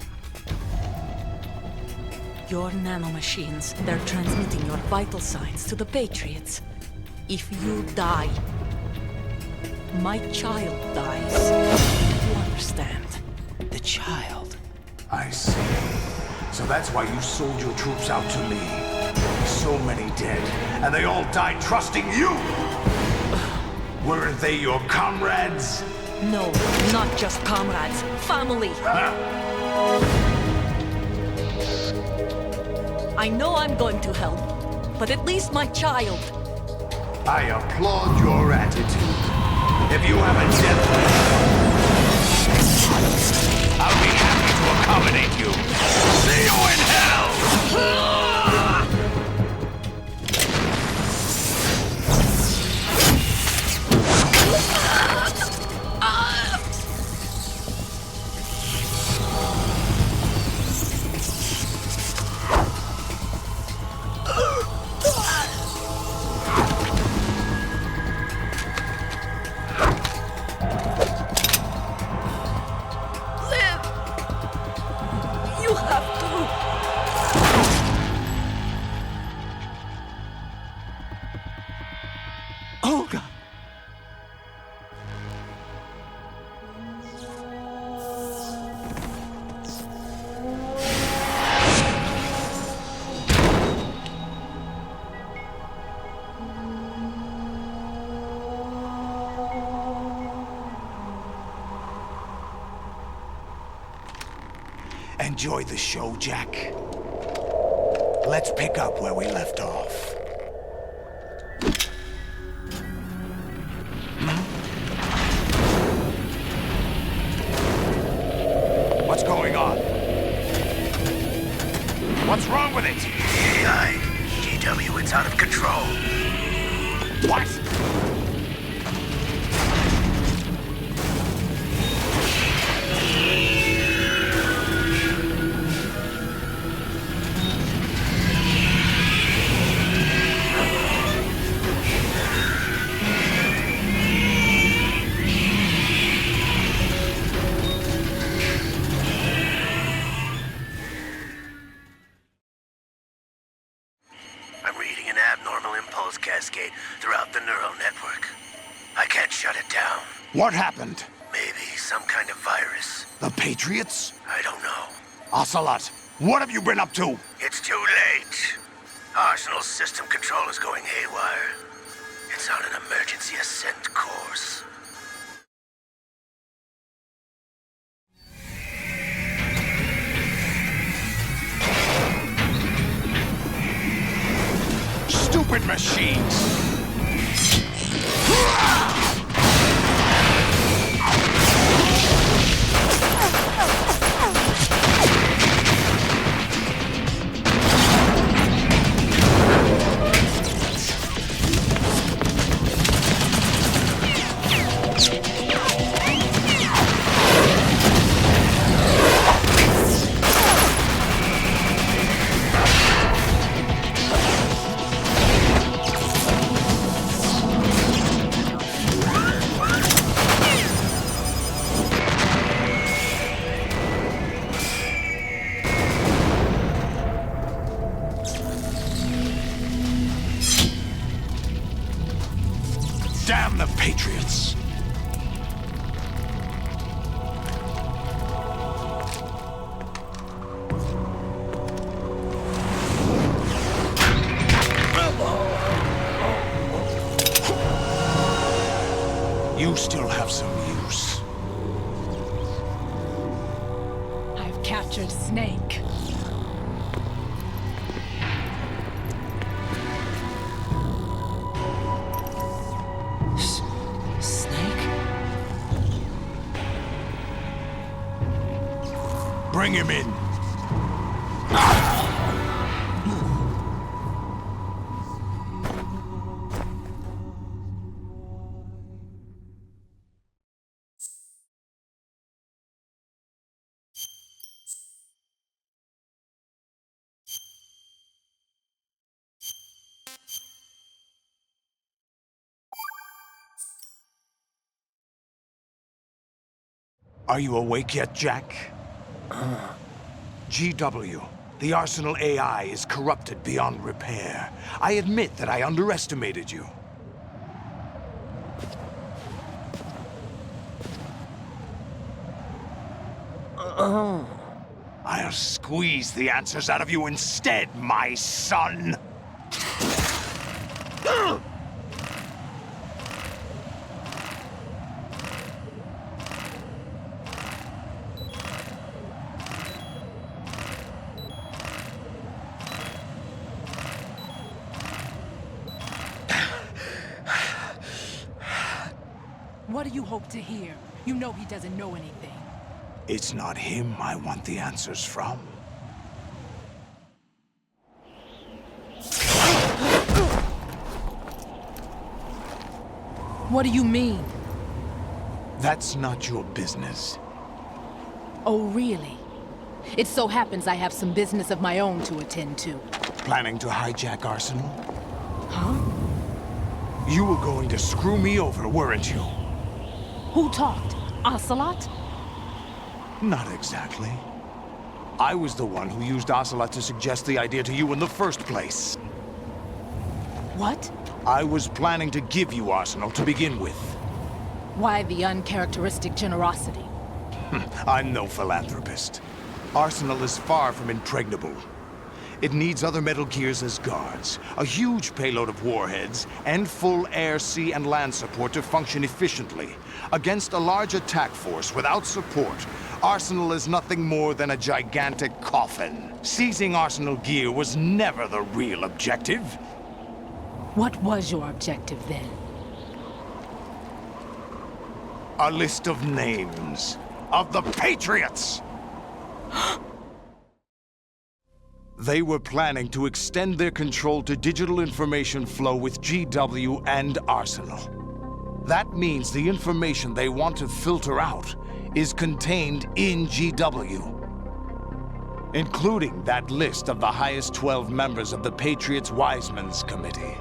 Your nanomachines, they're transmitting your vital signs to the Patriots. If you die, my child dies. You understand? The child? I see. So that's why you sold your troops out to me. So many dead, and they all died trusting you! Weren't they your comrades? No, not just comrades. Family! I know I'm going to help, but at least my child. I applaud your attitude. If you have a death wish, I'll be happy to accommodate you. See you in hell! Olga! Enjoy the show, Jack. Let's pick up where we left off. What's going on? What's wrong with it? AI. GW, it's out of control. What? Cascade throughout the neural network. I can't shut it down. What happened? Maybe some kind of virus. The Patriots? I don't know. Ocelot, what have you been up to? It's too late. Arsenal's system control is going haywire. It's on an emergency ascent course. Stupid machines! Damn the Patriots! You still have some use. I've captured Snake. Bring him in. Are you awake yet, Jack? GW, the Arsenal AI is corrupted beyond repair. I admit that I underestimated you. I'll squeeze the answers out of you instead, my son! What do you hope to hear? You know he doesn't know anything. It's not him I want the answers from. What do you mean? That's not your business. Oh, really? It so happens I have some business of my own to attend to. Planning to hijack Arsenal? Huh? You were going to screw me over, weren't you? Who talked? Ocelot? Not exactly. I was the one who used Ocelot to suggest the idea to you in the first place. What? I was planning to give you Arsenal to begin with. Why the uncharacteristic generosity? I'm no philanthropist. Arsenal is far from impregnable. It needs other Metal Gears as guards, a huge payload of warheads, and full air, sea, and land support to function efficiently. Against a large attack force without support, Arsenal is nothing more than a gigantic coffin. Seizing Arsenal gear was never the real objective. What was your objective then? A list of names of the Patriots! They were planning to extend their control to digital information flow with GW and Arsenal. That means the information they want to filter out is contained in GW, including that list of the highest 12 members of the Patriots Wiseman's Committee.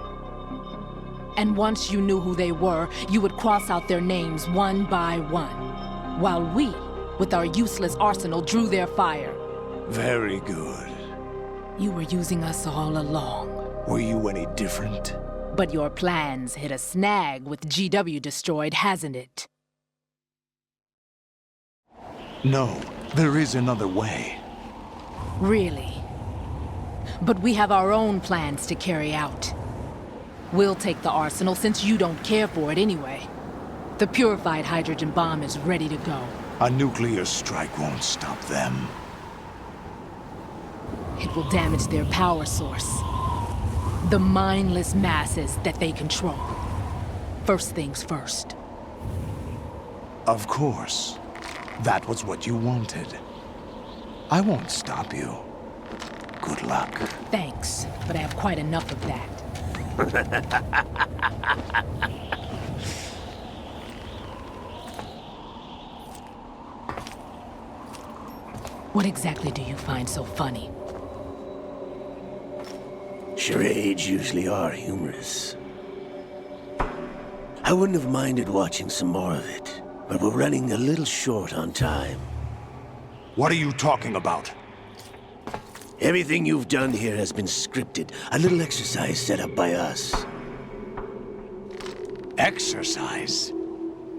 And once you knew who they were, you would cross out their names one by one, while we, with our useless arsenal, drew their fire. Very good. You were using us all along. Were you any different? But your plans hit a snag with GW destroyed, hasn't it? No, there is another way. Really? But we have our own plans to carry out. We'll take the arsenal since you don't care for it anyway. The purified hydrogen bomb is ready to go. A nuclear strike won't stop them. It will damage their power source. The mindless masses that they control. First things first. Of course. That was what you wanted. I won't stop you. Good luck. Thanks, but I have quite enough of that. What exactly do you find so funny? Charades usually are humorous. I wouldn't have minded watching some more of it, but we're running a little short on time. What are you talking about? Everything you've done here has been scripted. A little exercise set up by us. Exercise?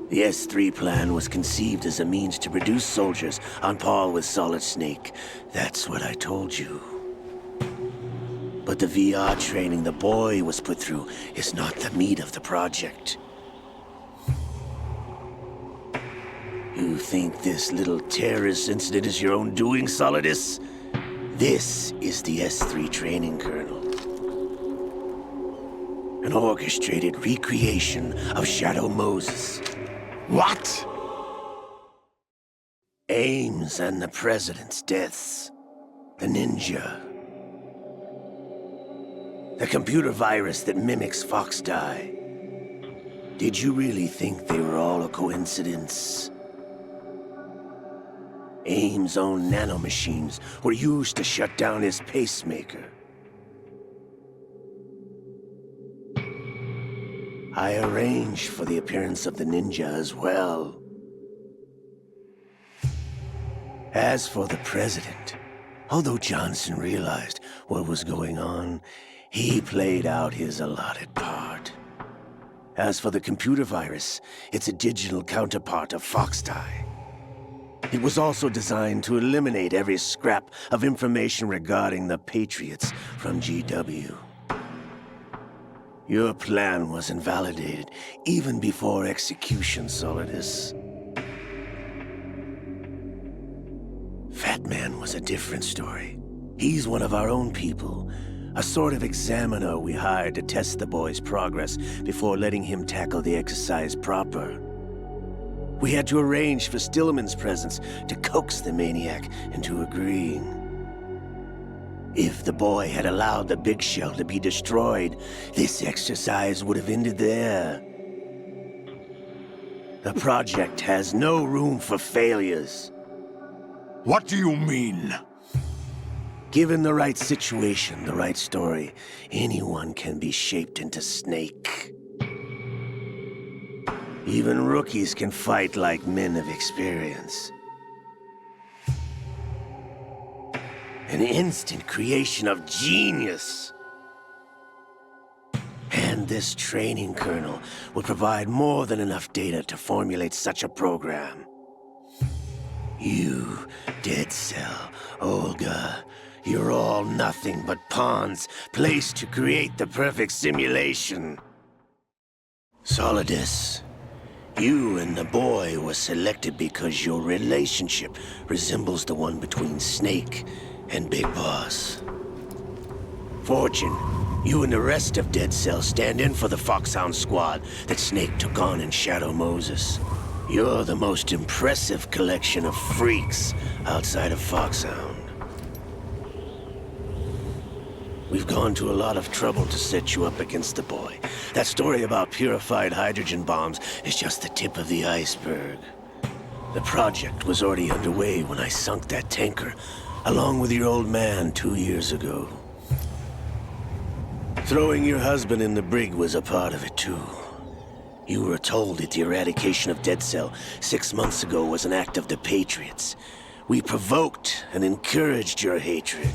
The S3 plan was conceived as a means to produce soldiers on par with Solid Snake. That's what I told you. But the VR training the boy was put through is not the meat of the project. You think this little terrorist incident is your own doing, Solidus? This is the S3 training kernel. An orchestrated recreation of Shadow Moses. What? Ames and the President's deaths. The ninja. The computer virus that mimics Foxdie. Did you really think they were all a coincidence? Ames' own nanomachines were used to shut down his pacemaker. I arranged for the appearance of the ninja as well. As for the President, although Johnson realized what was going on, he played out his allotted part. As for the computer virus, it's a digital counterpart of Foxdie. It was also designed to eliminate every scrap of information regarding the Patriots from GW. Your plan was invalidated even before execution, Solidus. Fat Man was a different story. He's one of our own people, a sort of examiner we hired to test the boy's progress before letting him tackle the exercise proper. We had to arrange for Stillman's presence to coax the maniac into agreeing. If the boy had allowed the big shell to be destroyed, this exercise would have ended there. The project has no room for failures. What do you mean? Given the right situation, the right story, anyone can be shaped into Snake. Even rookies can fight like men of experience. An instant creation of genius. And this training kernel would provide more than enough data to formulate such a program. You, Dead Cell, Olga, you're all nothing but pawns placed to create the perfect simulation. Solidus, you and the boy were selected because your relationship resembles the one between Snake and Big Boss. Fortune, you and the rest of Dead Cell stand in for the Foxhound squad that Snake took on in Shadow Moses. You're the most impressive collection of freaks outside of Foxhound. We've gone to a lot of trouble to set you up against the boy. That story about purified hydrogen bombs is just the tip of the iceberg. The project was already underway when I sunk that tanker, along with your old man 2 years ago. Throwing your husband in the brig was a part of it too. You were told that the eradication of Dead Cell 6 months ago was an act of the Patriots. We provoked and encouraged your hatred.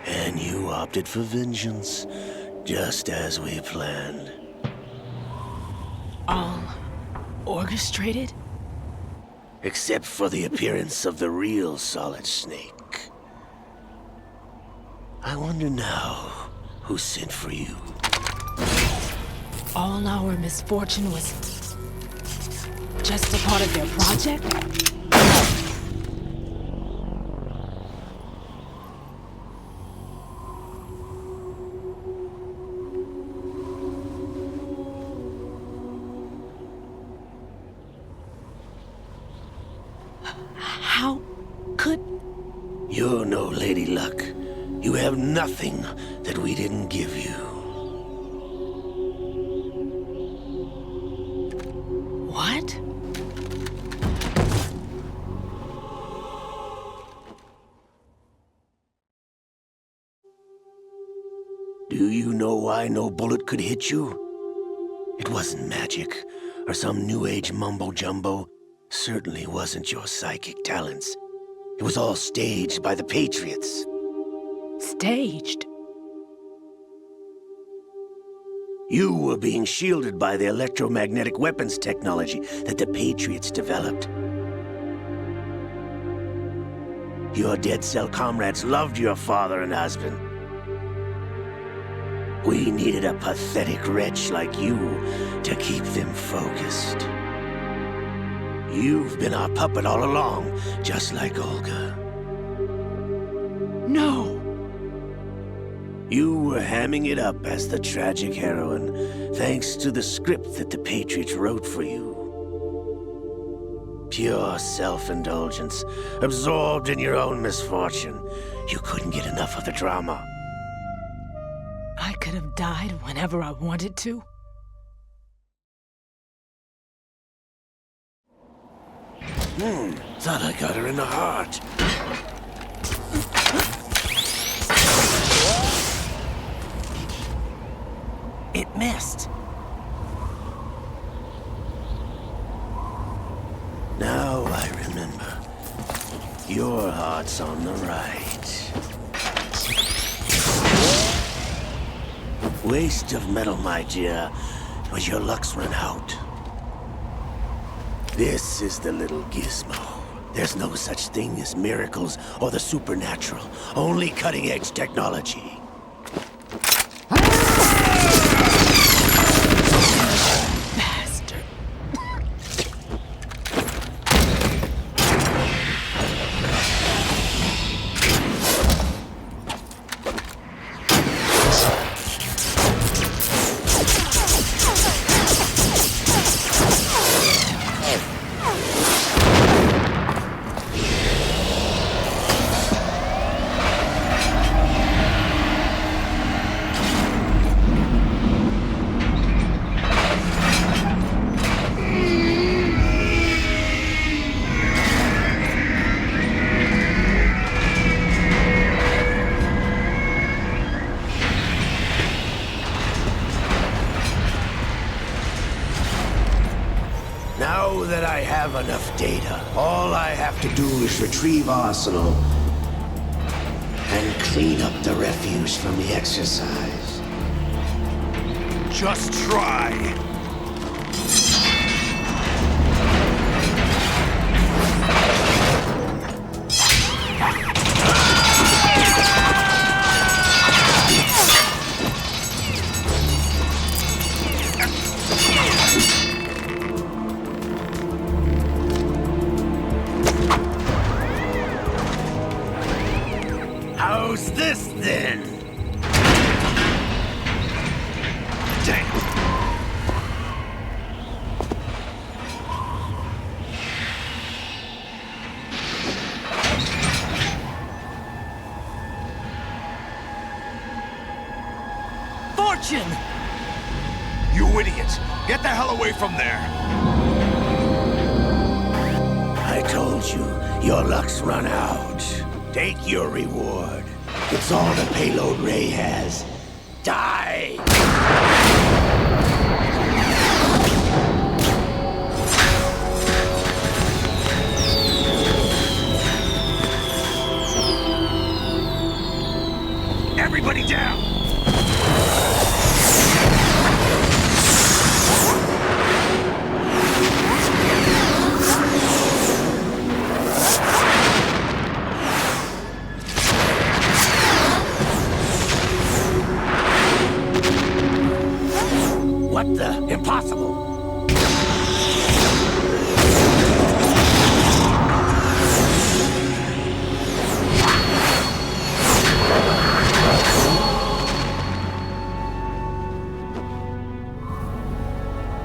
And you opted for vengeance, just as we planned. All orchestrated? Except for the appearance of the real Solid Snake. I wonder now who sent for you. All our misfortune was just a part of their project? How could... You're no Lady Luck. You have nothing that we didn't give you. What? Do you know why no bullet could hit you? It wasn't magic, or some new age mumbo-jumbo. Certainly wasn't your psychic talents. It was all staged by the Patriots. Staged? You were being shielded by the electromagnetic weapons technology that the Patriots developed. Your Dead Cell comrades loved your father and husband. We needed a pathetic wretch like you to keep them focused. You've been our puppet all along, just like Olga. No! You were hamming it up as the tragic heroine, thanks to the script that the Patriots wrote for you. Pure self-indulgence, absorbed in your own misfortune. You couldn't get enough of the drama. I could have died whenever I wanted to. Thought I got her in the heart. It missed. Now I remember. Your heart's on the right. Waste of metal, my dear, but your luck's run out. This is the little gizmo. There's no such thing as miracles or the supernatural, only cutting-edge technology. Bastard. Now that I have enough data, all I have to do is retrieve Arsenal and clean up the refuse from the exercise. Just try. How's this then? Damn. Fortune! You idiot! Get the hell away from there! I told you, your luck's run out. Take your reward. It's all the payload Ray has. Die! Everybody down! What the? Impossible!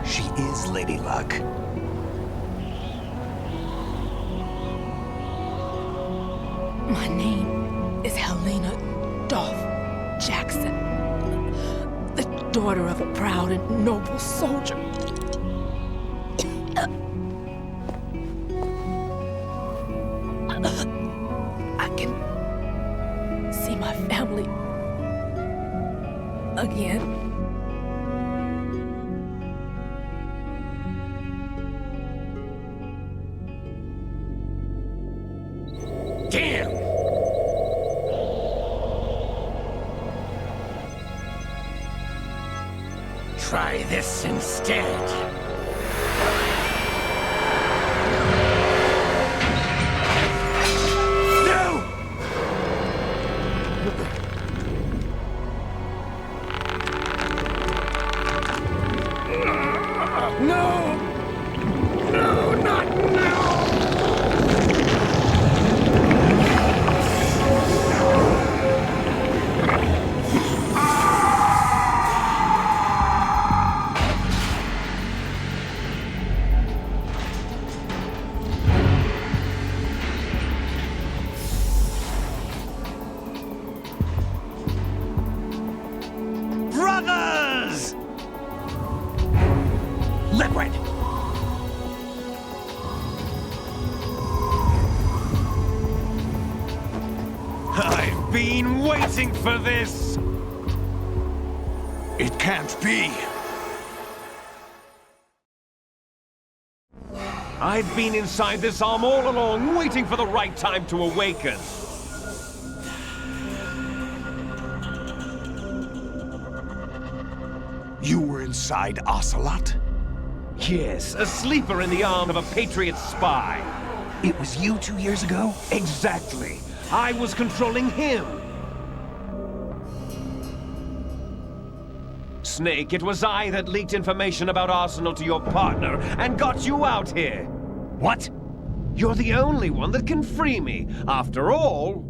She is Lady Luck. My name is Helena Dolph Jackson, the daughter of a proud and noble soldier. I can see my family again. Damn! Try this instead. waiting for this! It can't be. I've been inside this arm all along, waiting for the right time to awaken. You were inside Ocelot? Yes, a sleeper in the arm of a Patriot spy. It was you 2 years ago? Exactly. I was controlling him. Snake, it was I that leaked information about Arsenal to your partner and got you out here. What? You're the only one that can free me. After all...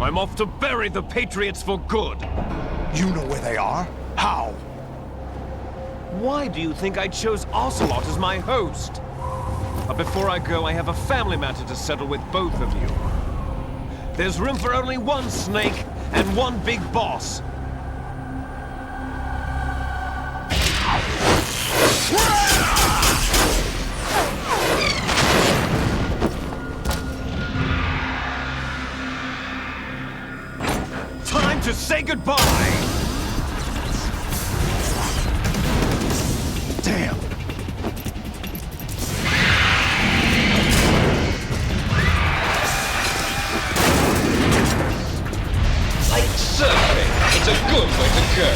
I'm off to bury the Patriots for good. You know where they are? How? Why do you think I chose Ocelot as my host? But before I go, I have a family matter to settle with both of you. There's room for only one Snake and one big boss. Time to say goodbye! Damn! Like surfing, it's a good way to go.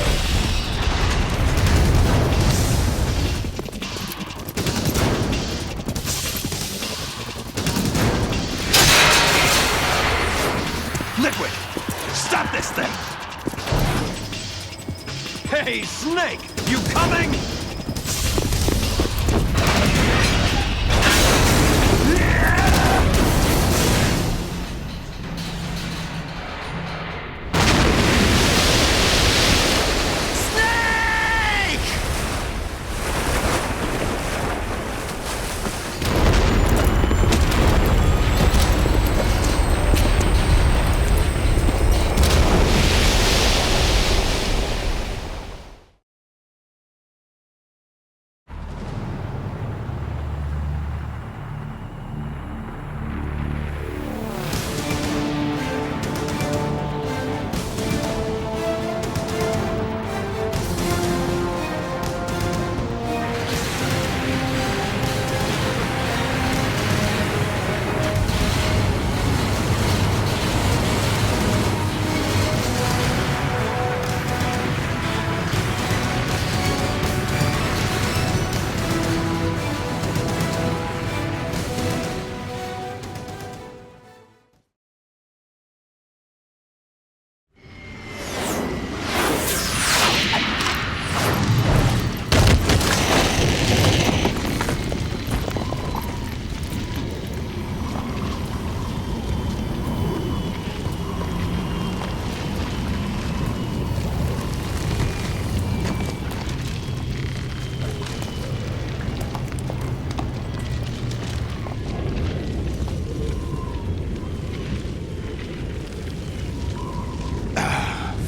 Liquid! Stop this thing! Hey, Snake! You coming?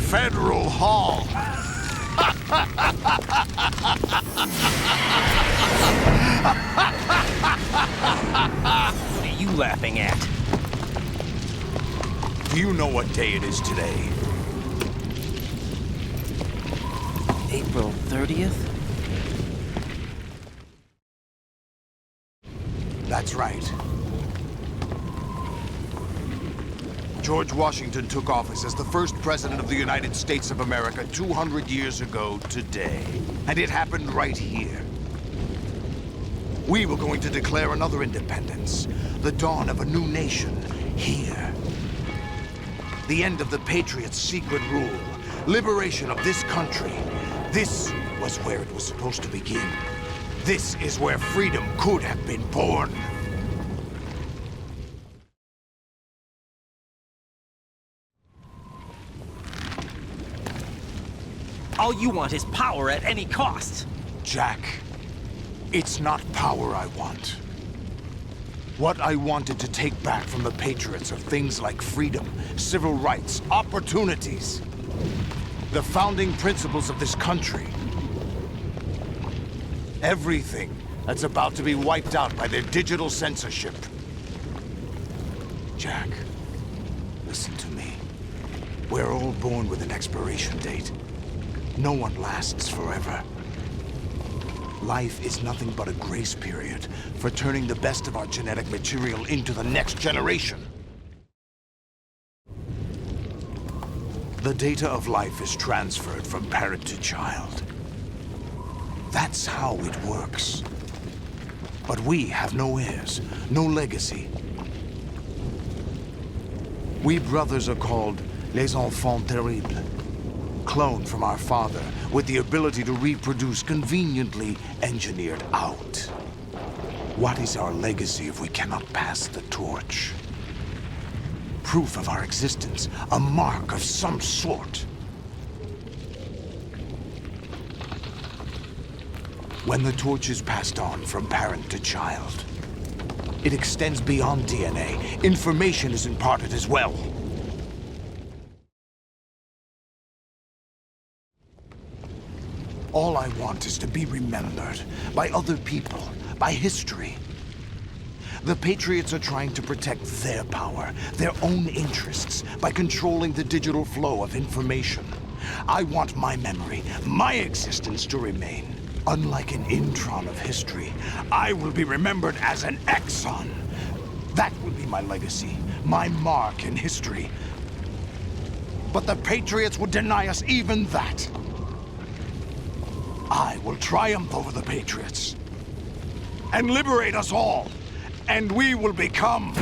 Federal Hall. What are you laughing at? Do you know what day it is today? April 30th? That's right. George Washington took office as the first president of the United States of America 200 years ago today. And it happened right here. We were going to declare another independence, the dawn of a new nation, here. The end of the Patriots' secret rule, liberation of this country. This was where it was supposed to begin. This is where freedom could have been born. All you want is power at any cost. Jack, it's not power I want. What I wanted to take back from the Patriots are things like freedom, civil rights, opportunities. The founding principles of this country. Everything that's about to be wiped out by their digital censorship. Jack, listen to me. We're all born with an expiration date. No one lasts forever. Life is nothing but a grace period for turning the best of our genetic material into the next generation. The data of life is transferred from parent to child. That's how it works. But we have no heirs, no legacy. We brothers are called les enfants terribles, cloned from our father with the ability to reproduce conveniently engineered out. What is our legacy if we cannot pass the torch? Proof of our existence, a mark of some sort. When the torch is passed on from parent to child, it extends beyond DNA. Information is imparted as well. All I want is to be remembered by other people, by history. The Patriots are trying to protect their power, their own interests, by controlling the digital flow of information. I want my memory, my existence to remain. Unlike an intron of history, I will be remembered as an exon. That will be my legacy, my mark in history. But the Patriots would deny us even that. I will triumph over the Patriots and liberate us all, and we will become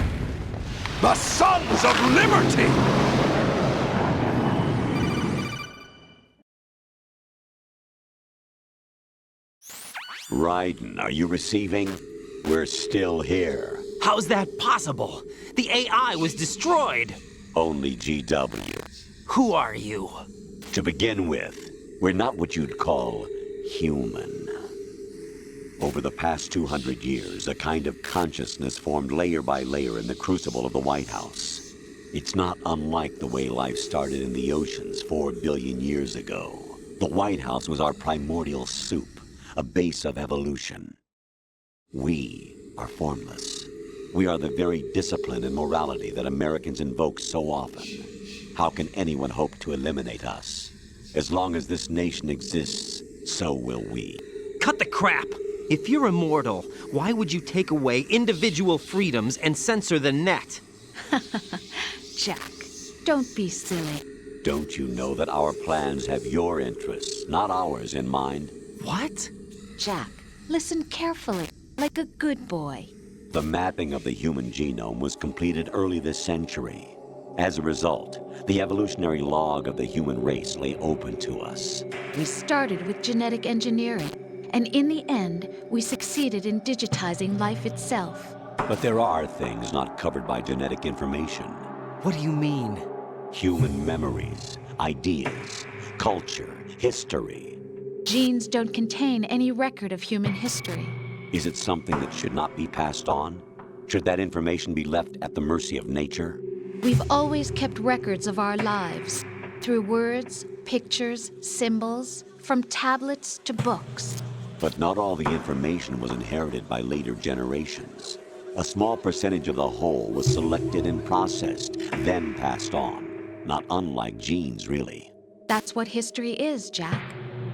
the Sons of Liberty! Raiden, are you receiving? We're still here. How's that possible? The AI was destroyed. Only GW. Who are you? To begin with, we're not what you'd call human. Over the past 200 years, a kind of consciousness formed layer by layer in the crucible of the White House. It's not unlike the way life started in the oceans 4 billion years ago. The White House was our primordial soup, a base of evolution. We are formless. We are the very discipline and morality that Americans invoke so often. How can anyone hope to eliminate us? As long as this nation exists, so will we. Cut the crap! If you're immortal, why would you take away individual freedoms and censor the net? Jack, don't be silly. Don't you know that our plans have your interests, not ours, in mind? What? Jack, listen carefully, like a good boy. The mapping of the human genome was completed early this century. As a result, the evolutionary log of the human race lay open to us. We started with genetic engineering, and in the end, we succeeded in digitizing life itself. But there are things not covered by genetic information. What do you mean? Human memories, ideas, culture, history. Genes don't contain any record of human history. Is it something that should not be passed on? Should that information be left at the mercy of nature? We've always kept records of our lives, through words, pictures, symbols, from tablets to books. But not all the information was inherited by later generations. A small percentage of the whole was selected and processed, then passed on. Not unlike genes, really. That's what history is, Jack.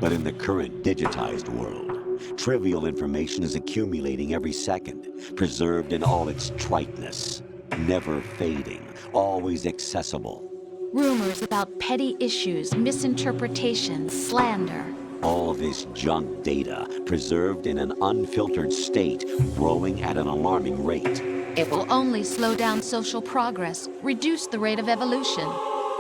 But in the current digitized world, trivial information is accumulating every second, preserved in all its triteness, never fading, always accessible. Rumors about petty issues, misinterpretations, slander. All this junk data, preserved in an unfiltered state, growing at an alarming rate. It will only slow down social progress, reduce the rate of evolution.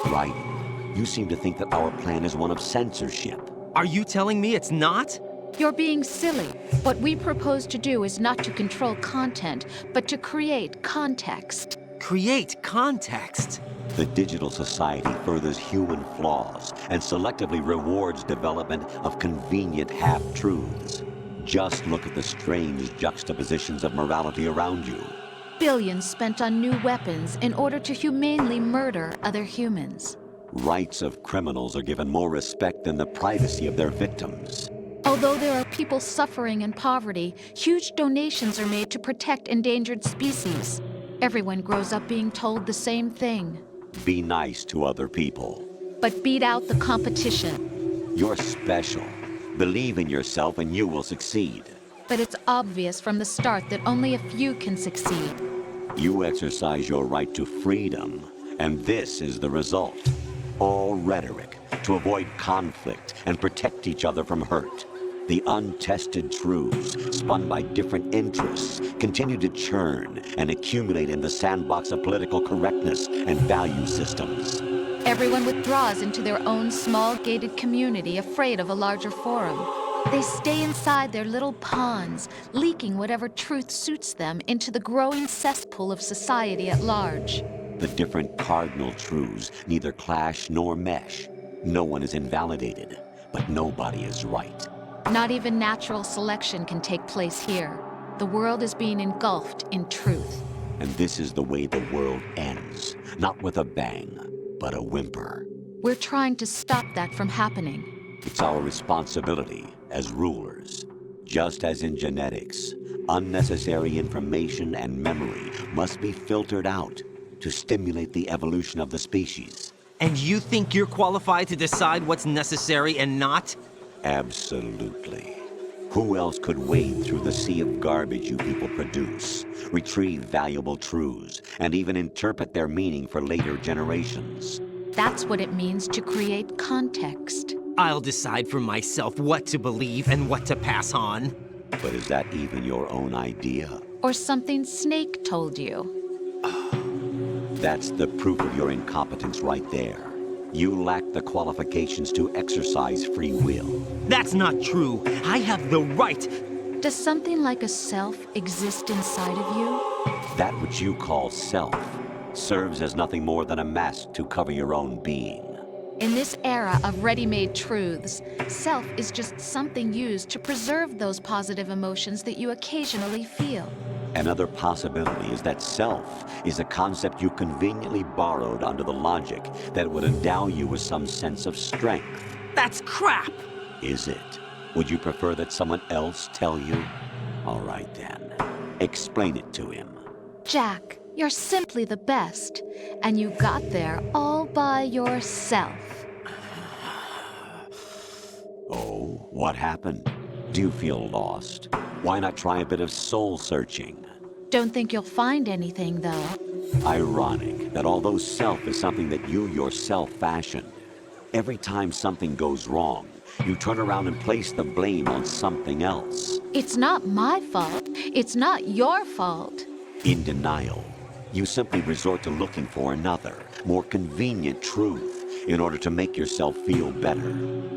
Raiden, you seem to think that our plan is one of censorship. Are you telling me it's not? You're being silly. What we propose to do is not to control content, but to create context. Create context? The digital society furthers human flaws and selectively rewards development of convenient half-truths. Just look at the strange juxtapositions of morality around you. Billions spent on new weapons in order to humanely murder other humans. Rights of criminals are given more respect than the privacy of their victims. Although there are people suffering in poverty, huge donations are made to protect endangered species. Everyone grows up being told the same thing. Be nice to other people. But beat out the competition. You're special. Believe in yourself and you will succeed. But it's obvious from the start that only a few can succeed. You exercise your right to freedom, and this is the result. All rhetoric to avoid conflict and protect each other from hurt. The untested truths, spun by different interests, continue to churn and accumulate in the sandbox of political correctness and value systems. Everyone withdraws into their own small gated community, afraid of a larger forum. They stay inside their little ponds, leaking whatever truth suits them into the growing cesspool of society at large. The different cardinal truths neither clash nor mesh. No one is invalidated, but nobody is right. Not even natural selection can take place here. The world is being engulfed in truth. And this is the way the world ends. Not with a bang, but a whimper. We're trying to stop that from happening. It's our responsibility as rulers. Just as in genetics, unnecessary information and memory must be filtered out to stimulate the evolution of the species. And you think you're qualified to decide what's necessary and not? Absolutely. Who else could wade through the sea of garbage you people produce, retrieve valuable truths, and even interpret their meaning for later generations? That's what it means to create context. I'll decide for myself what to believe and what to pass on. But is that even your own idea? Or something Snake told you? That's the proof of your incompetence right there. You lack the qualifications to exercise free will. That's not true. I have the right. Does something like a self exist inside of you? That which you call self serves as nothing more than a mask to cover your own being. In this era of ready-made truths, self is just something used to preserve those positive emotions that you occasionally feel. Another possibility is that self is a concept you conveniently borrowed under the logic that would endow you with some sense of strength. That's crap! Is it? Would you prefer that someone else tell you? All right then. Explain it to him. Jack, you're simply the best. And you got there all by yourself. Oh, what happened? Do you feel lost? Why not try a bit of soul searching? Don't think you'll find anything, though. Ironic that although self is something that you yourself fashioned, every time something goes wrong, you turn around and place the blame on something else. It's not my fault. It's not your fault. In denial, you simply resort to looking for another, more convenient truth in order to make yourself feel better.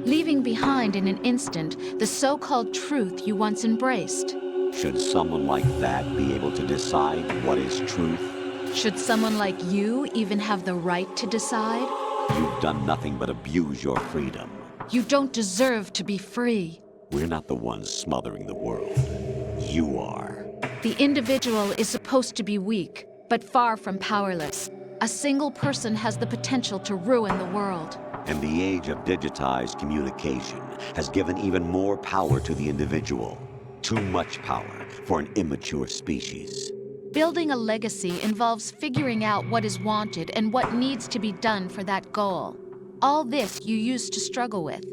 Leaving behind in an instant the so-called truth you once embraced. Should someone like that be able to decide what is truth? Should someone like you even have the right to decide? You've done nothing but abuse your freedom. You don't deserve to be free. We're not the ones smothering the world. You are. The individual is supposed to be weak, but far from powerless. A single person has the potential to ruin the world. And the age of digitized communication has given even more power to the individual. Too much power for an immature species. Building a legacy involves figuring out what is wanted and what needs to be done for that goal. All this you used to struggle with.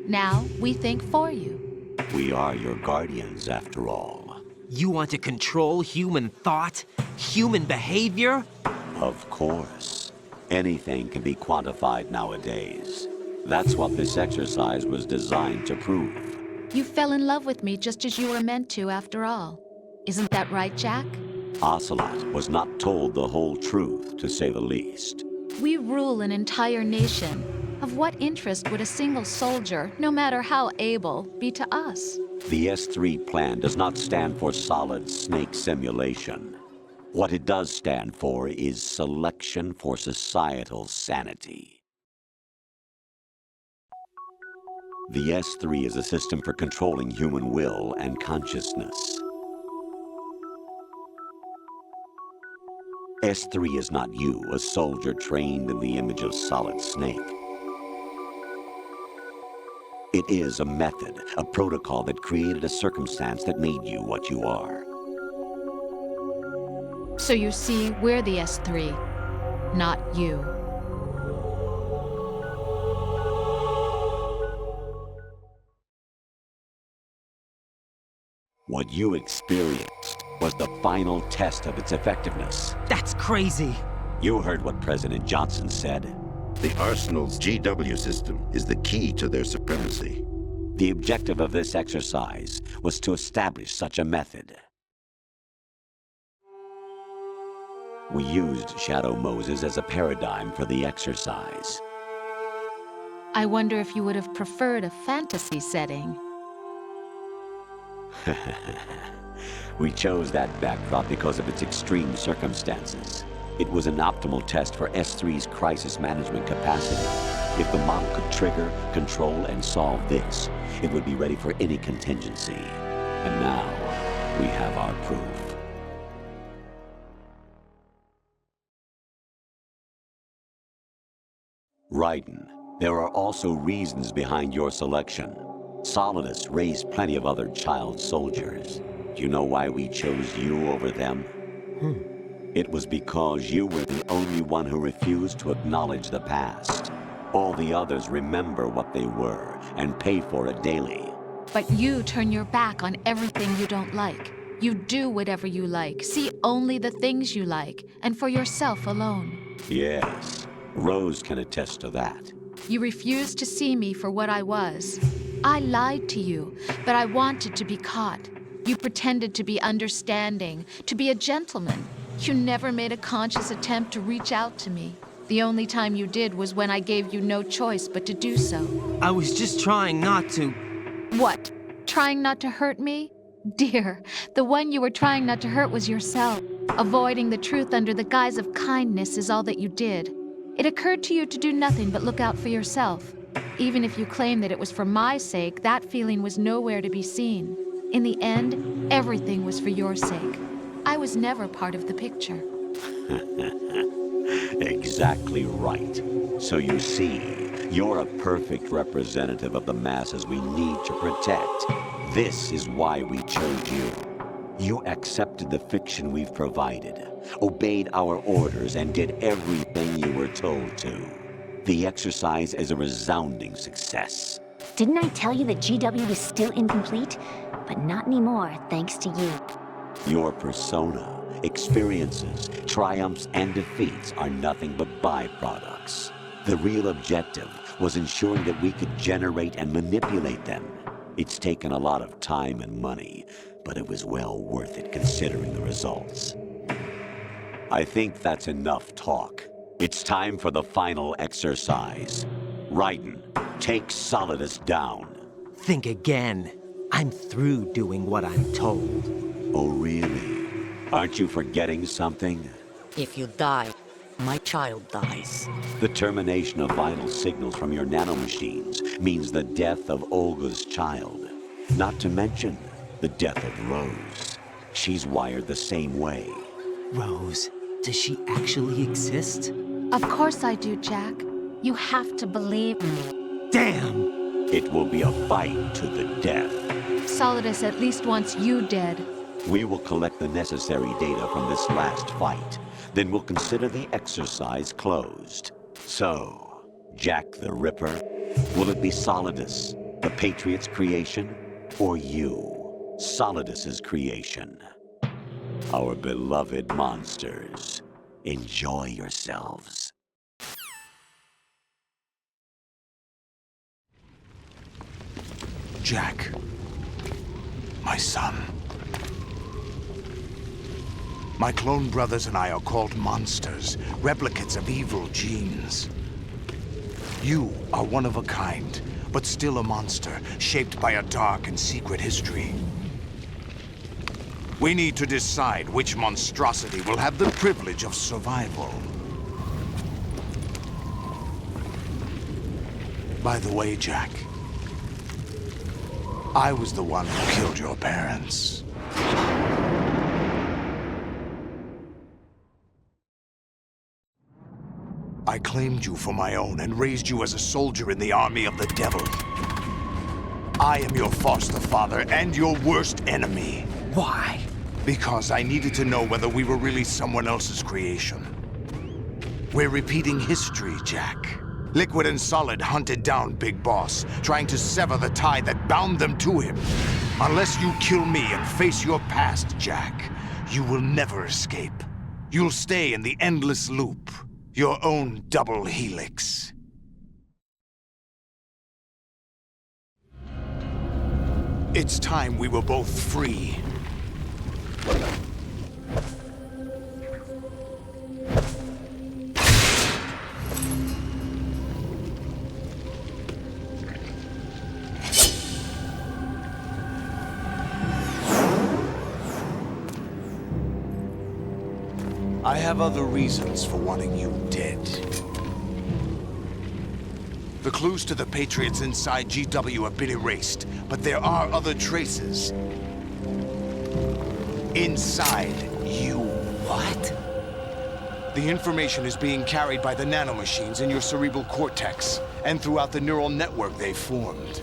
Now we think for you. We are your guardians, after all. You want to control human thought? Human behavior? Of course. Anything can be quantified nowadays. That's what this exercise was designed to prove. You fell in love with me just as you were meant to, after all. Isn't that right, Jack? Ocelot was not told the whole truth, to say the least. We rule an entire nation. Of what interest would a single soldier, no matter how able, be to us? The S3 plan does not stand for solid snake simulation. What it does stand for is selection for societal sanity. The S3 is a system for controlling human will and consciousness. S3 is not you, a soldier trained in the image of Solid Snake. It is a method, a protocol that created a circumstance that made you what you are. So you see, we're the S3, not you. What you experienced was the final test of its effectiveness. That's crazy. You heard what President Johnson said. The Arsenal's GW system is the key to their supremacy. The objective of this exercise was to establish such a method. We used Shadow Moses as a paradigm for the exercise. I wonder if you would have preferred a fantasy setting. We chose that backdrop because of its extreme circumstances. It was an optimal test for S3's crisis management capacity. If the model could trigger, control, and solve this, it would be ready for any contingency. And now, we have our proof. Raiden, there are also reasons behind your selection. Solidus raised plenty of other child soldiers. Do you know why we chose you over them? It was because you were the only one who refused to acknowledge the past. All the others remember what they were and pay for it daily. But you turn your back on everything you don't like. You do whatever you like, see only the things you like, and for yourself alone. Yes, Rose can attest to that. You refused to see me for what I was. I lied to you, but I wanted to be caught. You pretended to be understanding, to be a gentleman. You never made a conscious attempt to reach out to me. The only time you did was when I gave you no choice but to do so. I was just trying not to. What? Trying not to hurt me? Dear, the one you were trying not to hurt was yourself. Avoiding the truth under the guise of kindness is all that you did. It occurred to you to do nothing but look out for yourself. Even if you claim that it was for my sake, that feeling was nowhere to be seen. In the end, everything was for your sake. I was never part of the picture. Exactly right. So you see, you're a perfect representative of the masses we need to protect. This is why we chose you. You accepted the fiction we've provided, obeyed our orders, and did everything you were told to. The exercise is a resounding success. Didn't I tell you that GW was still incomplete? But not anymore, thanks to you. Your persona, experiences, triumphs, and defeats are nothing but byproducts. The real objective was ensuring that we could generate and manipulate them. It's taken a lot of time and money, but it was well worth it considering the results. I think that's enough talk. It's time for the final exercise. Raiden, take Solidus down. Think again. I'm through doing what I'm told. Oh, really? Aren't you forgetting something? If you die, my child dies. The termination of vital signals from your nanomachines means the death of Olga's child. Not to mention the death of Rose. She's wired the same way. Rose, does she actually exist? Of course I do, Jack. You have to believe me. Damn! It will be a fight to the death. Solidus at least wants you dead. We will collect the necessary data from this last fight. Then we'll consider the exercise closed. So, Jack the Ripper, will it be Solidus, the Patriot's creation, or you, Solidus's creation? Our beloved monsters, enjoy yourselves. Jack, my son. My clone brothers and I are called monsters, replicates of evil genes. You are one of a kind, but still a monster, shaped by a dark and secret history. We need to decide which monstrosity will have the privilege of survival. By the way, Jack, I was the one who killed your parents. I claimed you for my own and raised you as a soldier in the army of the devil. I am your foster father and your worst enemy. Why? Because I needed to know whether we were really someone else's creation. We're repeating history, Jack. Liquid and Solid hunted down Big Boss, trying to sever the tie that bound them to him. Unless you kill me and face your past, Jack, you will never escape. You'll stay in the endless loop, your own double helix. It's time we were both free. I have other reasons for wanting you dead. The clues to the Patriots inside GW have been erased, but there are other traces. Inside you. What? The information is being carried by the nanomachines in your cerebral cortex, and throughout the neural network they've formed.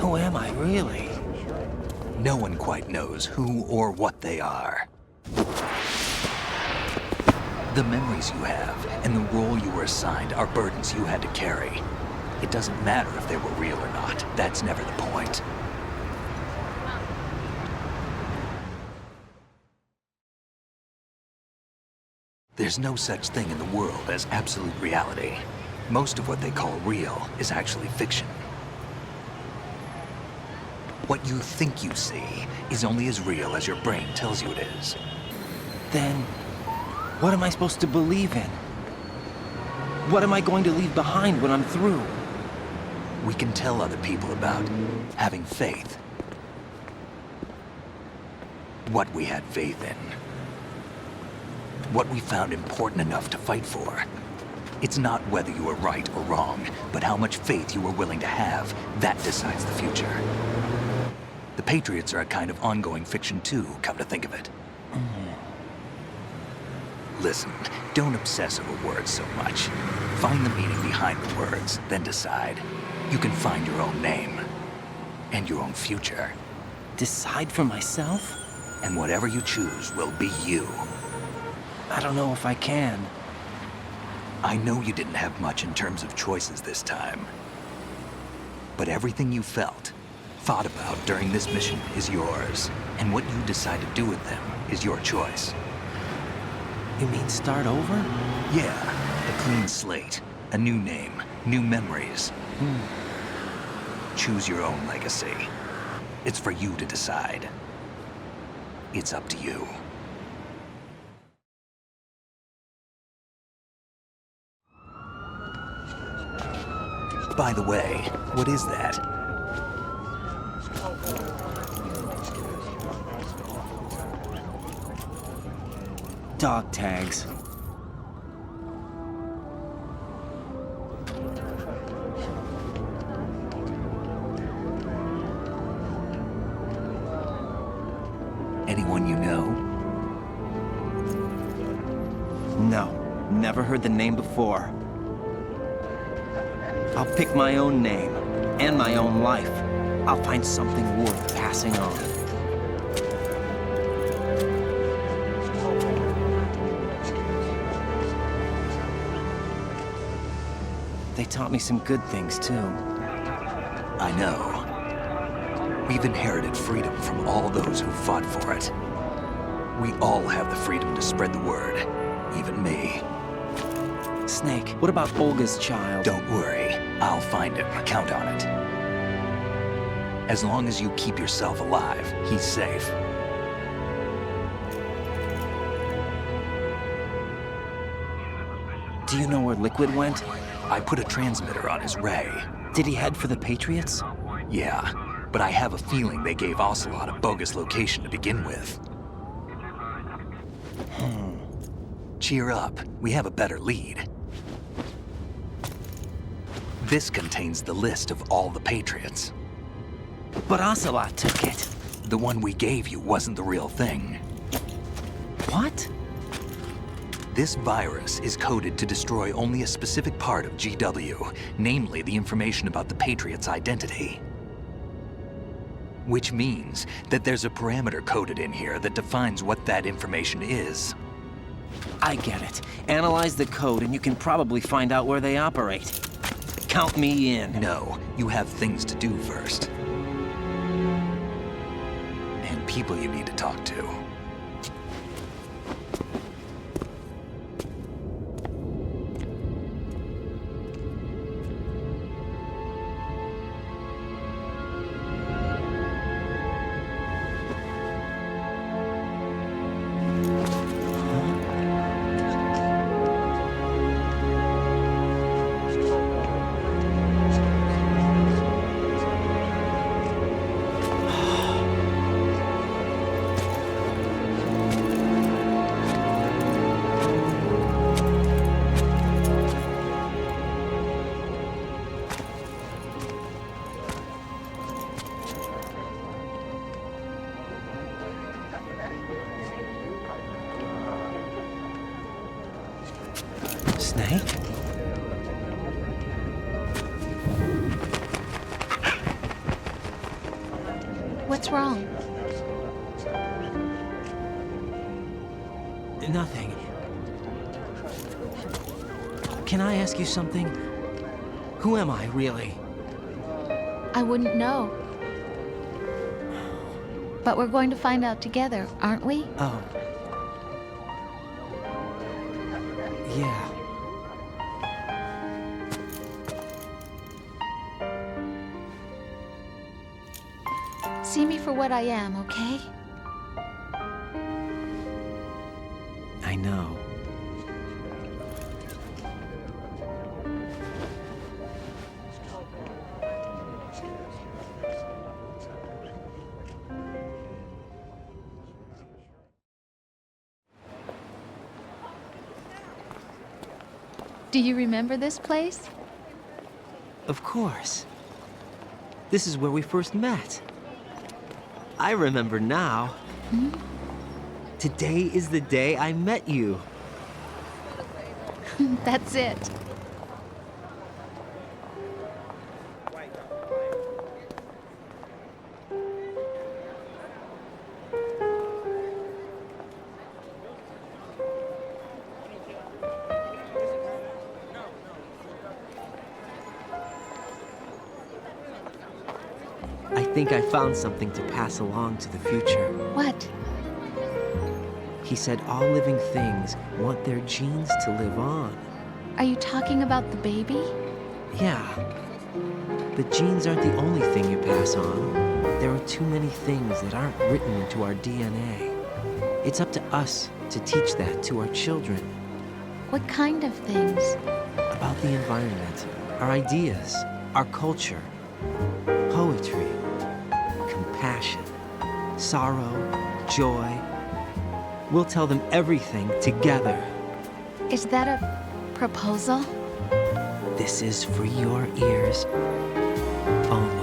Who am I, really? No one quite knows who or what they are. The memories you have and the role you were assigned are burdens you had to carry. It doesn't matter if they were real or not. That's never the point. There's no such thing in the world as absolute reality. Most of what they call real is actually fiction. What you think you see is only as real as your brain tells you it is. Then, what am I supposed to believe in? What am I going to leave behind when I'm through? We can tell other people about having faith. What we had faith in. What we found important enough to fight for. It's not whether you were right or wrong, but how much faith you were willing to have. That decides the future. The Patriots are a kind of ongoing fiction too, come to think of it. Listen, don't obsess over words so much. Find the meaning behind the words, then decide. You can find your own name. And your own future. Decide for myself? And whatever you choose will be you. I don't know if I can. I know you didn't have much in terms of choices this time. But everything you felt, thought about during this mission is yours. And what you decide to do with them is your choice. You mean start over? Yeah, a clean slate, a new name, new memories. Choose your own legacy. It's for you to decide. It's up to you. By the way, what is that? Dog tags. Anyone you know? No, never heard the name before. I'll pick my own name, and my own life. I'll find something worth passing on. They taught me some good things, too. I know. We've inherited freedom from all those who fought for it. We all have the freedom to spread the word, even me. Snake, what about Olga's child? Don't worry. I'll find him. Count on it. As long as you keep yourself alive, he's safe. Do you know where Liquid went? I put a transmitter on his ray. Did he head for the Patriots? Yeah, but I have a feeling they gave Ocelot a bogus location to begin with. Cheer up. We have a better lead. This contains the list of all the Patriots. But Ocelot took it. The one we gave you wasn't the real thing. What? This virus is coded to destroy only a specific part of GW, namely the information about the Patriots' identity. Which means that there's a parameter coded in here that defines what that information is. I get it. Analyze the code and you can probably find out where they operate. Count me in. No, you have things to do first. And people you need to talk to. Snake? What's wrong? Nothing. Can I ask you something? Who am I, really? I wouldn't know. But we're going to find out together, aren't we? Oh. Yeah. See me for what I am, okay? I know. Do you remember this place? Of course. This is where we first met. I remember now. Hmm? Today is the day I met you. That's it. I think I found something to pass along to the future. What? He said all living things want their genes to live on. Are you talking about the baby? Yeah. But genes aren't the only thing you pass on. There are too many things that aren't written into our DNA. It's up to us to teach that to our children. What kind of things? About the environment, our ideas, our culture, poetry, compassion, sorrow, joy. We'll tell them everything together. Is that a proposal? This is for your ears only.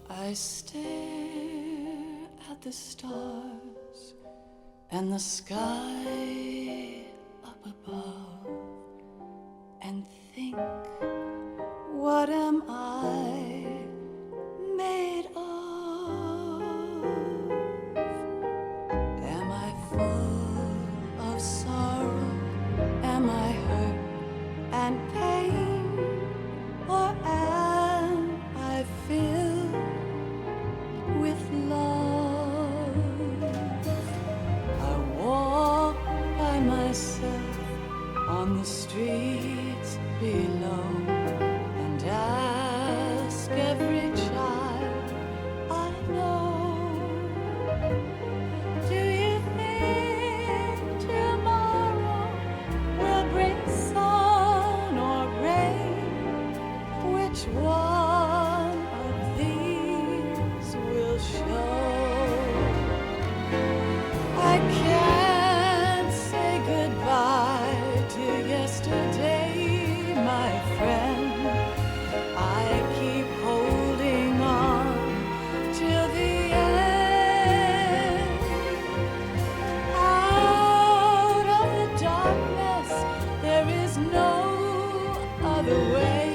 I stare at the stars and the sky up above and think, what am I made of? Am I full of sorrow? Am I hurt and pain? Or am I filled with love? I walk by myself on the streets below and ask every child I know, do you think tomorrow will bring sun or rain? Which one of these will show? I can't say goodbye to yesterday, my friend. I keep holding on till the end. Out of the darkness, there is no other way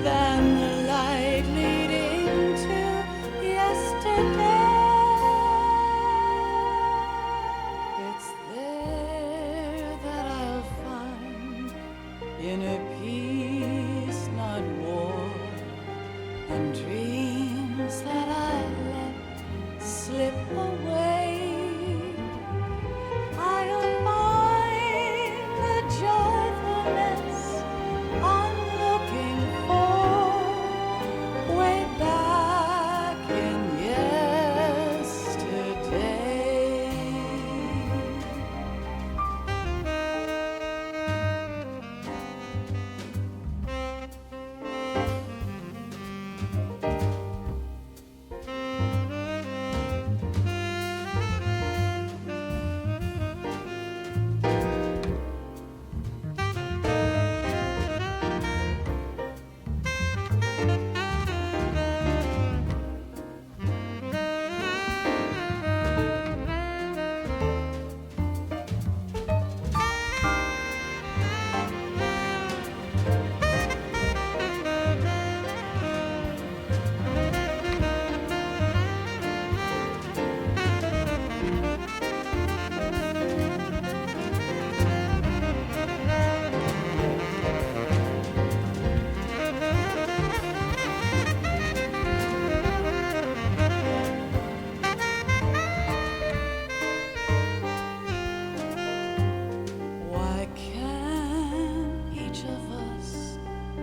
than the light leading to yesterday. It's there that I'll find inner peace, not war, and dreams that I let slip away. I'll find the joyfulness I'm looking for way back in yesterday.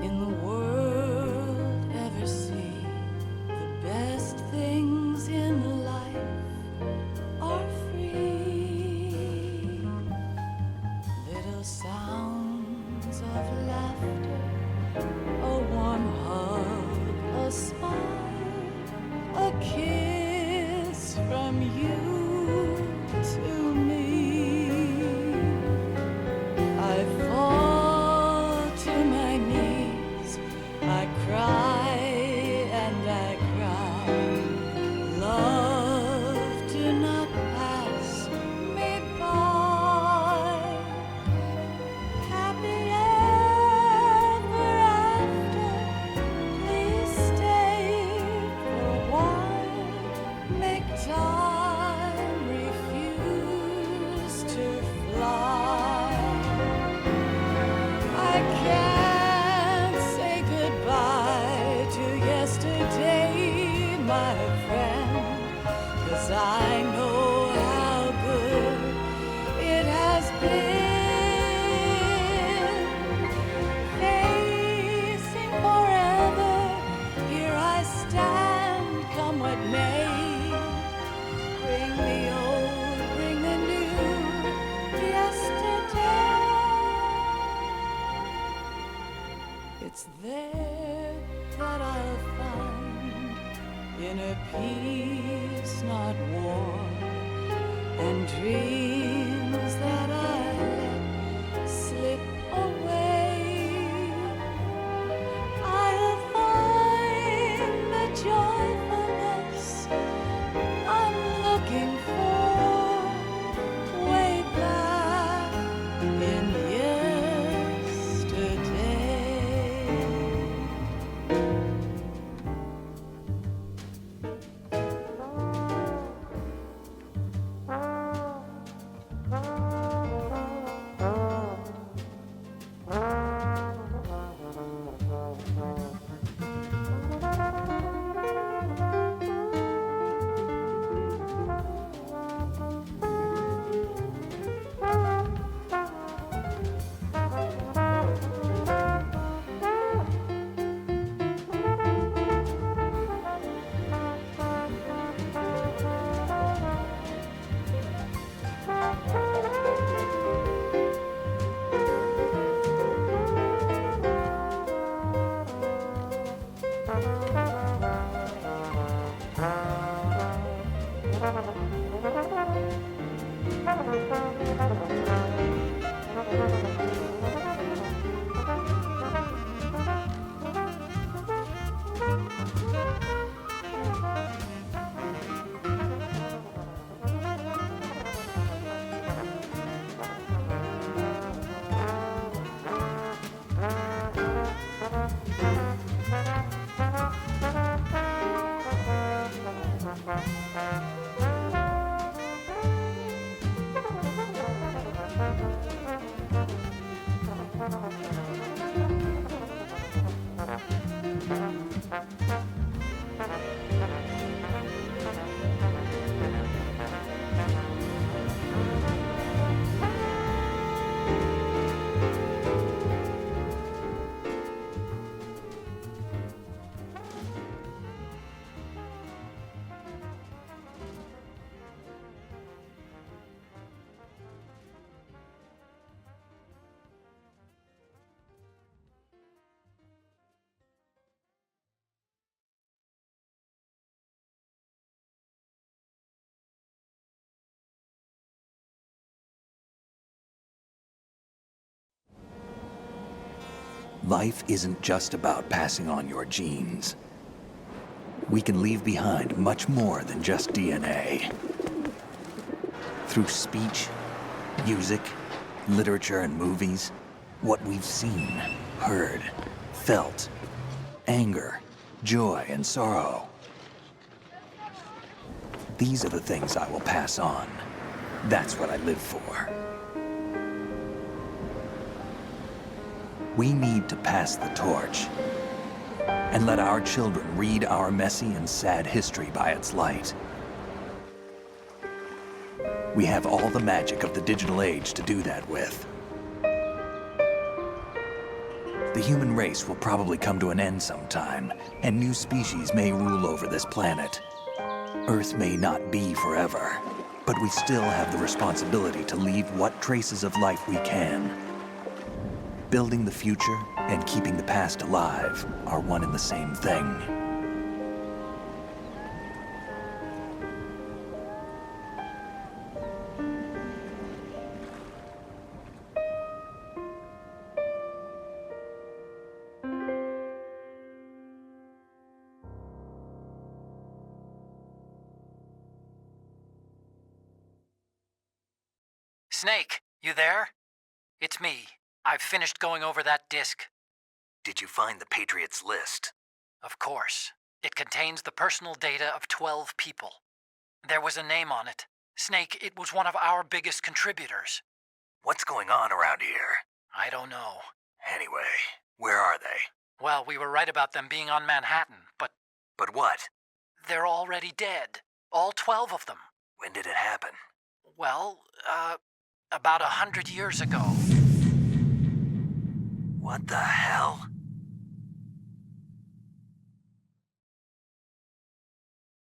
in the world ever see. The best things in life are free. Little sounds of laughter, a warm hug, a smile, a kiss from you to me. I fall to my knees, I cry and I cry. Love, do not pass me by. Happy ever after, please stay for a while. Make time, refuse to fly. I can't say goodbye to yesterday, my friend, 'cause I know how good it has been. Facing forever, here I stand, come what may. Bring the old, bring the new, yesterday. It's there that I'll find inner peace, not war, and dreams that I let slip away. I'll find the joyfulness I'm looking for way back in yesterday. Life isn't just about passing on your genes. We can leave behind much more than just DNA. Through speech, music, literature, and movies, what we've seen, heard, felt, anger, joy, and sorrow. These are the things I will pass on. That's what I live for. We need to pass the torch and let our children read our messy and sad history by its light. We have all the magic of the digital age to do that with. The human race will probably come to an end sometime, and new species may rule over this planet. Earth may not be forever, but we still have the responsibility to leave what traces of life we can. Building the future and keeping the past alive are one and the same thing. Snake, you there? It's me. I've finished going over that disk. Did you find the Patriots list? Of course. It contains the personal data of 12 people. There was a name on it. Snake, it was one of our biggest contributors. What's going on around here? I don't know. Anyway, where are they? Well, we were right about them being on Manhattan, but... But what? They're already dead. All 12 of them. When did it happen? Well, about 100 years ago. What the hell?